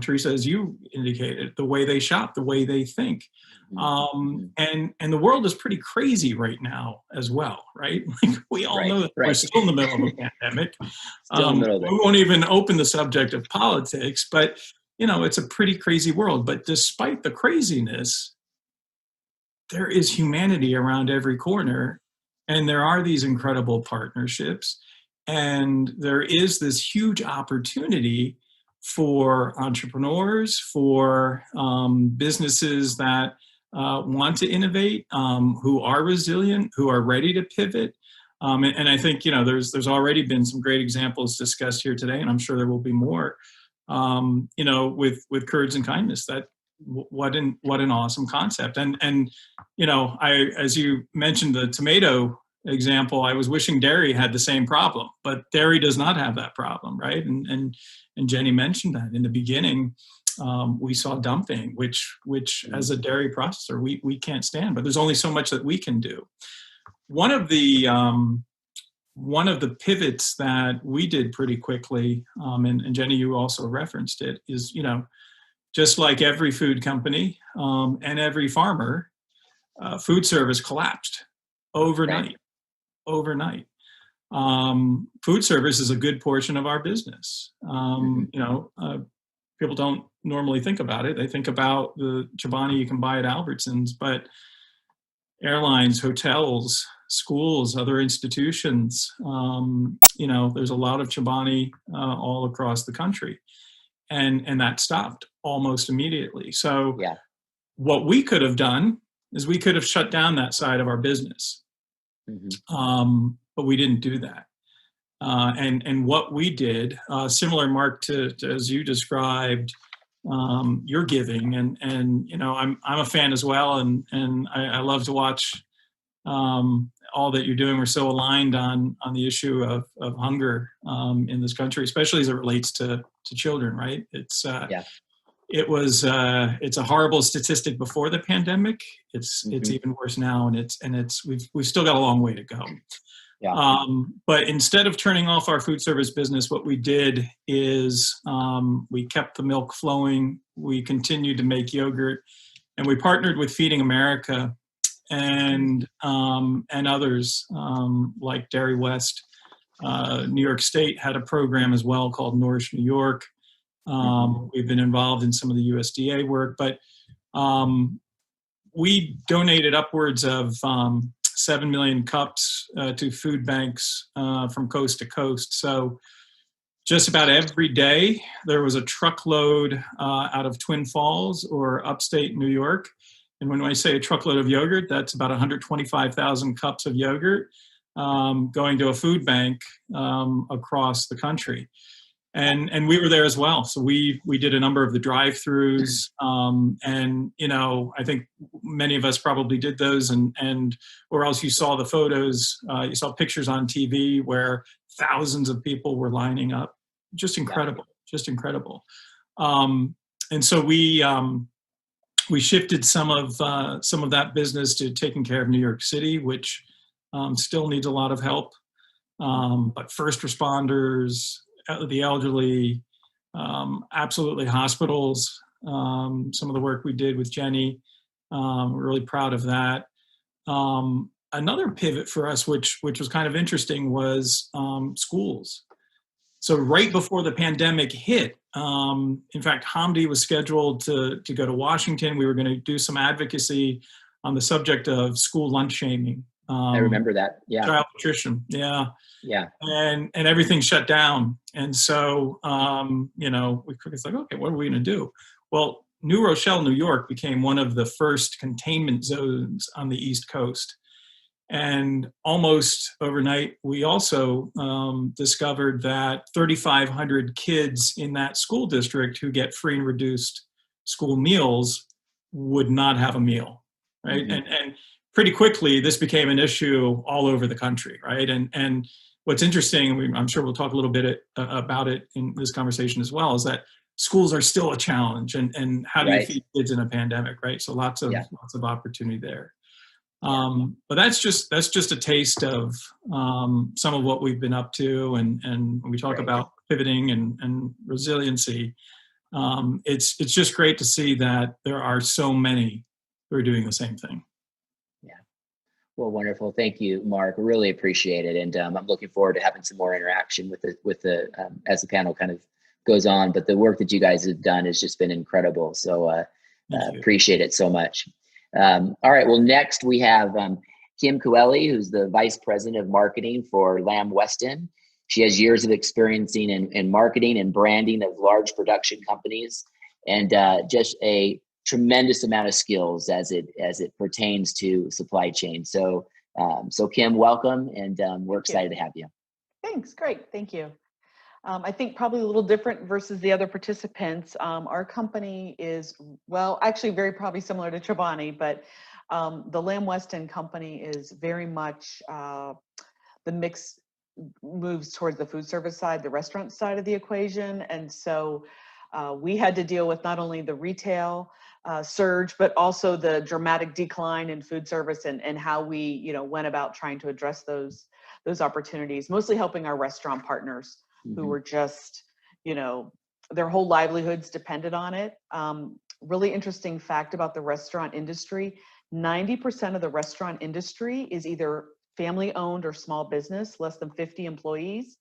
Teresa, as you indicated, the way they shop, the way they think. And the world is pretty crazy right now as well, right? Like we all know that we're still in the middle of a pandemic. We won't even open the subject of politics, but it's a pretty crazy world. But despite the craziness, there is humanity around every corner, and there are these incredible partnerships, and there is this huge opportunity for entrepreneurs, for businesses that want to innovate, who are resilient, who are ready to pivot. And I think there's already been some great examples discussed here today, and I'm sure there will be more. With Courage and Kindness, that what an awesome concept. And as you mentioned the tomato example, I was wishing dairy had the same problem, but dairy does not have that problem, right? And Jenny mentioned that in the beginning. We saw dumping, which as a dairy processor we can't stand, but there's only so much that we can do. One of the pivots that we did pretty quickly, and Jenny, you also referenced it, is just like every food company and every farmer, food service collapsed overnight. Food service is a good portion of our business. People don't normally think about it. They think about the Chobani you can buy at Albertsons, but airlines, hotels, schools, other institutions, there's a lot of Chobani all across the country. And that stopped almost immediately. So what we could have done is we could have shut down that side of our business. But we didn't do that. And what we did, similar, Mark, to as you described your giving, and I'm a fan as well, and I love to watch all that you're doing. We're so aligned on the issue of hunger in this country, especially as it relates to children. Right? It's it's a horrible statistic before the pandemic. It's even worse now, and we've still got a long way to go. But instead of turning off our food service business, what we did is we kept the milk flowing. We continued to make yogurt, and we partnered with Feeding America and others like Dairy West. New York State had a program as well called Nourish New York. We've been involved in some of the USDA work, but we donated upwards of 7 million cups to food banks from coast to coast. So just about every day there was a truckload out of Twin Falls or upstate New York. And when I say a truckload of yogurt, that's about 125,000 cups of yogurt going to a food bank across the country. And we were there as well. So we did a number of the drive-throughs, and I think many of us probably did those, or else you saw the photos, you saw pictures on TV where thousands of people were lining up. Just incredible, just incredible. And so we shifted some of that business to taking care of New York City, which still needs a lot of help. But first responders, the elderly, absolutely hospitals, some of the work we did with Jenny, we're really proud of that. Another pivot for us, which was kind of interesting, was schools. So right before the pandemic hit, in fact, Hamdi was scheduled to go to Washington. We were going to do some advocacy on the subject of school lunch shaming. I remember that. Yeah. Child nutrition. Yeah. Yeah. And everything shut down. And so, it's like, okay, what are we going to do? Well, New Rochelle, New York became one of the first containment zones on the East Coast. And almost overnight, we also discovered that 3,500 kids in that school district who get free and reduced school meals would not have a meal, right? Mm-hmm. And pretty quickly, this became an issue all over the country, right? And what's interesting, I'm sure we'll talk a little bit about it in this conversation as well, is that schools are still a challenge, and how do you feed kids in a pandemic, right? So lots of opportunity there. But that's just a taste of some of what we've been up to, and when we talk about pivoting and resiliency, it's just great to see that there are so many who are doing the same thing. Yeah. Well, wonderful. Thank you, Mark. Really appreciate it, and I'm looking forward to having some more interaction with the as the panel kind of goes on. But the work that you guys have done has just been incredible. So appreciate it so much. All right. Well, next we have Kim Coeli, who's the Vice President of Marketing for Lamb Weston. She has years of experience in marketing and branding of large production companies, and just a tremendous amount of skills as it pertains to supply chain. So Kim, welcome, and we're excited to have you. Thanks. Great. Thank you. I think probably a little different versus the other participants. Our company is, well, actually probably similar to Chobani, but the Lamb Weston company is very much, the mix moves towards the food service side, the restaurant side of the equation. And so we had to deal with not only the retail surge, but also the dramatic decline in food service, and how we, went about trying to address those opportunities, mostly helping our restaurant partners who were just, their whole livelihoods depended on it. Really interesting fact about the restaurant industry, 90% of the restaurant industry is either family owned or small business, less than 50 employees.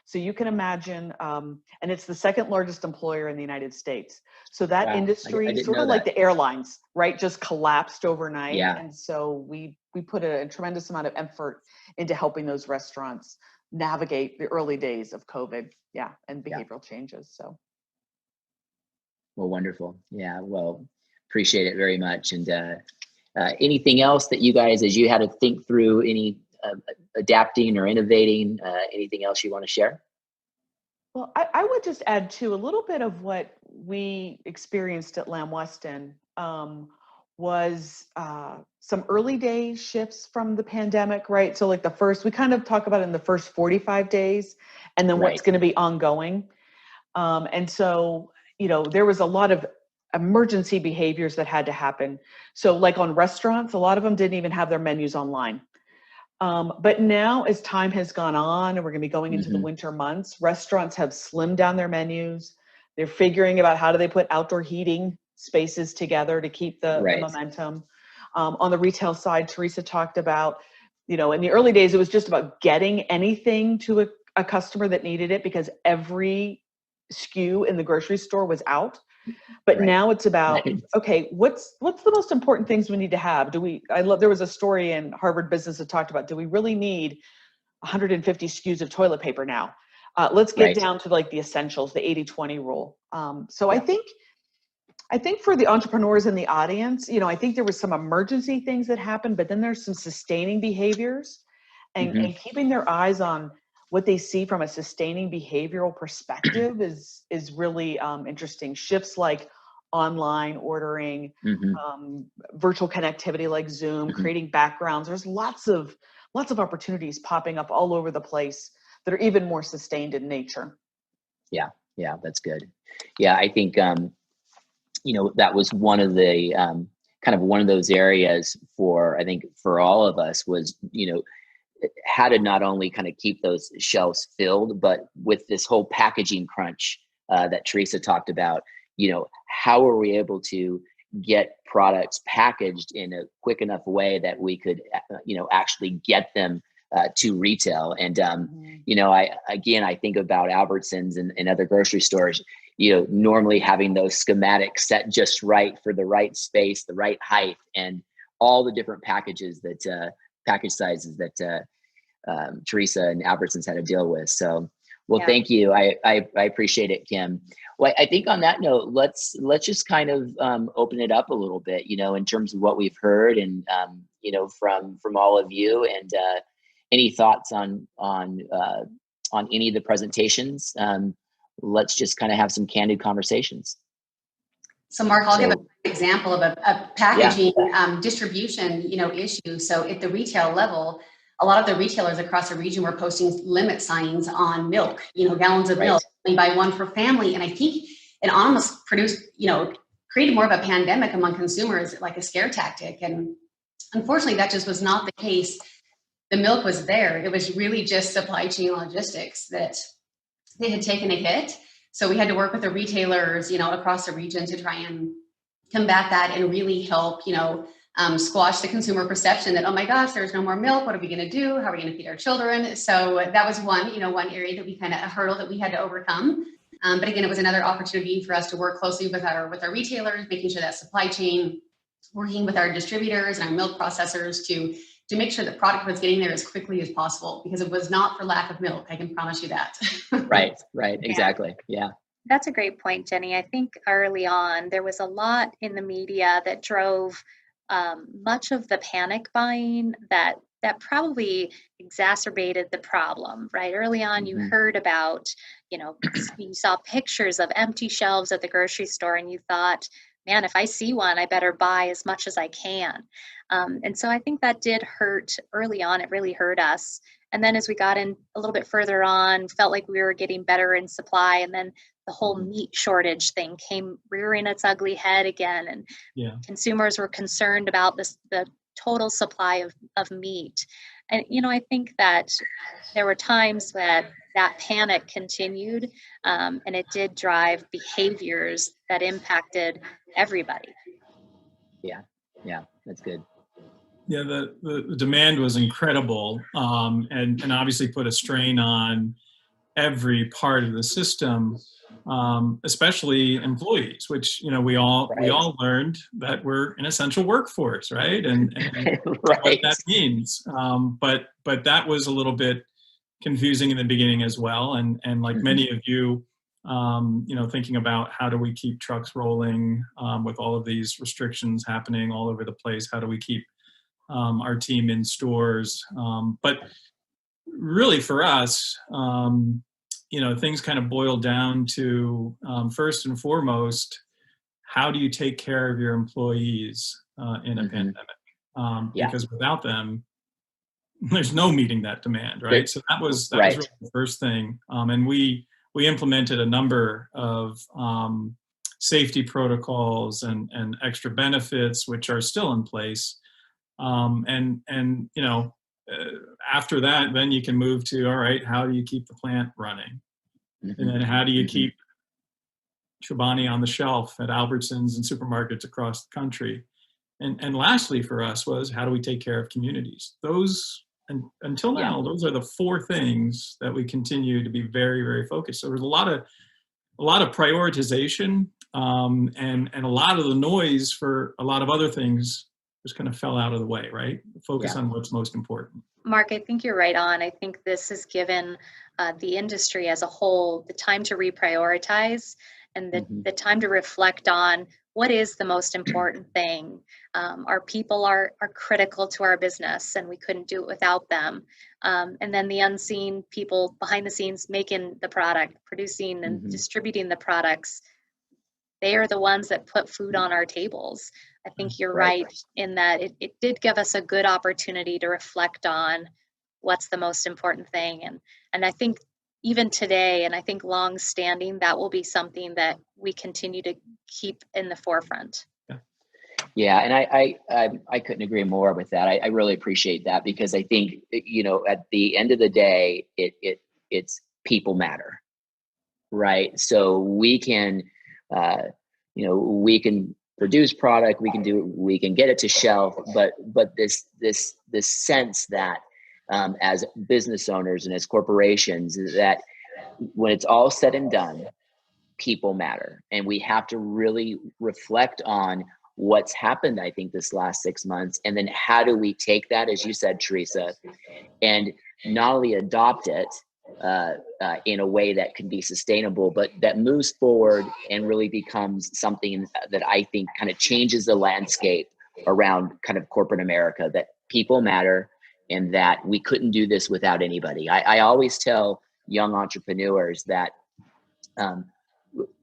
So you can imagine, and it's the second largest employer in the United States. So that industry, sort of like the airlines, right, just collapsed overnight. Yeah. And so we put a tremendous amount of effort into helping those restaurants navigate the early days of COVID, and behavioral changes. So, well, wonderful. Yeah, well, appreciate it very much. And anything else that you guys, as you had to think through any adapting or innovating, anything else you want to share? Well, I would just add to a little bit of what we experienced at Lamb Weston. Was some early day shifts from the pandemic, right? So like we kind of talk about it in the first 45 days, and then what's going to be ongoing. And so, there was a lot of emergency behaviors that had to happen. So like on restaurants, a lot of them didn't even have their menus online. But now as time has gone on, and we're going to be going into the winter months, restaurants have slimmed down their menus. They're figuring about how do they put outdoor heating spaces together to keep the momentum. On the retail side, Teresa talked about, in the early days, it was just about getting anything to a customer that needed it, because every SKU in the grocery store was out. But now it's about, okay, what's the most important things we need to have? There was a story in Harvard Business that talked about, do we really need 150 SKUs of toilet paper now? Let's get Right. down to like the essentials, the 80-20 rule. So I think for the entrepreneurs in the audience, I think there was some emergency things that happened, but then there's some sustaining behaviors and keeping their eyes on what they see from a sustaining behavioral perspective is really interesting. Shifts like online ordering, virtual connectivity like Zoom, creating backgrounds. There's lots of opportunities popping up all over the place that are even more sustained in nature. Yeah, that's good. Yeah, I think that was one of the kind of one of those areas for, I think, for all of us was, how to not only kind of keep those shelves filled, but with this whole packaging crunch that Teresa talked about, how are we able to get products packaged in a quick enough way that we could, actually get them to retail. And, I think about Albertsons and other grocery stores, normally having those schematics set just right for the right space, the right height, and all the different packages that, package sizes that Teresa and Albertsons had to deal with. So, thank you. I appreciate it, Kim. Well, I think on that note, let's just kind of open it up a little bit, in terms of what we've heard and, from all of you, and any thoughts on any of the presentations. Let's just kind of have some candid conversations. So Mark, I'll give an example of a packaging distribution, issue. So at the retail level, a lot of the retailers across the region were posting limit signs on milk, gallons of milk, only buy one for family. And I think it almost produced, created more of a pandemic among consumers, like a scare tactic. And unfortunately, that just was not the case. The milk was there. It was really just supply chain logistics that they had taken a hit. So we had to work with the retailers, across the region to try and combat that and really help, squash the consumer perception that, oh my gosh, there's no more milk. What are we going to do? How are we going to feed our children? So that was one area that we a hurdle that we had to overcome. But again, it was another opportunity for us to work closely with our retailers, making sure that supply chain, working with our distributors and our milk processors to make sure the product was getting there as quickly as possible, because it was not for lack of milk. I can promise you that. Right. Exactly. Yeah. That's a great point, Jenny. I think early on, there was a lot in the media that drove much of the panic buying that probably exacerbated the problem, right? Early on, you heard about, you saw pictures of empty shelves at the grocery store and you thought, man, if I see one, I better buy as much as I can. And so I think that did hurt early on. It really hurt us. And then as we got in a little bit further on, felt like we were getting better in supply. And then the whole meat shortage thing came rearing its ugly head again. And consumers were concerned about the total supply of meat. And, I think that there were times that panic continued, and it did drive behaviors that impacted everybody. Yeah, that's good. Yeah, the demand was incredible, and obviously put a strain on every part of the system, especially employees, which we all learned that we're an essential workforce, right? And what that means. But that was a little bit confusing in the beginning as well, and like many of you, thinking about how do we keep trucks rolling with all of these restrictions happening all over the place? How do we keep our team in stores? But really for us, things kind of boil down to, first and foremost, how do you take care of your employees in a pandemic? Because without them, there's no meeting that demand, right? So that was really the first thing. And we implemented a number of safety protocols and extra benefits, which are still in place. After that, then you can move to, all right, how do you keep the plant running? And then how do you keep Chobani on the shelf at Albertsons and supermarkets across the country? And lastly for us was, how do we take care of communities? Those, and until now, those are the four things that we continue to be very, very focused. So there's a lot of prioritization, and a lot of the noise for a lot of other things just kind of fell out of the way, right? Focus on what's most important. Mark, I think you're right on. I think this has given the industry as a whole the time to reprioritize and the time to reflect on what is the most important thing. Our people are critical to our business, and we couldn't do it without them. And then the unseen people behind the scenes making the product, producing and distributing the products, they are the ones that put food on our tables. I think you're right in that it did give us a good opportunity to reflect on what's the most important thing. And I think even today, and I think long standing, that will be something that we continue to keep in the forefront. Yeah, and I couldn't agree more with that. I really appreciate that, because I think, you know, at the end of the day, it's people matter, right? So we can, you know, we can produce product, we can get it to shelf, but this sense that as business owners and as corporations, that when it's all said and done, people matter, and we have to really reflect on what's happened, I think, this last 6 months, and then how do we take that, as you said, Teresa, and not only adopt it in a way that can be sustainable, but that moves forward and really becomes something that I think kind of changes the landscape around kind of corporate America, that people matter and that we couldn't do this without anybody. I always tell young entrepreneurs that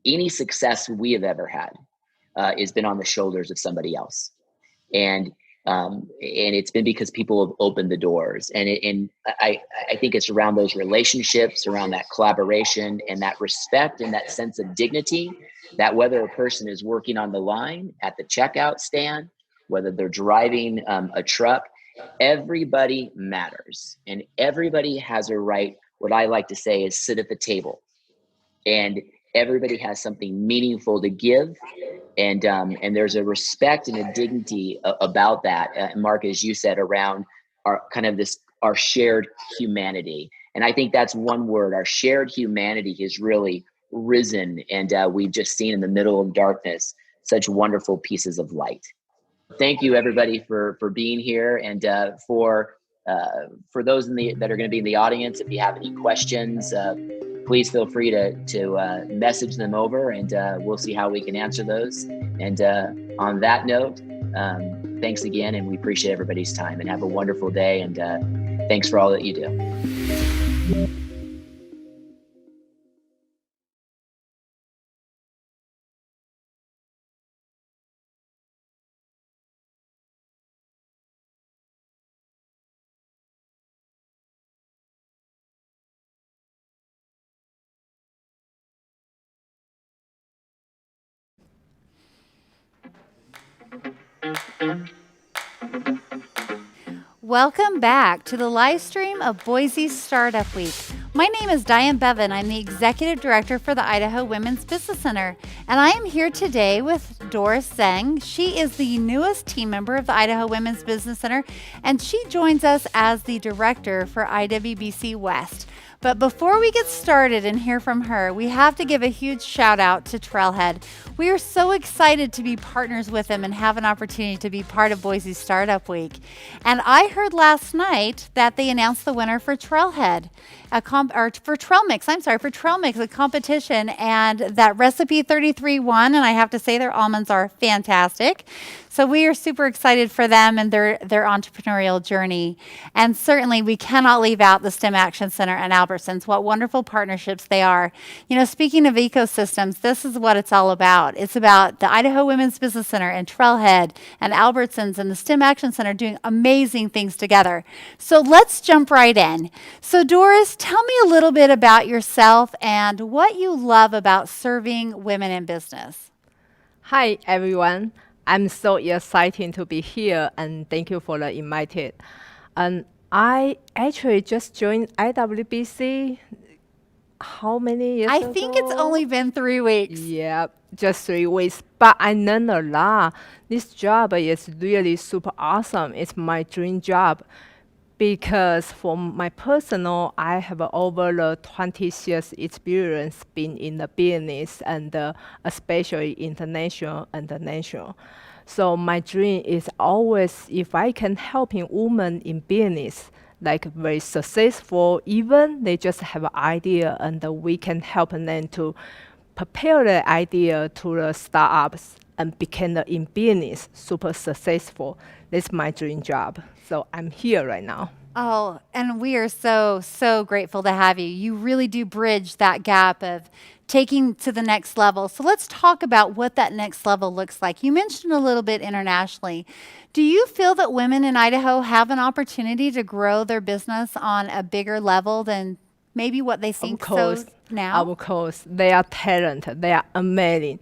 any success we have ever had has been on the shoulders of somebody else. And it's been because people have opened the doors, and I think it's around those relationships, around that collaboration and that respect and that sense of dignity, that whether a person is working on the line at the checkout stand, whether they're driving a truck, everybody matters, and everybody has a right. What I like to say is sit at the table, and everybody has something meaningful to give. And there's a respect and a dignity about that. Mark, as you said, around our kind of our shared humanity. And I think that's one word. Our shared humanity has really risen. And we've just seen in the middle of darkness, such wonderful pieces of light. Thank you, everybody, for being here. And for those that are going to be in the audience, if you have any questions, please feel free to message them over, and we'll see how we can answer those. And on that note, thanks again, and we appreciate everybody's time, and have a wonderful day, and thanks for all that you do. Welcome back to the live stream of Boise Startup Week. My name is Diane Bevan. I'm the Executive Director for the Idaho Women's Business Center, and I am here today with Doris Zeng. She is the newest team member of the Idaho Women's Business Center, and she joins us as the Director for IWBC West. But before we get started and hear from her, we have to give a huge shout out to Trailhead. We are so excited to be partners with them and have an opportunity to be part of Boise Startup Week. And I heard last night that they announced the winner for Trailhead, for Trailmix, a competition, and that Recipe 33 won, and I have to say their almonds are fantastic. So we are super excited for them and their entrepreneurial journey. And certainly we cannot leave out the STEM Action Center and Albertsons. What wonderful partnerships they are. You know, speaking of ecosystems, this is what it's all about. It's about the Idaho Women's Business Center and Trailhead and Albertsons and the STEM Action Center doing amazing things together. So let's jump right in. So Doris, tell me a little bit about yourself and what you love about serving women in business. Hi, everyone. I'm so excited to be here, and thank you for the invited. And I actually just joined IWBC. How many years ago? I think it's only been 3 weeks. Yeah, just 3 weeks. But I learned a lot. This job is really super awesome. It's my dream job. Because for my personal, I have over the 20 years experience being in the business and especially international and national. So my dream is always if I can helping women in business, like very successful, even they just have an idea, and we can help them to prepare the idea to the startups and become the in business super successful. That's my dream job. So I'm here right now. Oh, and we are so grateful to have you. You really do bridge that gap of taking to the next level. So let's talk about what that next level looks like. You mentioned a little bit internationally. Do you feel that women in Idaho have an opportunity to grow their business on a bigger level than maybe what they think so now? Of course, they are talented. They are amazing.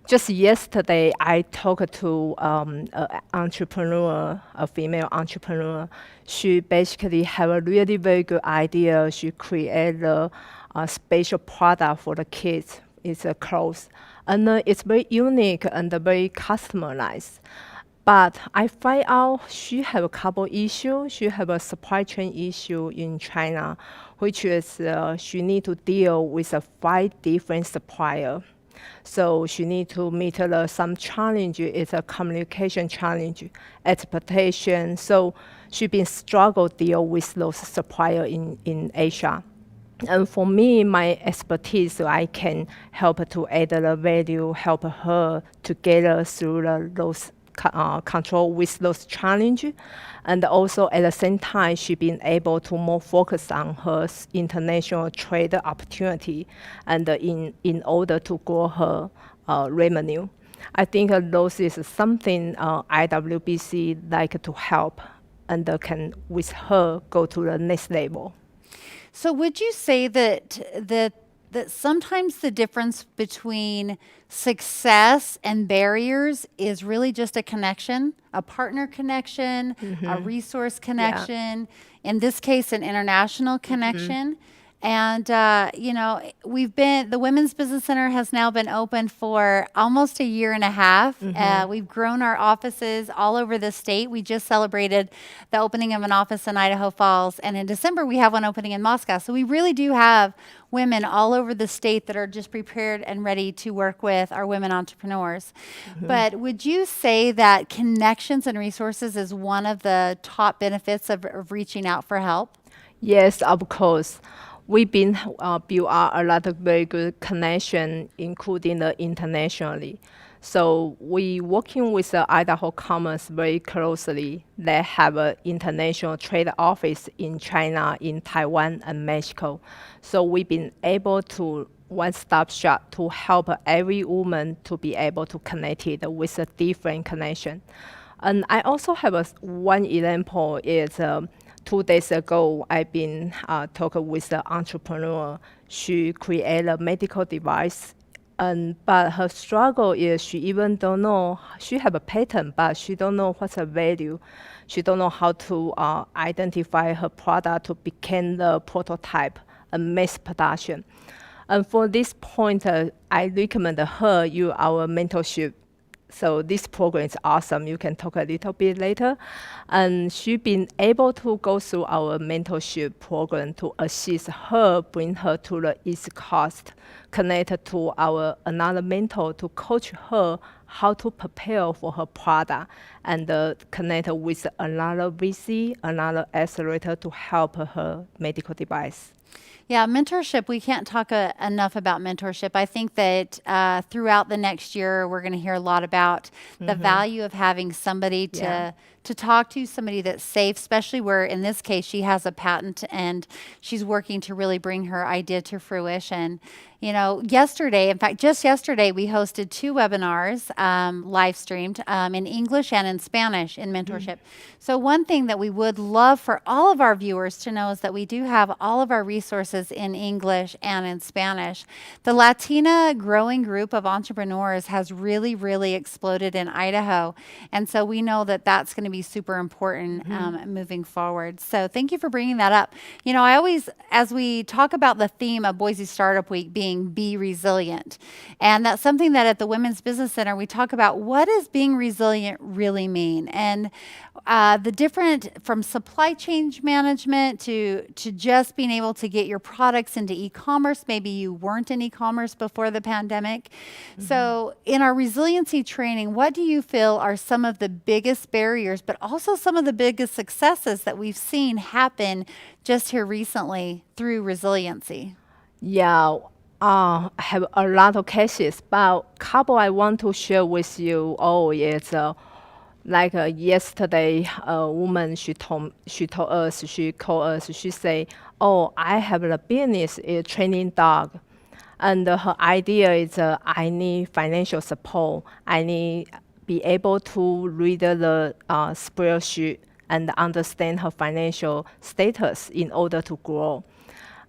Just yesterday, I talked to an entrepreneur, a female entrepreneur. She basically have a really very good idea. She created a special product for the kids. It's a clothes. And it's very unique and very customized. But I find out she have a couple issues. She have a supply chain issue in China, which is she need to deal with 5 different suppliers. So she need to meet some challenge. It's a communication challenge, expectation. So she been struggle deal with those suppliers in Asia. And for me, my expertise, I can help to add the value, help her to get through those control with those challenges. And also at the same time, she been able to more focus on her international trade opportunity and in order to grow her revenue. I think those is something IWBC like to help and can with her go to the next level. So would you say that sometimes the difference between success and barriers is really just a connection, a partner connection, a resource connection, in this case, an international connection? And, you know, the Women's Business Center has now been open for almost a year and a half. We've grown our offices all over the state. We just celebrated the opening of an office in Idaho Falls. And in December, we have one opening in Moscow. So we really do have women all over the state that are just prepared and ready to work with our women entrepreneurs. But would you say that connections and resources is one of the top benefits of reaching out for help? Yes, of course. We've been built out a lot of very good connection, including internationally. So we working with the Idaho Commerce very closely. They have an international trade office in China, in Taiwan, and Mexico. So we've been able to one-stop shop to help every woman to be able to connect it with a different connection. And I also have one example is 2 days ago, I've been talking with an entrepreneur. She created a medical device, but her struggle is she even don't know, she have a patent, but she don't know what's the value. She don't know how to identify her product to become the prototype and mass production. And for this point, I recommend her use our mentorship. So this program is awesome. You can talk a little bit later. And she's been able to go through our mentorship program to assist her, bring her to the East Coast, connect to our another mentor to coach her how to prepare for her product, and connect with another VC, another accelerator to help her medical device. Yeah, mentorship, we can't talk enough about mentorship. I think that throughout the next year, we're going to hear a lot about the value of having somebody to talk to, somebody that's safe, especially where in this case, she has a patent and she's working to really bring her idea to fruition. You know, yesterday, in fact, just yesterday, we hosted 2 webinars live streamed in English and in Spanish in mentorship. So one thing that we would love for all of our viewers to know is that we do have all of our resources in English and in Spanish. The Latina growing group of entrepreneurs has really, really exploded in Idaho. And so we know that that's going to be super important moving forward. So thank you for bringing that up. You know, I always, as we talk about the theme of Boise Startup Week being be resilient, and that's something that at the Women's Business Center, we talk about what does being resilient really mean? And the different from supply chain management to just being able to get your products into e-commerce. Maybe you weren't in e-commerce before the pandemic. So in our resiliency training, what do you feel are some of the biggest barriers failures, but also some of the biggest successes that we've seen happen just here recently through resiliency. Yeah, I have a lot of cases, but couple I want to share with you all is like yesterday, a woman she called us, she say, "Oh, I have a business, a training dog, and her idea is I need financial support. I need be able to read the spreadsheet and understand her financial status in order to grow."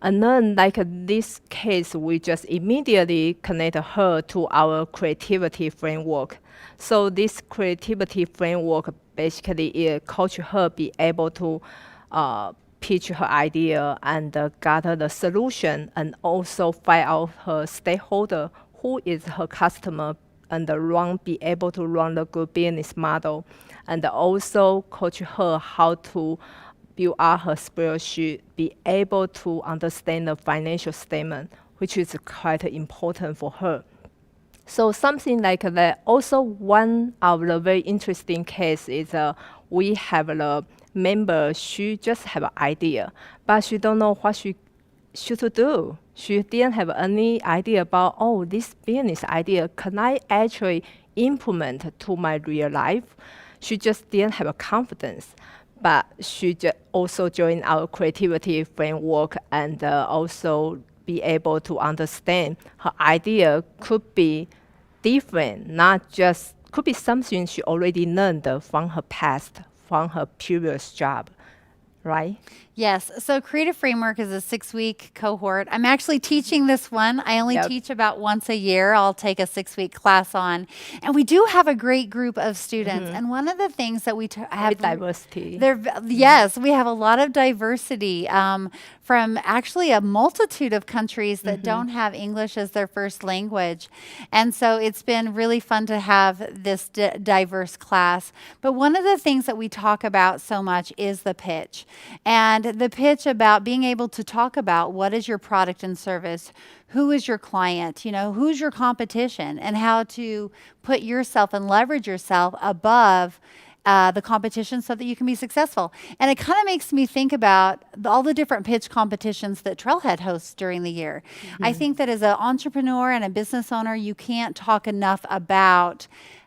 And then, like this case, we just immediately connect her to our creativity framework. So this creativity framework basically coach her be able to pitch her idea and gather the solution, and also find out her stakeholder, who is her customer, and be able to run the good business model, and also coach her how to build out her spreadsheet, be able to understand the financial statement, which is quite important for her. So something like that. Also, one of the very interesting case is we have a member, she just have an idea, but she don't know what she should do. She didn't have any idea about, oh, this business idea, can I actually implement to my real life? She just didn't have a confidence. But she also joined our creativity framework and also be able to understand her idea could be different, not just, could be something she already learned from her past, from her previous job, right? Yes. So Creative Framework is a 6-week cohort. I'm actually teaching this one. I only teach about once a year. I'll take a 6-week class on. And we do have a great group of students. And one of the things that we have diversity. Yes, we have a lot of diversity from actually a multitude of countries that don't have English as their first language. And so it's been really fun to have this diverse class. But one of the things that we talk about so much is the pitch. And the pitch about being able to talk about what is your product and service, who is your client, who's your competition, and how to put yourself and leverage yourself above the competition so that you can be successful. And it kind of makes me think about all the different pitch competitions that Trailhead hosts during the year. I think that as an entrepreneur and a business owner, you can't talk enough about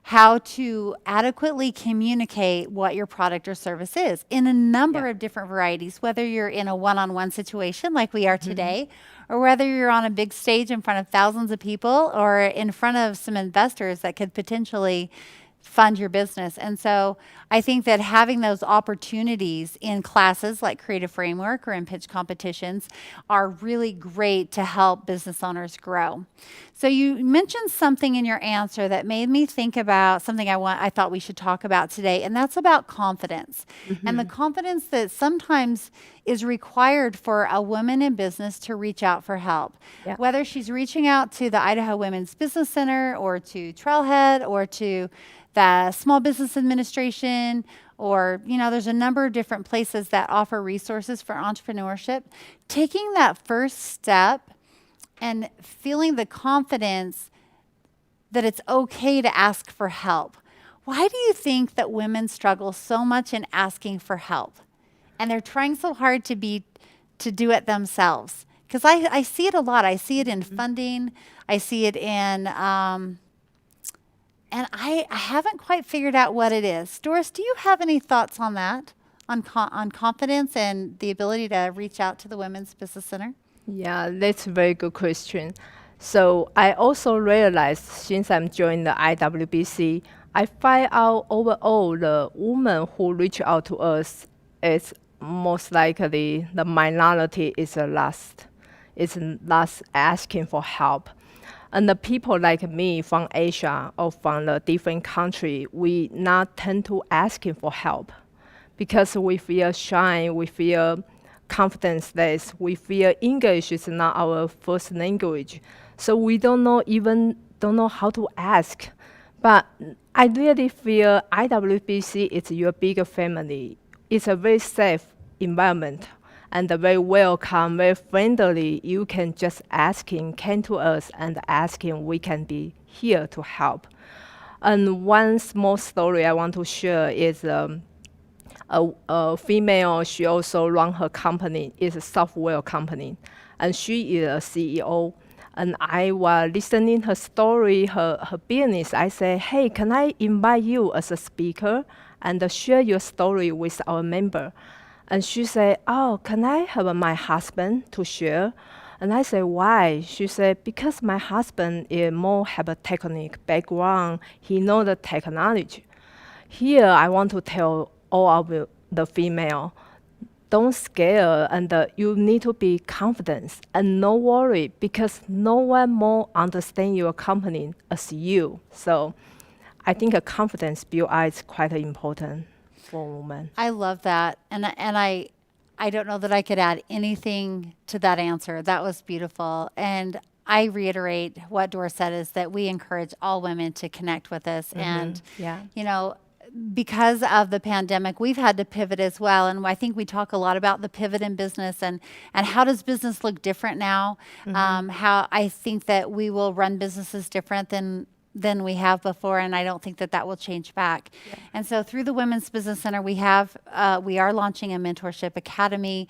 how to adequately communicate what your product or service is in a number of different varieties, whether you're in a one-on-one situation like we are today, or whether you're on a big stage in front of thousands of people or in front of some investors that could potentially fund your business. And so I think that having those opportunities in classes like Creative Framework or in pitch competitions are really great to help business owners grow. So you mentioned something in your answer that made me think about something I thought we should talk about today, and that's about confidence. And the confidence that sometimes is required for a woman in business to reach out for help. Whether she's reaching out to the Idaho Women's Business Center or to Trailhead or to the Small Business Administration, or, there's a number of different places that offer resources for entrepreneurship. Taking that first step and feeling the confidence that it's okay to ask for help. Why do you think that women struggle so much in asking for help? And they're trying so hard to do it themselves? Because I see it a lot. I see it in funding. I see it in... and I haven't quite figured out what it is. Doris, do you have any thoughts on that, on confidence and the ability to reach out to the Women's Business Center? Yeah, that's a very good question. So I also realized since I'm joining the IWBC, I find out overall the women who reach out to us is most likely the minority is the last. It's last asking for help. And the people like me from Asia or from the different country, we not tend to asking for help because we feel shy, we feel confidence-less, we feel English is not our first language. So we don't know how to ask. But I really feel IWBC is your bigger family. It's a very safe environment and very welcome, very friendly. You can just came to us and asking, we can be here to help. And one small story I want to share is a female. She also run her company. It's a software company, and she is a CEO. And I was listening her story, her business. I say, hey, can I invite you as a speaker and share your story with our member? And she said, oh, can I have my husband to share? And I said, why? She said, because my husband is more have a technical background. He know the technology. Here, I want to tell all of the female, don't scare, and you need to be confident and no worry, because no one more understand your company as you. So I think a confidence build is quite important for a woman. I love that. And I don't know that I could add anything to that answer. That was beautiful. And I reiterate what Doris said, is that we encourage all women to connect with us. And, you know, because of the pandemic, we've had to pivot as well. And I think we talk a lot about the pivot in business and how does business look different now? How I think that we will run businesses different than we have before, and I don't think that will change back. And so through the Women's Business Center, we are launching a mentorship academy.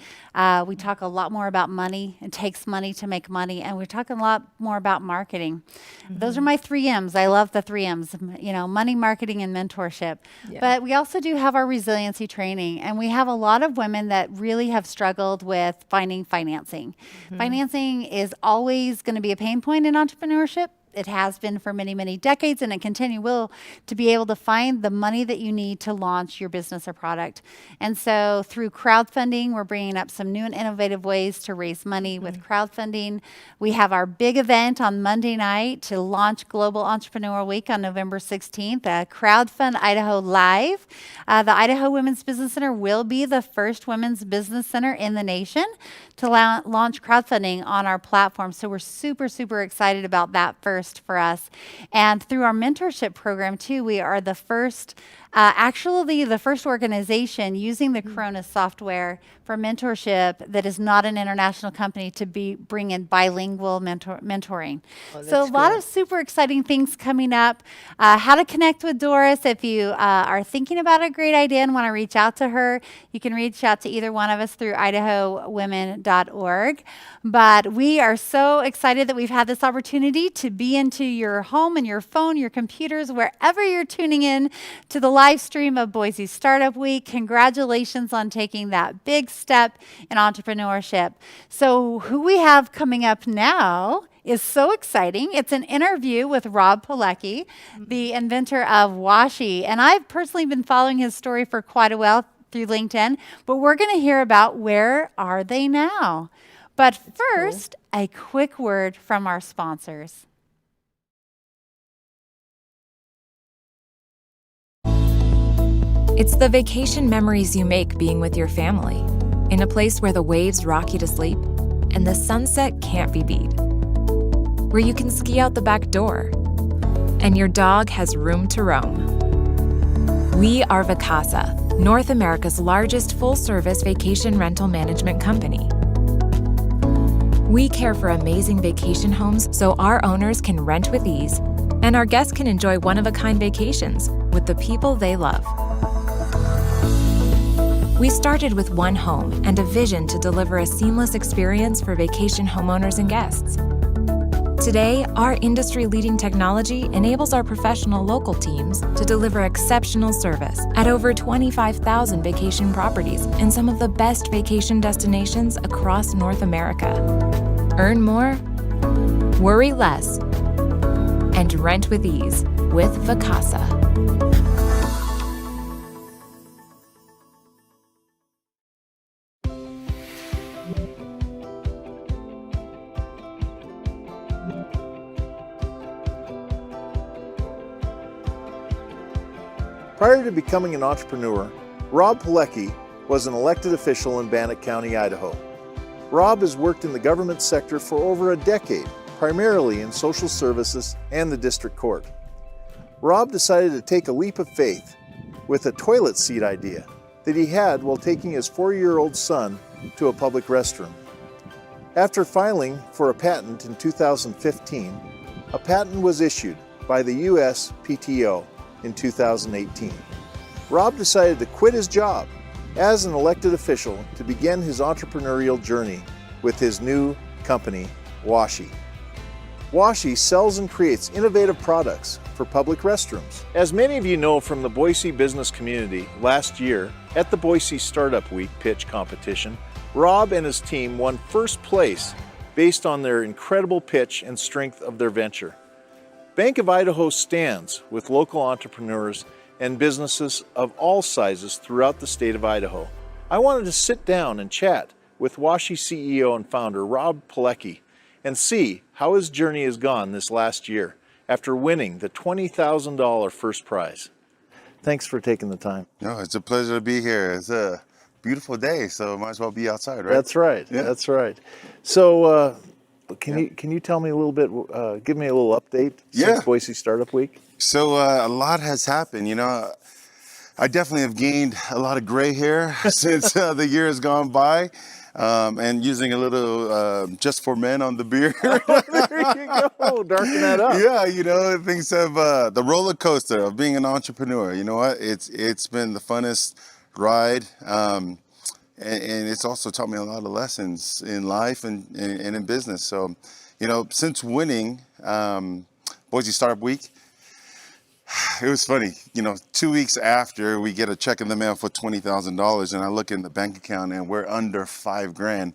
We talk a lot more about money. It takes money to make money, and we're talking a lot more about marketing. Those are my 3 M's. I love the 3 M's, you know, money, marketing, and mentorship. But we also do have our resiliency training, and we have a lot of women that really have struggled with finding financing. Financing is always going to be a pain point in entrepreneurship. It has been for many, many decades, and it will, to be able to find the money that you need to launch your business or product. And so through crowdfunding, we're bringing up some new and innovative ways to raise money with crowdfunding. We have our big event on Monday night to launch Global Entrepreneurial Week on November 16th, Crowdfund Idaho Live. The Idaho Women's Business Center will be the first women's business center in the nation to launch crowdfunding on our platform. So we're super, super excited about that first for us. And through our mentorship program too, we are the first, actually the first organization using the Corona software for mentorship that is not an international company to bring in bilingual mentoring. So a lot of super exciting things coming up. How to connect with Doris. If you are thinking about a great idea and want to reach out to her, you can reach out to either one of us through idahowomen.org. But we are so excited that we've had this opportunity to be into your home and your phone, your computers, wherever you're tuning in to the live stream of Boise Startup Week. Congratulations on taking that big step in entrepreneurship. So who we have coming up now is so exciting. It's an interview with Rob Pilecki, the inventor of Washi. And I've personally been following his story for quite a while through LinkedIn, but we're going to hear about where are they now. But first, a quick word from our sponsors. It's the vacation memories you make being with your family, in a place where the waves rock you to sleep and the sunset can't be beat, where you can ski out the back door and your dog has room to roam. We are Vacasa, North America's largest full-service vacation rental management company. We care for amazing vacation homes so our owners can rent with ease and our guests can enjoy one-of-a-kind vacations with the people they love. We started with one home and a vision to deliver a seamless experience for vacation homeowners and guests. Today, our industry-leading technology enables our professional local teams to deliver exceptional service at over 25,000 vacation properties in some of the best vacation destinations across North America. Earn more, worry less, and rent with ease with Vacasa. Prior to becoming an entrepreneur, Rob Pilecki was an elected official in Bannock County, Idaho. Rob has worked in the government sector for over a decade, primarily in social services and the district court. Rob decided to take a leap of faith with a toilet seat idea that he had while taking his 4-year-old son to a public restroom. After filing for a patent in 2015, a patent was issued by the USPTO in 2018. Rob decided to quit his job as an elected official to begin his entrepreneurial journey with his new company, Washi. Washi sells and creates innovative products for public restrooms. As many of you know from the Boise business community, last year at the Boise Startup Week pitch competition, Rob and his team won first place based on their incredible pitch and strength of their venture. Bank of Idaho stands with local entrepreneurs and businesses of all sizes throughout the state of Idaho. I wanted to sit down and chat with Washi CEO and founder Rob Pilecki and see how his journey has gone this last year after winning the $20,000 first prize. Thanks for taking the time. No, it's a pleasure to be here. It's a beautiful day, so might as well be outside, right? That's right. Yeah. That's right. So, can you tell me a little bit? Give me a little update since Boise Startup Week. So a lot has happened. You know, I definitely have gained a lot of gray hair since the year has gone by. And using a little Just for Men on the beard. There you go, darken that up. Yeah, you know, things have the roller coaster of being an entrepreneur. You know what? It's been the funnest ride, and it's also taught me a lot of lessons in life and in business. So, you know, since winning Boise Startup Week, it was funny, you know, 2 weeks after we get a check in the mail for $20,000 and I look in the bank account and we're under $5,000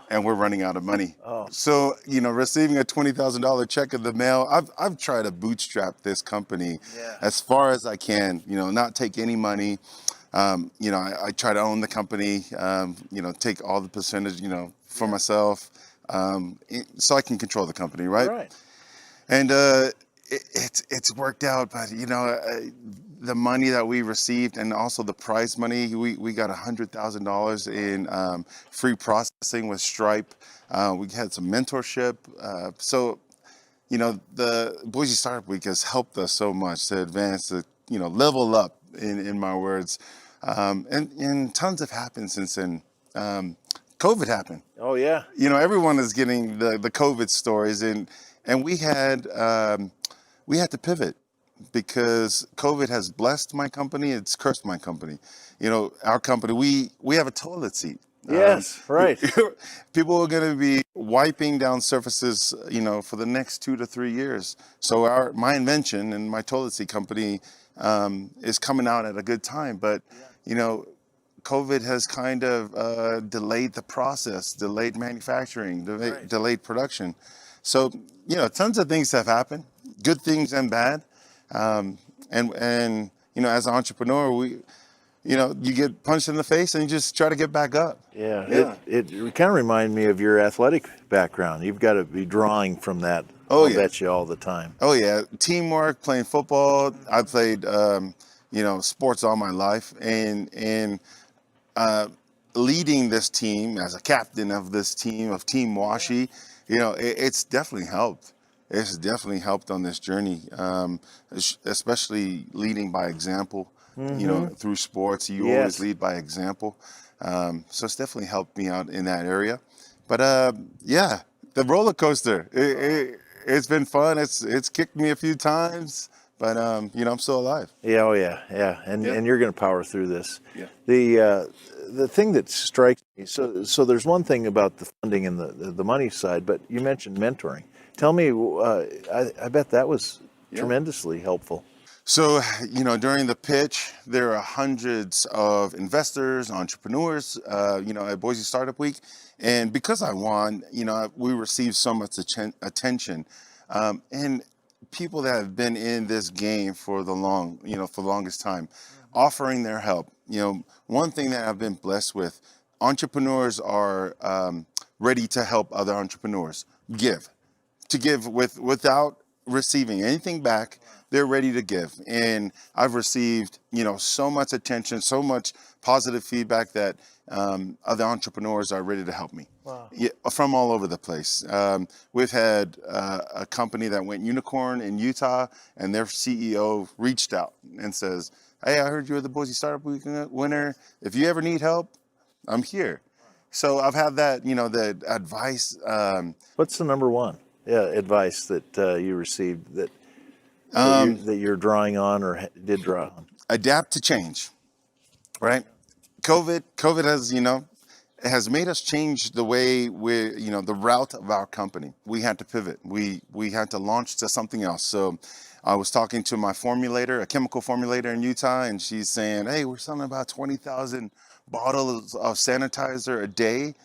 and we're running out of money. So, you know, receiving a $20,000 check in the mail, I've tried to bootstrap this company as far as I can, you know, not take any money. You know, I try to own the company, you know, take all the percentage, you know, for myself, so I can control the company, right? And, it's worked out, but you know, the money that we received and also the prize money, we got $100,000 in free processing with Stripe. We had some mentorship. So, you know, the Boise Startup Week has helped us so much to advance, to, you know, level up in my words. And tons have happened since then. COVID happened. Oh yeah. You know, everyone is getting the COVID stories, and we had to pivot because COVID has blessed my company. It's cursed my company. You know, our company, we have a toilet seat. Yes, right. People are going to be wiping down surfaces, you know, for the next 2 to 3 years. So my invention and my toilet seat company is coming out at a good time. But, you know, COVID has kind of delayed the process, delayed manufacturing, delayed production. So, you know, tons of things have happened, good things and bad. And you know, as an entrepreneur, you know, you get punched in the face and you just try to get back up. Yeah. It kind of reminded me of your athletic background. You've got to be drawing from that. Oh, I bet you all the time. Oh yeah. Teamwork, playing football. I played, you know, sports all my life, and leading this team as a captain of this team, of Team Washi, you know, it's definitely helped. It's definitely helped on this journey, especially leading by example. You know, through sports, you always lead by example. So it's definitely helped me out in that area. But yeah, the roller coaster, it's been fun. It's kicked me a few times, but you know, I'm still alive. Yeah, oh yeah. And you're going to power through this. Yeah. The thing that strikes me, so there's one thing about the funding and the money side, but you mentioned mentoring. Tell me, I bet that was tremendously helpful. So, you know, during the pitch, there are hundreds of investors, entrepreneurs, you know, at Boise Startup Week. And because I won, you know, we received so much attention. And people that have been in this game for the longest time, offering their help. You know, one thing that I've been blessed with, entrepreneurs are ready to help other entrepreneurs give without receiving anything back. They're ready to give. And I've received, you know, so much attention, so much positive feedback that other entrepreneurs are ready to help me. Wow. Yeah, from all over the place. We've had a company that went unicorn in Utah, and their CEO reached out and says, "Hey, I heard you were the Boise Startup Week winner. If you ever need help, I'm here." So I've had that, you know, the advice. What's the number one advice that you received that you're drawing on or did draw on? Adapt to change, right? COVID has, it has made us change the way the route of our company. We had to pivot. We had to launch to something else. So I was talking to my formulator, a chemical formulator in Utah, and she's saying, hey, we're selling about 20,000 bottles of sanitizer a day.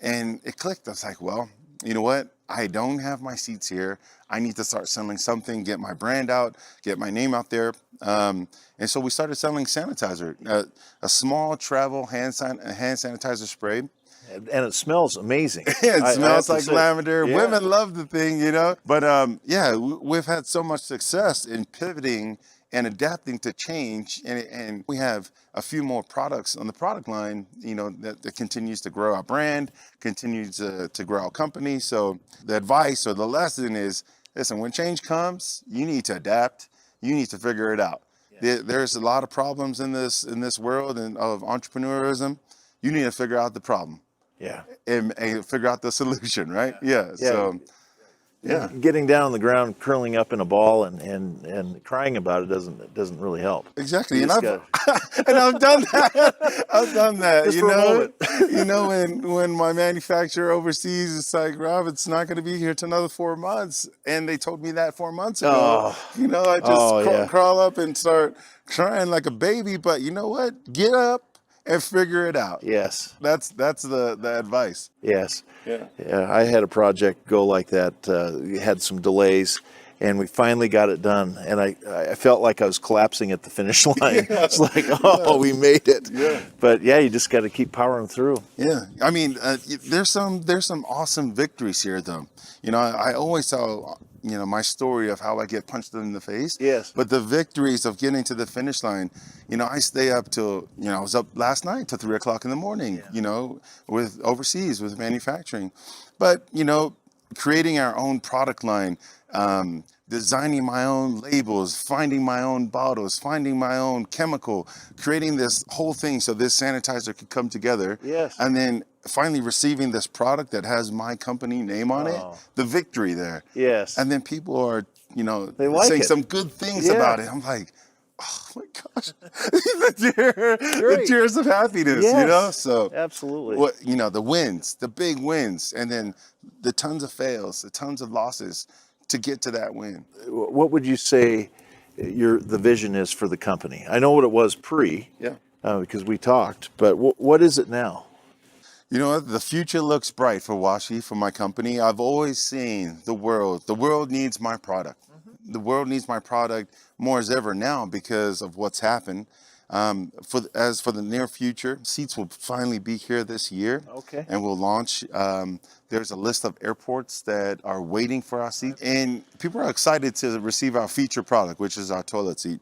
And it clicked. I was like, well, you know what? I don't have my seats here. I need to start selling something, get my brand out, get my name out there. And so we started selling sanitizer, a small travel hand sanitizer spray. And it smells amazing. Yeah, it smells I have like to say, lavender. yeah. Women love the thing, But yeah, we've had so much success in pivoting and adapting to change. And we have a few more products on the product line, that continues to grow our brand, continues to grow our company. So the advice or the lesson is, listen, when change comes, you need to adapt. You need to figure it out. There's a lot of problems in this world of entrepreneurism. You need to figure out the problem. Yeah. And figure out the solution, right? Yeah. So, yeah. Getting down on the ground, curling up in a ball and crying about it doesn't really help. Exactly. You And just I've done that. I've done that. Just for a when moment. my manufacturer overseas, it's like, Rob, it's not going to be here till another 4 months. And they told me that 4 months ago. Oh. I just yeah. crawl up and start crying like a baby. But you know what? Get up and figure it out. Yes. That's the advice. Yes. Yeah. Yeah. I had a project go like that. We had some delays, and we finally got it done. And I felt like I was collapsing at the finish line. Yeah. It's like, oh, we made it. Yeah. But yeah, you just got to keep powering through. Yeah, I mean, there's some awesome victories here, though. I always tell my story of how I get punched in the face. Yes. But the victories of getting to the finish line, I stay up till I was up last night till 3 o'clock in the morning. With overseas with manufacturing, but creating our own product line. Designing my own labels, finding my own bottles, finding my own chemical, creating this whole thing so this sanitizer could come together. Yes. And then finally receiving this product that has my company name on it, the victory there. Yes. And then people are, they like saying it. some good things Yeah. about it. I'm like, oh my gosh, the tears of happiness, Yes. So absolutely. The wins, the big wins, and then the tons of fails, the tons of losses to get to that win. What would you say the vision is for the company? I know what it was because we talked, but what is it now? The future looks bright for Washi, for my company. I've always seen the world needs my product. The world needs my product more as ever now because of what's happened. As for the near future, seats will finally be here this year. Okay. And we'll launch. There's a list of airports that are waiting for our seat. And people are excited to receive our feature product, which is our toilet seat.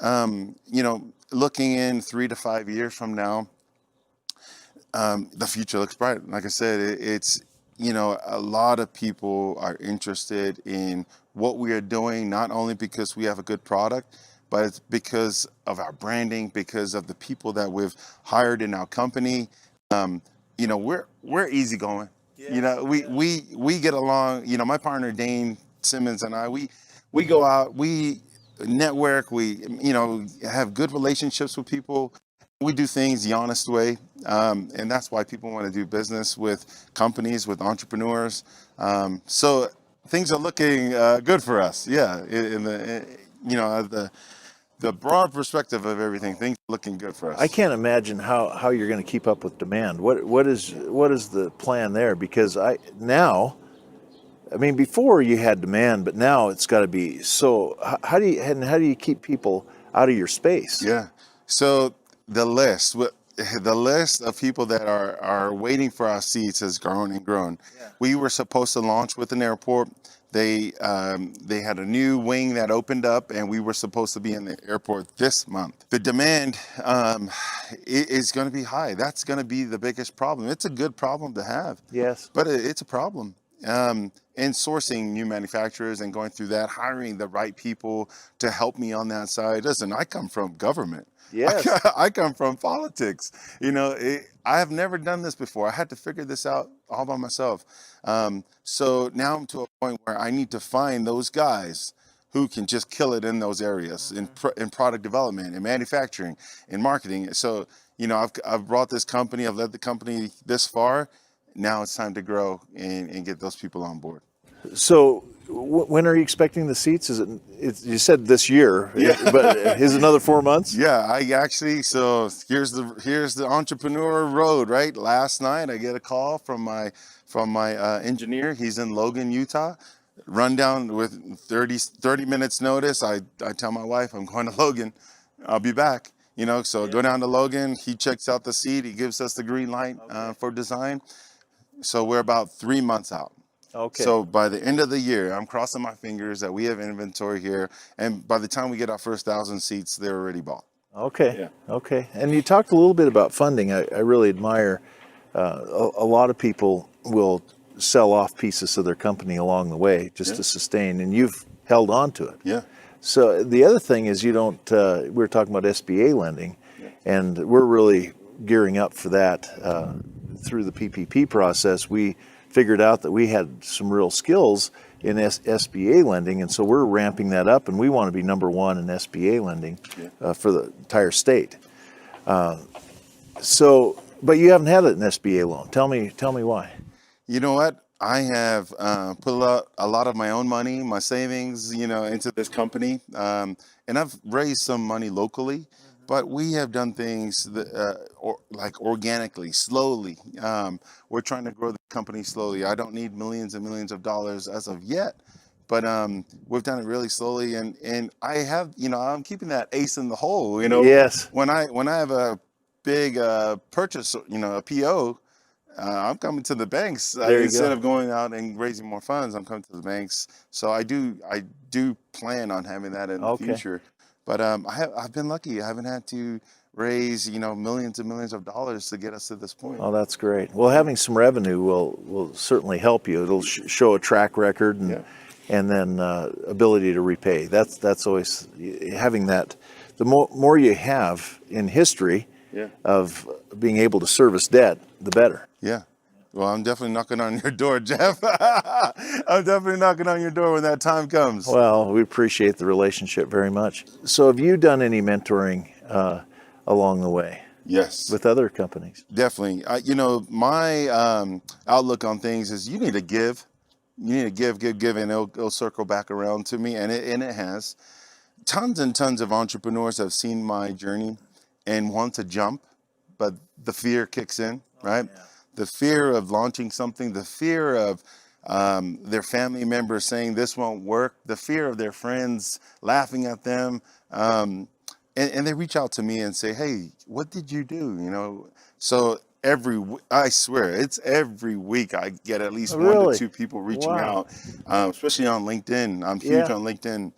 Looking in 3 to 5 years from now, the future looks bright. Like I said, it's a lot of people are interested in what we are doing, not only because we have a good product, but it's because of our branding, because of the people that we've hired in our company. We're easygoing. We get along. My partner Dane Simmons and I, we go out, we network, we have good relationships with people. We do things the honest way, and that's why people want to do business with companies, with entrepreneurs. So things are looking good for us. Yeah, the broad perspective of everything, things are looking good for us. I can't imagine how you're going to keep up with demand. What is the plan there? Because before you had demand, but now it's got to be so. How do you keep people out of your space? Yeah. So the list of people that are waiting for our seats has grown and grown. Yeah. We were supposed to launch with an airport. They had a new wing that opened up, and we were supposed to be in the airport this month. The demand is going to be high. That's going to be the biggest problem. It's a good problem to have. Yes. But it's a problem. In sourcing new manufacturers and going through that, hiring the right people to help me on that side. Listen, I come from government. Yes. I come from politics. I have never done this before. I had to figure this out all by myself. So now I'm to a point where I need to find those guys who can just kill it in those areas, in product development, in manufacturing, in marketing. So, you know, I've brought this company, I've led the company this far. Now it's time to grow and get those people on board. So when are you expecting the seats? You said this year, but is it another 4 months? Yeah, I actually, so here's the entrepreneur road, right? Last night I get a call from my engineer. He's in Logan, Utah. Run down with 30 minutes notice. I tell my wife I'm going to Logan. I'll be back. You know, so go down to Logan. He checks out the seat. He gives us the green light for design. So we're about 3 months out. Okay. So by the end of the year, I'm crossing my fingers that we have inventory here, and by the time we get our first 1,000 seats, they're already bought. Okay. Yeah. Okay. And you talked a little bit about funding. I really admire a lot of people will sell off pieces of their company along the way just to sustain, and you've held on to it. Yeah. So the other thing is you don't, we were talking about SBA lending, and we're really gearing up for that. Through the PPP process, we figured out that we had some real skills in SBA lending, and so we're ramping that up, and we want to be number one in SBA lending for the entire state. But you haven't had an SBA loan. Tell me why. You know what? I have put a lot of my own money, my savings, you know, into this company, and I've raised some money locally. But we have done things that, like organically, slowly. We're trying to grow the company slowly. I don't need millions and millions of dollars as of yet, but we've done it really slowly. And I have, you know, I'm keeping that ace in the hole. You know, yes. When I have a big purchase, you know, a PO, I'm coming to the banks instead of going out and raising more funds. I'm coming to the banks. So I do plan on having that in the future. But I've been lucky. I haven't had to raise, you know, millions and millions of dollars to get us to this point. Oh, that's great. Well, having some revenue will certainly help you. It'll show a track record and then ability to repay. That's always having that. The more you have in history of being able to service debt, the better. Yeah. Well, I'm definitely knocking on your door, Jeff. I'm definitely knocking on your door when that time comes. Well, we appreciate the relationship very much. So have you done any mentoring along the way? Yes. With other companies? Definitely. You know, my outlook on things is you need to give. You need to give, and it'll circle back around to me, and it has. Tons and tons of entrepreneurs have seen my journey and want to jump, but the fear kicks in, right? Yeah. The fear of launching something, the fear of their family members saying this won't work, the fear of their friends laughing at them. And they reach out to me and say, hey, what did you do? You know, so I swear, it's every week I get at least 1 to 2 people reaching out, especially on LinkedIn. I'm huge on LinkedIn.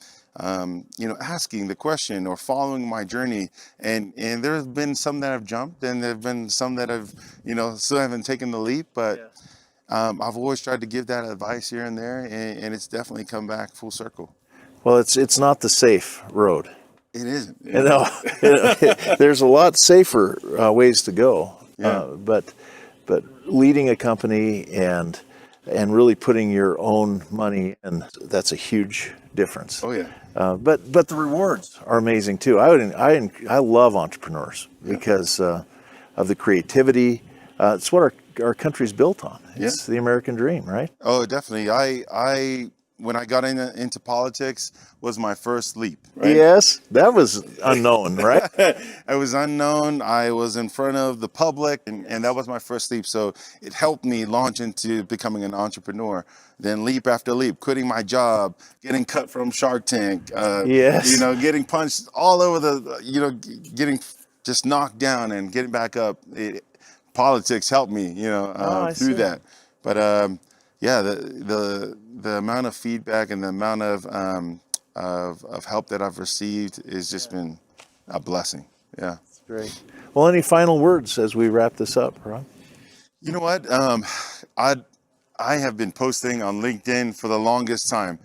You know, asking the question or following my journey, and there have been some that have jumped, and there have been some that have, you know, still haven't taken the leap. But I've always tried to give that advice here and there, and it's definitely come back full circle. Well, it's not the safe road. It isn't. You know, there's a lot safer ways to go. But leading a company and really putting your own money, and that's a huge difference. Oh yeah. But the rewards are amazing too. I love entrepreneurs because of the creativity. It's what our country's built on. It's the American dream, right? Oh, definitely. I when I got into politics was my first leap. Right? Yes, that was unknown, right? It was unknown. I was in front of the public, and that was my first leap. So it helped me launch into becoming an entrepreneur. Then leap after leap, quitting my job, getting cut from Shark Tank, you know, getting punched all over you know, getting just knocked down and getting back up. Politics helped me, you know, through that. But yeah, the amount of feedback and the amount of help that I've received has just been a blessing. Yeah. That's great. Well, any final words as we wrap this up, Ron? You know what? I have been posting on LinkedIn for the longest time.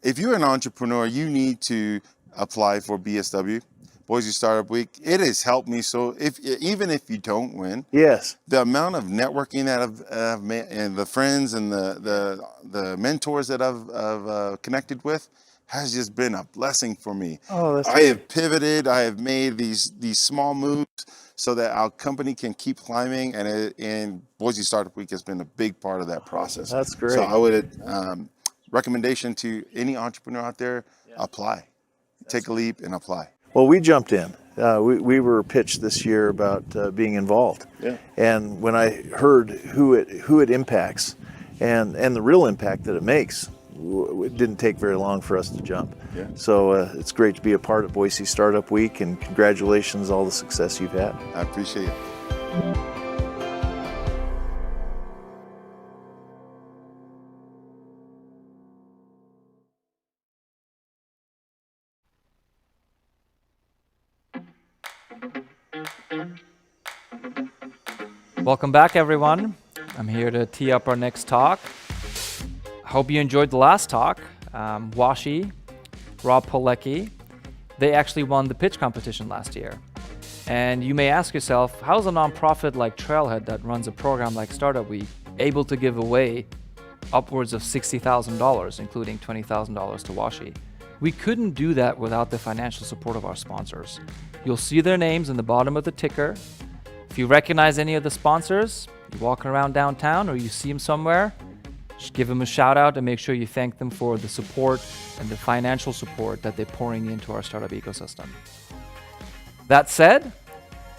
If you're an entrepreneur, you need to apply for BSW, Boise Startup Week. It has helped me. So even if you don't win, the amount of networking that I've made, and the friends and the mentors that I've connected with has just been a blessing for me. Oh, that's I have pivoted. I have made these small moves so that our company can keep climbing. And Boise Startup Week has been a big part of that process. That's great. So I would recommendation to any entrepreneur out there: apply, take a leap, and apply. Well, we jumped in. We were pitched this year about being involved. Yeah. And when I heard who it impacts and the real impact that it makes, it didn't take very long for us to jump. Yeah. So it's great to be a part of Boise Startup Week, and congratulations on all the success you've had. I appreciate it. Welcome back, everyone. I'm here to tee up our next talk. I hope you enjoyed the last talk. Washi, Rob Polecki, they actually won the pitch competition last year. And you may ask yourself, how's a nonprofit like Trailhead that runs a program like Startup Week able to give away upwards of $60,000, including $20,000 to Washi? We couldn't do that without the financial support of our sponsors. You'll see their names in the bottom of the ticker. If you recognize any of the sponsors, you're walking around downtown or you see them somewhere, just give them a shout out and make sure you thank them for the support and the financial support that they're pouring into our startup ecosystem. That said,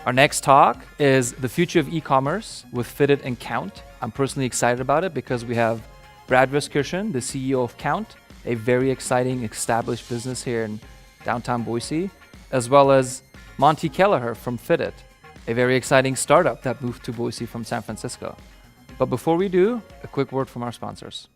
our next talk is the future of e-commerce with Fitted and Count. I'm personally excited about it because we have Brad Viskirchen, the CEO of Count, a very exciting established business here in downtown Boise, as well as Monty Kelleher from Fitted, a very exciting startup that moved to Boise from San Francisco. But before we do, a quick word from our sponsors.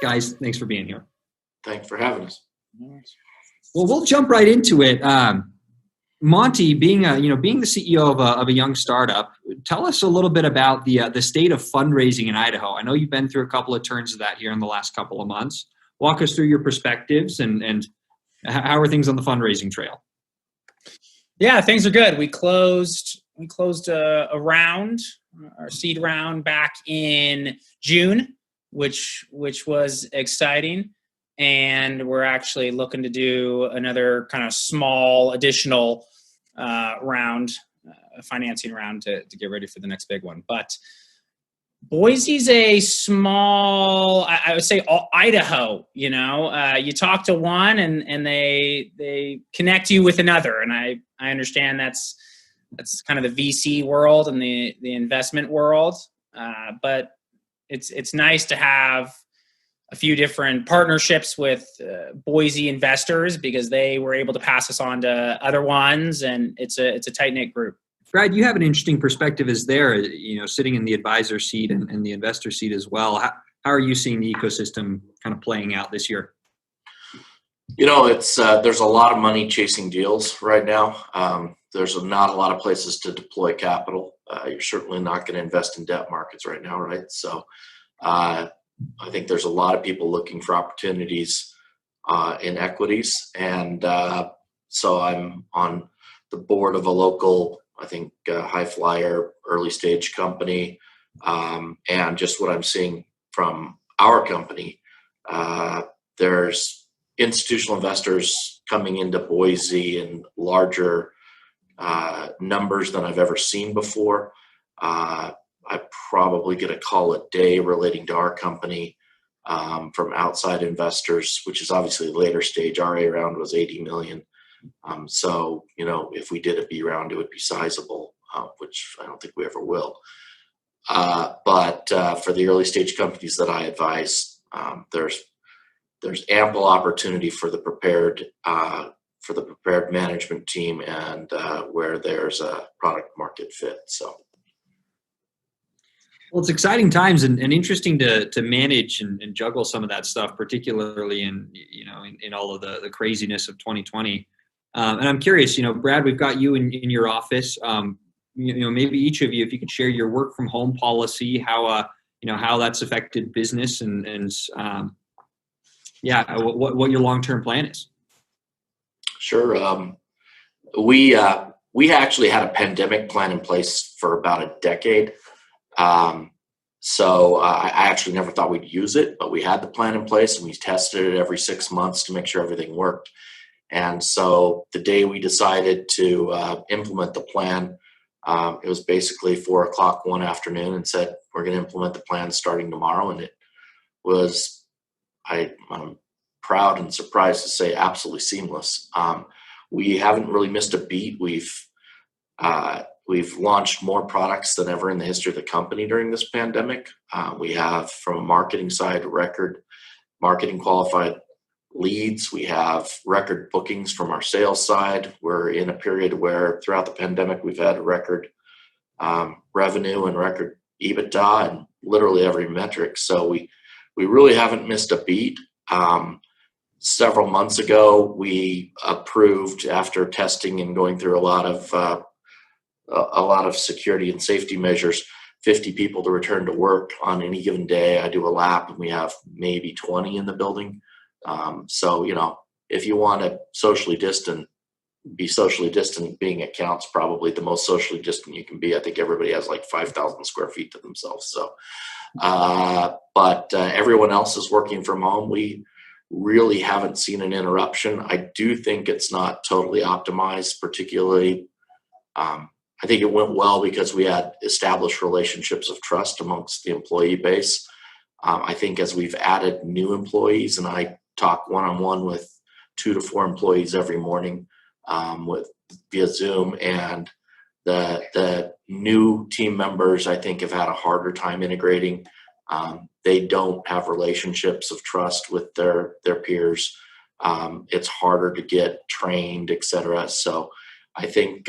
Guys, thanks for being here. Thanks for having us. Well, we'll jump right into it. Monty, being the CEO of a young startup, tell us a little bit about the state of fundraising in Idaho. I know you've been through a couple of turns of that here in the last couple of months. Walk us through your perspectives and how are things on the fundraising trail? Yeah, things are good. We closed a round, our seed round, back in June, which was exciting. And we're actually looking to do another kind of small additional round, financing round to get ready for the next big one. But Boise's a small, I would say, Idaho. You talk to one and they connect you with another. And I understand that's kind of the VC world and the investment world. But it's nice to have a few different partnerships with Boise investors because they were able to pass us on to other ones, and it's a tight-knit group. Brad, you have an interesting perspective as there, sitting in the advisor seat and the investor seat as well. How are you seeing the ecosystem kind of playing out this year? It's there's a lot of money chasing deals right now. there's not a lot of places to deploy capital. You're certainly not going to invest in debt markets right now, right? So I think there's a lot of people looking for opportunities in equities. And so I'm on the board of a local, I think, high flyer early stage company. And just what I'm seeing from our company, there's institutional investors coming into Boise in larger numbers than I've ever seen before. I probably get a call a day relating to our company from outside investors, which is obviously later stage. Our A round was 80 million. So, if we did a B round, it would be sizable, which I don't think we ever will. But for the early stage companies that I advise, there's ample opportunity for the prepared management team and where there's a product market fit. So. Well, it's exciting times and interesting to manage and juggle some of that stuff, particularly in all of the craziness of 2020. And I'm curious, Brad, we've got you in your office. Maybe each of you, if you could share your work from home policy, how that's affected business and what your long-term plan is. Sure. We actually had a pandemic plan in place for about a decade. So I actually never thought we'd use it, but we had the plan in place and we tested it every 6 months to make sure everything worked. And so the day we decided to implement the plan, it was basically 4:00 one afternoon and said, we're going to implement the plan starting tomorrow. And it was, I'm proud and surprised to say, absolutely seamless. We haven't really missed a beat. We've launched more products than ever in the history of the company during this pandemic. We have, from a marketing side, record marketing qualified leads. We have record bookings from our sales side. We're in a period where throughout the pandemic, we've had record revenue and record EBITDA and literally every metric. So we really haven't missed a beat. Several months ago, we approved, after testing and going through a lot of security and safety measures, 50 people to return to work on any given day. I do a lap and we have maybe 20 in the building. So, if you want to be socially distant, being at Count's probably the most socially distant you can be. I think everybody has like 5,000 square feet to themselves. So, but everyone else is working from home. We really haven't seen an interruption. I do think it's not totally optimized, particularly. I think it went well because we had established relationships of trust amongst the employee base. I think as we've added new employees, and I talk one-on-one with 2 to 4 employees every morning via Zoom, and the new team members, I think, have had a harder time integrating. They don't have relationships of trust with their peers. It's harder to get trained, et cetera. So I think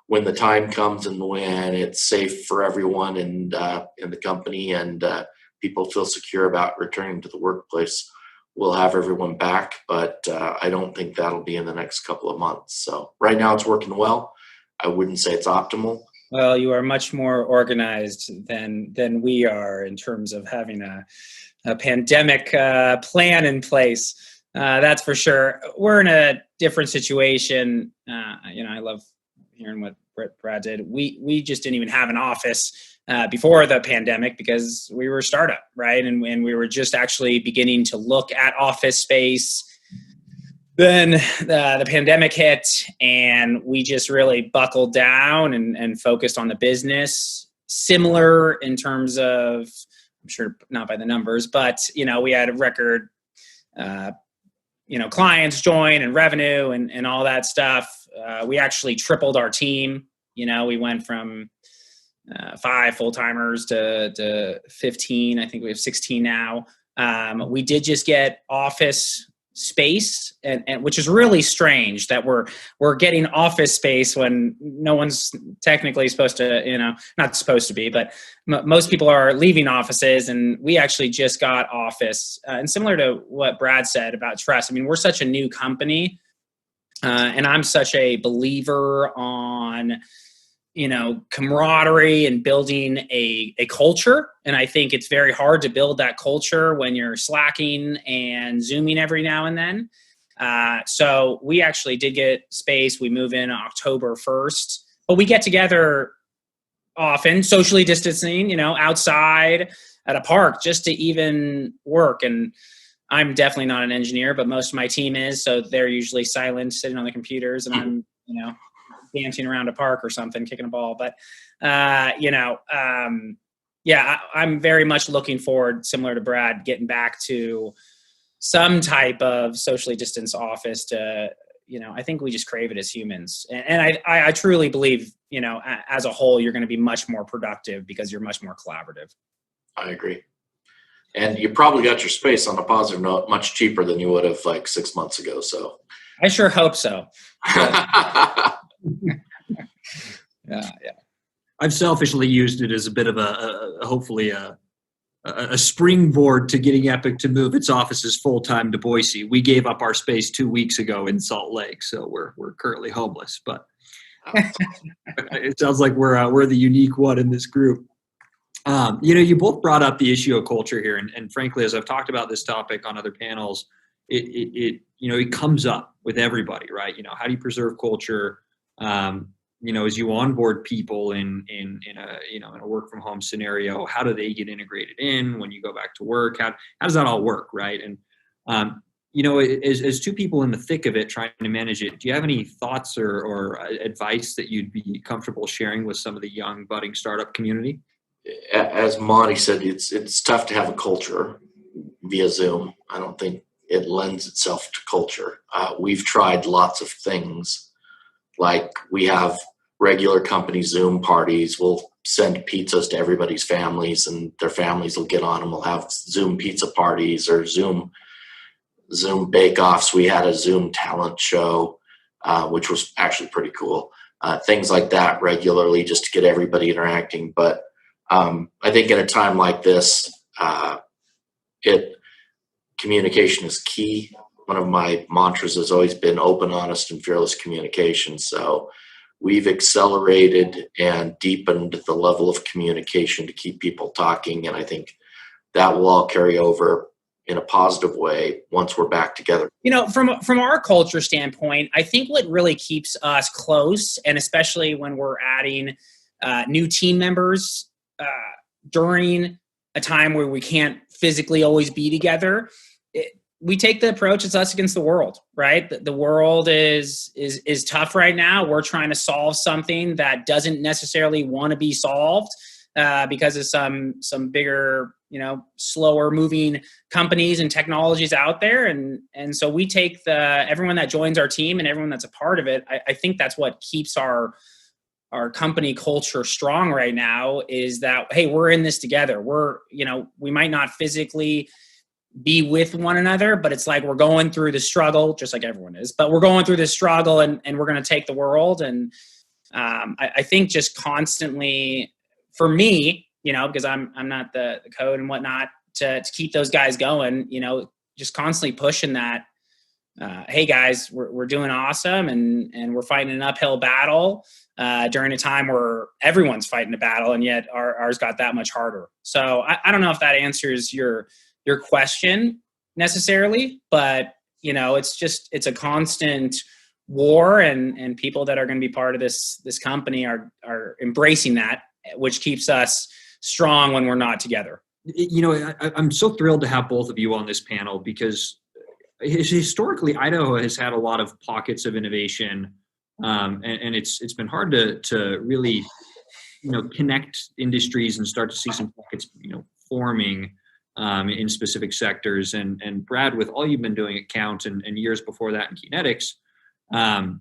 when the time comes and when it's safe for everyone in the company and people feel secure about returning to the workplace, we'll have everyone back. But I don't think that'll be in the next couple of months. So right now it's working well. I wouldn't say it's optimal. Well, you are much more organized than we are in terms of having a pandemic plan in place. That's for sure. We're in a different situation. I love hearing what Brad did. We just didn't even have an office before the pandemic because we were a startup, right? And we were just actually beginning to look at office space. Then the pandemic hit and we just really buckled down and focused on the business. Similar in terms of, I'm sure not by the numbers, but, we had a record, clients join and revenue and all that stuff. We actually tripled our team. We went from 5 full-timers to 15. I think we have 16 now. We did just get office space, and which is really strange that we're getting office space when no one's technically supposed to, not supposed to be, but most people are leaving offices, and we actually just got office. And similar to what Brad said about trust, I mean, we're such a new company. And I'm such a believer on, camaraderie and building a culture. And I think it's very hard to build that culture when you're slacking and Zooming every now and then. So we actually did get space. We move in October 1st, but we get together often, socially distancing, outside at a park just to even work. And I'm definitely not an engineer, but most of my team is. So they're usually silent, sitting on the computers, and I'm, dancing around a park or something, kicking a ball. But, I'm very much looking forward, similar to Brad, getting back to some type of socially distanced office to, I think we just crave it as humans. And I truly believe, as a whole, you're going to be much more productive because you're much more collaborative. I agree. And you probably got your space, on a positive note, much cheaper than you would have like 6 months ago. So I sure hope so. Yeah. I've selfishly used it as a bit of hopefully a springboard to getting Epic to move its offices full time to Boise. We gave up our space 2 weeks ago in Salt Lake, so we're currently homeless. But it sounds like we're the unique one in this group. You both brought up the issue of culture here, and frankly, as I've talked about this topic on other panels, it comes up with everybody, right? How do you preserve culture? As you onboard people in a work from home scenario, how do they get integrated in when you go back to work? How does that all work, right? And as two people in the thick of it trying to manage it, do you have any thoughts or advice that you'd be comfortable sharing with some of the young budding startup community? As Monty said, it's tough to have a culture via Zoom. I don't think it lends itself to culture. We've tried lots of things. Like, we have regular company Zoom parties. We'll send pizzas to everybody's families, and their families will get on, and we'll have Zoom pizza parties or Zoom bake-offs. We had a Zoom talent show, which was actually pretty cool. Things like that regularly, just to get everybody interacting. But I think in a time like this, communication is key. One of my mantras has always been open, honest, and fearless communication. So we've accelerated and deepened the level of communication to keep people talking. And I think that will all carry over in a positive way once we're back together. From our culture standpoint, I think what really keeps us close, and especially when we're adding new team members during a time where we can't physically always be together, we take the approach, it's us against the world, right? The world is tough right now. We're trying to solve something that doesn't necessarily want to be solved because of some bigger, slower moving companies and technologies out there. And so we take everyone that joins our team and everyone that's a part of it. I think that's what keeps our company culture strong right now, is that, hey, we're in this together. We might not physically be with one another, but it's like we're going through the struggle, just like everyone is, but we're going through this struggle and we're going to take the world. And I think just constantly, for me, because I'm not the code and whatnot, to keep those guys going, just constantly pushing that, hey guys, we're doing awesome, and we're fighting an uphill battle during a time where everyone's fighting a battle, and yet ours got that much harder. So I don't know if that answers your question necessarily, but it's a constant war, and people that are going to be part of this company are embracing that, which keeps us strong when we're not together. I'm so thrilled to have both of you on this panel, because historically Idaho has had a lot of pockets of innovation, and it's been hard to really connect industries and start to see some pockets forming in specific sectors. And Brad, with all you've been doing at Count and years before that in Kinetics, and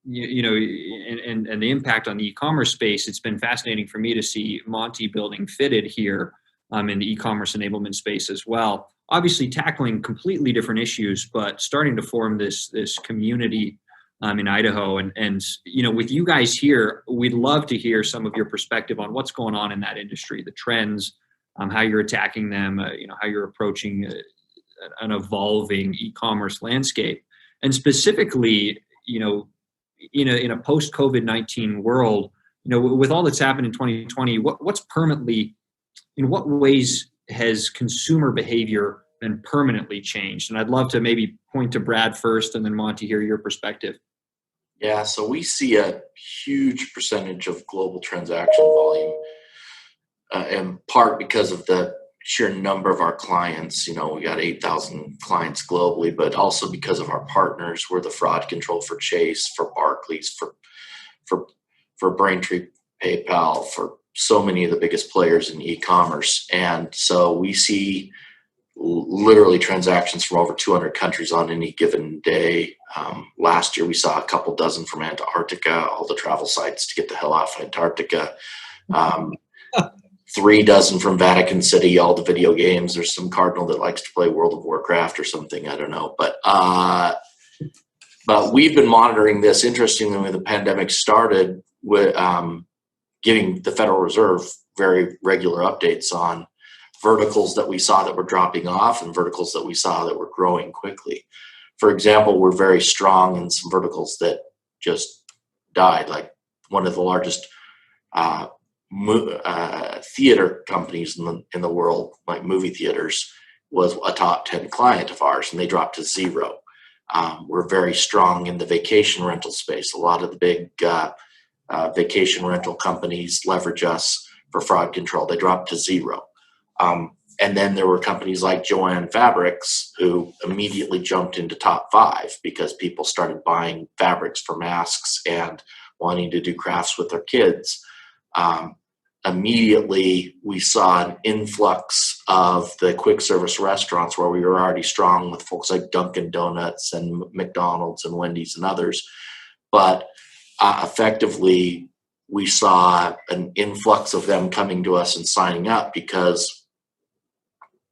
the impact on the e-commerce space, it's been fascinating for me to see Monty building Fitted here in the e-commerce enablement space as well. Obviously tackling completely different issues, but starting to form this community in Idaho. And with you guys here, we'd love to hear some of your perspective on what's going on in that industry, the trends, how you're attacking them, how you're approaching an evolving e-commerce landscape. And specifically, in a post COVID-19 world, with all that's happened in 2020, what's permanently, in what ways has consumer behavior been permanently changed? And I'd love to maybe point to Brad first, and then Monty, hear your perspective. Yeah, so we see a huge percentage of global transaction volume, in part because of the sheer number of our clients. We got 8,000 clients globally, but also because of our partners. We're the fraud control for Chase, for Barclays, for Braintree, PayPal, for so many of the biggest players in e-commerce. And so we see literally transactions from over 200 countries on any given day. Last year, we saw a couple dozen from Antarctica, all the travel sites to get the hell off Antarctica. 3 dozen from Vatican City, all the video games. There's some cardinal that likes to play World of Warcraft or something, I don't know. But we've been monitoring this. Interestingly, when the pandemic started, with giving the Federal Reserve very regular updates on verticals that we saw that were dropping off and verticals that we saw that were growing quickly. For example, we're very strong in some verticals that just died, like one of the largest theater companies in the world, like movie theaters, was a top 10 client of ours, and they dropped to 0. We're very strong in the vacation rental space. A lot of the big vacation rental companies leverage us for fraud control. They dropped to 0. And then there were companies like Joann Fabrics who immediately jumped into top 5 because people started buying fabrics for masks and wanting to do crafts with their kids. Immediately, we saw an influx of the quick service restaurants where we were already strong with folks like Dunkin' Donuts and McDonald's and Wendy's and others. But effectively, we saw an influx of them coming to us and signing up because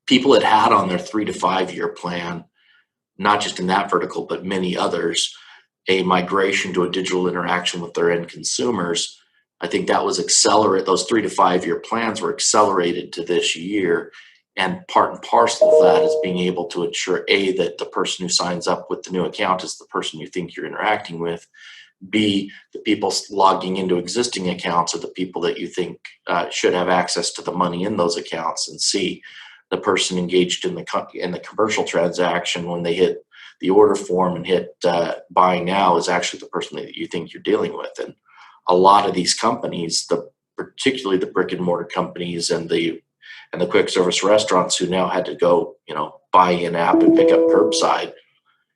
people had on their 3 to 5 year plan, not just in that vertical, but many others, a migration to a digital interaction with their end consumers. I think that was accelerated. Those 3 to 5 year plans were accelerated to this year. And part and parcel of that is being able to ensure, A, that the person who signs up with the new account is the person you think you're interacting with. B, the people logging into existing accounts are the people that you think should have access to the money in those accounts. And C, the person engaged in the commercial transaction when they hit the order form and hit buy now is actually the person that you think you're dealing with. And a lot of these companies, particularly the brick and mortar companies and the quick service restaurants who now had to go, buy in app and pick up curbside,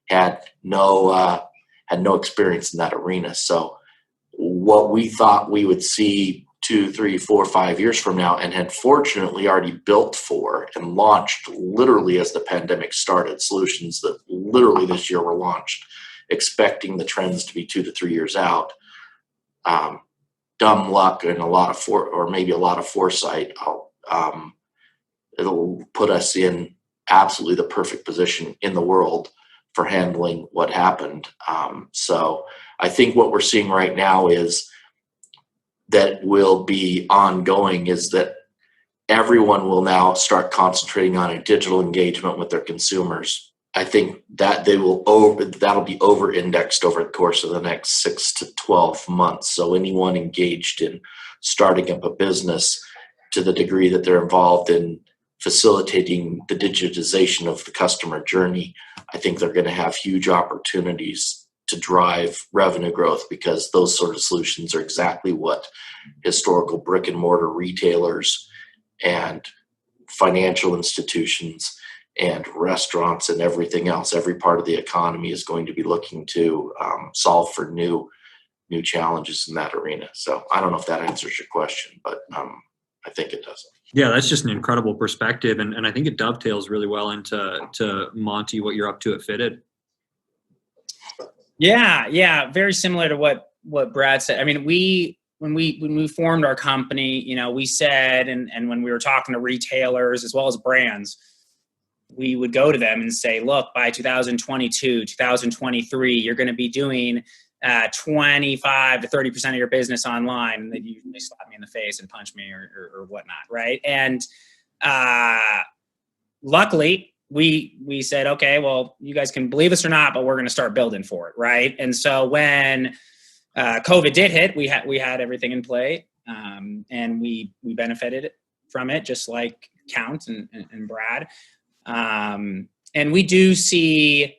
had no experience in that arena. So what we thought we would see 2, 3, 4, 5 years from now, and had fortunately already built for and launched literally as the pandemic started, solutions that literally this year were launched, expecting the trends to be 2 to 3 years out. Dumb luck and a lot of foresight. It'll put us in absolutely the perfect position in the world for handling what happened. So I think what we're seeing right now is that will be ongoing is that everyone will now start concentrating on a digital engagement with their consumers. I think that that'll be over-indexed over the course of the next 6 to 12 months. So anyone engaged in starting up a business, to the degree that they're involved in facilitating the digitization of the customer journey, I think they're going to have huge opportunities to drive revenue growth, because those sort of solutions are exactly what historical brick and mortar retailers and financial institutions and restaurants and everything else, every part of the economy is going to be looking to solve for new challenges in that arena. So I don't know if that answers your question, but I think it does. Yeah, that's just an incredible perspective. And I think it dovetails really well into Monty, what you're up to at Fitted. Yeah. Very similar to what Brad said. I mean, when we formed our company, we said, and when we were talking to retailers as well as brands, we would go to them and say, look, by 2022, 2023, you're going to be doing 25 to 30% of your business online. And then they slap me in the face and punch me or whatnot. Right. And luckily, we said, okay, well, you guys can believe us or not, but we're going to start building for it, right? And so when COVID did hit, we had everything in play, and we benefited from it, just like Count and Brad. And we do see,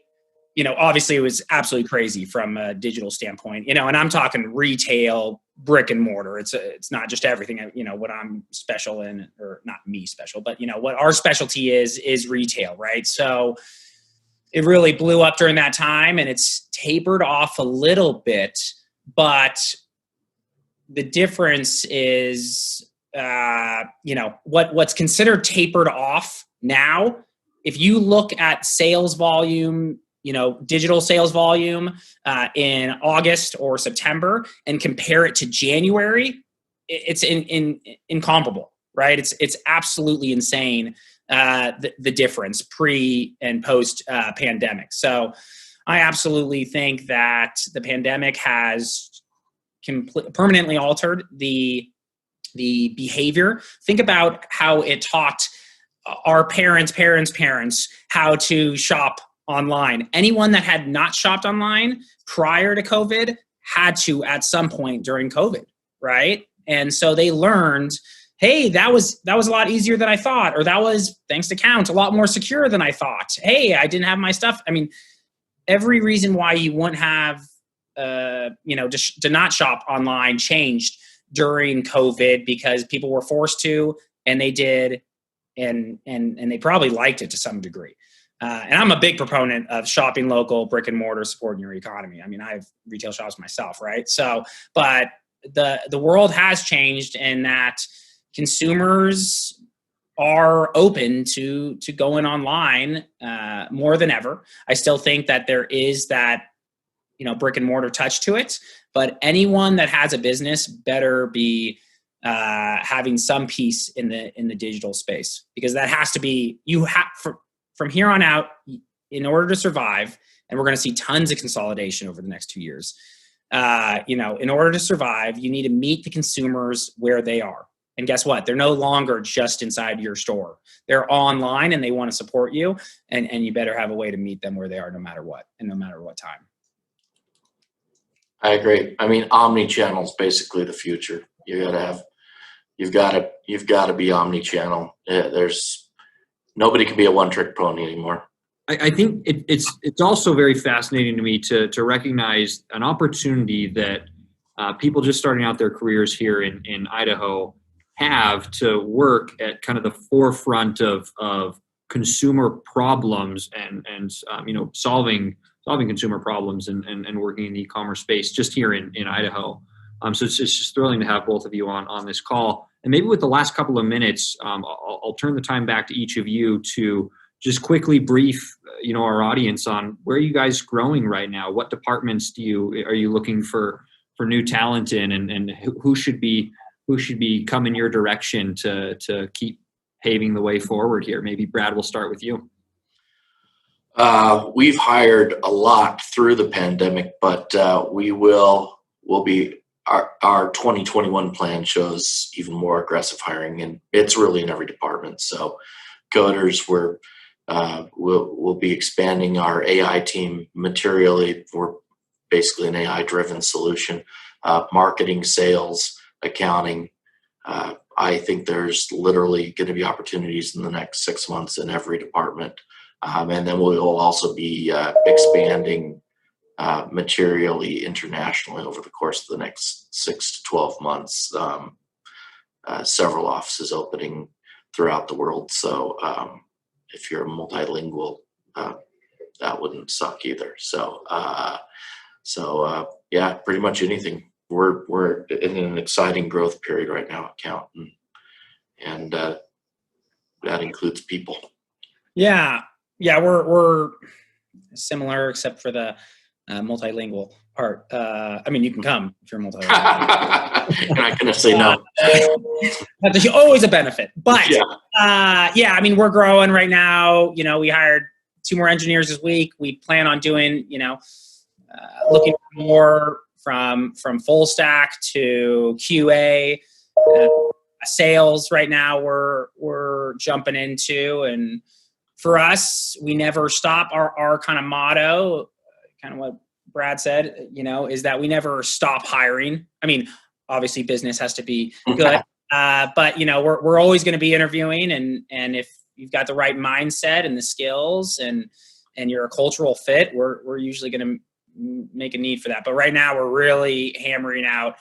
obviously it was absolutely crazy from a digital standpoint, and I'm talking retail, brick and mortar. It's not just everything, what I'm special in, or not me special, but what our specialty is retail, right? So it really blew up during that time, and it's tapered off a little bit, but the difference is, what's considered tapered off now, if you look at sales volume, digital sales volume in August or September and compare it to January, it's incomparable, right? It's absolutely insane, the difference pre and post pandemic. So I absolutely think that the pandemic has permanently altered the behavior. Think about how it taught our parents' how to shop online. Anyone that had not shopped online prior to COVID had to at some point during COVID, right? And so they learned, hey, that was a lot easier than I thought, or that was, thanks to Count, a lot more secure than I thought. Hey, I didn't have my stuff. I mean, every reason why you wouldn't have, to not shop online changed during COVID, because people were forced to, and they did, and they probably liked it to some degree. And I'm a big proponent of shopping local, brick and mortar, supporting your economy. I mean, I have retail shops myself, right? So, but the world has changed, in that consumers are open to going online more than ever. I still think that there is that, brick and mortar touch to it, but anyone that has a business better be having some piece in the digital space, because that has to be, from here on out, in order to survive, and we're going to see tons of consolidation over the next 2 years. In order to survive, you need to meet the consumers where they are. And guess what? They're no longer just inside your store. They're online, and they want to support you, and you better have a way to meet them where they are, no matter what, and no matter what time. I agree. I mean, omni-channel is basically the future. You've got to be omni-channel. Nobody can be a one-trick pony anymore. I think it's also very fascinating to me to recognize an opportunity that people just starting out their careers here in Idaho have to work at kind of the forefront of consumer problems and solving consumer problems and working in the e-commerce space just here in Idaho. So it's just thrilling to have both of you on this call. And maybe with the last couple of minutes, I'll turn the time back to each of you to just quickly brief our audience on where are you guys growing right now? What departments are you looking for new talent in, and who should be coming your direction to keep paving the way forward here? Maybe Brad, we'll start with you. We've hired a lot through the pandemic, but we'll be our 2021 plan shows even more aggressive hiring, and it's really in every department. So coders, we'll be expanding our AI team materially. We're basically an AI driven solution. Marketing, sales, accounting. I think there's literally going to be opportunities in the next 6 months in every department. And then we'll also be expanding materially internationally over the course of the next 6 to 12 months. Several offices opening throughout the world. So if you're multilingual, that wouldn't suck either. So yeah, pretty much anything. We're in an exciting growth period right now at Count, and that includes people. Yeah, we're similar except for the multilingual part. I mean, you can come if you're multilingual. I'm not going to say no. That's always a benefit. But yeah, I mean, we're growing right now. We hired 2 more engineers this week. We plan on doing, looking for more from full stack to QA, sales right now we're jumping into, and for us, we never stop. Our kind of motto, kind of what Brad said, is that we never stop hiring. I mean, obviously business has to be good, but we're always going to be interviewing, and if you've got the right mindset and the skills and you're a cultural fit, we're usually going to make a need for that. But right now we're really hammering out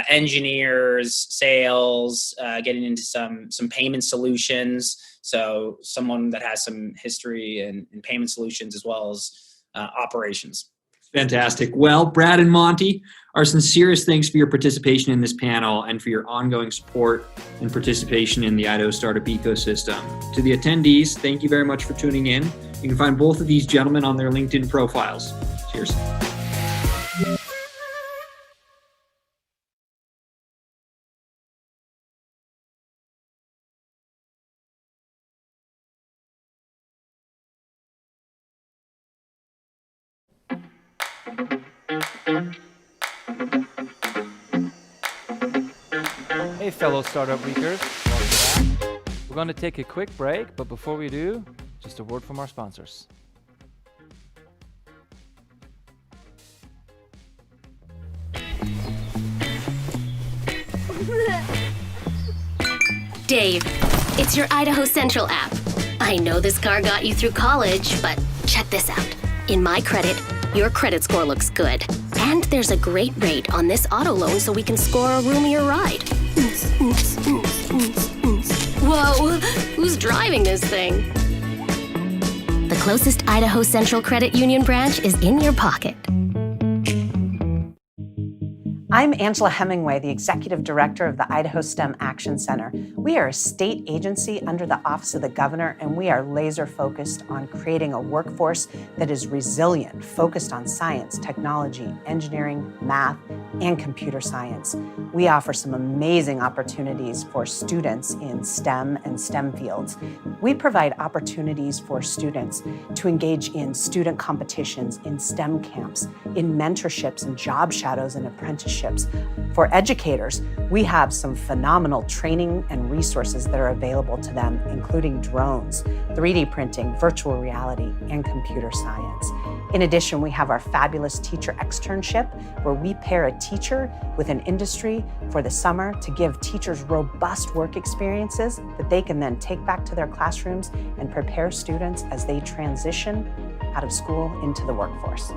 engineers, sales, getting into some payment solutions. So someone that has some history in payment solutions as well as operations. Fantastic. Well, Brad and Monty, our sincerest thanks for your participation in this panel and for your ongoing support and participation in the Idaho startup ecosystem. To the attendees, thank you very much for tuning in. You can find both of these gentlemen on their LinkedIn profiles. Cheers. Hey, fellow Startup Weekers, welcome back. We're going to take a quick break, but before we do, just a word from our sponsors. Dave, it's your Idaho Central app. I know this car got you through college, but check this out. In my credit, your credit score looks good. And there's a great rate on this auto loan so we can score a roomier ride. Whoa, who's driving this thing? The closest Idaho Central Credit Union branch is in your pocket. I'm Angela Hemingway, the Executive Director of the Idaho STEM Action Center. We are a state agency under the Office of the Governor, and we are laser focused on creating a workforce that is resilient, focused on science, technology, engineering, math, and computer science. We offer some amazing opportunities for students in STEM and STEM fields. We provide opportunities for students to engage in student competitions, in STEM camps, in mentorships and job shadows and apprenticeships. For educators, we have some phenomenal training and resources that are available to them, including drones, 3D printing, virtual reality, and computer science. In addition, we have our fabulous teacher externship, where we pair a teacher with an industry for the summer to give teachers robust work experiences that they can then take back to their classrooms and prepare students as they transition out of school into the workforce.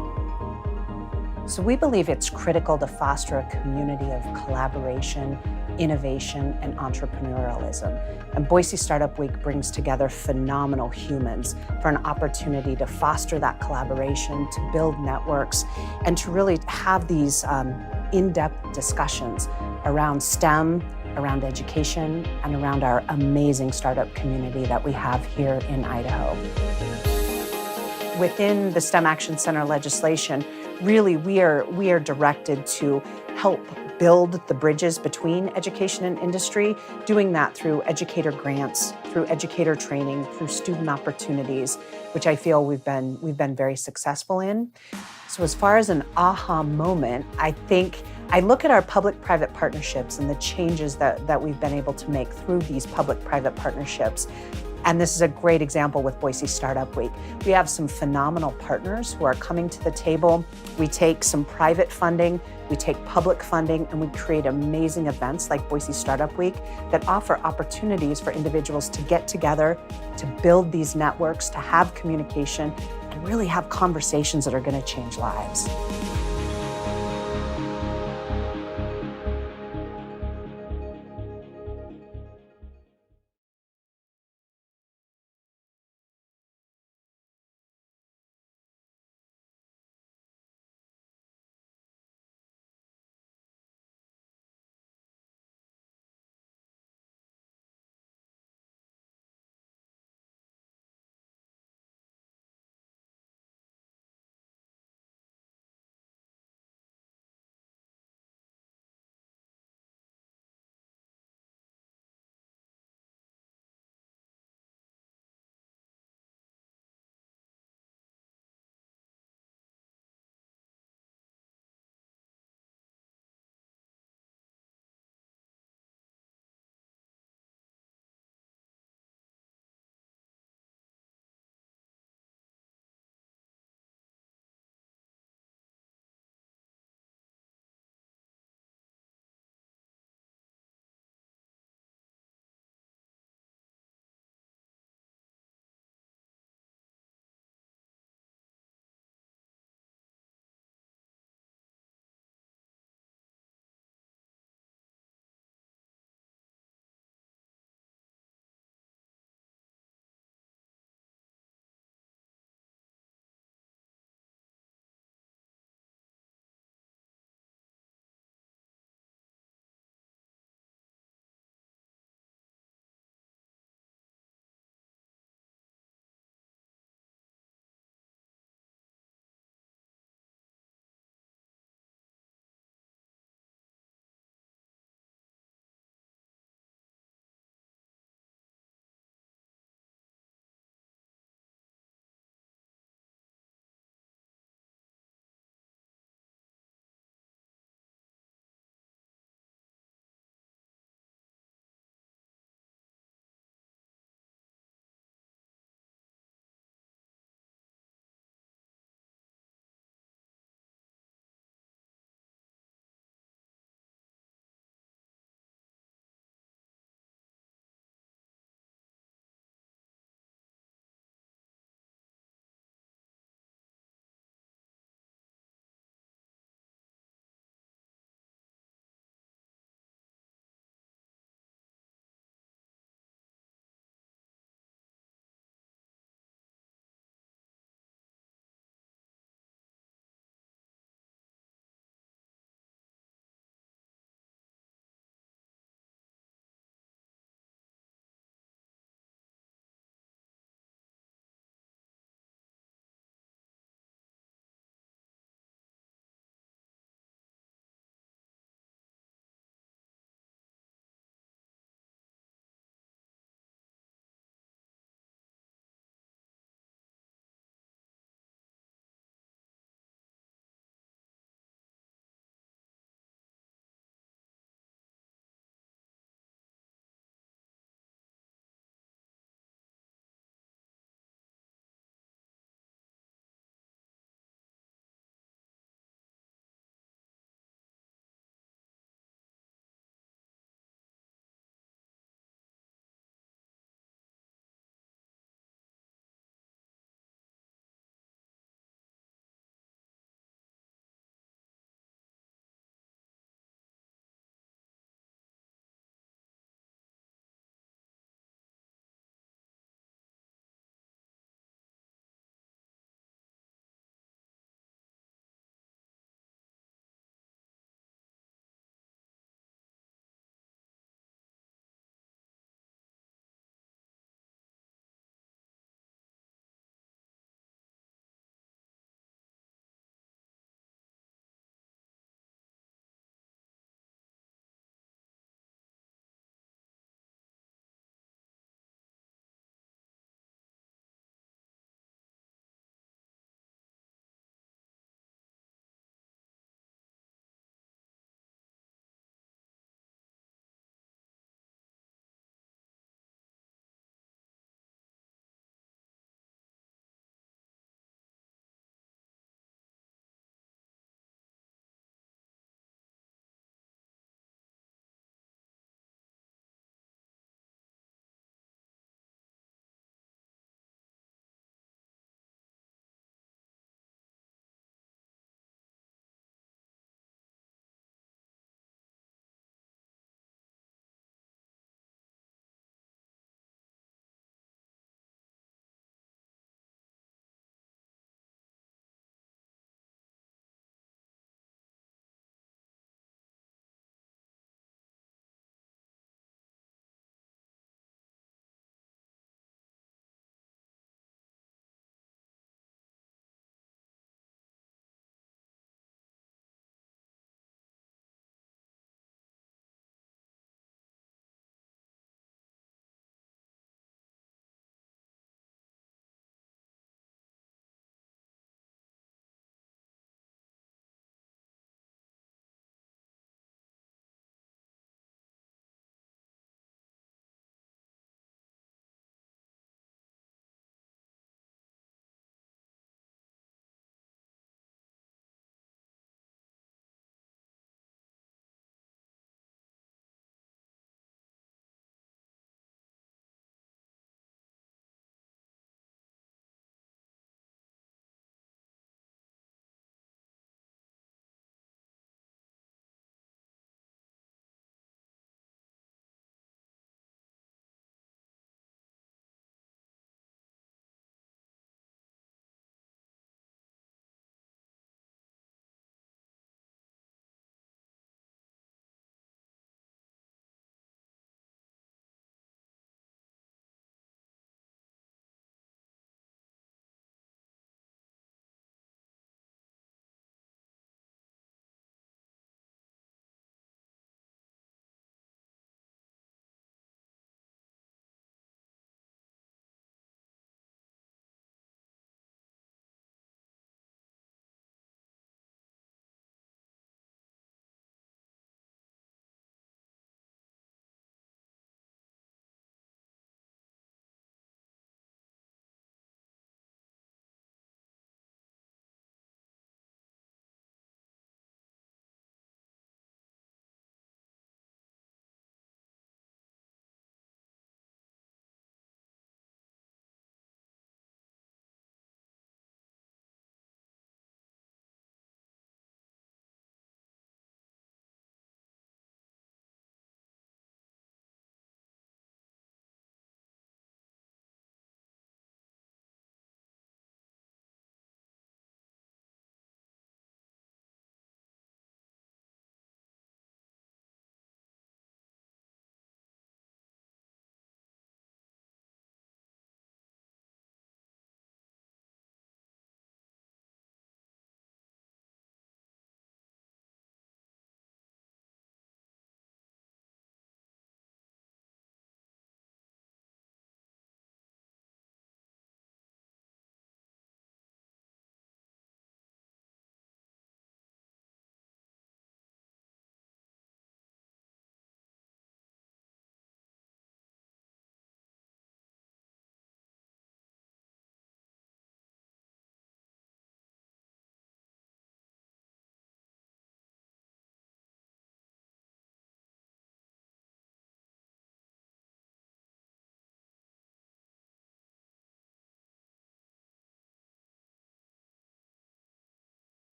So we believe it's critical to foster a community of collaboration, innovation, and entrepreneurialism. And Boise Startup Week brings together phenomenal humans for an opportunity to foster that collaboration, to build networks, and to really have these in-depth discussions around STEM, around education, and around our amazing startup community that we have here in Idaho. Within the STEM Action Center legislation, really we are directed to help build the bridges between education and industry, doing that through educator grants, through educator training, through student opportunities, which I feel we've been very successful in. So as far as an aha moment, I think I look at our public-private partnerships and the changes that we've been able to make through these public-private partnerships. And this is a great example with Boise Startup Week. We have some phenomenal partners who are coming to the table. We take some private funding, we take public funding, and we create amazing events like Boise Startup Week that offer opportunities for individuals to get together, to build these networks, to have communication, and really have conversations that are going to change lives.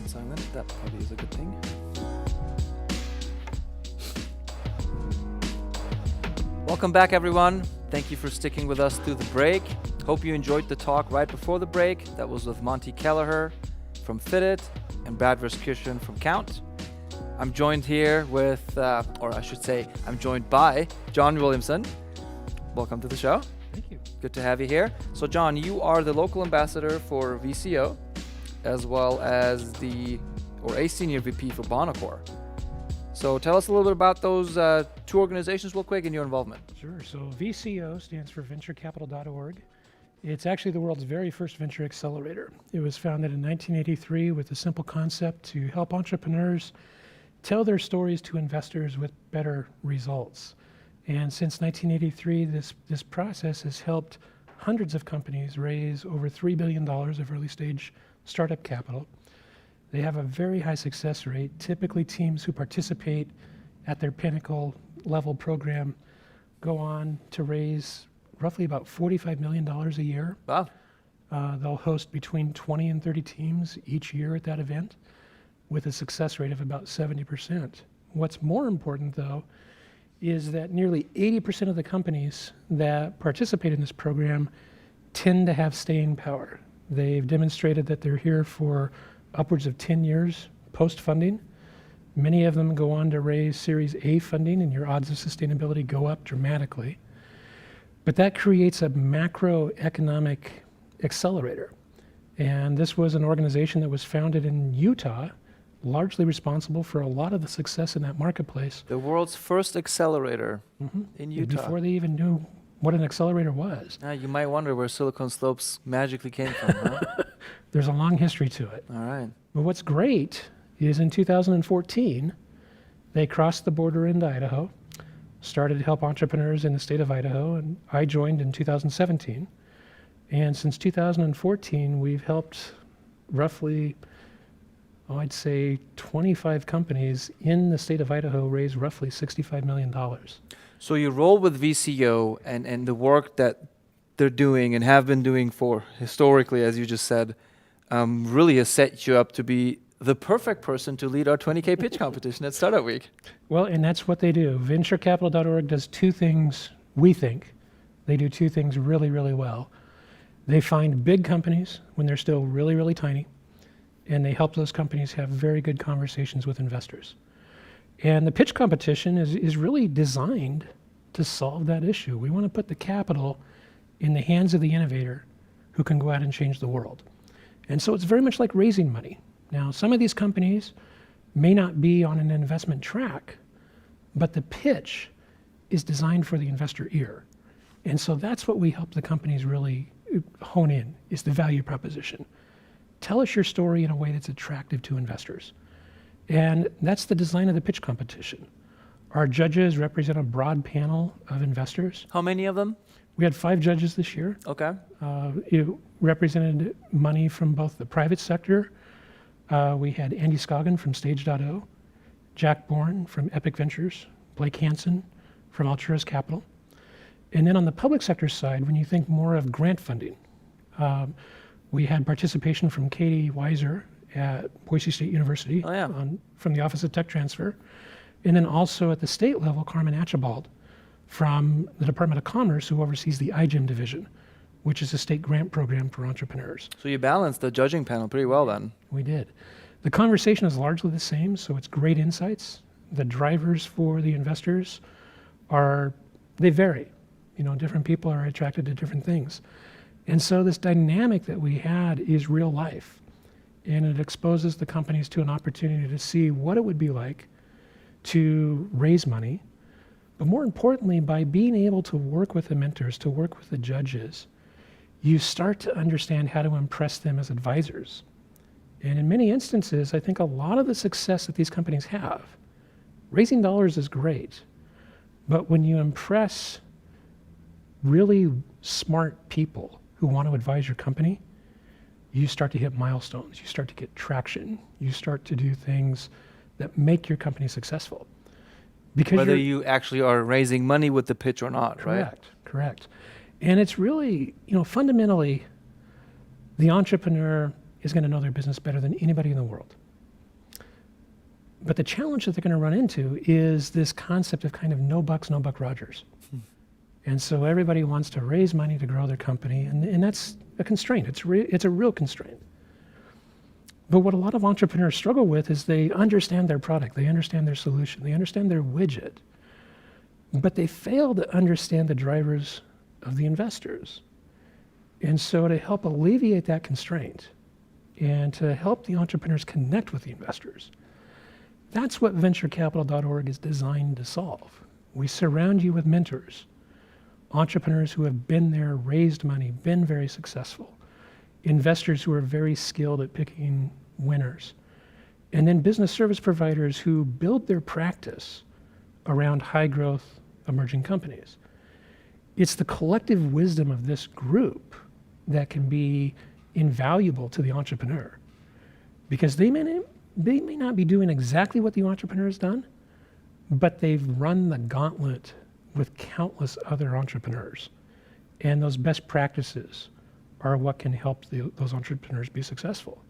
silent. That probably is a good thing. Welcome back, everyone. Thank you for sticking with us through the break. Hope you enjoyed the talk right before the break. That was with Monty Kelleher from Fitted and Brad Verskirchen from Count. I'm joined here with, I'm joined by John Williamson. Welcome to the show. Thank you. Good to have you here. So, John, you are the local ambassador for VCO, as well as a senior VP for Bonacor. So, tell us a little bit about those two organizations real quick and your involvement. Sure. So, VCO stands for venturecapital.org. It's actually the world's very first venture accelerator. It was founded in 1983 with a simple concept to help entrepreneurs tell their stories to investors with better results. And since 1983, this process has helped hundreds of companies raise over $3 billion of early stage startup capital. They have a very high success rate. Typically, teams who participate at their pinnacle level program go on to raise roughly about $45 million a year. Wow. They'll host between 20 and 30 teams each year at that event, with a success rate of about 70%. What's more important, though, is that nearly 80% of the companies that participate in this program tend to have staying power. They've demonstrated that they're here for upwards of 10 years post-funding. Many of them go on to raise Series A funding, and your odds of sustainability go up dramatically. But that creates a macroeconomic accelerator. And this was an organization that was founded in Utah, largely responsible for a lot of the success in that marketplace. The world's first accelerator in Utah. Before they even knew what an accelerator was. You might wonder where Silicon Slopes magically came from, huh? There's a long history to it. All right. But what's great is in 2014, they crossed the border into Idaho, started to help entrepreneurs in the state of Idaho, and I joined in 2017. And since 2014, we've helped roughly, I'd say 25 companies in the state of Idaho raise roughly $65 million. So you roll with VCO and the work that they're doing and have been doing for historically, as you just said, really has set you up to be the perfect person to lead our 20K pitch competition at Startup Week. Well, and that's what they do. Venturecapital.org does two things, we think. They do two things really, really well. They find big companies when they're still really, really tiny, and they help those companies have very good conversations with investors. And the pitch competition is really designed to solve that issue. We want to put the capital in the hands of the innovator who can go out and change the world. And so it's very much like raising money. Now, some of these companies may not be on an investment track, but the pitch is designed for the investor ear. And so that's what we help the companies really hone in, is the value proposition. Tell us your story in a way that's attractive to investors. And that's the design of the pitch competition. Our judges represent a broad panel of investors. How many of them? We had 5 judges this year. Okay. It represented money from both the private sector. We had Andy Scoggin from Stage.O, Jack Bourne from Epic Ventures, Blake Hansen from Altruist Capital. And then on the public sector side, when you think more of grant funding, we had participation from Katie Weiser at Boise State University from the Office of Tech Transfer. And then also at the state level, Carmen Archibald from the Department of Commerce, who oversees the iGEM division, which is a state grant program for entrepreneurs. So you balanced the judging panel pretty well then. We did. The conversation is largely the same, so it's great insights. The drivers for the investors they vary. Different people are attracted to different things. And so this dynamic that we had is real life. And it exposes the companies to an opportunity to see what it would be like to raise money. But more importantly, by being able to work with the mentors, to work with the judges, you start to understand how to impress them as advisors. And in many instances, I think a lot of the success that these companies have, raising dollars is great, but when you impress really smart people who want to advise your company, you start to hit milestones, you start to get traction, you start to do things that make your company successful. Because whether you actually are raising money with the pitch or not, right? Correct. And it's really, fundamentally, the entrepreneur is going to know their business better than anybody in the world. But the challenge that they're going to run into is this concept of kind of no bucks, no buck Rogers. And so everybody wants to raise money to grow their company, and that's a constraint. It's a real constraint. But what a lot of entrepreneurs struggle with is they understand their product, they understand their solution, they understand their widget, but they fail to understand the drivers of the investors. And so to help alleviate that constraint and to help the entrepreneurs connect with the investors, that's what venturecapital.org is designed to solve. We surround you with mentors, entrepreneurs who have been there, raised money, been very successful, investors who are very skilled at picking winners, and then business service providers who build their practice around high growth emerging companies. It's the collective wisdom of this group that can be invaluable to the entrepreneur, because they may not be doing exactly what the entrepreneur has done, but they've run the gauntlet with countless other entrepreneurs. And those best practices are what can help those entrepreneurs be successful.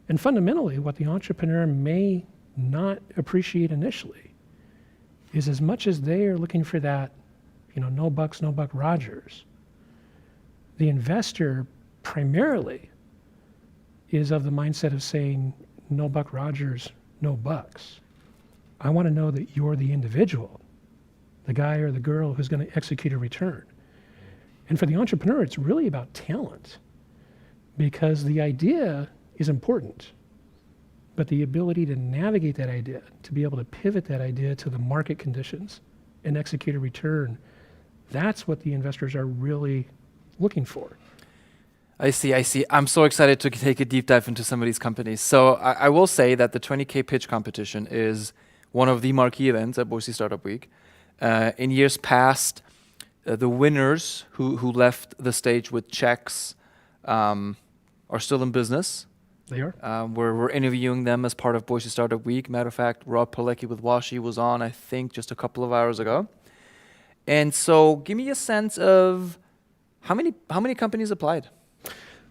And fundamentally, what the entrepreneur may not appreciate initially is, as much as they are looking for that, no bucks, no buck Rogers, the investor primarily is of the mindset of saying, no buck Rogers, no bucks. I want to know that you're the individual, the guy or the girl who's going to execute a return. And for the entrepreneur, it's really about talent, because the idea is important, but the ability to navigate that idea, to be able to pivot that idea to the market conditions and execute a return, that's what the investors are really looking for. I see. I'm so excited to take a deep dive into some of these companies. So I will say that the 20K pitch competition is one of the marquee events at Boise Startup Week. In years past, the winners who left the stage with checks are still in business. They are. We're interviewing them as part of Boise Startup Week. Matter of fact, Rob Pilecki with Washi was on, I think, just a couple of hours ago. And so give me a sense of how many companies applied?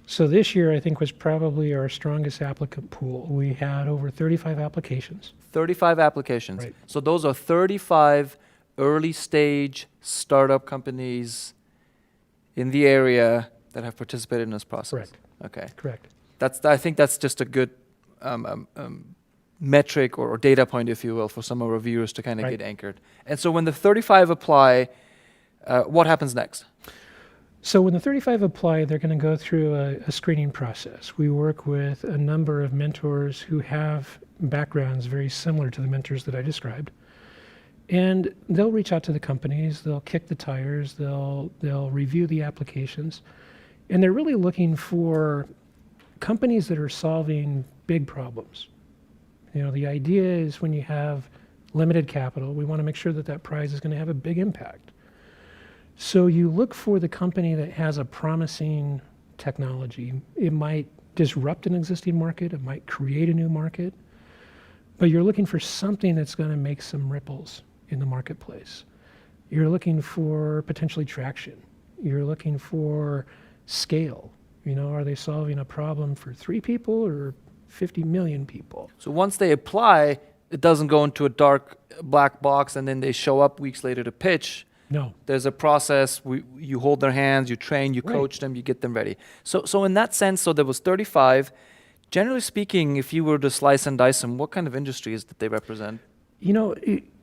So this year, I think, was probably our strongest applicant pool. We had over 35 applications. 35 applications. Right. So those are 35 early stage startup companies in the area that have participated in this process. Correct. Okay. Correct. I think that's just a good metric or data point, if you will, for some of our viewers to kind of get anchored. And so when the 35 apply, what happens next? So when the 35 apply, they're going to go through a screening process. We work with a number of mentors who have backgrounds very similar to the mentors that I described. And they'll reach out to the companies, they'll kick the tires, they'll review the applications. And they're really looking for companies that are solving big problems. The idea is, when you have limited capital, we want to make sure that that prize is going to have a big impact. So you look for the company that has a promising technology. It might disrupt an existing market, it might create a new market, but you're looking for something that's going to make some ripples in the marketplace. You're looking for potentially traction. You're looking for scale. Are they solving a problem for 3 people or 50 million people? So once they apply, it doesn't go into a dark black box and then they show up weeks later to pitch. No. There's a process. You hold their hands, you train, you coach them, you get them ready. So in that sense, there was 35. Generally speaking, if you were to slice and dice them, what kind of industries did they represent?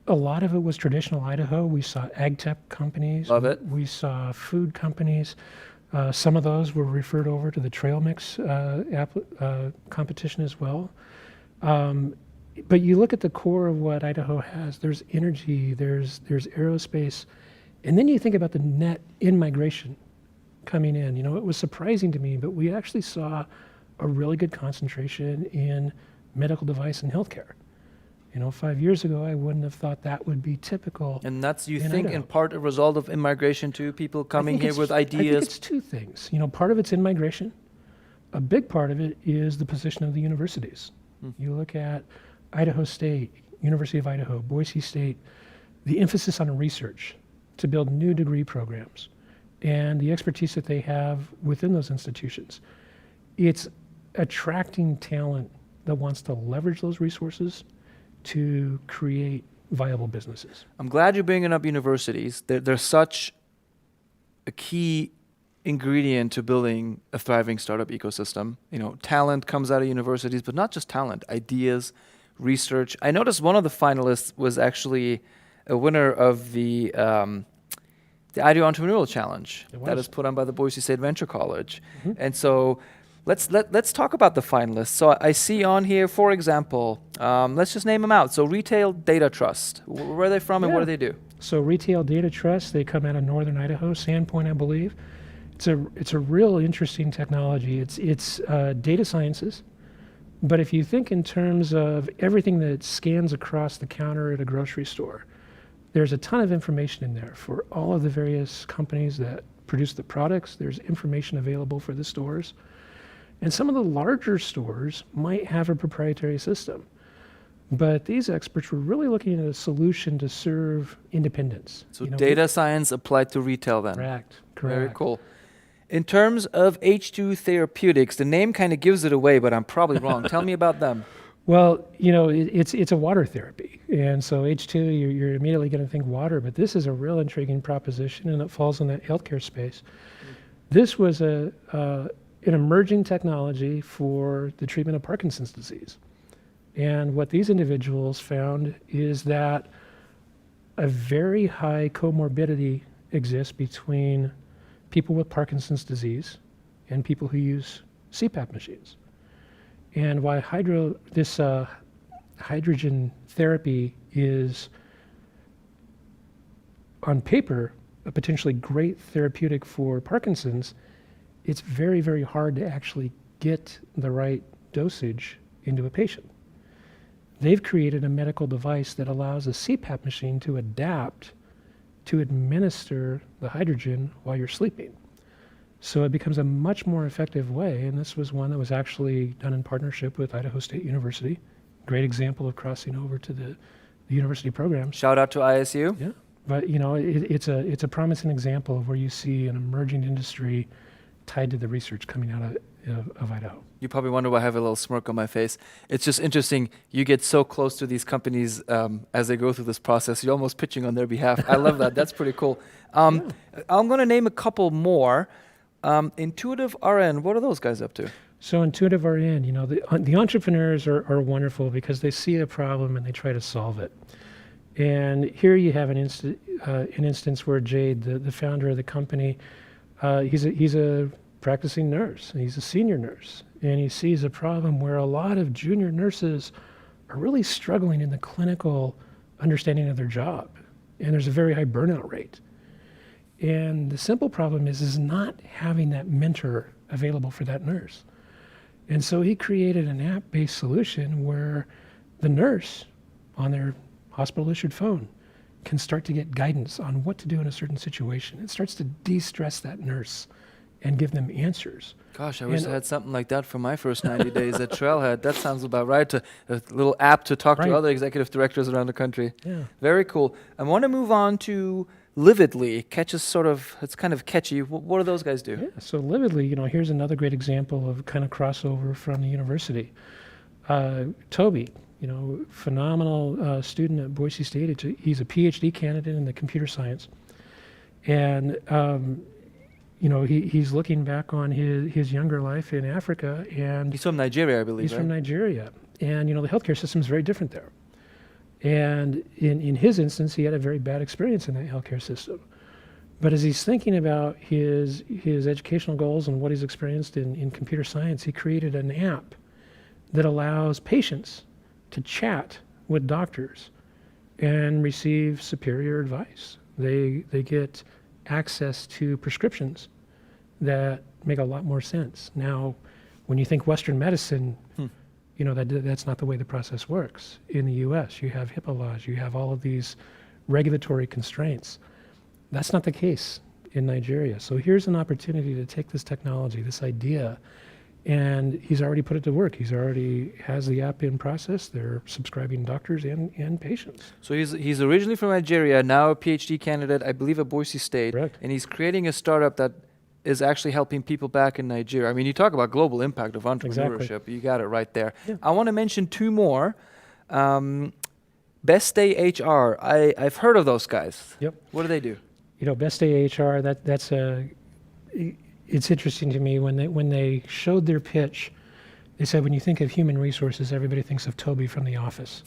A lot of it was traditional Idaho. We saw ag tech companies. Love it. We saw food companies. Some of those were referred over to the Trailmix competition as well. But you look at the core of what Idaho has. There's energy, there's aerospace, and then you think about the net in-migration coming in. It was surprising to me, but we actually saw a really good concentration in medical device and healthcare. 5 years ago, I wouldn't have thought that would be typical. And that's, you in think, Idaho. in part a result of immigration too? People coming here with ideas? I think it's 2 things. Part of it's in-migration. A big part of it is the position of the universities. You look at Idaho State, University of Idaho, Boise State, the emphasis on research to build new degree programs and the expertise that they have within those institutions. It's attracting talent that wants to leverage those resources to create viable businesses. I'm glad you're bringing up universities. They're such a key ingredient to building a thriving startup ecosystem. You know, talent comes out of universities, but not just talent, ideas, research. I noticed one of the finalists was actually a winner of the Idaho Entrepreneurial Challenge that is put on by the Boise State Venture College. And so let's talk about the finalists. So I see on here, for example, let's just name them out. So Retail Data Trust, where are they from and what do they do? So Retail Data Trust, they come out of northern Idaho, Sandpoint, I believe. It's a real interesting technology. It's data sciences, but if you think in terms of everything that scans across the counter at a grocery store, there's a ton of information in there for all of the various companies that produce the products. There's information available for the stores. And some of the larger stores might have a proprietary system. But these experts were really looking at a solution to serve independents. So data science applied to retail then. Correct. Very cool. In terms of H2 Therapeutics, the name kind of gives it away, but I'm probably wrong. Tell me about them. Well, you know, it's a water therapy. And so H2, you're immediately going to think water, but this is a real intriguing proposition, and it falls in that healthcare space. This was an emerging technology for the treatment of Parkinson's disease. And what these individuals found is that a very high comorbidity exists between people with Parkinson's disease and people who use CPAP machines. And why this hydrogen therapy is, on paper, a potentially great therapeutic for Parkinson's, it's very, very hard to actually get the right dosage into a patient. They've created a medical device that allows a CPAP machine to adapt to administer the hydrogen while you're sleeping. So it becomes a much more effective way, and this was one that was actually done in partnership with Idaho State University. Great example of crossing over to the university programs. Shout out to ISU. Yeah, but you know, it's a promising example of where you see an emerging industry tied to the research coming out of Idaho. You probably wonder why I have a little smirk on my face. It's just interesting. You get so close to these companies as they go through this process. You're almost pitching on their behalf. I love that. That's pretty cool. I'm going to name a couple more. Intuitive RN, what are those guys up to? So Intuitive RN, you know, the entrepreneurs are wonderful because they see a problem and they try to solve it. And here you have an instance where Jade, the founder of the company, he's a practicing nurse. He's a senior nurse, and he sees a problem where a lot of junior nurses are really struggling in the clinical understanding of their job, and there's a very high burnout rate. And the simple problem is not having that mentor available for that nurse. And so he created an app-based solution where the nurse on their hospital-issued phone can start to get guidance on what to do in a certain situation. It starts to de-stress that nurse and give them answers. Gosh, I wish I had something like that for my first 90 days at Trailhead. That sounds about right. A little app to talk to other executive directors around the country. Yeah. Very cool. I want to move on to Lividly. It's kind of catchy. What do those guys do? Yeah, so Lividly, you know, here's another great example of kind of crossover from the university. Toby, you know, phenomenal student at Boise State. He's a PhD candidate in the computer science. And, you know, he's looking back on his younger life in Africa. And he's from Nigeria, I believe, He's from Nigeria. And, you know, the healthcare system is very different there. And in his instance, he had a very bad experience in that healthcare system. But as he's thinking about his educational goals and what he's experienced in computer science, he created an app that allows patients to chat with doctors and receive superior advice. They get access to prescriptions that make a lot more sense. Now, when you think Western medicine, you know, that's not the way the process works. In the US, you have HIPAA laws, you have all of these regulatory constraints. That's not the case in Nigeria. So here's an opportunity to take this technology, this idea, and he's already put it to work. He's already has the app in process. They're subscribing doctors and patients. So he's originally from Nigeria, now a PhD candidate, I believe at Boise State. Correct. And he's creating a startup that is actually helping people back in Nigeria. I mean, you talk about global impact of entrepreneurship. Exactly. You got it right there. Yeah. I want to mention two more. Best Day HR. I've heard of those guys. Yep. What do they do? You know, Best Day HR. It's interesting to me when they showed their pitch. They said when you think of human resources, everybody thinks of Toby from The Office,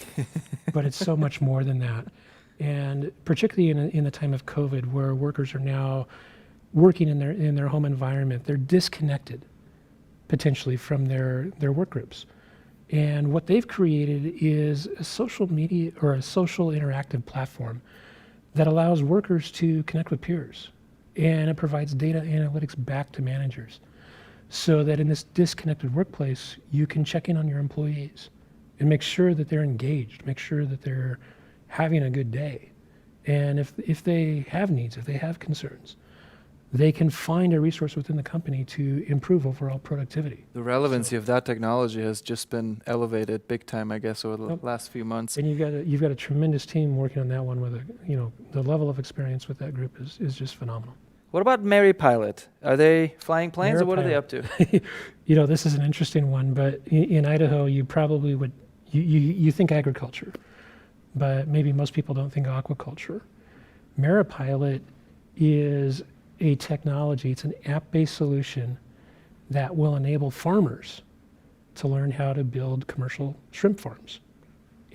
but it's so much more than that. And particularly in the time of COVID, where workers are now working in their home environment, they're disconnected potentially from their work groups. And what they've created is a social media or a social interactive platform that allows workers to connect with peers. And it provides data analytics back to managers so that in this disconnected workplace, you can check in on your employees and make sure that they're engaged, make sure that they're having a good day. And if they have needs, if they have concerns, they can find a resource within the company to improve overall productivity. The relevancy of that technology has just been elevated big time, I guess, over the last few months. And you've got a tremendous team working on that one with the level of experience with that group is just phenomenal. What about Mary Pilot? Are they flying planes or what are they up to? You know, this is an interesting one, but in Idaho, you probably would, you think agriculture, but maybe most people don't think aquaculture. MariPilot is a technology, it's an app-based solution that will enable farmers to learn how to build commercial shrimp farms.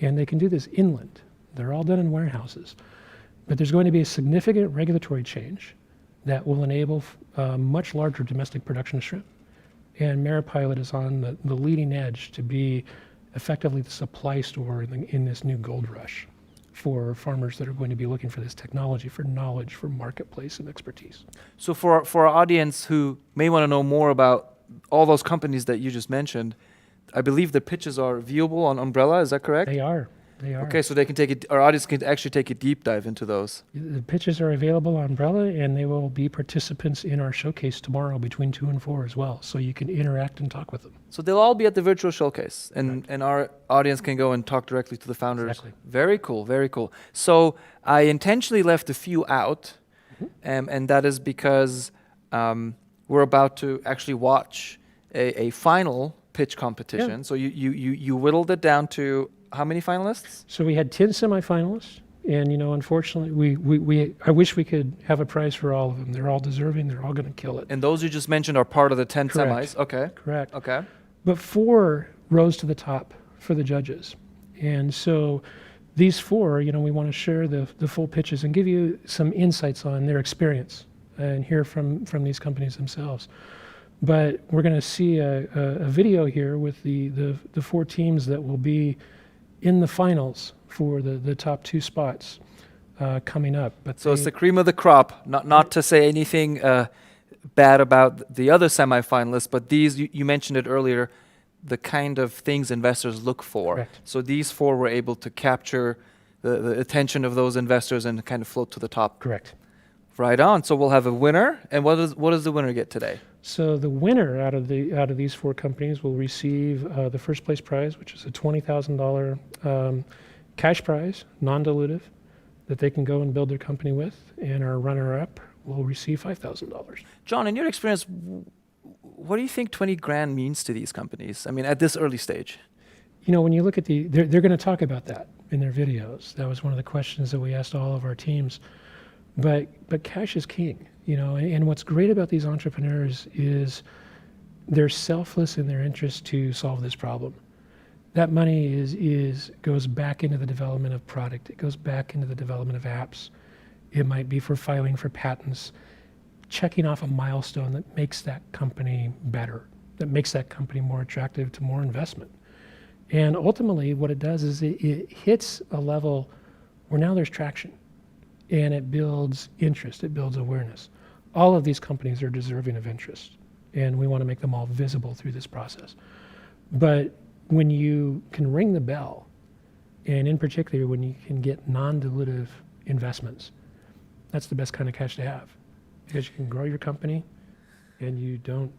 And they can do this inland. They're all done in warehouses. But there's going to be a significant regulatory change that will enable much larger domestic production of shrimp. And MariPilot is on the leading edge to be effectively the supply store in this new gold rush for farmers that are going to be looking for this technology, for knowledge, for marketplace and expertise. So for our audience who may want to know more about all those companies that you just mentioned, I believe the pitches are viewable on Umbrella, is that correct? They are. Okay, so they can our audience can actually take a deep dive into those. The pitches are available on Umbrella, and they will be participants in our showcase tomorrow between 2 and 4 as well, so you can interact and talk with them. So they'll all be at the virtual showcase, and our audience can go and talk directly to the founders. Exactly. Very cool, very cool. So I intentionally left a few out, and that is because we're about to actually watch a final pitch competition. Yeah. So you whittled it down to how many finalists? So we had 10 semifinalists, and unfortunately, I wish we could have a prize for all of them. They're all deserving. They're all going to kill it. And those you just mentioned are part of the 10 Correct. semis. Okay. Correct. Okay. But 4 rose to the top for the judges, and so these 4, we want to share the full pitches and give you some insights on their experience and hear from these companies themselves. But we're going to see a video here with the 4 teams that will be in the finals for the top 2 spots coming up. But so it's the cream of the crop. Not to say anything bad about the other semifinalists, but these you mentioned it earlier, the kind of things investors look for. Correct. So these 4 were able to capture the attention of those investors and kind of float to the top. Correct. Right on. So we'll have a winner, and what does the winner get today? So the winner out of these 4 companies will receive the first place prize, which is a $20,000 cash prize, non-dilutive, that they can go and build their company with, and our runner-up will receive $5,000. John, in your experience, what do you think 20 grand means to these companies? I mean, at this early stage. When you look at they're going to talk about that in their videos. That was one of the questions that we asked all of our teams. But cash is king, and what's great about these entrepreneurs is they're selfless in their interest to solve this problem. That money goes back into the development of product. It goes back into the development of apps. It might be for filing for patents, checking off a milestone that makes that company better, that makes that company more attractive to more investment. And ultimately, what it does is it hits a level where now there's traction. And it builds interest, it builds awareness. All of these companies are deserving of interest, and we want to make them all visible through this process. But when you can ring the bell, and in particular when you can get non-dilutive investments, that's the best kind of cash to have, because you can grow your company, and you're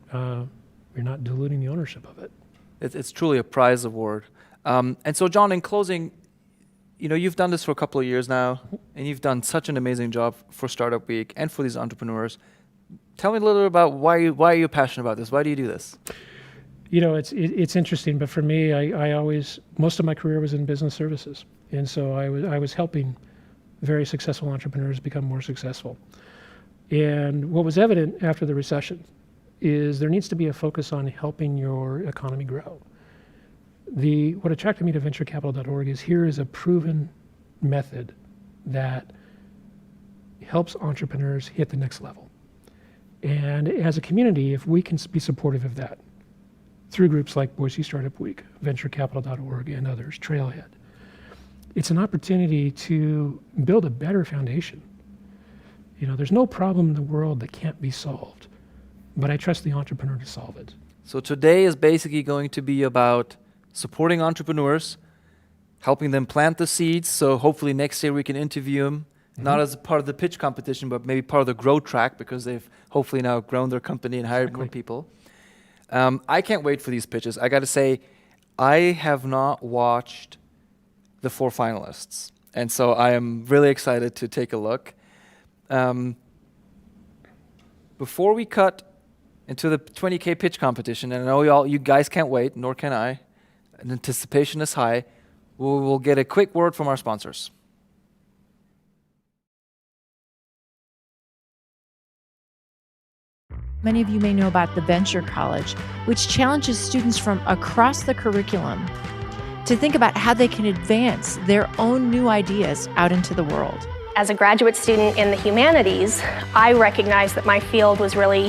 not diluting the ownership of it. It's truly a prize award. And so, John, in closing, you've done this for a couple of years now, and you've done such an amazing job for Startup Week and for these entrepreneurs. Tell me a little bit about why are you passionate about this? Why do you do this? It's interesting, but for me, I always, most of my career was in business services. And so I was helping very successful entrepreneurs become more successful. And what was evident after the recession is there needs to be a focus on helping your economy grow. What attracted me to venturecapital.org is here is a proven method that helps entrepreneurs hit the next level. And as a community, if we can be supportive of that through groups like Boise Startup Week, venturecapital.org, and others, Trailhead, it's an opportunity to build a better foundation. You know, there's no problem in the world that can't be solved, but I trust the entrepreneur to solve it. So today is basically going to be about supporting entrepreneurs, helping them plant the seeds, so hopefully next year we can interview them, not as part of the pitch competition, but maybe part of the growth track, because they've hopefully now grown their company and hired more people. I can't wait for these pitches. I got to say, I have not watched the 4 finalists, and so I am really excited to take a look. Before we cut into the 20K pitch competition, and I know you guys can't wait, nor can I, and anticipation is high, we'll get a quick word from our sponsors. Many of you may know about the Venture College, which challenges students from across the curriculum to think about how they can advance their own new ideas out into the world. As a graduate student in the humanities, I recognized that my field was really,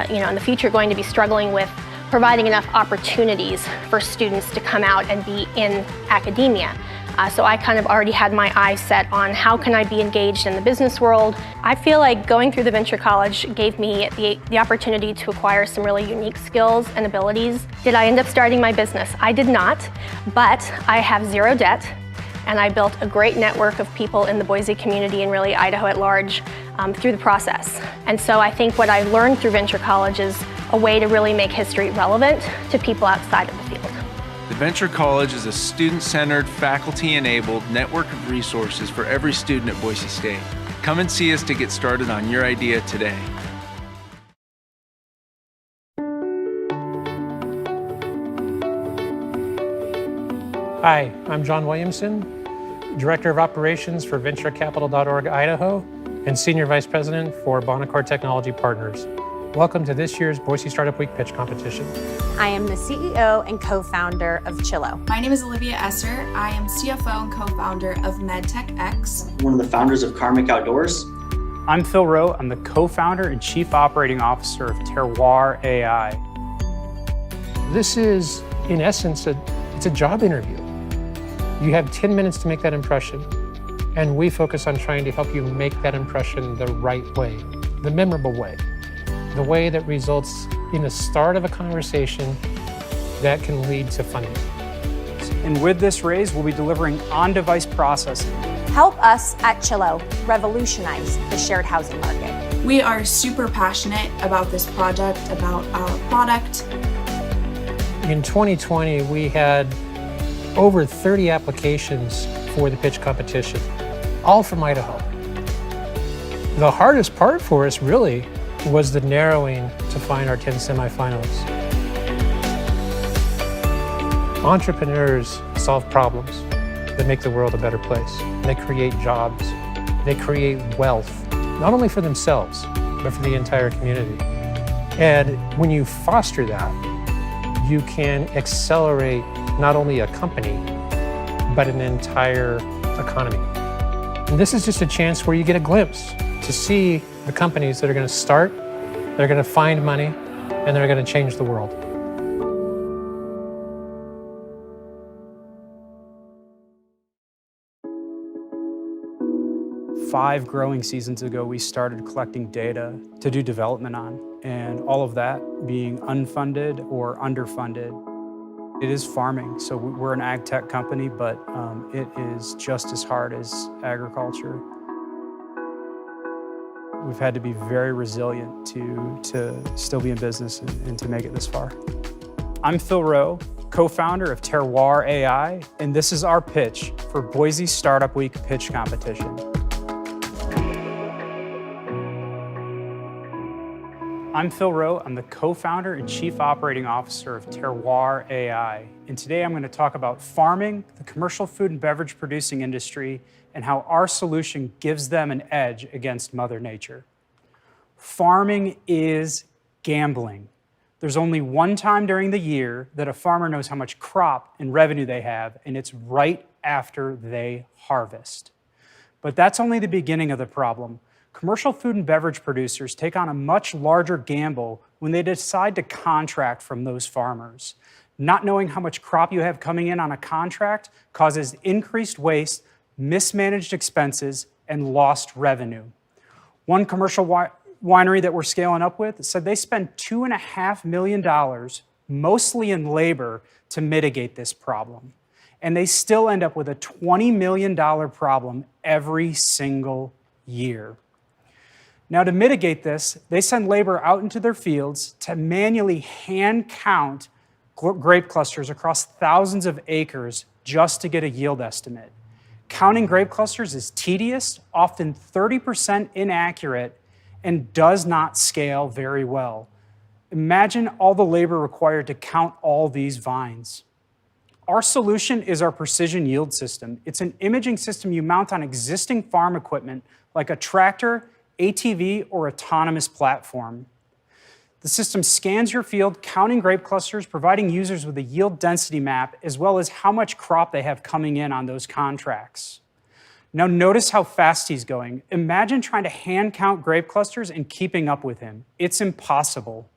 in the future going to be struggling with providing enough opportunities for students to come out and be in academia. So I kind of already had my eyes set on how can I be engaged in the business world. I feel like going through the Venture College gave me the opportunity to acquire some really unique skills and abilities. Did I end up starting my business? I did not, but I have zero debt, and I built a great network of people in the Boise community and really Idaho at large through the process. And so I think what I learned through Venture College is a way to really make history relevant to people outside of the field. The Venture College is a student-centered, faculty-enabled network of resources for every student at Boise State. Come and see us to get started on your idea today. Hi, I'm John Williamson, Director of Operations for venturecapital.org Idaho and Senior Vice President for Bonaccord Technology Partners. Welcome to this year's Boise Startup Week pitch competition. I am the CEO and co-founder of Chillo. My name is Olivia Esser. I am CFO and co-founder of MedTech X. One of the founders of Karmic Outdoors. I'm Phil Rowe. I'm the co-founder and chief operating officer of Terroir AI. This is, in essence, it's a job interview. You have 10 minutes to make that impression, and we focus on trying to help you make that impression the right way, the memorable way, the way that results in the start of a conversation that can lead to funding. And with this raise, we'll be delivering on-device processing. Help us at Chillo revolutionize the shared housing market. We are super passionate about this project, about our product. In 2020, we had over 30 applications for the pitch competition, all from Idaho. The hardest part for us really was the narrowing to find our 10 semifinalists. Entrepreneurs solve problems that make the world a better place. They create jobs. They create wealth, not only for themselves, but for the entire community. And when you foster that, you can accelerate not only a company, but an entire economy. And this is just a chance where you get a glimpse to see the companies that are going to start, they're going to find money, and they're going to change the world. Five growing seasons ago, we started collecting data to do development on, and all of that being unfunded or underfunded. It is farming, so we're an ag tech company, but it is just as hard as agriculture. We've had to be very resilient to still be in business and to make it this far. I'm Phil Rowe, co-founder of Terroir AI, and this is our pitch for Boise Startup Week pitch competition. I'm Phil Rowe. I'm the co-founder and chief operating officer of Terroir AI. And today I'm going to talk about farming, the commercial food and beverage producing industry, and how our solution gives them an edge against Mother Nature. Farming is gambling. There's only one time during the year that a farmer knows how much crop and revenue they have, and it's right after they harvest. But that's only the beginning of the problem. Commercial food and beverage producers take on a much larger gamble when they decide to contract from those farmers. Not knowing how much crop you have coming in on a contract causes increased waste, mismanaged expenses, and lost revenue. One commercial winery that we're scaling up with said they spend $2.5 million, mostly in labor, to mitigate this problem. And they still end up with a $20 million problem every single year. Now, to mitigate this, they send labor out into their fields to manually hand count grape clusters across thousands of acres just to get a yield estimate. Counting grape clusters is tedious, often 30% inaccurate, and does not scale very well. Imagine all the labor required to count all these vines. Our solution is our precision yield system. It's an imaging system you mount on existing farm equipment like a tractor, ATV, or autonomous platform. The system scans your field, counting grape clusters, providing users with a yield density map, as well as how much crop they have coming in on those contracts. Now notice how fast he's going. Imagine trying to hand count grape clusters and keeping up with him. It's impossible.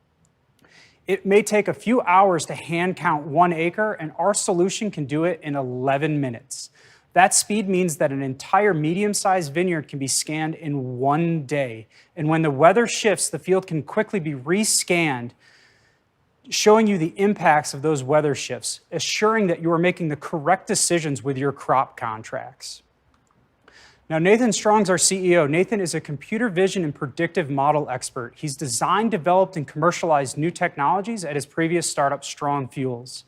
It may take a few hours to hand count 1 acre, and our solution can do it in 11 minutes. That speed means that an entire medium-sized vineyard can be scanned in 1 day. And when the weather shifts, the field can quickly be rescanned, showing you the impacts of those weather shifts, assuring that you are making the correct decisions with your crop contracts. Now, Nathan Strong's our CEO. Nathan is a computer vision and predictive model expert. He's designed, developed, and commercialized new technologies at his previous startup, Strong Fuels.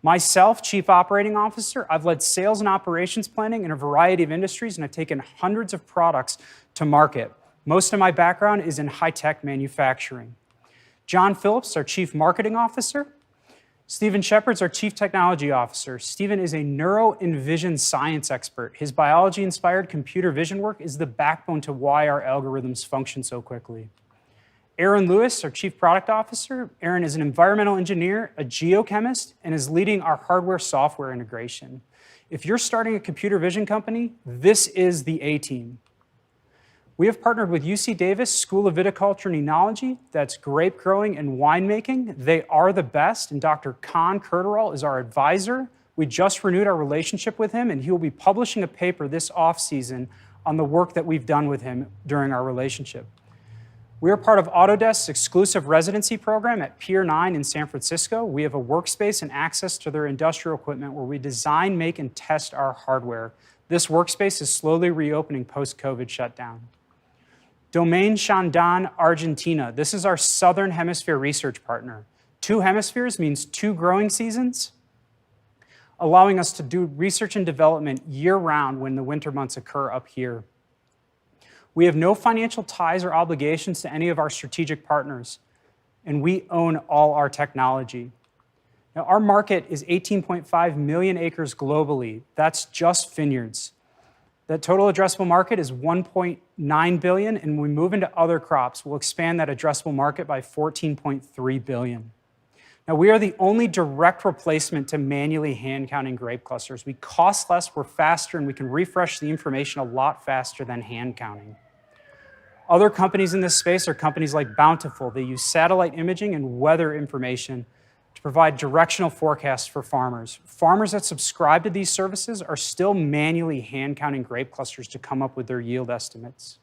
Myself, Chief Operating Officer, I've led sales and operations planning in a variety of industries, and I've taken hundreds of products to market. Most of my background is in high-tech manufacturing. John Phillips, our Chief Marketing Officer. Stephen Shepard's our Chief Technology Officer. Stephen is a neuro and vision science expert. His biology-inspired computer vision work is the backbone to why our algorithms function so quickly. Aaron Lewis, our Chief Product Officer. Aaron is an environmental engineer, a geochemist, and is leading our hardware-software integration. If you're starting a computer vision company, this is the A-team. We have partnered with UC Davis School of Viticulture and Enology, that's grape growing and winemaking. They are the best, and Dr. Con Curterall is our advisor. We just renewed our relationship with him, and he will be publishing a paper this off-season on the work that we've done with him during our relationship. We are part of Autodesk's exclusive residency program at Pier 9 in San Francisco. We have a workspace and access to their industrial equipment where we design, make, and test our hardware. This workspace is slowly reopening post-COVID shutdown. Domain Shandon, Argentina. This is our Southern Hemisphere research partner. 2 hemispheres means 2 growing seasons, allowing us to do research and development year-round when the winter months occur up here. We have no financial ties or obligations to any of our strategic partners, and we own all our technology. Now, our market is 18.5 million acres globally. That's just vineyards. The total addressable market is 1.9 billion, and when we move into other crops, we'll expand that addressable market by 14.3 billion. Now, we are the only direct replacement to manually hand counting grape clusters. We cost less, we're faster, and we can refresh the information a lot faster than hand counting. Other companies in this space are companies like Bountiful. They use satellite imaging and weather information to provide directional forecasts for farmers. Farmers that subscribe to these services are still manually hand counting grape clusters to come up with their yield estimates.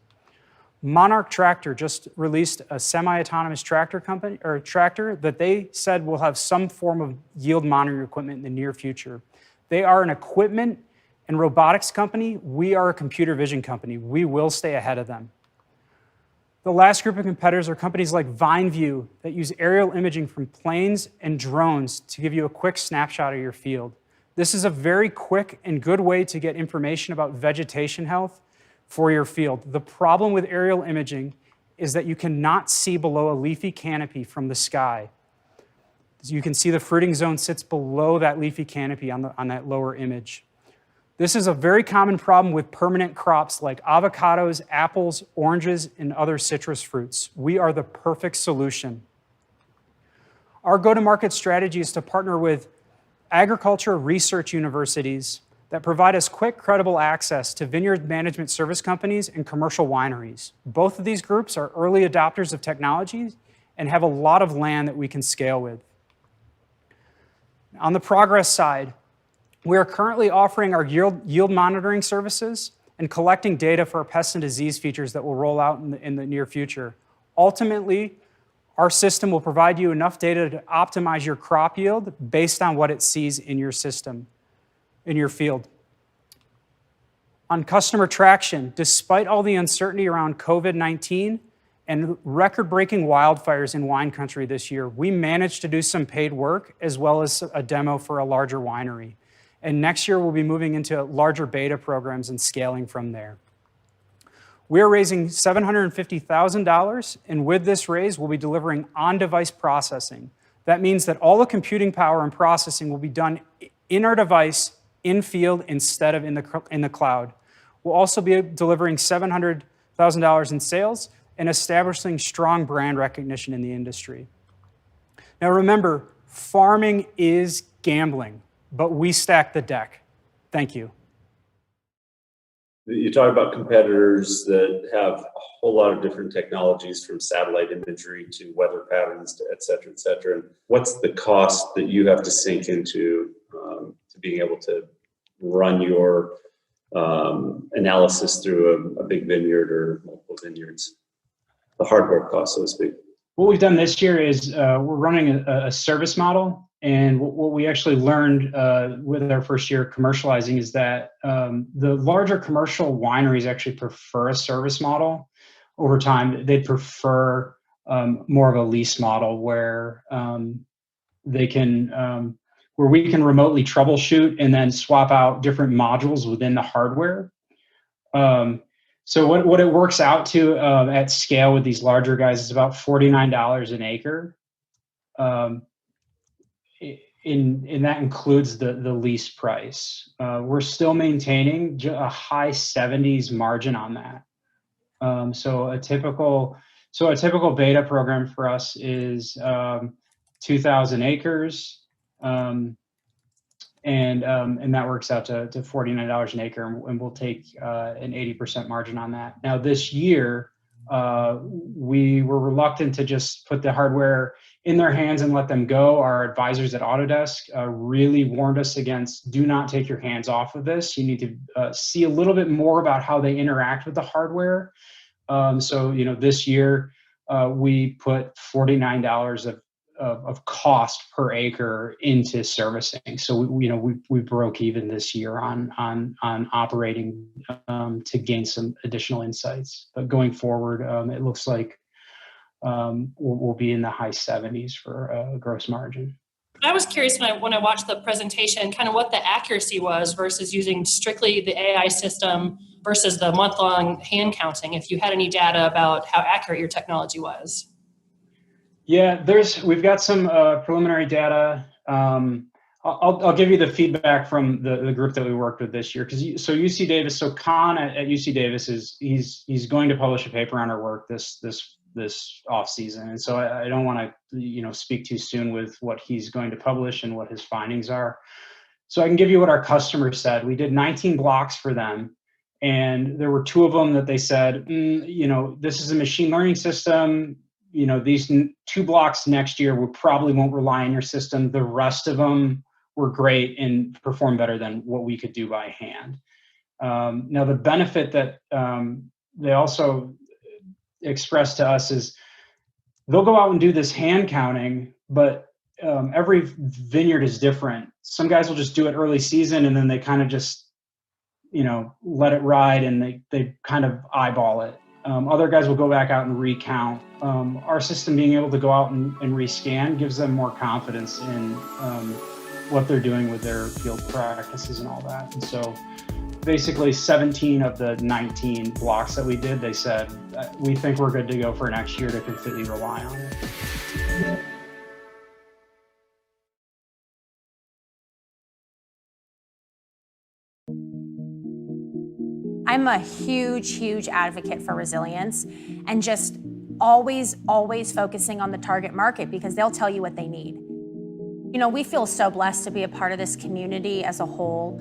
Monarch Tractor just released a semi-autonomous tractor that they said will have some form of yield monitoring equipment in the near future. They are an equipment and robotics company. We are a computer vision company. We will stay ahead of them. The last group of competitors are companies like VineView that use aerial imaging from planes and drones to give you a quick snapshot of your field. This is a very quick and good way to get information about vegetation health for your field. The problem with aerial imaging is that you cannot see below a leafy canopy from the sky. As you can see, the fruiting zone sits below that leafy canopy on that lower image. This is a very common problem with permanent crops like avocados, apples, oranges, and other citrus fruits. We are the perfect solution. Our go-to-market strategy is to partner with agriculture research universities that provide us quick, credible access to vineyard management service companies and commercial wineries. Both of these groups are early adopters of technologies and have a lot of land that we can scale with. On the progress side, we are currently offering our yield monitoring services and collecting data for our pest and disease features that will roll out in the near future. Ultimately, our system will provide you enough data to optimize your crop yield based on what it sees in your system, in your field. On customer traction, despite all the uncertainty around COVID-19 and record-breaking wildfires in wine country this year, we managed to do some paid work as well as a demo for a larger winery. And next year, we'll be moving into larger beta programs and scaling from there. We're raising $750,000, and with this raise, we'll be delivering on-device processing. That means that all the computing power and processing will be done in our device, in field, instead of in the cloud. We'll also be delivering $700,000 in sales and establishing strong brand recognition in the industry. Now remember, farming is gambling, but we stack the deck. Thank you. You talk about competitors that have a whole lot of different technologies, from satellite imagery to weather patterns to et cetera, et cetera. And what's the cost that you have to sink into to being able to run your analysis through a big vineyard or multiple vineyards? The hardware cost, so to speak. What we've done this year is we're running a service model. And what we actually learned with our first year commercializing is that the larger commercial wineries actually prefer a service model over time. They prefer more of a lease model where we can remotely troubleshoot and then swap out different modules within the hardware. So what it works out to at scale with these larger guys is about $49 an acre. And that includes the lease price. We're still maintaining a high 70s margin on that. So a typical beta program for us is 2,000 acres, and that works out to $49 an acre, and we'll take an 80% margin on that. Now this year, we were reluctant to just put the hardware in their hands and let them go. Our advisors at Autodesk really warned us against, do not take your hands off of this. You need to see a little bit more about how they interact with the hardware. So, this year we put $49 of cost per acre into servicing. So we broke even this year on operating to gain some additional insights. But going forward, it looks like we'll be in the high 70s for gross margin. I was curious when I watched the presentation, kind of what the accuracy was versus using strictly the AI system versus the month-long hand counting, if you had any data about how accurate your technology was. Yeah, we've got some preliminary data. I'll give you the feedback from the group that we worked with this year. So UC Davis, so Con at UC Davis he's going to publish a paper on our work this off season, and so I don't want to speak too soon with what he's going to publish and what his findings are. So I can give you what our customers said. We did 19 blocks for them, and there were 2 of them that they said, this is a machine learning system. These 2 blocks next year we probably won't rely on your system. The rest of them were great and performed better than what we could do by hand. Now the benefit that they also expressed to us is they'll go out and do this hand counting, but every vineyard is different. Some guys will just do it early season and then they kind of just, let it ride and they kind of eyeball it. Other guys will go back out and recount. Our system being able to go out and rescan gives them more confidence in what they're doing with their field practices and all that. And so basically 17 of the 19 blocks that we did, they said, we think we're good to go for next year to completely rely on it. I'm a huge advocate for resilience and just always focusing on the target market because they'll tell you what they need. You know, we feel so blessed to be a part of this community as a whole,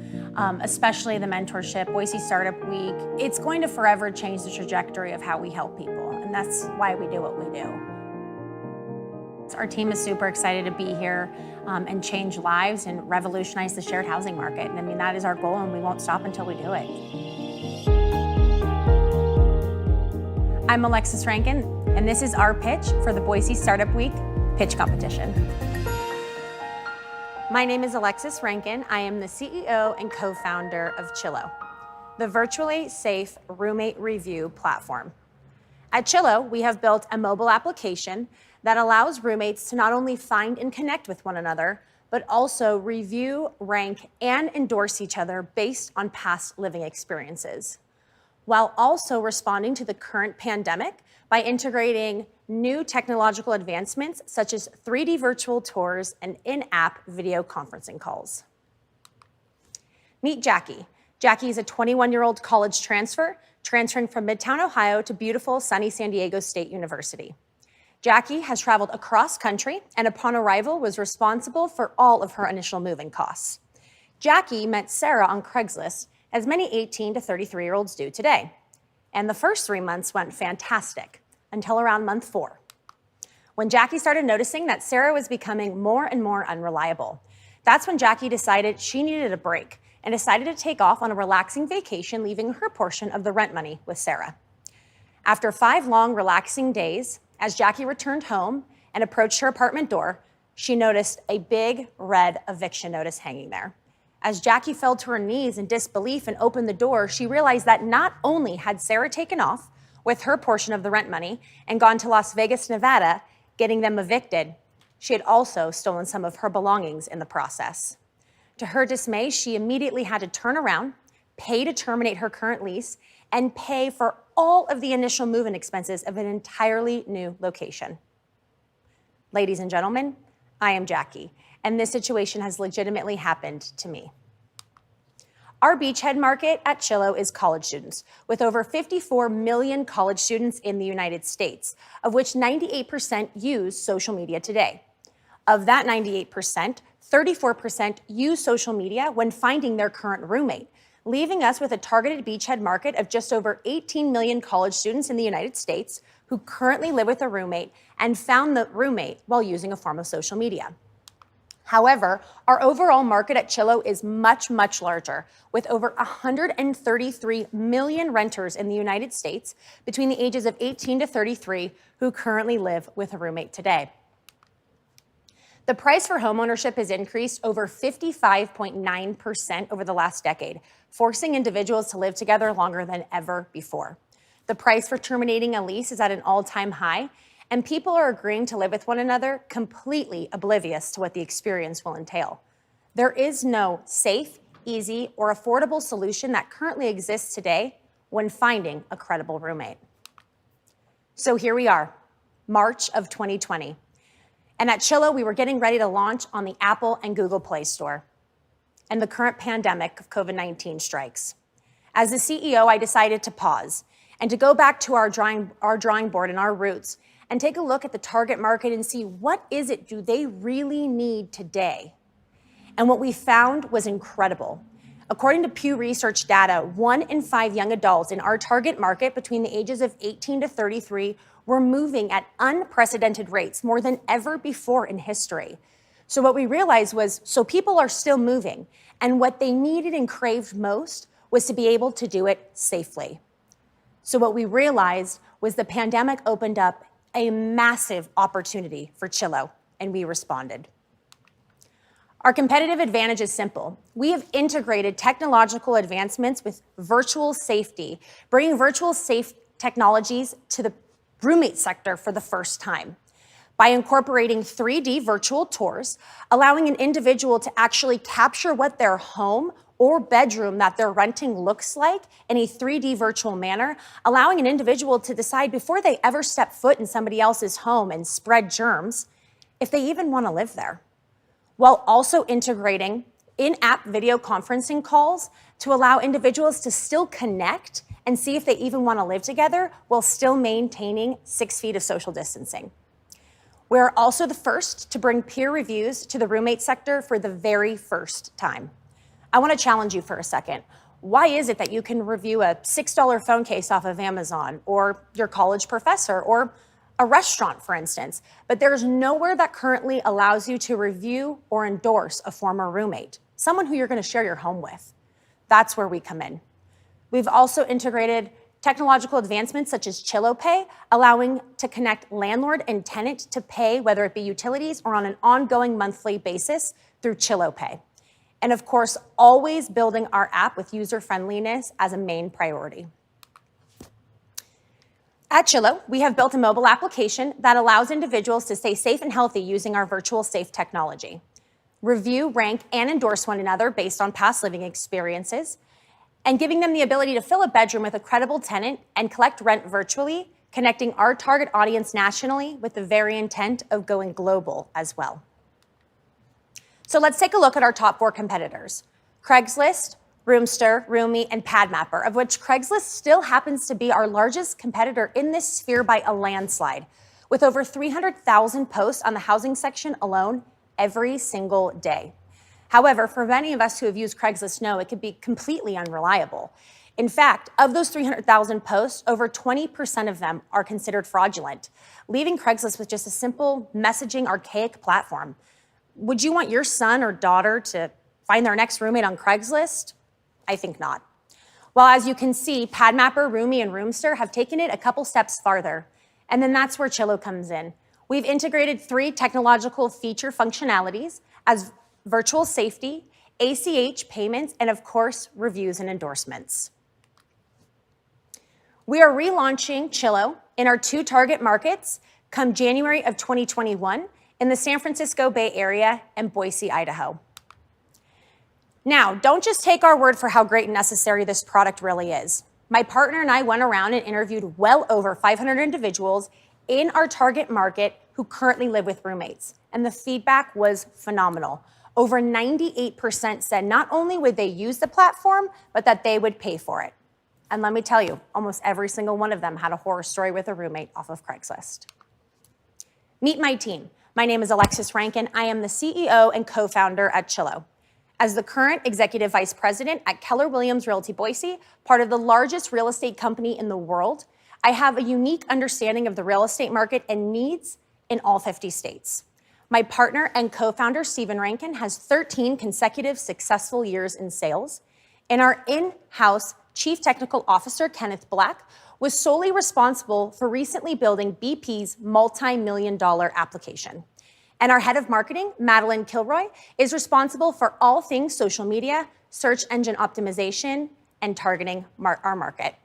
especially the mentorship, Boise Startup Week. It's going to forever change the trajectory of how we help people, and that's why we do what we do. Our team is super excited to be here and change lives and revolutionize the shared housing market. And I mean, that is our goal, and we won't stop until we do it. I'm Alexis Rankin, and this is our pitch for the Boise Startup Week pitch competition. My name is Alexis Rankin. I am the CEO and co-founder of Chillo, the virtually safe roommate review platform. At Chillo, we have built a mobile application that allows roommates to not only find and connect with one another, but also review, rank, and endorse each other based on past living experiences, while also responding to the current pandemic by integrating new technological advancements such as 3D virtual tours and in-app video conferencing calls. Meet Jackie. Jackie is a 21-year-old college transferring from Midtown, Ohio to beautiful sunny San Diego State University. Jackie has traveled across country and upon arrival was responsible for all of her initial moving costs. Jackie met Sarah on Craigslist, as many 18 to 33-year-olds do today. And the first 3 months went fantastic until around month 4, when Jackie started noticing that Sarah was becoming more and more unreliable. That's when Jackie decided she needed a break and decided to take off on a relaxing vacation, leaving her portion of the rent money with Sarah. After 5 long, relaxing days, as Jackie returned home and approached her apartment door, she noticed a big red eviction notice hanging there. As Jackie fell to her knees in disbelief and opened the door, she realized that not only had Sarah taken off with her portion of the rent money and gone to Las Vegas, Nevada, getting them evicted, she had also stolen some of her belongings in the process. To her dismay, she immediately had to turn around, pay to terminate her current lease, and pay for all of the initial move-in expenses of an entirely new location. Ladies and gentlemen, I am Jackie, and this situation has legitimately happened to me. Our beachhead market at Chillo is college students, with over 54 million college students in the United States, of which 98% use social media today. Of that 98%, 34% use social media when finding their current roommate, leaving us with a targeted beachhead market of just over 18 million college students in the United States who currently live with a roommate and found the roommate while using a form of social media. However, our overall market at Chillo is much larger, with over 133 million renters in the United States between the ages of 18 to 33 who currently live with a roommate today. The price for homeownership has increased over 55.9% over the last decade, forcing individuals to live together longer than ever before. The price for terminating a lease is at an all-time high, and people are agreeing to live with one another completely oblivious to what the experience will entail. There is no safe, easy, or affordable solution that currently exists today when finding a credible roommate. So here we are, March of 2020. And at Chillo, we were getting ready to launch on the Apple and Google Play Store. And the current pandemic of COVID-19 strikes. As the CEO, I decided to pause and to go back to our drawing board and our roots and take a look at the target market and see what is it do they really need today. And what we found was incredible. According to Pew Research data, 1 in 5 young adults in our target market between the ages of 18 to 33 were moving at unprecedented rates, more than ever before in history. So what we realized was, so people are still moving, and what they needed and craved most was to be able to do it safely. So what we realized was the pandemic opened up a massive opportunity for Chillo, and we responded. Our competitive advantage is simple. We have integrated technological advancements with virtual safety, bringing virtual safe technologies to the roommate sector for the first time. by incorporating 3D virtual tours, allowing an individual to actually capture what their home or bedroom that they're renting looks like in a 3D virtual manner, allowing an individual to decide before they ever step foot in somebody else's home and spread germs if they even want to live there, while also integrating in-app video conferencing calls to allow individuals to still connect and see if they even want to live together while still maintaining 6 feet of social distancing. We're also the first to bring peer reviews to the roommate sector for the very first time. I want to challenge you for a second. Why is it that you can review a $6 phone case off of Amazon or your college professor or a restaurant, for instance, but there's nowhere that currently allows you to review or endorse a former roommate, someone who you're going to share your home with? That's where we come in. We've also integrated technological advancements such as ChilloPay, allowing to connect landlord and tenant to pay, whether it be utilities or on an ongoing monthly basis through ChilloPay. And of course, always building our app with user friendliness as a main priority. At Chillo, we have built a mobile application that allows individuals to stay safe and healthy using our virtual safe technology. Review, rank, and endorse one another based on past living experiences, and giving them the ability to fill a bedroom with a credible tenant and collect rent virtually, connecting our target audience nationally with the very intent of going global as well. So let's take a look at our top 4 competitors: Craigslist, Roomster, Roomie, and PadMapper, of which Craigslist still happens to be our largest competitor in this sphere by a landslide, with over 300,000 posts on the housing section alone every single day. However, for many of us who have used Craigslist know it can be completely unreliable. In fact, of those 300,000 posts, over 20% of them are considered fraudulent, leaving Craigslist with just a simple messaging archaic platform. Would you want your son or daughter to find their next roommate on Craigslist? I think not. Well, as you can see, PadMapper, Roomie, and Roomster have taken it a couple steps farther. And then that's where Chillo comes in. We've integrated 3 technological feature functionalities as virtual safety, ACH payments, and of course, reviews and endorsements. We are relaunching Chillo in our 2 target markets come January of 2021 in the San Francisco Bay Area and Boise, Idaho. Now, don't just take our word for how great and necessary this product really is. My partner and I went around and interviewed well over 500 individuals in our target market who currently live with roommates, and the feedback was phenomenal. Over 98% said not only would they use the platform, but that they would pay for it. And let me tell you, almost every single one of them had a horror story with a roommate off of Craigslist. Meet my team. My name is Alexis Rankin. I am the CEO and co-founder at Chillo. As the current executive vice president at Keller Williams Realty Boise, part of the largest real estate company in the world, I have a unique understanding of the real estate market and needs in all 50 states. My partner and co-founder, Stephen Rankin, has 13 consecutive successful years in sales, and our in-house chief technical officer, Kenneth Black, was solely responsible for recently building BP's multi-million-dollar application. And our head of marketing, Madeline Kilroy, is responsible for all things social media, search engine optimization, and targeting our market.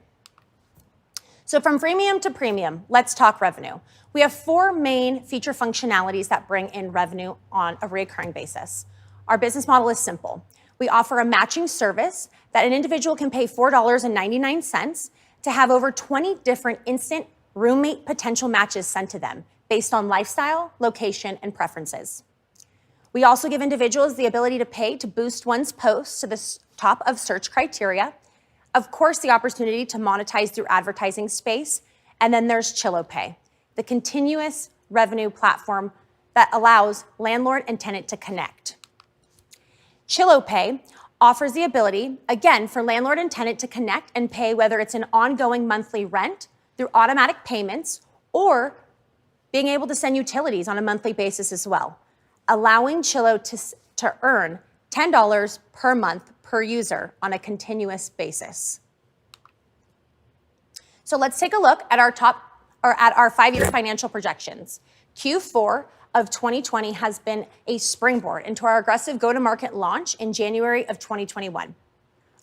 So from freemium to premium, let's talk revenue. We have 4 main feature functionalities that bring in revenue on a recurring basis. Our business model is simple. We offer a matching service that an individual can pay $4.99 to have over 20 different instant roommate potential matches sent to them based on lifestyle, location, and preferences. We also give individuals the ability to pay to boost one's posts to the top of search criteria. Of course, the opportunity to monetize through advertising space. And then there's ChilloPay, the continuous revenue platform that allows landlord and tenant to connect. ChilloPay offers the ability, again, for landlord and tenant to connect and pay, whether it's an ongoing monthly rent through automatic payments or being able to send utilities on a monthly basis as well, allowing Chillo to earn $10 per month per user on a continuous basis. So let's take a look at our our 5-year financial projections. Q4 of 2020 has been a springboard into our aggressive go-to-market launch in January of 2021.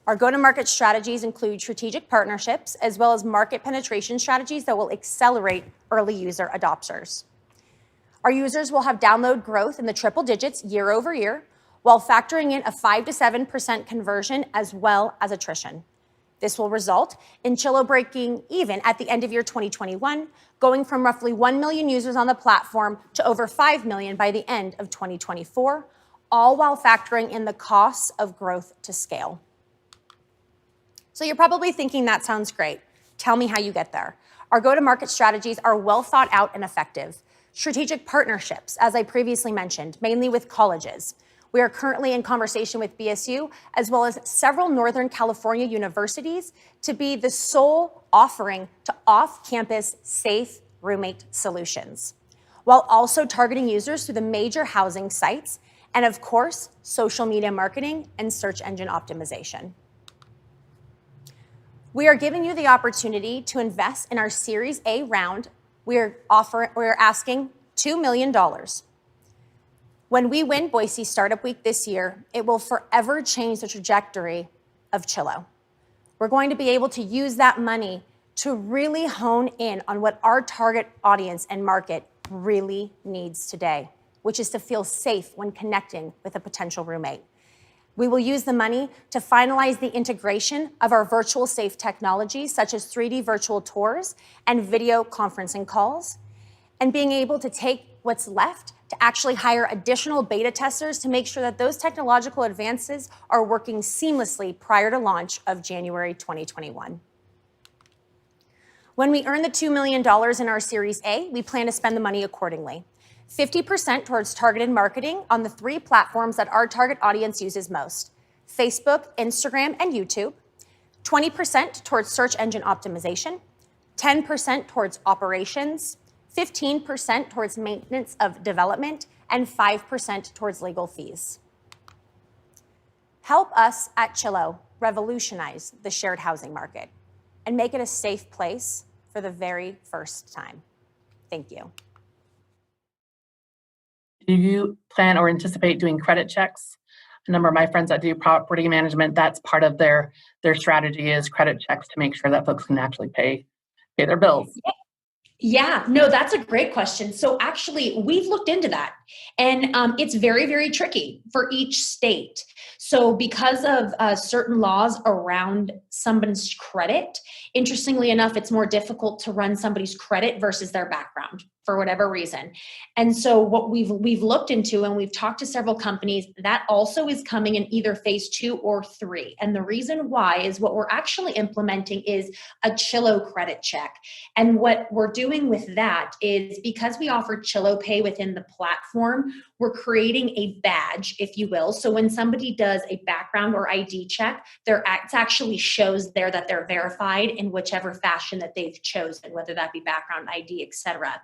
Our go-to-market strategies include strategic partnerships as well as market penetration strategies that will accelerate early user adopters. Our users will have download growth in the triple digits year over year, while factoring in a 5 to 7% conversion as well as attrition. This will result in Chillo breaking even at the end of year 2021, going from roughly 1 million users on the platform to over 5 million by the end of 2024, all while factoring in the costs of growth to scale. So you're probably thinking that sounds great. Tell me how you get there. Our go-to-market strategies are well thought out and effective. Strategic partnerships, as I previously mentioned, mainly with colleges. We are currently in conversation with BSU, as well as several Northern California universities, to be the sole offering to off-campus safe roommate solutions, while also targeting users through the major housing sites, and of course, social media marketing and search engine optimization. We are giving you the opportunity to invest in our Series A round. We are asking $2 million. When we win Boise Startup Week this year, it will forever change the trajectory of Chillo. We're going to be able to use that money to really hone in on what our target audience and market really needs today, which is to feel safe when connecting with a potential roommate. We will use the money to finalize the integration of our virtual safe technologies, such as 3D virtual tours and video conferencing calls, and being able to take what's left to actually hire additional beta testers to make sure that those technological advances are working seamlessly prior to launch of January 2021. When we earn the $2 million in our Series A, we plan to spend the money accordingly. 50% towards targeted marketing on the 3 platforms that our target audience uses most: Facebook, Instagram, and YouTube. 20% towards search engine optimization. 10% towards operations. 15% towards maintenance of development, and 5% towards legal fees. Help us at Chillo revolutionize the shared housing market and make it a safe place for the very first time. Thank you. Do you plan or anticipate doing credit checks? A number of my friends that do property management, that's part of their strategy, is credit checks to make sure that folks can actually pay their bills. Yeah, no, that's a great question. So actually, we've looked into that, and it's very, very tricky for each state. So because of certain laws around somebody's credit, interestingly enough, it's more difficult to run somebody's credit versus their background for whatever reason. And so what we've looked into, and we've talked to several companies, that also is coming in either phase 2 or 3. And the reason why is what we're actually implementing is a Chillo credit check. And what we're doing with that is, because we offer Chillo Pay within the platform, we're creating a badge, if you will. So when somebody does a background or ID check, it actually shows there that they're verified in whichever fashion that they've chosen, whether that be background, ID, etc.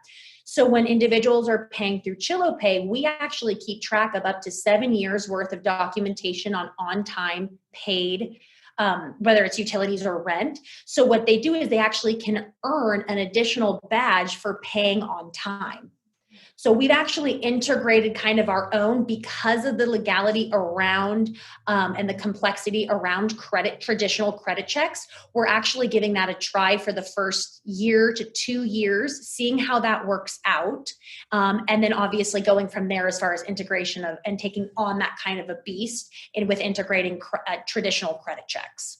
So when individuals are paying through Chillo Pay, we actually keep track of up to 7 years worth of documentation on time paid, whether it's utilities or rent. So what they do is they actually can earn an additional badge for paying on time. So we've actually integrated kind of our own, because of the legality around and the complexity around traditional credit checks. We're actually giving that a try for the first year to 2 years, seeing how that works out. And then obviously going from there as far as integration of and taking on that kind of a beast and with integrating traditional credit checks.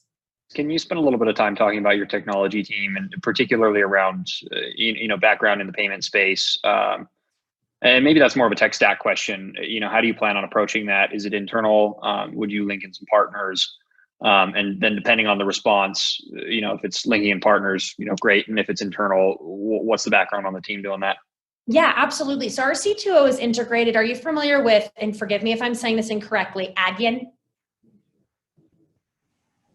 Can you spend a little bit of time talking about your technology team, and particularly around background in the payment space? And maybe that's more of a tech stack question. How do you plan on approaching that? Is it internal? Would you link in some partners? And then depending on the response, if it's linking in partners, great. And if it's internal, what's the background on the team doing that? Yeah, absolutely. So our C2O is integrated. Are you familiar with, and forgive me if I'm saying this incorrectly, Adyen?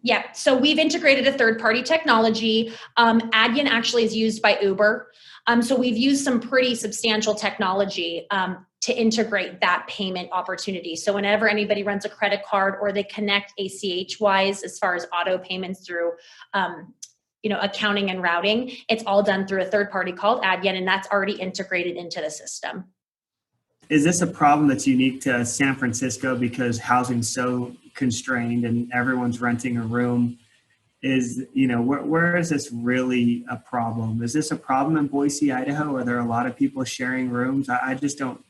Yeah, so we've integrated a third-party technology. Adyen actually is used by Uber. So we've used some pretty substantial technology to integrate that payment opportunity. So whenever anybody runs a credit card or they connect ACH-wise as far as auto payments through accounting and routing, it's all done through a third party called Adyen, and that's already integrated into the system. Is this a problem that's unique to San Francisco because housing's so constrained and everyone's renting a room is, where is this really a problem? Is this a problem in Boise, Idaho? Are there a lot of people sharing rooms? I just don't,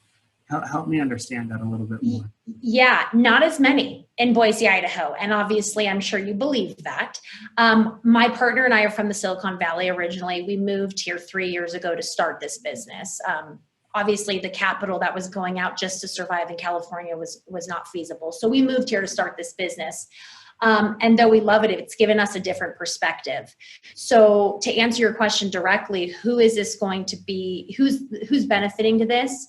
help me understand that a little bit more. Yeah, not as many in Boise, Idaho. And obviously, I'm sure you believe that. My partner and I are from the Silicon Valley originally. We moved here 3 years ago to start this business. Obviously, the capital that was going out just to survive in California was not feasible. So we moved here to start this business. And though we love it, it's given us a different perspective. So to answer your question directly, who is this going to be? Who's benefiting to this?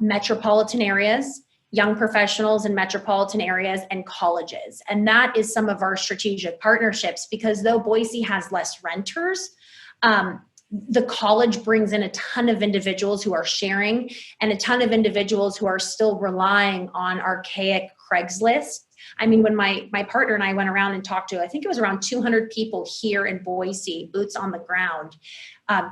Metropolitan areas, young professionals in metropolitan areas, and colleges. And that is some of our strategic partnerships, because though Boise has less renters, the college brings in a ton of individuals who are sharing, and a ton of individuals who are still relying on archaic Craigslist. I mean, when my partner and I went around and talked to, I think it was around 200 people here in Boise, boots on the ground,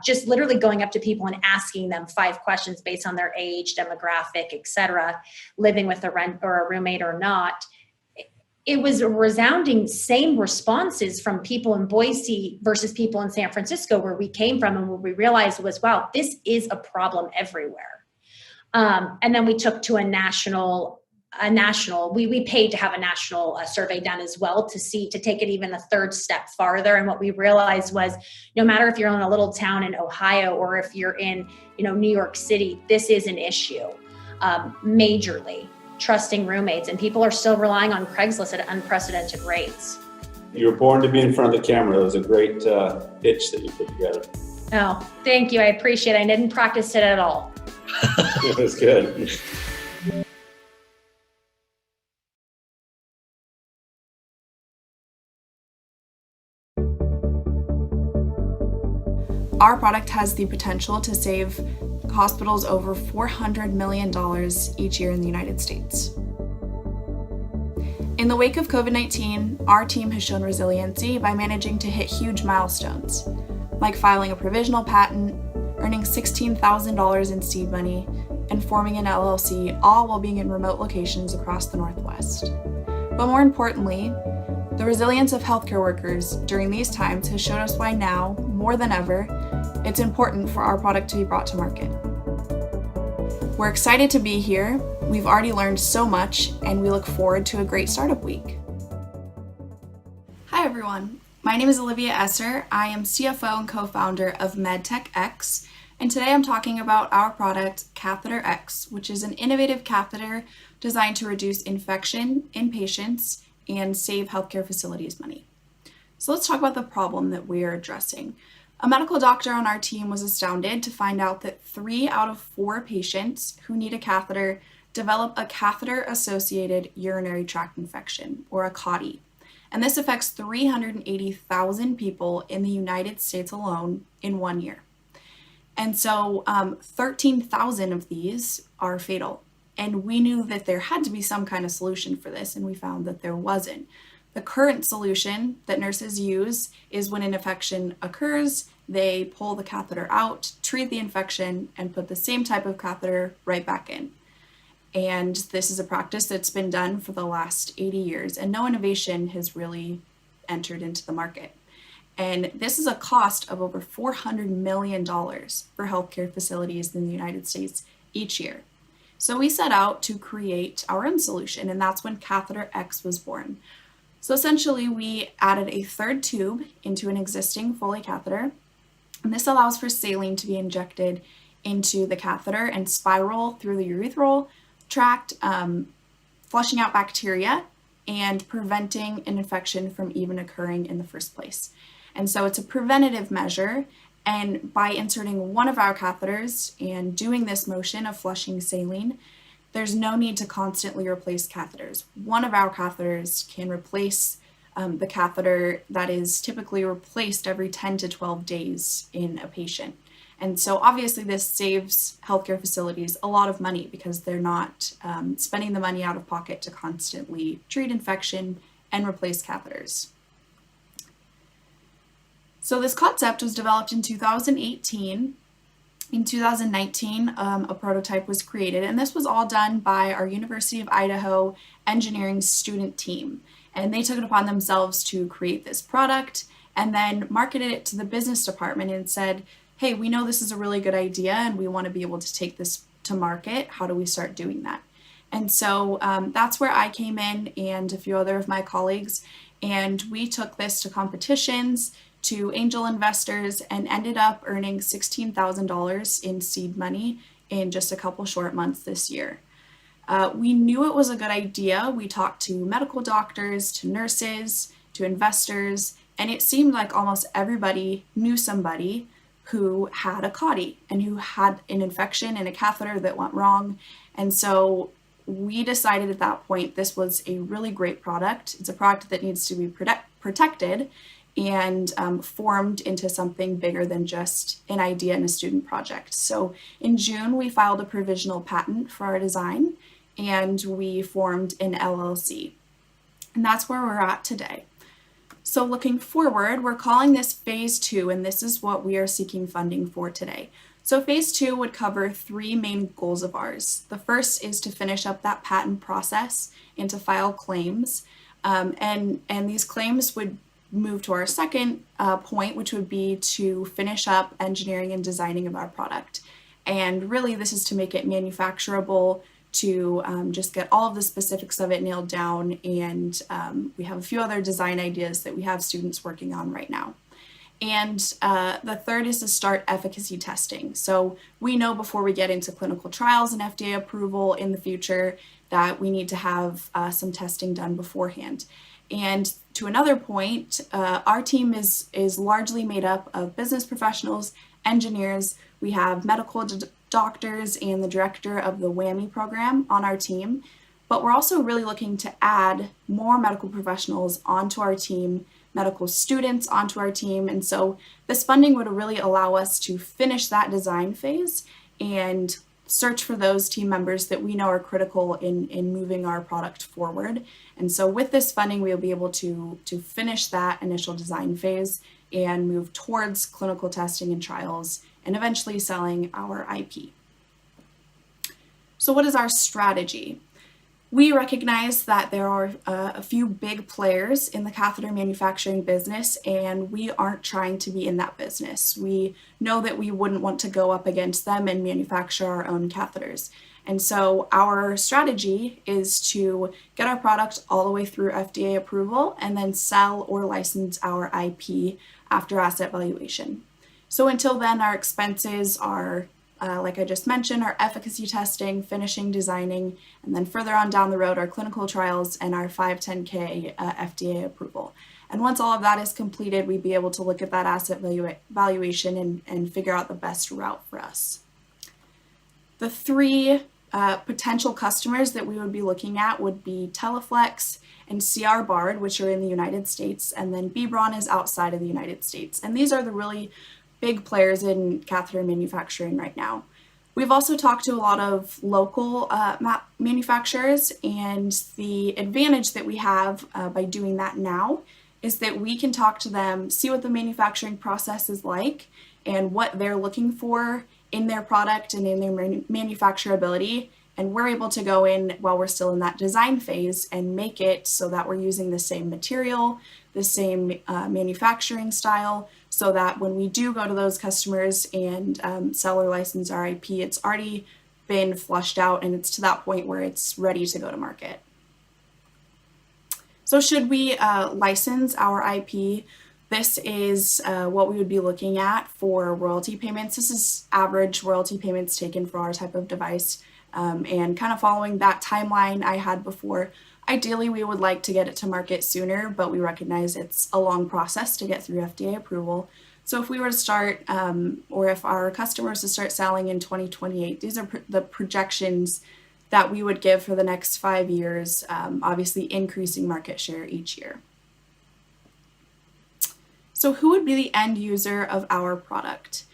just literally going up to people and asking them 5 questions based on their age, demographic, et cetera, living with a rent or a roommate or not. It was a resounding same responses from people in Boise versus people in San Francisco, where we came from, and what we realized was, wow, this is a problem everywhere. And then we took to a national, we paid to have a national survey done as well to take it even a third step farther. And what we realized was, no matter if you're in a little town in Ohio or if you're in, New York City, this is an issue, majorly. Trusting roommates, and people are still relying on Craigslist at unprecedented rates. You were born to be in front of the camera. That was a great pitch that you put together. Oh, thank you. I appreciate it. I didn't practice it at all. It was good. Our product has the potential to save hospitals over $400 million each year in the United States. In the wake of COVID-19, our team has shown resiliency by managing to hit huge milestones, like filing a provisional patent, earning $16,000 in seed money, and forming an LLC, all while being in remote locations across the Northwest. But more importantly, the resilience of healthcare workers during these times has showed us why now, more than ever, it's important for our product to be brought to market. We're excited to be here. We've already learned so much, and we look forward to a great startup week. Hi everyone, my name is Olivia Esser. I am CFO and co-founder of MedTech, and today I'm talking about our product, Catheter X, which is an innovative catheter designed to reduce infection in patients and save healthcare facilities money. So let's talk about the problem that we are addressing. A medical doctor on our team was astounded to find out that 3 out of 4 patients who need a catheter develop a catheter-associated urinary tract infection, or a CAUTI. And this affects 380,000 people in the United States alone in 1 year. And so 13,000 of these are fatal. And we knew that there had to be some kind of solution for this, and we found that there wasn't. The current solution that nurses use is when an infection occurs, they pull the catheter out, treat the infection, and put the same type of catheter right back in. And this is a practice that's been done for the last 80 years, and no innovation has really entered into the market. And this is a cost of over $400 million for healthcare facilities in the United States each year. So we set out to create our own solution, and that's when Catheter X was born. So essentially, we added a third tube into an existing Foley catheter, and this allows for saline to be injected into the catheter and spiral through the urethral tract, flushing out bacteria and preventing an infection from even occurring in the first place. And so it's a preventative measure, and by inserting one of our catheters and doing this motion of flushing saline, there's no need to constantly replace catheters. One of our catheters can replace the catheter that is typically replaced every 10 to 12 days in a patient. And so obviously this saves healthcare facilities a lot of money because they're not spending the money out of pocket to constantly treat infection and replace catheters. So this concept was developed in 2018. In 2019, a prototype was created, and this was all done by our University of Idaho engineering student team. And they took it upon themselves to create this product and then marketed it to the business department and said, hey, we know this is a really good idea and we want to be able to take this to market. How do we start doing that? And so that's where I came in and a few other of my colleagues, and we took this to competitions, to angel investors, and ended up earning $16,000 in seed money in just a couple short months this year. We knew it was a good idea. We talked to medical doctors, to nurses, to investors, and it seemed like almost everybody knew somebody who had a CODI and who had an infection and a catheter that went wrong. And so we decided at that point this was a really great product. It's a product that needs to be protected and formed into something bigger than just an idea in a student project. So in June, we filed a provisional patent for our design, and we formed an LLC. And that's where we're at today. So looking forward, we're calling this phase 2, and this is what we are seeking funding for today. So phase 2 would cover 3 main goals of ours. The first is to finish up that patent process and to file claims. And these claims would move to our second point, which would be to finish up engineering and designing of our product. And really this is to make it manufacturable, to just get all of the specifics of it nailed down. And we have a few other design ideas that we have students working on right now. And the third is to start efficacy testing. So we know before we get into clinical trials and FDA approval in the future that we need to have some testing done beforehand. And to another point, our team is largely made up of business professionals, engineers. We have medical doctors and the director of the WWAMI program on our team. But we're also really looking to add more medical professionals onto our team, medical students onto our team. And so this funding would really allow us to finish that design phase and search for those team members that we know are critical in moving our product forward. And so with this funding, we'll be able to finish that initial design phase and move towards clinical testing and trials and eventually selling our IP. So what is our strategy? We recognize that there are a few big players in the catheter manufacturing business, and we aren't trying to be in that business. We know that we wouldn't want to go up against them and manufacture our own catheters. And so our strategy is to get our product all the way through FDA approval and then sell or license our IP after asset valuation. So until then, our expenses are like I just mentioned, our efficacy testing, finishing designing, and then further on down the road, our clinical trials and our 510K FDA approval. And once all of that is completed, we'd be able to look at that asset valuation and figure out the best route for us. The 3 potential customers that we would be looking at would be Teleflex and CR Bard, which are in the United States, and then B-Braun is outside of the United States. And these are the really big players in catheter manufacturing right now. We've also talked to a lot of local manufacturers, and the advantage that we have by doing that now is that we can talk to them, see what the manufacturing process is like and what they're looking for in their product and in their manufacturability. And we're able to go in while we're still in that design phase and make it so that we're using the same material, the same manufacturing style, so that when we do go to those customers and sell or license our IP, it's already been flushed out and it's to that point where it's ready to go to market. So should we license our IP? This is what we would be looking at for royalty payments. This is average royalty payments taken for our type of device. And kind of following that timeline I had before, ideally we would like to get it to market sooner, but we recognize it's a long process to get through FDA approval. So if we were to start, or if our customers to start selling in 2028, these are the projections that we would give for the next 5 years, obviously increasing market share each year. So who would be the end user of our product?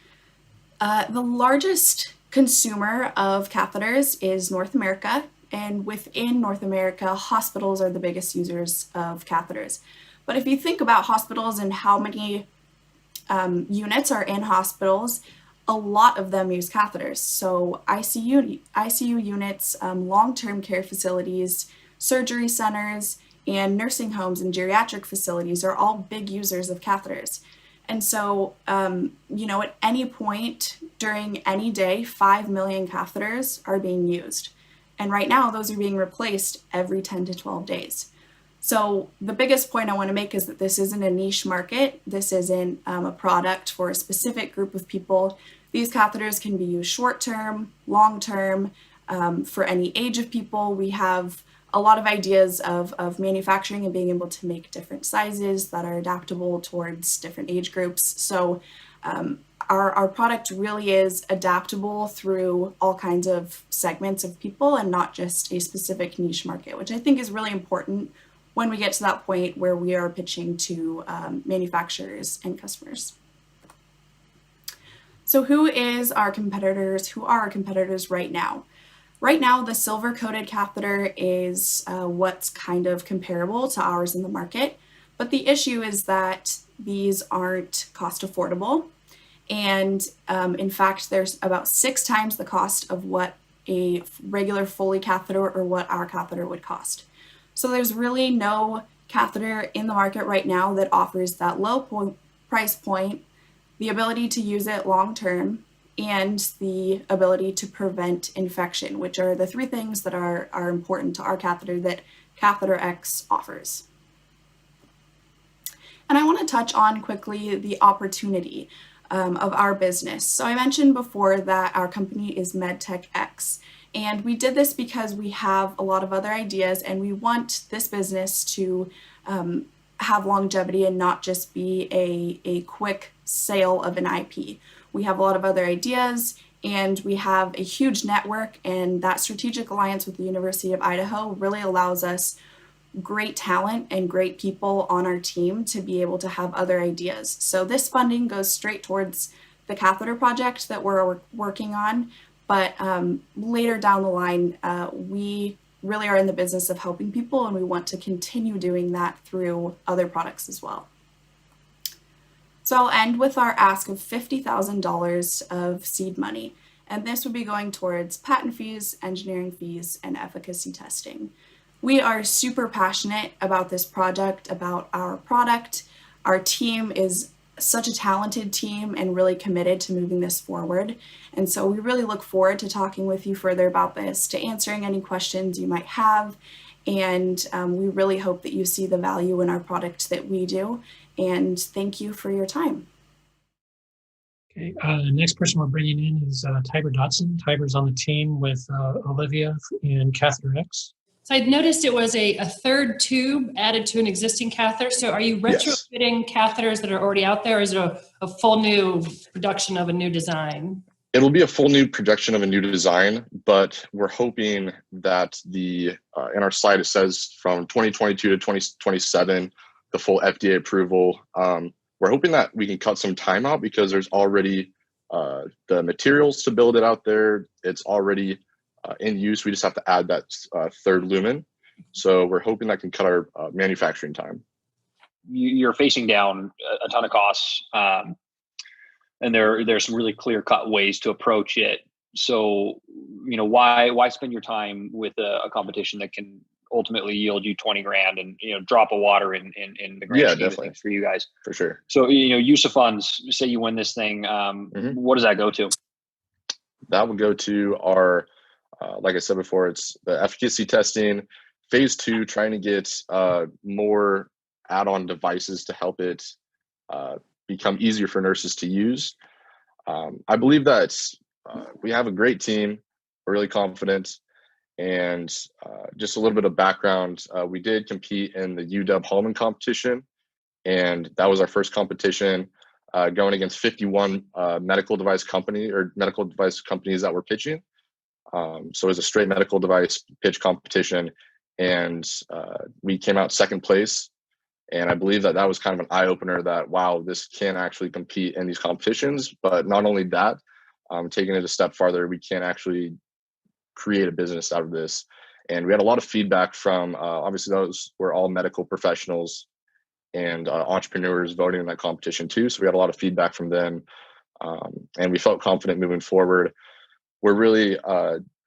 The largest consumer of catheters is North America, and within North America, hospitals are the biggest users of catheters. But if you think about hospitals and how many units are in hospitals, a lot of them use catheters. So ICU units, long-term care facilities, surgery centers, and nursing homes and geriatric facilities are all big users of catheters. And so, at any point during any day, 5 million catheters are being used. And right now, those are being replaced every 10 to 12 days. So the biggest point I want to make is that this isn't a niche market. This isn't a product for a specific group of people. These catheters can be used short-term, long-term, for any age of people. We have a lot of ideas of manufacturing and being able to make different sizes that are adaptable towards different age groups. So our product really is adaptable through all kinds of segments of people and not just a specific niche market, which I think is really important when we get to that point where we are pitching to manufacturers and customers. So who are our competitors right now? Right now, the silver-coated catheter is what's kind of comparable to ours in the market, but the issue is that these aren't cost affordable. And in fact, there's about 6 times the cost of what a regular Foley catheter or what our catheter would cost. So there's really no catheter in the market right now that offers that low price point, the ability to use it long-term, and the ability to prevent infection, which are the 3 things that are important to our catheter that Catheter X offers. And I want to touch on quickly the opportunity of our business. So I mentioned before that our company is MedTech X, and we did this because we have a lot of other ideas and we want this business to have longevity and not just be a quick sale of an IP. We have a lot of other ideas and we have a huge network, and that strategic alliance with the University of Idaho really allows us great talent and great people on our team to be able to have other ideas. So this funding goes straight towards the catheter project that we're working on, but later down the line, we really are in the business of helping people, and we want to continue doing that through other products as well. So I'll end with our ask of $50,000 of seed money, and this would be going towards patent fees, engineering fees, and efficacy testing. We are super passionate about this project, about our product. Our team is such a talented team and really committed to moving this forward. And so we really look forward to talking with you further about this, to answering any questions you might have. And we really hope that you see the value in our product that we do. And thank you for your time. Okay, the next person we're bringing in is Tiber Dotson. Tiber's on the team with Olivia in Catheter X. So I noticed it was a third tube added to an existing catheter. So are you retrofitting catheters that are already out there, or is it a full new production of a new design? It'll be a full new production of a new design, but we're hoping that in our slide it says from 2022 to 2027, the full FDA approval. We're hoping that we can cut some time out because there's already the materials to build it out there. It's already in use. We just have to add that third lumen. So we're hoping that can cut our manufacturing time. You're facing down a ton of costs, and there's some really clear-cut ways to approach it. So, why spend your time with a competition that can ultimately yield you 20 grand and drop of water in the grand scheme of things for you guys? For sure. So use of funds. Say you win this thing. What does that go to? That would go to our, like I said before, it's the efficacy testing. Phase 2, trying to get more add-on devices to help it become easier for nurses to use. I believe that we have a great team. We're really confident. And just a little bit of background, we did compete in the UW Holman competition, and that was our first competition going against 51 medical device companies that were pitching. So it was a straight medical device pitch competition, and we came out second place. And I believe that was kind of an eye-opener that, wow, this can actually compete in these competitions. But not only that, taking it a step farther, we can actually create a business out of this. And we had a lot of feedback from, obviously those were all medical professionals and entrepreneurs voting in that competition too. So we had a lot of feedback from them, and we felt confident moving forward. We're really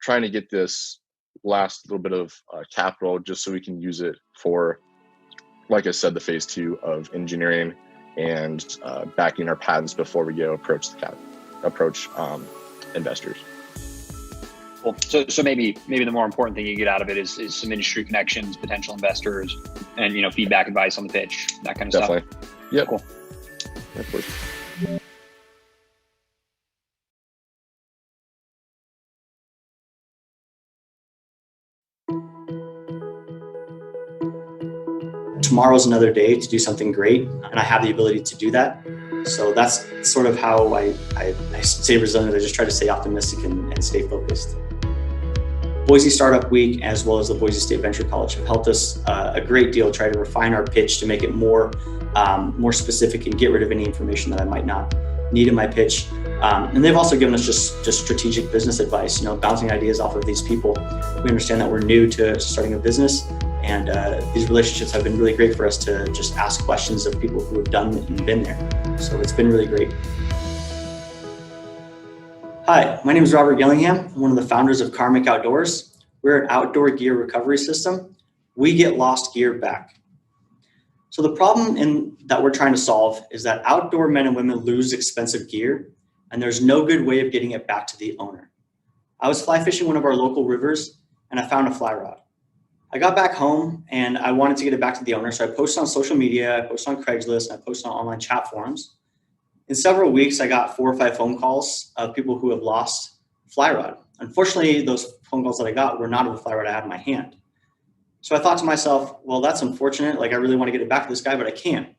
trying to get this last little bit of capital just so we can use it for like I said, the phase 2 of engineering and backing our patents before we go approach investors. Cool. So maybe the more important thing you get out of it is some industry connections, potential investors, and feedback, advice on the pitch, that kind of stuff. Definitely. Yep. Cool. Of course. Tomorrow's another day to do something great, and I have the ability to do that. So that's sort of how I stay resilient. I just try to stay optimistic and stay focused. Boise Startup Week, as well as the Boise State Venture College, have helped us a great deal try to refine our pitch to make it more specific and get rid of any information that I might not need in my pitch. And they've also given us just strategic business advice, bouncing ideas off of these people. We understand that we're new to starting a business, and these relationships have been really great for us to just ask questions of people who have done it and been there. So it's been really great. Hi, my name is Robert Gillingham. I'm one of the founders of Karmic Outdoors. We're an outdoor gear recovery system. We get lost gear back. So the problem that we're trying to solve is that outdoor men and women lose expensive gear, and there's no good way of getting it back to the owner. I was fly fishing one of our local rivers, and I found a fly rod. I got back home, and I wanted to get it back to the owner, so I posted on social media, I posted on Craigslist, and I posted on online chat forums. In several weeks, I got 4 or 5 phone calls of people who have lost fly rod. Unfortunately, those phone calls that I got were not of the fly rod I had in my hand. So I thought to myself, well, that's unfortunate. I really want to get it back to this guy, but I can't.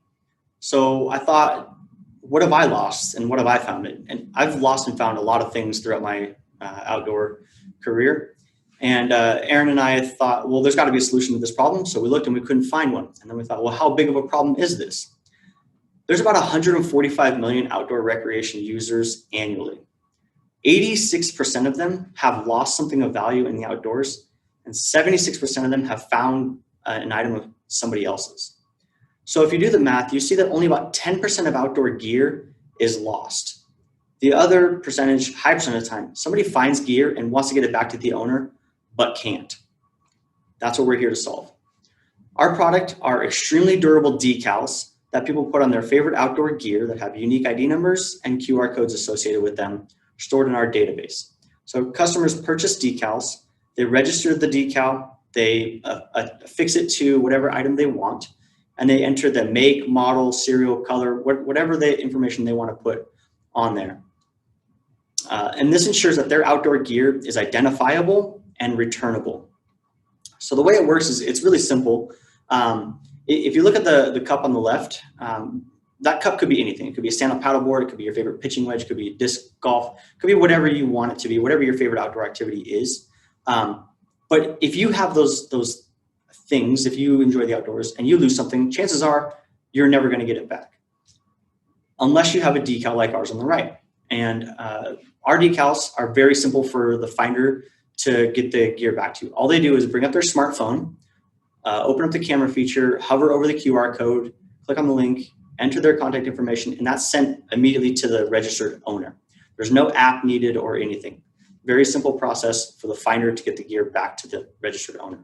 So I thought, what have I lost and what have I found? And I've lost and found a lot of things throughout my outdoor career. And Aaron and I thought, well, there's got to be a solution to this problem. So we looked and we couldn't find one. And then we thought, well, how big of a problem is this? There's about 145 million outdoor recreation users annually. 86% of them have lost something of value in the outdoors, and 76% of them have found an item of somebody else's. So if you do the math, you see that only about 10% of outdoor gear is lost. The other percentage, high percentage of the time, somebody finds gear and wants to get it back to the owner, but can't. That's what we're here to solve. Our product are extremely durable decals that people put on their favorite outdoor gear that have unique ID numbers and QR codes associated with them, stored in our database. So customers purchase decals, they register the decal, they affix it to whatever item they want, and they enter the make, model, serial, color, whatever the information they want to put on there. And this ensures that their outdoor gear is identifiable and returnable. So the way it works is it's really simple. If you look at the cup on the left, that cup could be anything. It could be a stand-up paddleboard. It could be your favorite pitching wedge. It could be disc golf. It could be whatever you want it to be, whatever your favorite outdoor activity is. But if you have those things, if you enjoy the outdoors and you lose something, chances are you're never going to get it back, unless you have a decal like ours on the right. And our decals are very simple for the finder to get the gear back to. All they do is bring up their smartphone, open up the camera feature, hover over the QR code, click on the link, enter their contact information, and that's sent immediately to the registered owner. There's no app needed or anything. Very simple process for the finder to get the gear back to the registered owner.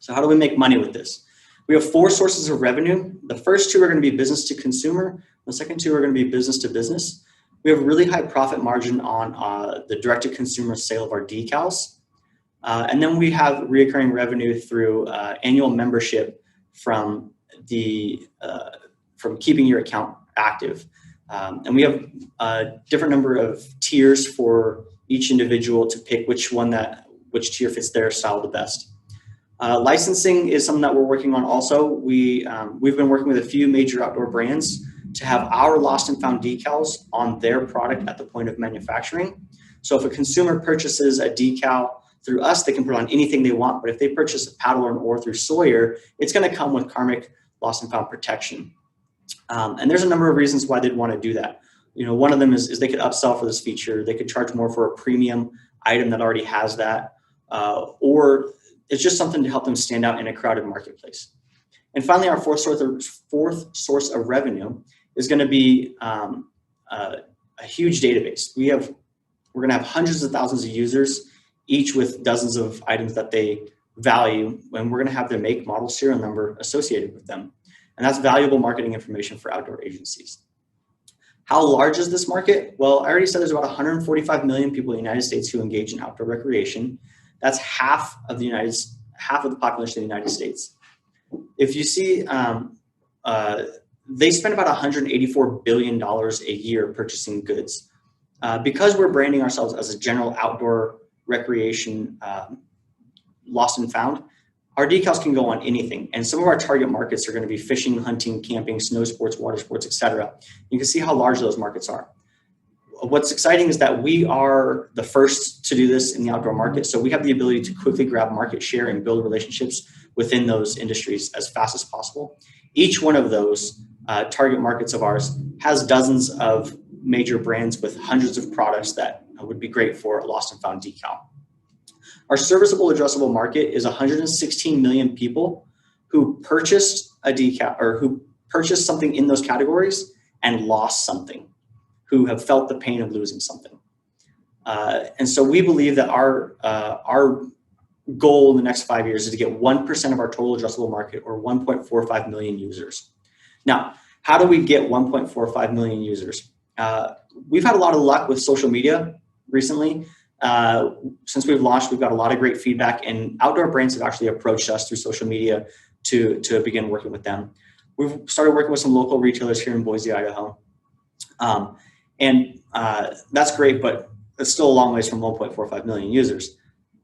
So how do we make money with this? We have 4 sources of revenue. The first 2 are going to be business to consumer. The second 2 are going to be business to business. We have a really high profit margin on the direct-to-consumer sale of our decals. And then we have recurring revenue through annual membership from keeping your account active. And we have a different number of tiers for each individual to pick which tier fits their style the best. Licensing is something that we're working on also. We've been working with a few major outdoor brands to have our lost and found decals on their product at the point of manufacturing. So if a consumer purchases a decal through us, they can put on anything they want. But if they purchase a paddle or an oar through Sawyer, it's going to come with Karmic lost and found protection. And there's a number of reasons why they'd want to do that. One of them is they could upsell for this feature. They could charge more for a premium item that already has that, or it's just something to help them stand out in a crowded marketplace. And finally, our fourth source of revenue is going to be a huge database. We're going to have hundreds of thousands of users, each with dozens of items that they value, and we're going to have their make, model, serial number associated with them. And that's valuable marketing information for outdoor agencies. How large is this market? Well, I already said there's about 145 million people in the United States who engage in outdoor recreation. That's half of the population of the United States. If you see, they spend about $184 billion a year purchasing goods. Because we're branding ourselves as a general outdoor recreation lost and found, our decals can go on anything. And some of our target markets are going to be fishing, hunting, camping, snow sports, water sports, etc. You can see how large those markets are. What's exciting is that we are the first to do this in the outdoor market. So we have the ability to quickly grab market share and build relationships within those industries as fast as possible. Each one of those target markets of ours has dozens of major brands with hundreds of products that would be great for a lost and found decal. Our serviceable addressable market is 116 million people who purchased a decal or who purchased something in those categories and lost something, who have felt the pain of losing something. And so we believe that our goal in the next 5 years is to get 1% of our total addressable market, or 1.45 million users. Now, how do we get 1.45 million users? We've had a lot of luck with social media recently. Since we've launched, we've got a lot of great feedback, and outdoor brands have actually approached us through social media to begin working with them. We've started working with some local retailers here in Boise, Idaho. And that's great, but it's still a long ways from 1.45 million users.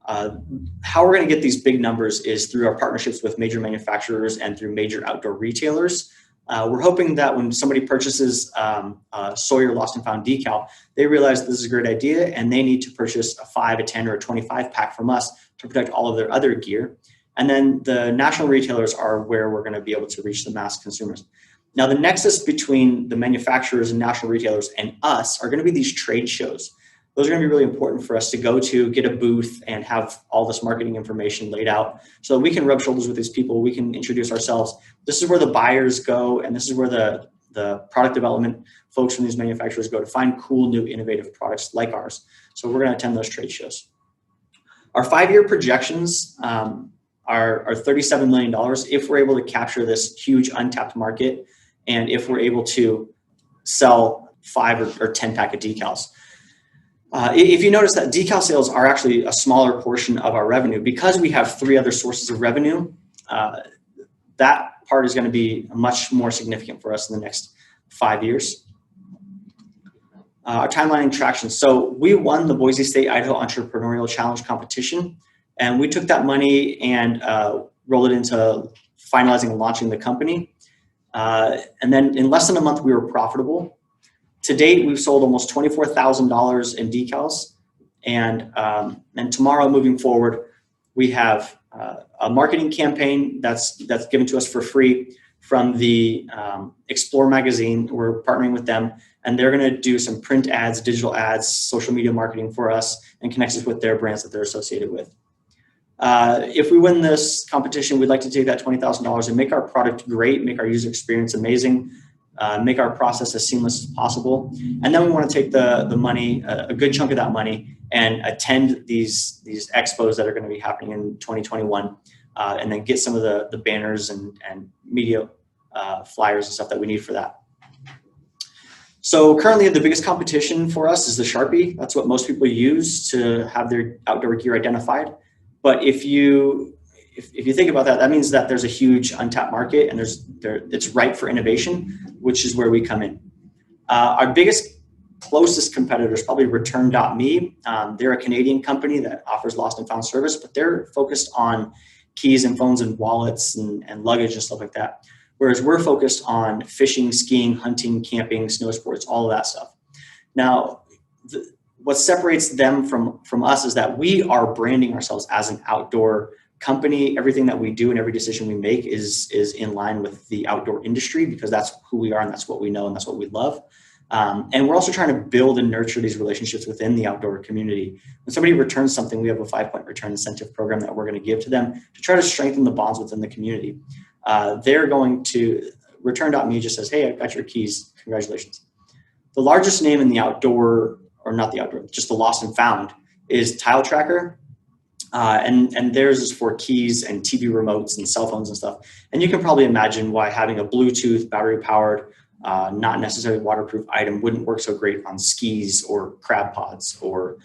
How we're going to get these big numbers is through our partnerships with major manufacturers and through major outdoor retailers. We're hoping that when somebody purchases a Sawyer Lost and Found decal, they realize this is a great idea and they need to purchase a 5, a 10, or a 25 pack from us to protect all of their other gear. And then the national retailers are where we're going to be able to reach the mass consumers. Now, the nexus between the manufacturers and national retailers and us are going to be these trade shows. Those are going to be really important for us to go to, get a booth, and have all this marketing information laid out so that we can rub shoulders with these people. We can introduce ourselves. This is where the buyers go, and this is where the product development folks from these manufacturers go to find cool, new, innovative products like ours. So we're going to attend those trade shows. Our 5-year projections are $37 million if we're able to capture this huge untapped market, and if we're able to sell 5 or 10 pack of decals. If you notice that decal sales are actually a smaller portion of our revenue, because we have 3 other sources of revenue, that part is going to be much more significant for us in the next 5 years. Our timeline and traction. So we won the Boise State Idaho Entrepreneurial Challenge competition, and we took that money and rolled it into finalizing and launching the company. And then in less than a month, we were profitable. To date, we've sold almost $24,000 in decals. And tomorrow, moving forward, we have a marketing campaign that's given to us for free from the Explore magazine. We're partnering with them, and they're going to do some print ads, digital ads, social media marketing for us, and connect us with their brands that they're associated with. If we win this competition, we'd like to take that $20,000 and make our product great, make our user experience amazing, make our process as seamless as possible. And then we want to take the money, a good chunk of that money, and attend these expos that are going to be happening in 2021, and then get some of the banners and media flyers and stuff that we need for that. So currently the biggest competition for us is the Sharpie. That's what most people use to have their outdoor gear identified. But if you think about that, that means that there's a huge untapped market, and it's ripe for innovation, which is where we come in. Our closest competitor is probably Return.me. They're a Canadian company that offers lost and found service, but they're focused on keys and phones and wallets and luggage and stuff like that. Whereas we're focused on fishing, skiing, hunting, camping, snow sports, all of that stuff. Now, what separates them from us is that we are branding ourselves as an outdoor company. Everything that we do and every decision we make is in line with the outdoor industry, because that's who we are and that's what we know and that's what we love. And we're also trying to build and nurture these relationships within the outdoor community. When somebody returns something, we have a 5-point return incentive program that we're going to give to them to try to strengthen the bonds within the community. They're going to Return.me just says, hey, I've got your keys. Congratulations. The largest name in the outdoor, or not the outdoor, just the lost and found, is Tile Tracker. and theirs is for keys and TV remotes and cell phones and stuff. And you can probably imagine why having a Bluetooth, battery-powered, not necessarily waterproof item wouldn't work so great on skis or crab pods or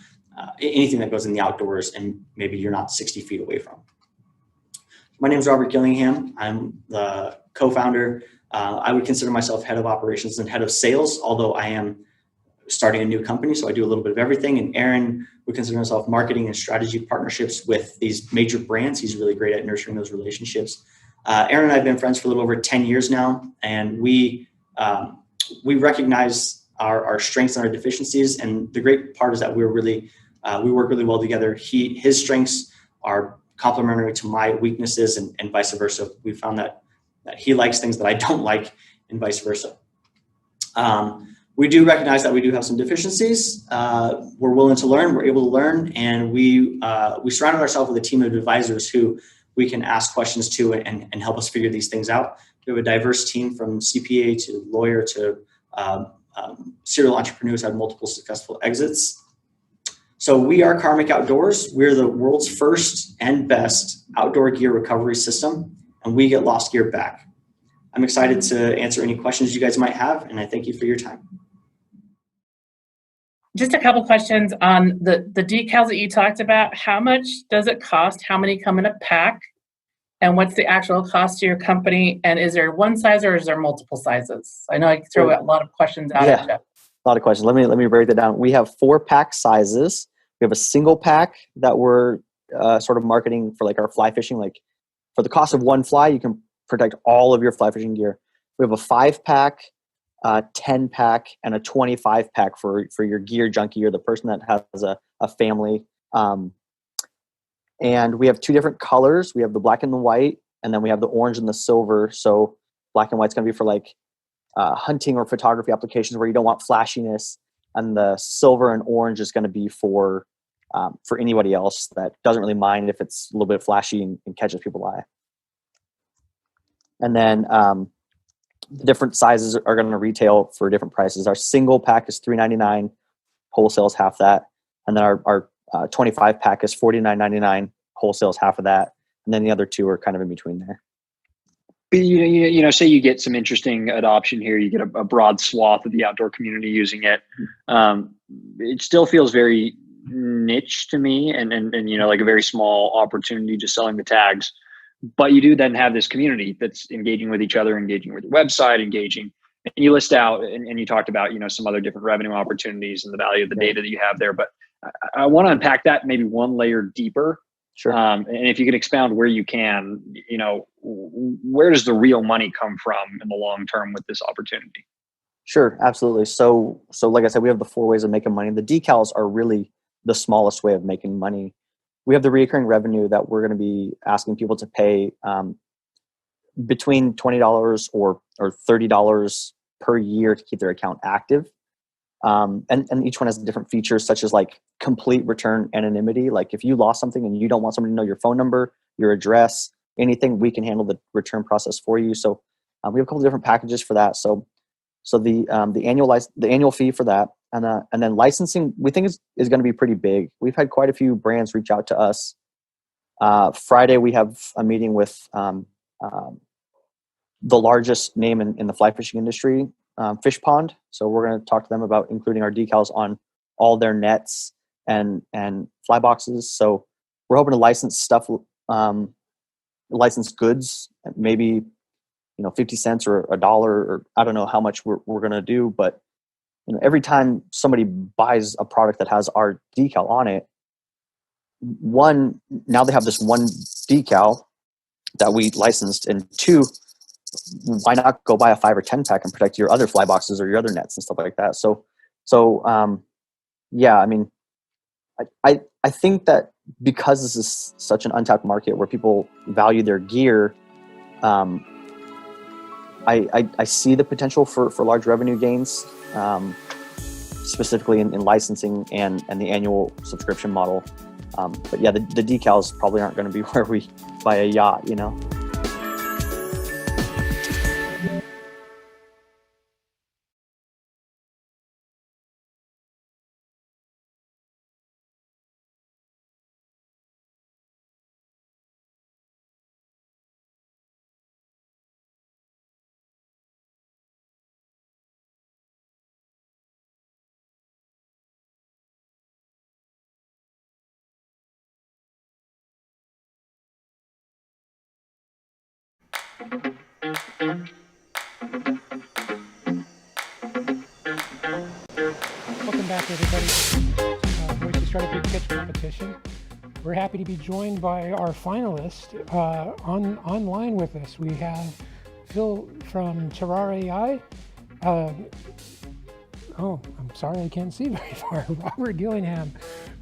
anything that goes in the outdoors and maybe you're not 60 feet away from. My name is Robert Gillingham. I'm the co-founder. I would consider myself head of operations and head of sales, although I am starting a new company, so I do a little bit of everything. And Aaron would consider himself marketing and strategy partnerships with these major brands. He's really great at nurturing those relationships. Aaron and I have been friends for a little over 10 years now, and we recognize our strengths and our deficiencies. And the great part is that we work really well together. His strengths are complementary to my weaknesses, and vice versa. We found that he likes things that I don't like, and vice versa. We do recognize that we do have some deficiencies. We're willing to learn, we're able to learn, and we surrounded ourselves with a team of advisors who we can ask questions to and help us figure these things out. We have a diverse team from CPA to lawyer to serial entrepreneurs who had multiple successful exits. So we are Karmic Outdoors. We're the world's first and best outdoor gear recovery system, and we get lost gear back. I'm excited to answer any questions you guys might have, and I thank you for your time. Just a couple questions on the decals that you talked about. How much does it cost? How many come in a pack? And what's the actual cost to your company? And is there one size or is there multiple sizes? I know I throw a lot of questions out at you. A lot of questions. Let me break that down. We have 4 pack sizes. We have a single pack that we're sort of marketing for like our fly fishing. Like for the cost of one fly, you can protect all of your fly fishing gear. We have a 5 pack, 10 pack, and a 25 pack for your gear junkie or the person that has a family. And we have 2 different colors. We have the black and the white, and then we have the orange and the silver. So black and white's going to be for like hunting or photography applications where you don't want flashiness, and the silver and orange is going to be for anybody else that doesn't really mind if it's a little bit flashy and catches people's eye. And then the different sizes are going to retail for different prices. Our single pack is $3.99, wholesale is half that, and then our 25 pack is $49.99, wholesale is half of that, and then the other 2 are kind of in between there. You know, say you get some interesting adoption here, you get a broad swath of the outdoor community using it. It still feels very niche to me, and you know, like a very small opportunity just selling the tags. But you do then have this community that's engaging with each other, engaging with your website, engaging, and you list out and you talked about, you know, some other different revenue opportunities and the value of the data that you have there. But I want to unpack that maybe one layer deeper. Sure. And if you could expound where you can, you know, where does the real money come from in the long term with this opportunity? Sure, absolutely. So like I said, we have the 4 ways of making money. The decals are really the smallest way of making money. We have the recurring revenue that we're going to be asking people to pay between $20 or $30 per year to keep their account active. And each one has different features, such as like complete return anonymity. Like if you lost something and you don't want somebody to know your phone number, your address, anything, we can handle the return process for you. So we have a couple different packages for that. So the annual fee for that, and then licensing, we think is going to be pretty big. We've had quite a few brands reach out to us. Friday we have a meeting with the largest name in the fly fishing industry, Fish Pond. So we're going to talk to them about including our decals on all their nets and fly boxes. So we're hoping to license stuff, license goods, maybe 50 cents or $1, or I don't know how much we're going to do, but every time somebody buys a product that has our decal on it, one, now they have this one decal that we licensed, and 2, why not go buy a 5 or 10 pack and protect your other fly boxes or your other nets and stuff like that? So yeah, I mean, I think that because this is such an untapped market where people value their gear, I see the potential for large revenue gains, specifically in licensing and the annual subscription model. But yeah, the decals probably aren't going to be where we buy a yacht, Welcome back, everybody, to Boise Startup Week Pitch Competition. We're happy to be joined by our finalists online with us. We have Phil from Terrar AI. Oh, I'm sorry, I can't see very far. Robert Gillingham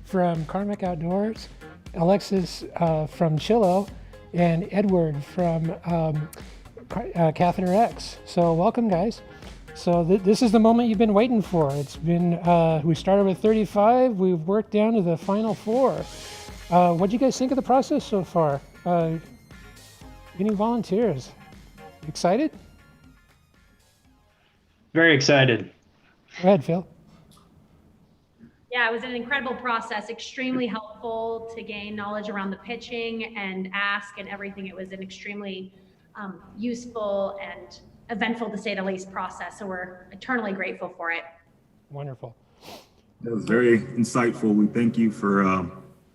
from Carmick Outdoors, Alexis from Chillo, and Edward from Catheter X. So welcome, guys. So this is the moment you've been waiting for. It's been, we started with 35, we've worked down to the final 4. What do you guys think of the process so far? Any volunteers? Excited? Very excited. Go ahead, Phil. Yeah, it was an incredible process, extremely helpful to gain knowledge around the pitching and ask and everything. It was an extremely useful and eventful, to say the least, process. So we're eternally grateful for it. Wonderful. That was very insightful. We thank you for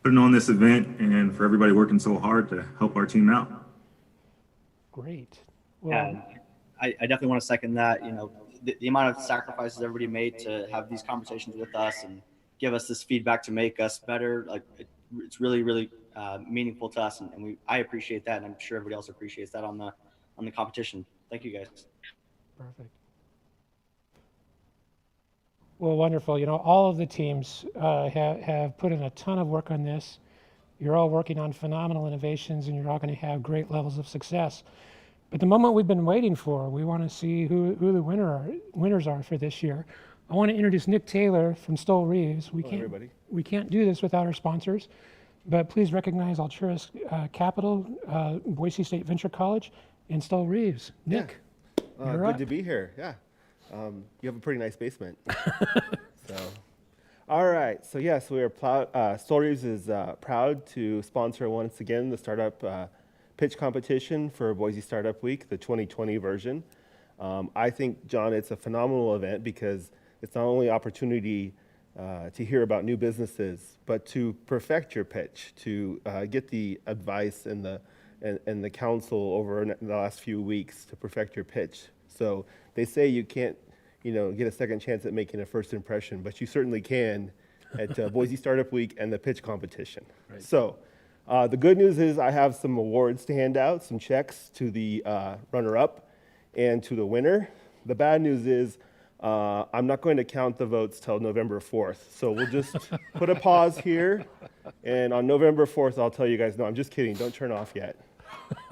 putting on this event and for everybody working so hard to help our team out. Great. Well, I definitely want to second that. You know, the amount of sacrifices everybody made to have these conversations with us and give us this feedback to make us better. Like it's really, really meaningful to us, and I appreciate that, and I'm sure everybody else appreciates that on the competition. Thank you, guys. Perfect. Well, wonderful. You know, all of the teams have put in a ton of work on this. You're all working on phenomenal innovations, and you're all going to have great levels of success. But the moment we've been waiting for, we want to see who the winners are for this year. I want to introduce Nick Taylor from Stoll Reeves. We can't do this without our sponsors, but please recognize Altruist Capital, Boise State Venture College, and Stoll Reeves. Nick, you're good up. to be here. Yeah, you have a pretty nice basement. So, all right. So yes, we are proud. Stoll Reeves is proud to sponsor once again the startup pitch competition for Boise Startup Week, the 2020 version. I think, John, it's a phenomenal event because it's not only opportunity to hear about new businesses, but to perfect your pitch, to get the advice and the counsel over the last few weeks to perfect your pitch. So they say you can't, get a second chance at making a first impression, but you certainly can at Boise Startup Week and the pitch competition. Right. So the good news is I have some awards to hand out, some checks to the runner-up and to the winner. The bad news is I'm not going to count the votes till November 4th. So we'll just put a pause here. And on November 4th, I'll tell you guys, no, I'm just kidding. Don't turn off yet.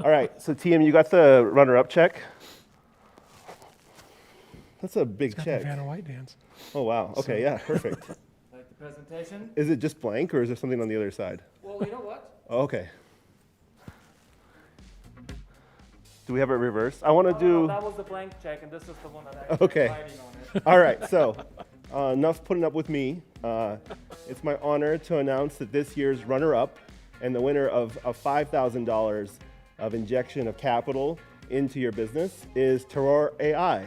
All right, so TM, you got the runner-up check? That's a big check. The Vanna White dance. Oh, wow. Okay, So- yeah, perfect. Like the presentation? Is it just blank or is there something on the other side? Well, you know what? Oh, okay. Do we have it reversed? I want to do... No, that was the blank check, and this is the one that I Okay. writing on it. All right, so enough putting up with me. It's my honor to announce that this year's runner-up and the winner of $5,000 of injection of capital into your business is Terrar AI.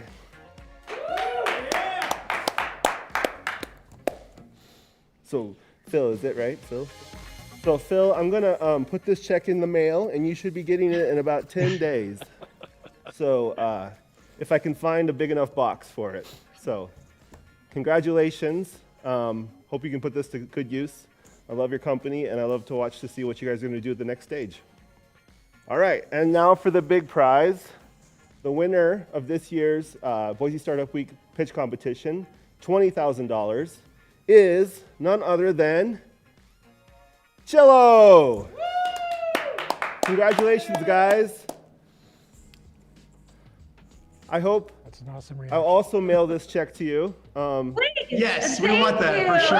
So, Phil, is it right, Phil? So, Phil, I'm going to put this check in the mail, and you should be getting it in about 10 days. So, if I can find a big enough box for it. So, congratulations. Hope you can put this to good use. I love your company, and I love to watch to see what you guys are going to do at the next stage. All right, and now for the big prize. The winner of this year's Boise Startup Week pitch competition, $20,000, is none other than Chillo. Congratulations, guys. I hope That's an awesome reaction. I'll also mail this check to you. Yes, we want that for sure.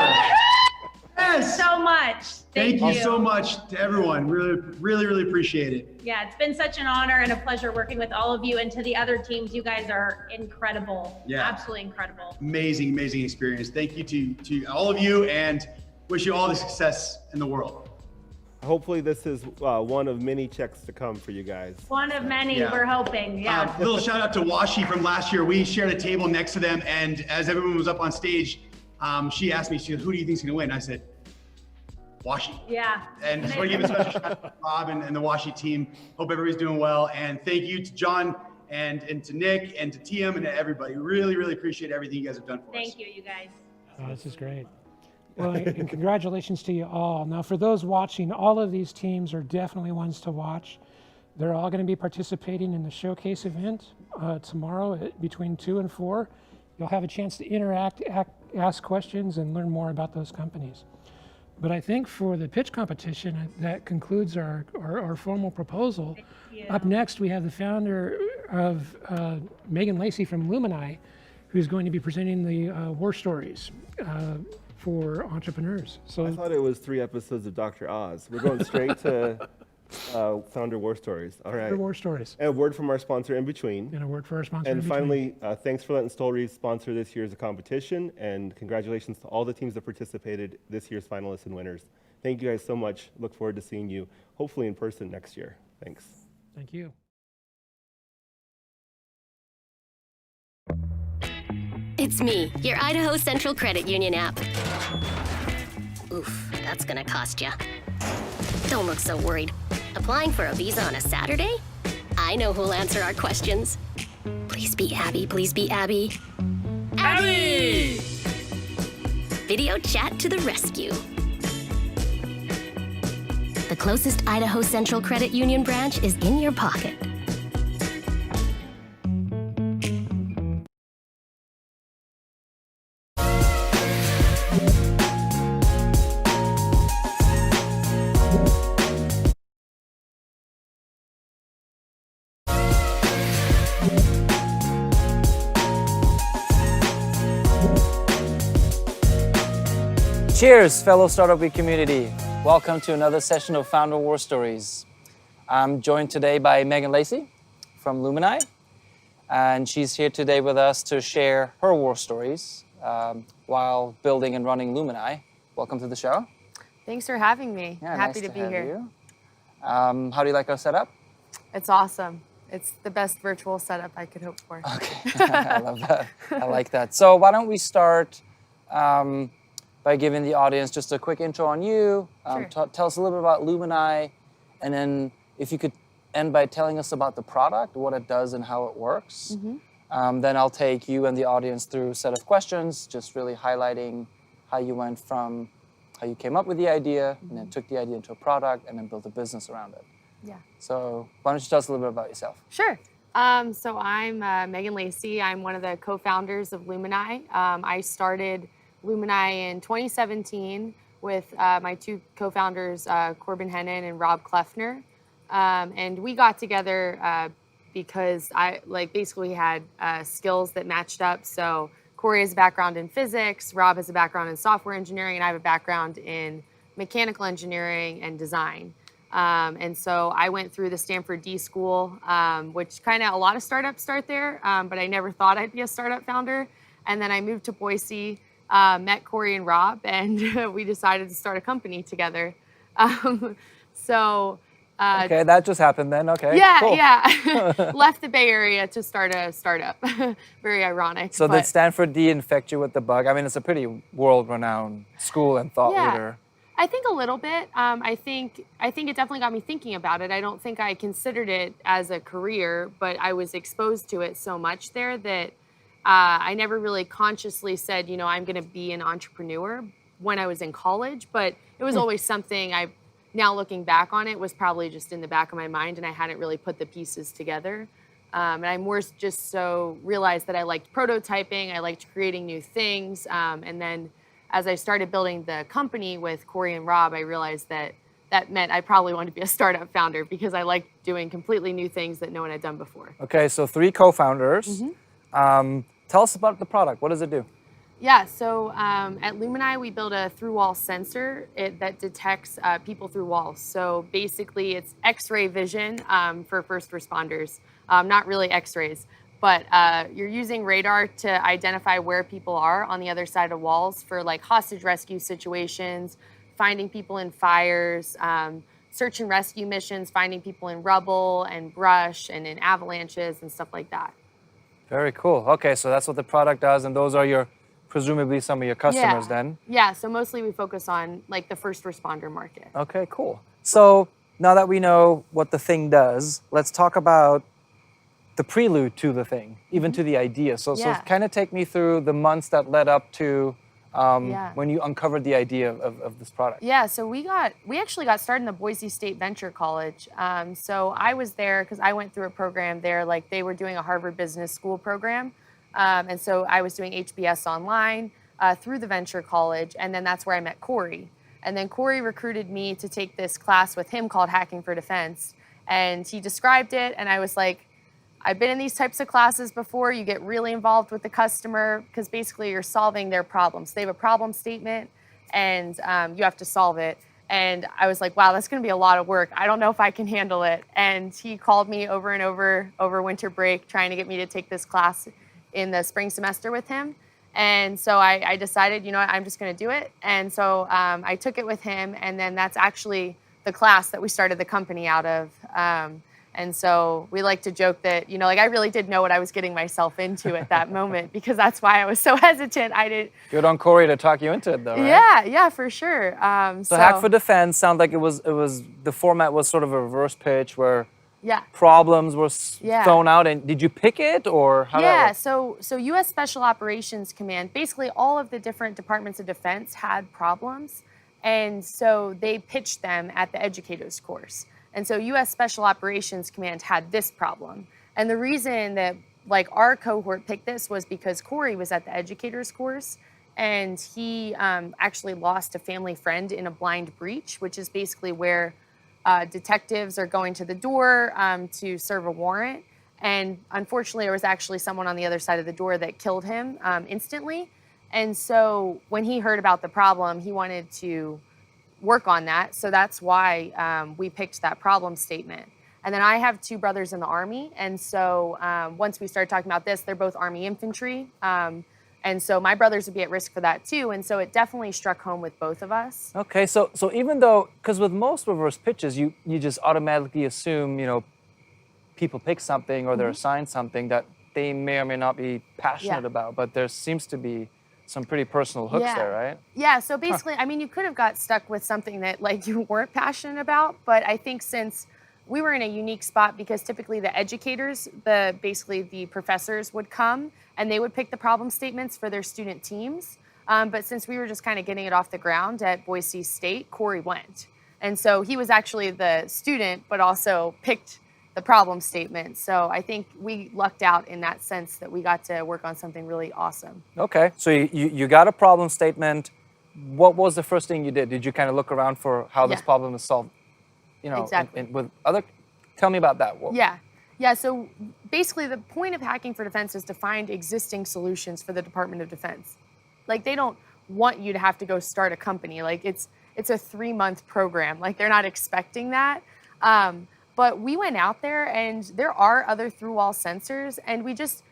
Yes. So much. Thank you so much to everyone. Really appreciate it. Yeah, it's been such an honor and a pleasure working with all of you, and to the other teams, you guys are incredible. Yeah. Absolutely incredible. Amazing experience. Thank you to all of you, and wish you all the success in the world. Hopefully this is one of many checks to come for you guys. One of many, Yeah. we're hoping. Yeah. Little shout out to Washi from last year. We shared a table next to them, and as everyone was up on stage, she asked me, she goes, "Who do you think's gonna win?" I said, Washi. Yeah. And just want to give a special shout out to Rob and the Washi team. Hope everybody's doing well. And thank you to John and to Nick and to TM and to everybody. Really, really appreciate everything you guys have done for us. Thank you, you guys. Oh, this is great. Well, and congratulations to you all. Now, for those watching, all of these teams are definitely ones to watch. They're all going to be participating in the showcase event tomorrow between 2 and 4. You'll have a chance to interact, ask questions, and learn more about those companies. But I think for the pitch competition, that concludes our formal proposal. Up next, we have the founder of Megan Lacey from Lumini, who's going to be presenting the war stories for entrepreneurs. So I thought it was 3 episodes of Dr. Oz. We're going straight to founder war stories. All right. War stories. And a word from our sponsor in between. And a word for our sponsor And in finally, thanks for letting Stories sponsor this year's competition, and congratulations to all the teams that participated, this year's finalists and winners. Thank you guys so much. Look forward to seeing you, hopefully in person next year. Thanks. Thank you. It's me, your Idaho Central Credit Union app. Oof, that's gonna cost ya. Don't look so worried. Applying for a visa on a Saturday? I know who'll answer our questions. Please be Abby, please be Abby. Abby! Video chat to the rescue. The closest Idaho Central Credit Union branch is in your pocket. Cheers, fellow Startup Week community. Welcome to another session of Founder War Stories. I'm joined today by Megan Lacey from Lumini, and she's here today with us to share her war stories while building and running Lumini. Welcome to the show. Thanks for having me. Yeah, Happy nice to be have here. you. How do you like our setup? It's awesome. It's the best virtual setup I could hope for. Okay, I love that. I like that. So why don't we start by giving the audience just a quick intro on you. Sure. Tell us a little bit about Lumini, and then if you could end by telling us about the product, what it does and how it works. Mm-hmm. Then I'll take you and the audience through a set of questions, just really highlighting how you went from how you came up with the idea, and then took the idea into a product, and then built a business around it. Yeah. So why don't you tell us a little bit about yourself? Sure. So I'm Megan Lacey. I'm one of the co-founders of Lumini. I started Lumini in 2017 with my 2 co-founders, Corbin Hennon and Rob Kleffner. And we got together because I basically had skills that matched up. So Corey has a background in physics, Rob has a background in software engineering, and I have a background in mechanical engineering and design. And so I went through the Stanford D School, which kind of a lot of startups start there, but I never thought I'd be a startup founder. And then I moved to Boise, met Corey and Rob, and we decided to start a company together. Okay, that just happened then. Okay. Yeah, cool. yeah. Left the Bay Area to start a startup. Very ironic. So did Stanford D infect you with the bug? I mean, it's a pretty world-renowned school and thought leader. I think a little bit. I think it definitely got me thinking about it. I don't think I considered it as a career, but I was exposed to it so much there that I never really consciously said, I'm going to be an entrepreneur when I was in college. But it was always something now looking back on it, was probably just in the back of my mind, and I hadn't really put the pieces together. And I more just so realized that I liked prototyping, I liked creating new things, and then as I started building the company with Corey and Rob, I realized that meant I probably wanted to be a startup founder because I liked doing completely new things that no one had done before. Okay, so 3 co-founders. Tell us about the product. What does it do? Yeah, so at Lumini, we built a through-wall sensor that detects people through walls. So basically, it's X-ray vision for first responders, not really X-rays. But you're using radar to identify where people are on the other side of walls for hostage rescue situations, finding people in fires, search and rescue missions, finding people in rubble and brush and in avalanches and stuff like that. Very cool. Okay, so that's what the product does, and those are your presumably some of your customers then. Yeah, so mostly we focus on like the first responder market. Okay, cool. So now that we know what the thing does, let's talk about the prelude to the thing, even to the idea. So kind of take me through the months that led up to when you uncovered the idea of this product. Yeah, so we actually got started in the Boise State Venture College. So I was there because I went through a program there, like they were doing a Harvard Business School program. And so I was doing HBS online through the Venture College, and then that's where I met Corey. And then Corey recruited me to take this class with him called Hacking for Defense. And he described it, and I was like, I've been in these types of classes before. You get really involved with the customer because basically you're solving their problems. They have a problem statement and you have to solve it. And I was like, wow, that's going to be a lot of work. I don't know if I can handle it. And he called me over and over winter break trying to get me to take this class in the spring semester with him. And so I decided, you know what, I'm just going to do it. And so I took it with him. And then that's actually the class that we started the company out of. And so we like to joke that, you know, like I really did know what I was getting myself into at that moment because that's why I was so hesitant. I didn't. Good on Corey to talk you into it though, right? Yeah, for sure. So Hack for Defense sounds like it was the format was sort of a reverse pitch where problems were thrown out. And did you pick it or how did that work? So U.S. Special Operations Command, basically all of the different departments of defense had problems. And so they pitched them at the educators course. And so U.S. Special Operations Command had this problem. And the reason that like our cohort picked this was because Corey was at the educators course and he actually lost a family friend in a blind breach, which is basically where detectives are going to the door to serve a warrant. And unfortunately, there was actually someone on the other side of the door that killed him instantly. And so when he heard about the problem, he wanted to work on that. So that's why we picked that problem statement. And then I have two brothers in the Army. And so once we started talking about this, they're both Army infantry. And so my brothers would be at risk for that too. And so it definitely struck home with both of us. Okay, so even though, because with most reverse pitches, you just automatically assume, you know, people pick something or they're assigned something that they may or may not be passionate about, but there seems to be some pretty personal hooks there, right? Yeah, so basically, I mean, you could have got stuck with something that like you weren't passionate about, but I think since we were in a unique spot because typically the educators, basically the professors would come and they would pick the problem statements for their student teams. But since we were just kind of getting it off the ground at Boise State, Corey went. And so he was actually the student, but also picked the problem statement. So I think we lucked out in that sense that we got to work on something really awesome. Okay, so you got a problem statement. What was the first thing you did? Did you kind of look around for how this problem is solved? You know, with other, tell me about that. Yeah, so basically the point of Hacking for Defense is to find existing solutions for the Department of Defense. Like they don't want you to have to go start a company. Like it's a 3-month program. Like they're not expecting that. But we went out there and there are other through-wall sensors and we just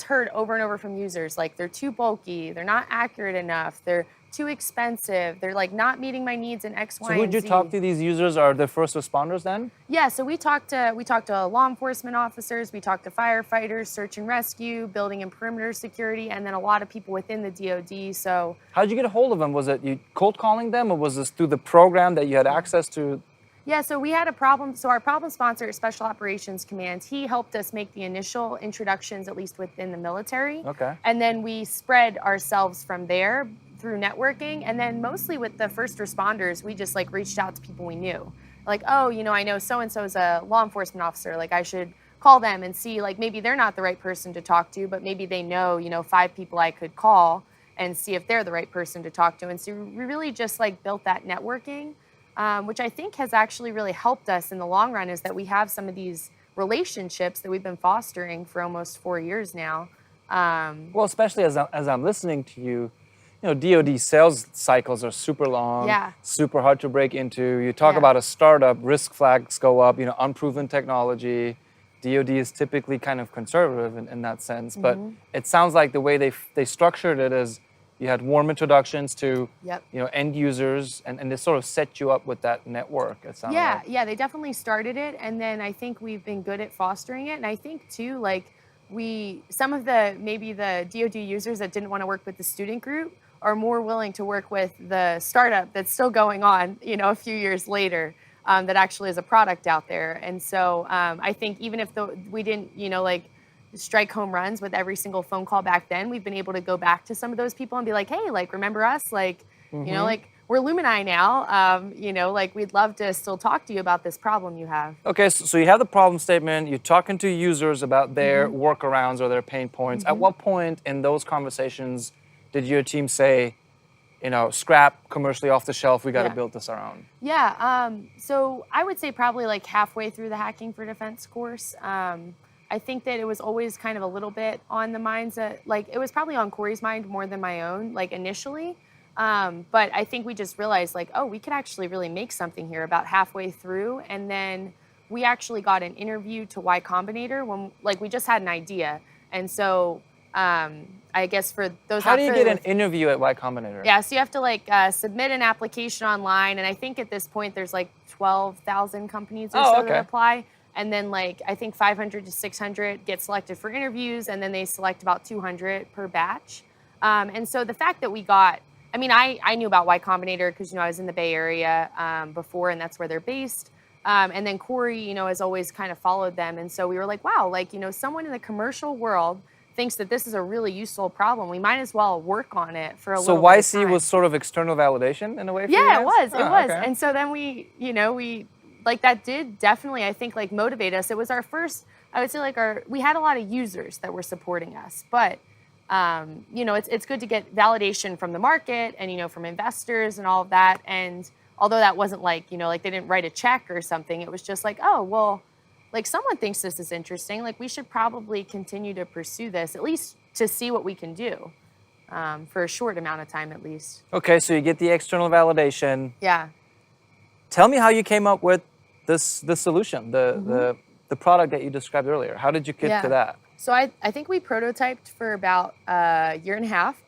heard over and over from users, like they're too bulky, they're not accurate enough, they're too expensive, they're like not meeting my needs in X, Y, and Z. So who'd you talk to? These users are the first responders then? Yeah, so we talked to law enforcement officers, we talked to firefighters, search and rescue, building and perimeter security, and then a lot of people within the DoD. So how'd you get a hold of them? Was it you cold calling them or was this through the program that you had access to? Yeah, so we had a problem. So our problem sponsor is Special Operations Command. He helped us make the initial introductions, at least within the military. Okay. And then we spread ourselves from there through networking. And then mostly with the first responders, we just like reached out to people we knew. Like, oh, you know, I know so-and-so is a law enforcement officer. Like I should call them and see, like maybe they're not the right person to talk to, but maybe they know, you know, 5 people I could call and see if they're the right person to talk to. And so we really just like built that networking. Which I think has actually really helped us in the long run is that we have some of these relationships that we've been fostering for almost 4 years now. Well, especially as I'm listening to you, you know, DoD sales cycles are super long, super hard to break into. You talk about a startup, risk flags go up, you know, unproven technology. DoD is typically kind of conservative in that sense, but it sounds like the way they structured it is you had warm introductions to you know, end users, and they sort of set you up with that network. It sounds like. Yeah, they definitely started it, and then I think we've been good at fostering it. And I think too, like some of the maybe the DoD users that didn't want to work with the student group are more willing to work with the startup that's still going on, a few years later, that actually is a product out there. And so I think even if we didn't, strike home runs with every single phone call back then, we've been able to go back to some of those people and be like, hey, remember us? We're Lumini now. We'd love to still talk to you about this problem you have. Okay, so you have the problem statement, you're talking to users about their workarounds or their pain points. At what point in those conversations did your team say, scrap commercially off the shelf, we got to build this our own? Yeah, so I would say probably halfway through the Hacking for Defense course. I think that it was always kind of a little bit on the minds that, it was probably on Corey's mind more than my own, initially. But I think we just realized, we could actually really make something here about halfway through. And then we actually got an interview to Y Combinator when, we just had an idea. And so I guess for those... How do you get an interview at Y Combinator? Yeah, so you have to submit an application online. And I think at this point there's 12,000 companies or so that apply. And then I think 500 to 600 get selected for interviews. And then they select about 200 per batch. And so the fact that we got... I knew about Y Combinator because, I was in the Bay Area before, and that's where they're based. And then Corey, has always kind of followed them. And so we were like, wow, someone in the commercial world thinks that this is a really useful problem. We might as well work on it for a little bit of YC time. was sort of external validation in a way for you Yeah, guys? it was. Okay. And so then we that did definitely, I think, motivate us. It was our first, I would say, we had a lot of users that were supporting us, but it's good to get validation from the market and, from investors and all of that. And although that wasn't they didn't write a check or something, it was just someone thinks this is interesting. We should probably continue to pursue this, at least to see what we can do for a short amount of time, at least. Okay, so you get the external validation. Yeah. Tell me how you came up with this solution, the product that you described earlier. How did you get to that? So I think we prototyped for about a year and a half.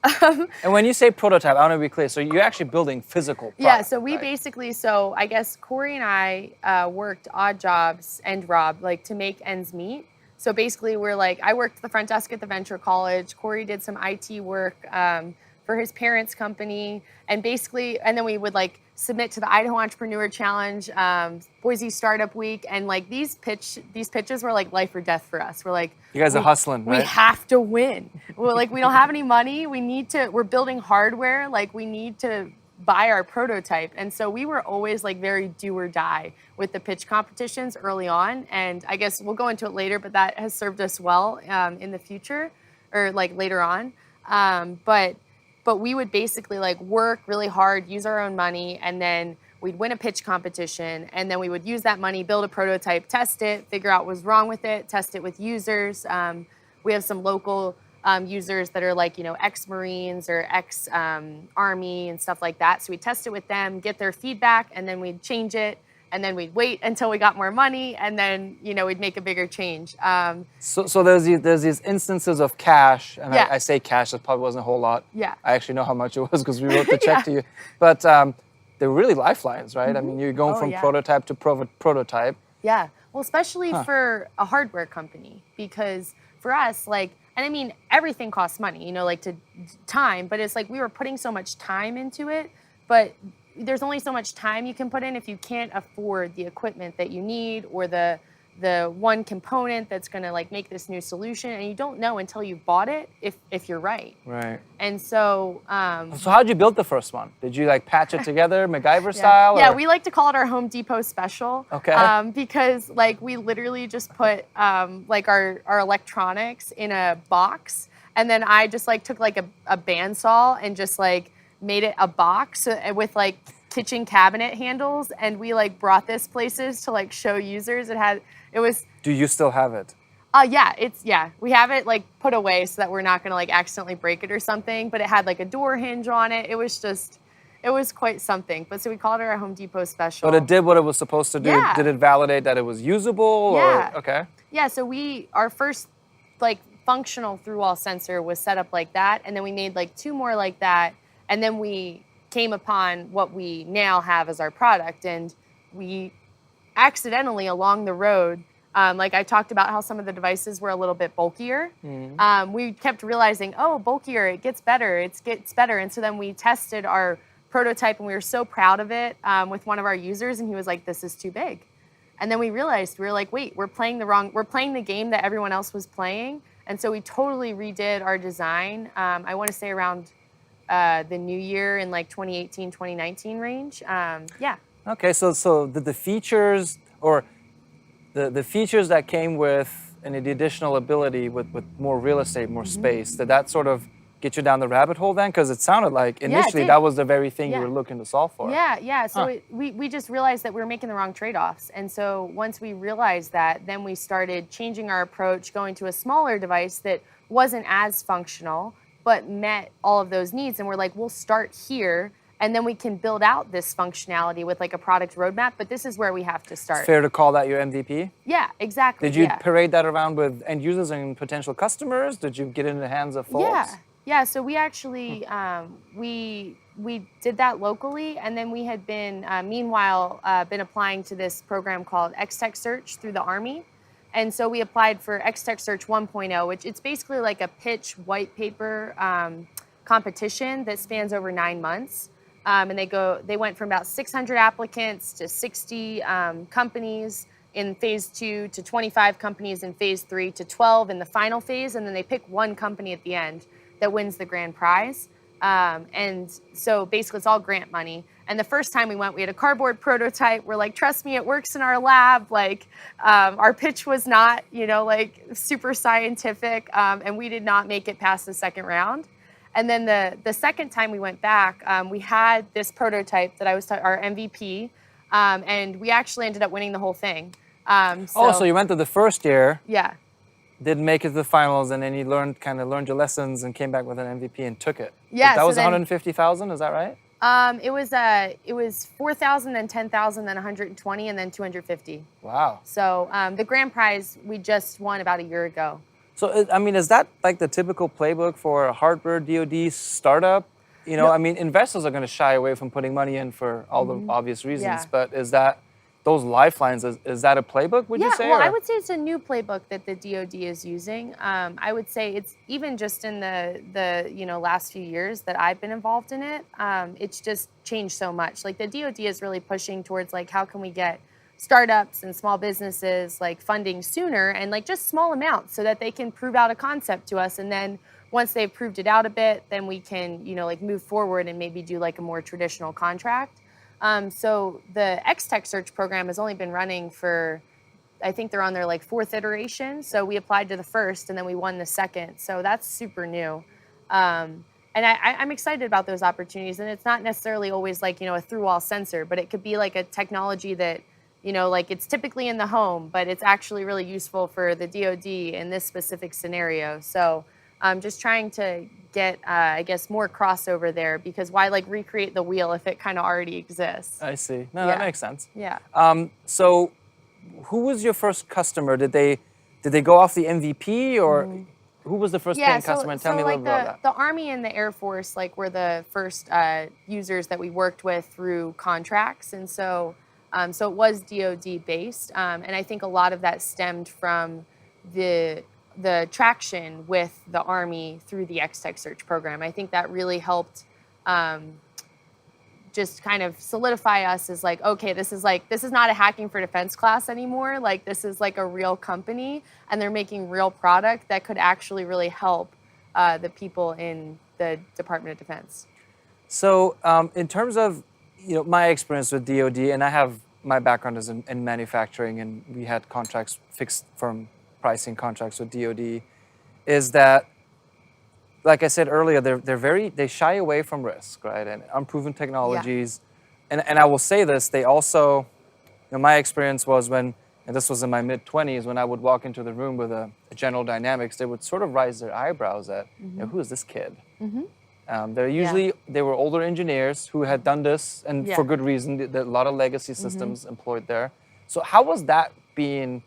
And when you say prototype, I want to be clear. So you're actually building physical product, yeah, so we basically, I guess Corey and I worked odd jobs, and Rob, to make ends meet. So basically we're I worked the front desk at the Venture College. Corey did some IT work for his parents' company. And then we would submit to the Idaho Entrepreneur Challenge, Boise Startup Week. And these pitches were life or death for us. We're you guys are hustling, right? We have to win. We're we don't have any money. We're building hardware. We need to buy our prototype. And so we were always very do or die with the pitch competitions early on. And I guess we'll go into it later, but that has served us well in the future or later on. But we would basically work really hard, use our own money, and then we'd win a pitch competition, and then we would use that money, build a prototype, test it, figure out what's wrong with it, test it with users. We have some local users that are ex-Marines or ex-Army and stuff like that. So we test it with them, get their feedback, and then we'd change it. And then we'd wait until we got more money, and then we'd make a bigger change. So there's these instances of cash, and Yeah. I say cash, that probably wasn't a whole lot. Yeah. I actually know how much it was because we wrote the check to you. But they're really lifelines, right? I mean, you're going from prototype to prototype. Yeah, well, especially for a hardware company, because for us, everything costs money, to time, but it's we were putting so much time into it, but there's only so much time you can put in if you can't afford the equipment that you need or the one component that's going to make this new solution, and you don't know until you've bought it if you're right. Right. And so So how'd you build the first one? Did you patch it together MacGyver style? Yeah, or? we like to call it our Home Depot special. Okay. Because we literally just put our electronics in a box, and then I just took a bandsaw and just made it a box with kitchen cabinet handles, and we brought this places to show users. It was. Do you still have it? Yeah, we have it put away so that we're not gonna accidentally break it or something. But it had a door hinge on it. It was quite something. But so we called it our Home Depot special. But it did what it was supposed to do. Yeah. Did it validate that it was usable? Yeah. Or, okay. Yeah. So our first functional through-wall sensor was set up like that, and then we made 2 more like that, and then we came upon what we now have as our product, and we accidentally along the road Like I talked about how some of the devices were a little bit bulkier. We kept realizing, oh, bulkier, it gets better, And so then we tested our prototype and we were so proud of it with one of our users, and he was like, this is too big. And then we realized, we were like, wait, we're playing the game that everyone else was playing. And so we totally redid our design. I want to say around the new year in like 2018, 2019 range. Yeah. Okay, so the features or the features that came with and the additional ability with more real estate, more space, did that sort of get you down the rabbit hole then? Because it sounded like initially that was the very thing you were looking to solve for. Yeah. So we just realized that we were making the wrong trade-offs. And so once we realized that, then we started changing our approach, going to a smaller device that wasn't as functional, but met all of those needs. And we're like, we'll start here, and then we can build out this functionality with like a product roadmap. But this is where we have to start. It's fair to call that your MVP? Yeah, exactly. Did you parade that around with end users and potential customers? Did you get in the hands of folks? Yeah, so we actually, we did that locally, and then we had been, meanwhile, been applying to this program called X-Tech Search through the Army. And so we applied for X-Tech Search 1.0, which it's basically like a pitch white paper competition that spans over 9 months. And they went from about 600 applicants to 60 companies in phase 2 to 25 companies in phase 3 to 12 in the final phase, and then they pick one company at the end that wins the grand prize. And so basically it's all grant money. And the first time we went, we had a cardboard prototype. We're like, trust me, it works in our lab. Like our pitch was not, like super scientific, and we did not make it past the second round. And then the second time we went back, we had this prototype that our MVP, and we actually ended up winning the whole thing. So you went to the first year. Yeah. Didn't make it to the finals, and then you learned your lessons and came back with an MVP and took it. Yeah, that was 150,000. Is that right? It was 4,000, then 10,000, then 120, and then 250. Wow. So the grand prize we just won about a year ago. So is that like the typical playbook for a hardware DoD startup? No. Investors are going to shy away from putting money in for all the obvious reasons. But is that those lifelines? Is that a playbook? Would you say? Well, I would say it's a new playbook that the DoD is using. I would say it's even just in the last few years that I've been involved in it. It's just changed so much. Like the DoD is really pushing towards like how can we get startups and small businesses like funding sooner and like just small amounts so that they can prove out a concept to us, and then once they've proved it out a bit, then we can like move forward and maybe do like a more traditional contract. So the X-Tech Search program has only been running for, I think they're on their like 4th iteration. So we applied to the first and then we won the second. So that's super new. And I'm excited about those opportunities. And it's not necessarily always like, a through-wall sensor, but it could be like a technology that, like it's typically in the home, but it's actually really useful for the DoD in this specific scenario. So I'm just trying to get, I guess, more crossover there, because why like recreate the wheel if it kind of already exists? I see. No, that makes sense. Yeah. So who was your first customer? Did they go off the MVP, or who was the first paying customer? And tell me a little bit about that. The Army and the Air Force were the first users that we worked with through contracts. And so it was DoD based. And I think a lot of that stemmed from the traction with the Army through the X-Tech Search program. I think that really helped just kind of solidify us as like, okay, this is not a hacking for defense class anymore. Like this is like a real company, and they're making real product that could actually really help the people in the Department of Defense. So in terms of my experience with DoD, and I have my background is in manufacturing, and we had contracts, fixed firm pricing contracts with DoD, is that, like I said earlier, they shy away from risk, right, and unproven technologies. And I will say this, they also, my experience was and this was in my mid-20s, when I would walk into the room with a General Dynamics, they would sort of raise their eyebrows at, who is this kid? They were older engineers who had done this, and for good reason. A lot of legacy systems employed there. So how was that being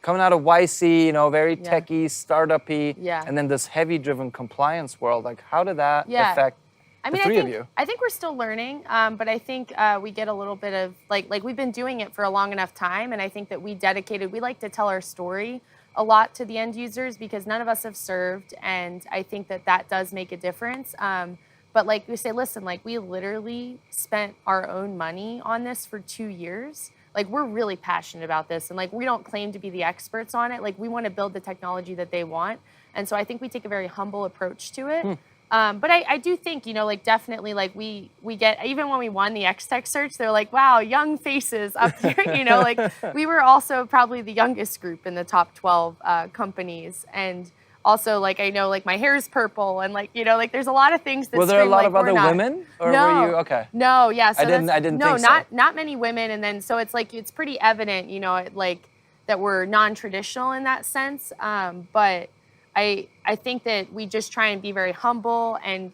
coming out of YC, very techy, startup-y, and then this heavy-driven compliance world? Like, how did that affect I mean, I think we're still learning, but I think we get a little bit of like we've been doing it for a long enough time, and I think that we like to tell our story a lot to the end users because none of us have served, and I think that does make a difference. But like we say, listen, like we literally spent our own money on this for 2 years. Like we're really passionate about this, and like we don't claim to be the experts on it. Like we want to build the technology that they want, and so I think we take a very humble approach to it. But I do think, like definitely like we get, even when we won the X-Tech search, they're like, wow, young faces up here, like we were also probably the youngest group in the top 12 companies. And also like, I know like my hair is purple and like, like there's a lot of things that were there a lot of other women or no, were you, okay. No, yeah. So I didn't think so. Not many women. And then, so it's like, it's pretty evident, like that we're non-traditional in that sense. But I think that we just try and be very humble and,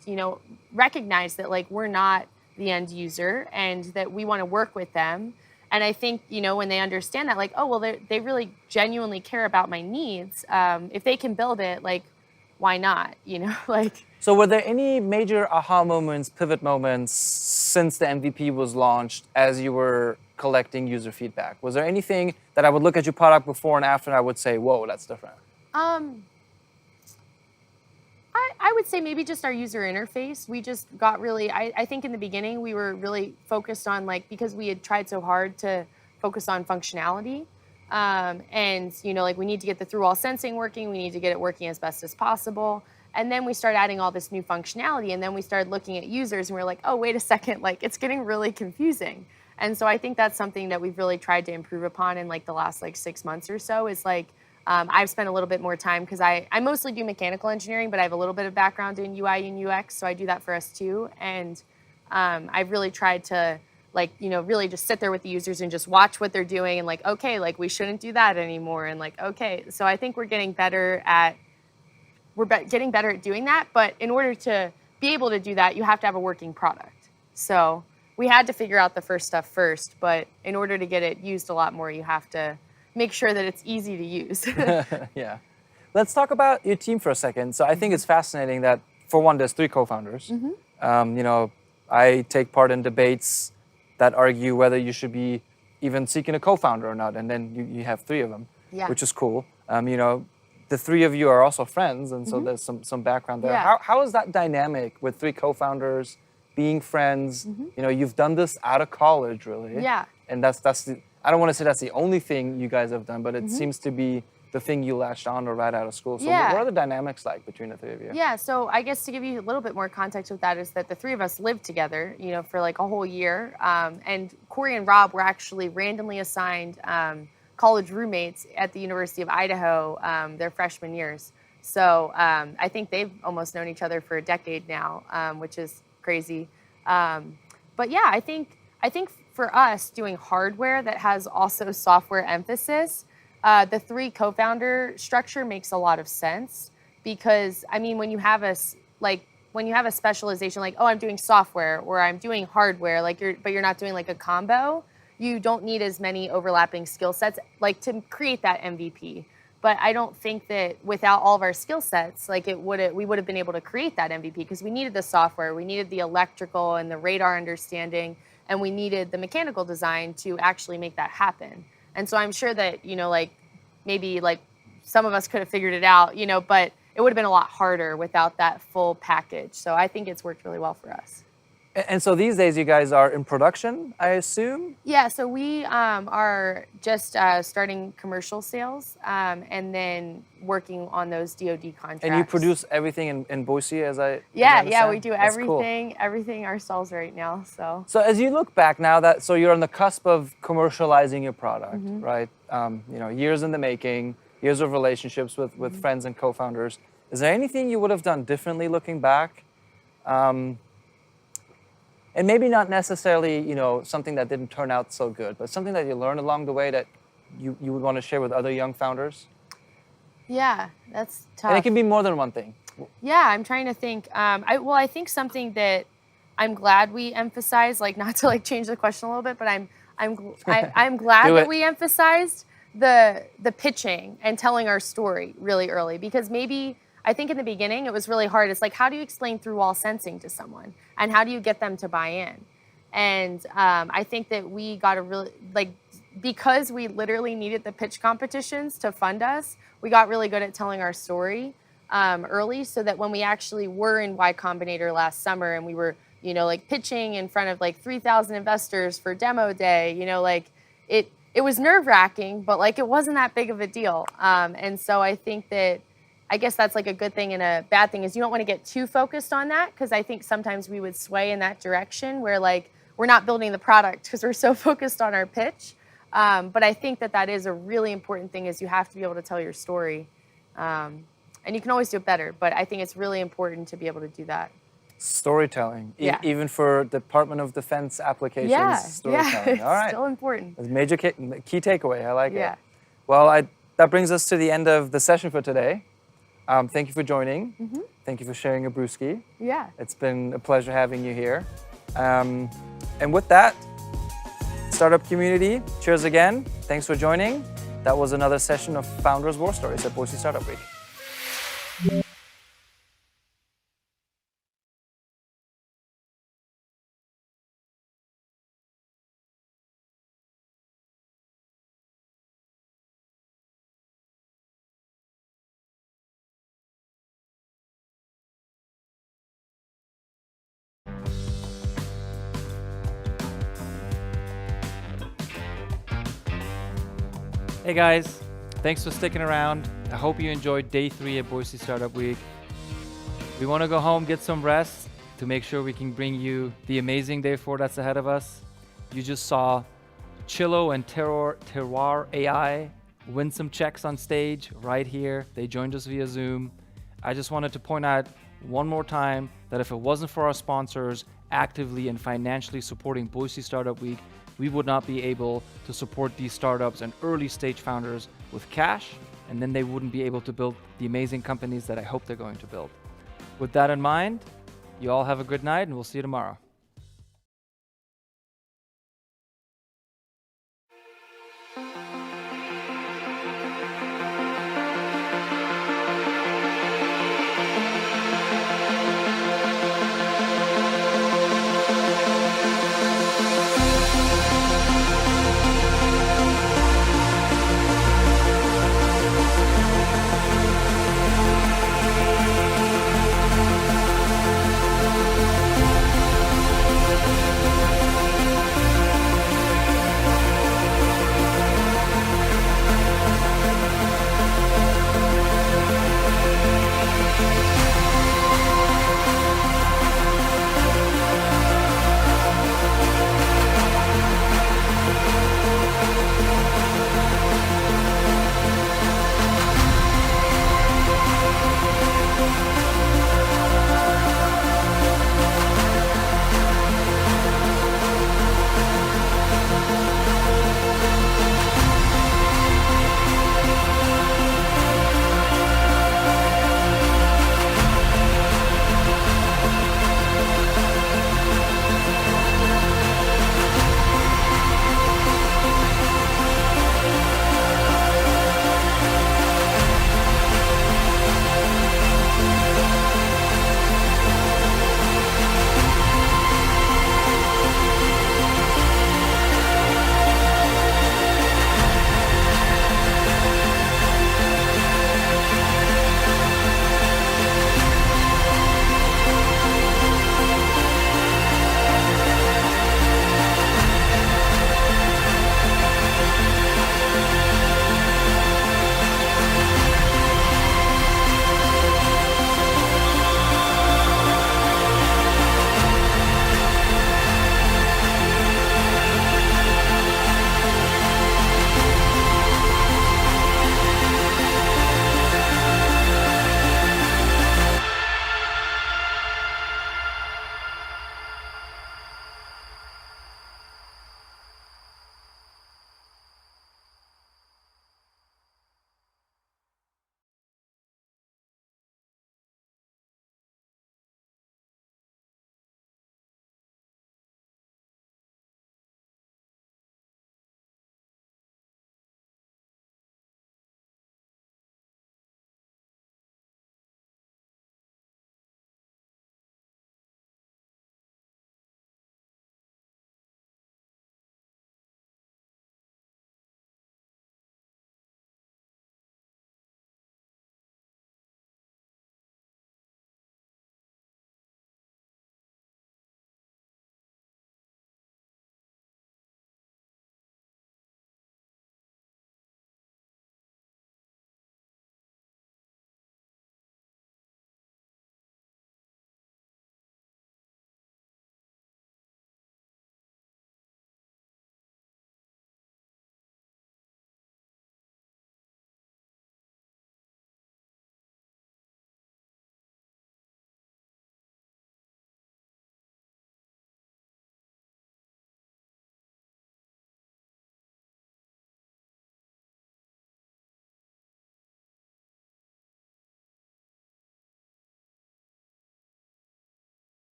recognize that like we're not the end user and that we want to work with them. And I think, when they understand that, like, oh, well, they really genuinely care about my needs. If they can build it, like, why not, like. So were there any major aha moments, pivot moments since the MVP was launched as you were collecting user feedback? Was there anything that I would look at your product before and after and I would say, whoa, that's different? I would say maybe just our user interface. We just got really, I think in the beginning we were really focused on like, because we had tried so hard to focus on functionality. And, like we need to get the through-wall sensing working. We need to get it working as best as possible. And then we started adding all this new functionality. And then we started looking at users and we were like, oh, wait a second, like it's getting really confusing. And so I think that's something that we've really tried to improve upon in like the last like 6 months or so is like, I've spent a little bit more time because I mostly do mechanical engineering, but I have a little bit of background in UI and UX, so I do that for us too. And I've really tried to like, really just sit there with the users and just watch what they're doing and like, okay, like we shouldn't do that anymore. And like, okay, so I think we're getting better at doing that. But in order to be able to do that, you have to have a working product. So we had to figure out the first stuff first, but in order to get it used a lot more, you have to make sure that it's easy to use. Yeah. Let's talk about your team for a second. So I think it's fascinating that, for one, there's 3 co-founders. I take part in debates that argue whether you should be even seeking a co-founder or not, and then you have 3 of them, which is cool. The 3 of you are also friends, and so there's some background there. Yeah. How is that dynamic with 3 co-founders, being friends? You've done this out of college, really. Yeah. And that's the, I don't want to say that's the only thing you guys have done, but it seems to be the thing you latched on to right out of school. So what are the dynamics like between the 3 of you? Yeah, so I guess to give you a little bit more context with that is that the 3 of us lived together, for like a whole year. And Corey and Rob were actually randomly assigned college roommates at the University of Idaho their freshman years. So I think they've almost known each other for a decade now, which is crazy. But yeah, I think for us doing hardware that has also software emphasis, the 3 co-founder structure makes a lot of sense because I mean when you have a specialization like, oh, I'm doing software or I'm doing hardware, but you're not doing like a combo, you don't need as many overlapping skill sets like to create that MVP. But I don't think that without all of our skill sets, like we would have been able to create that MVP because we needed the software, we needed the electrical and the radar understanding, and we needed the mechanical design to actually make that happen. And so I'm sure that, maybe like some of us could have figured it out, but it would have been a lot harder without that full package. So I think it's worked really well for us. And so these days you guys are in production, I assume? Yeah, so we are just starting commercial sales and then working on those DoD contracts. And you produce everything in Boise, as I Yeah, we do That's everything ourselves right now. So as you look back now so you're on the cusp of commercializing your product, right? Years in the making, years of relationships with friends and co-founders. Is there anything you would have done differently looking back? And maybe not necessarily, something that didn't turn out so good, but something that you learned along the way that you would want to share with other young founders? Yeah, that's tough. And it can be more than one thing. Yeah, I'm trying to think. I think something that I'm glad we emphasized, like not to like change the question a little bit, but I'm glad that we emphasized the pitching and telling our story really early because maybe I think in the beginning, it was really hard. It's like, how do you explain through wall sensing to someone? And how do you get them to buy in? And I think that we got a really, because we literally needed the pitch competitions to fund us, we got really good at telling our story early, so that when we actually were in Y Combinator last summer and we were, pitching in front of 3,000 investors for demo day, it was nerve-wracking, but it wasn't that big of a deal. And so I think that, I guess that's a good thing and a bad thing is you don't want to get too focused on that, because I think sometimes we would sway in that direction where we're not building the product because we're so focused on our pitch. But I think that is a really important thing, is you have to be able to tell your story. And you can always do it better, but I think it's really important to be able to do that. Storytelling, Yeah. even for Department of Defense applications, storytelling. Yeah, All right. it's still important. That's a major key takeaway. I like Yeah. it. Well, that brings us to the end of the session for today. Thank you for joining. Mm-hmm. Thank you for sharing a brewski. Yeah. It's been a pleasure having you here. And with that, startup community, cheers again. Thanks for joining. That was another session of Founders War Stories at Boise Startup Week. Hey guys, thanks for sticking around. I hope you enjoyed day 3 at Boise Startup Week. We want to go home, get some rest to make sure we can bring you the amazing day 4 that's ahead of us. You just saw Chillo and Terroir AI win some checks on stage right here. They joined us via Zoom. I just wanted to point out one more time that if it wasn't for our sponsors actively and financially supporting Boise Startup Week, we would not be able to support these startups and early stage founders with cash, and then they wouldn't be able to build the amazing companies that I hope they're going to build. With that in mind, you all have a good night, and we'll see you tomorrow.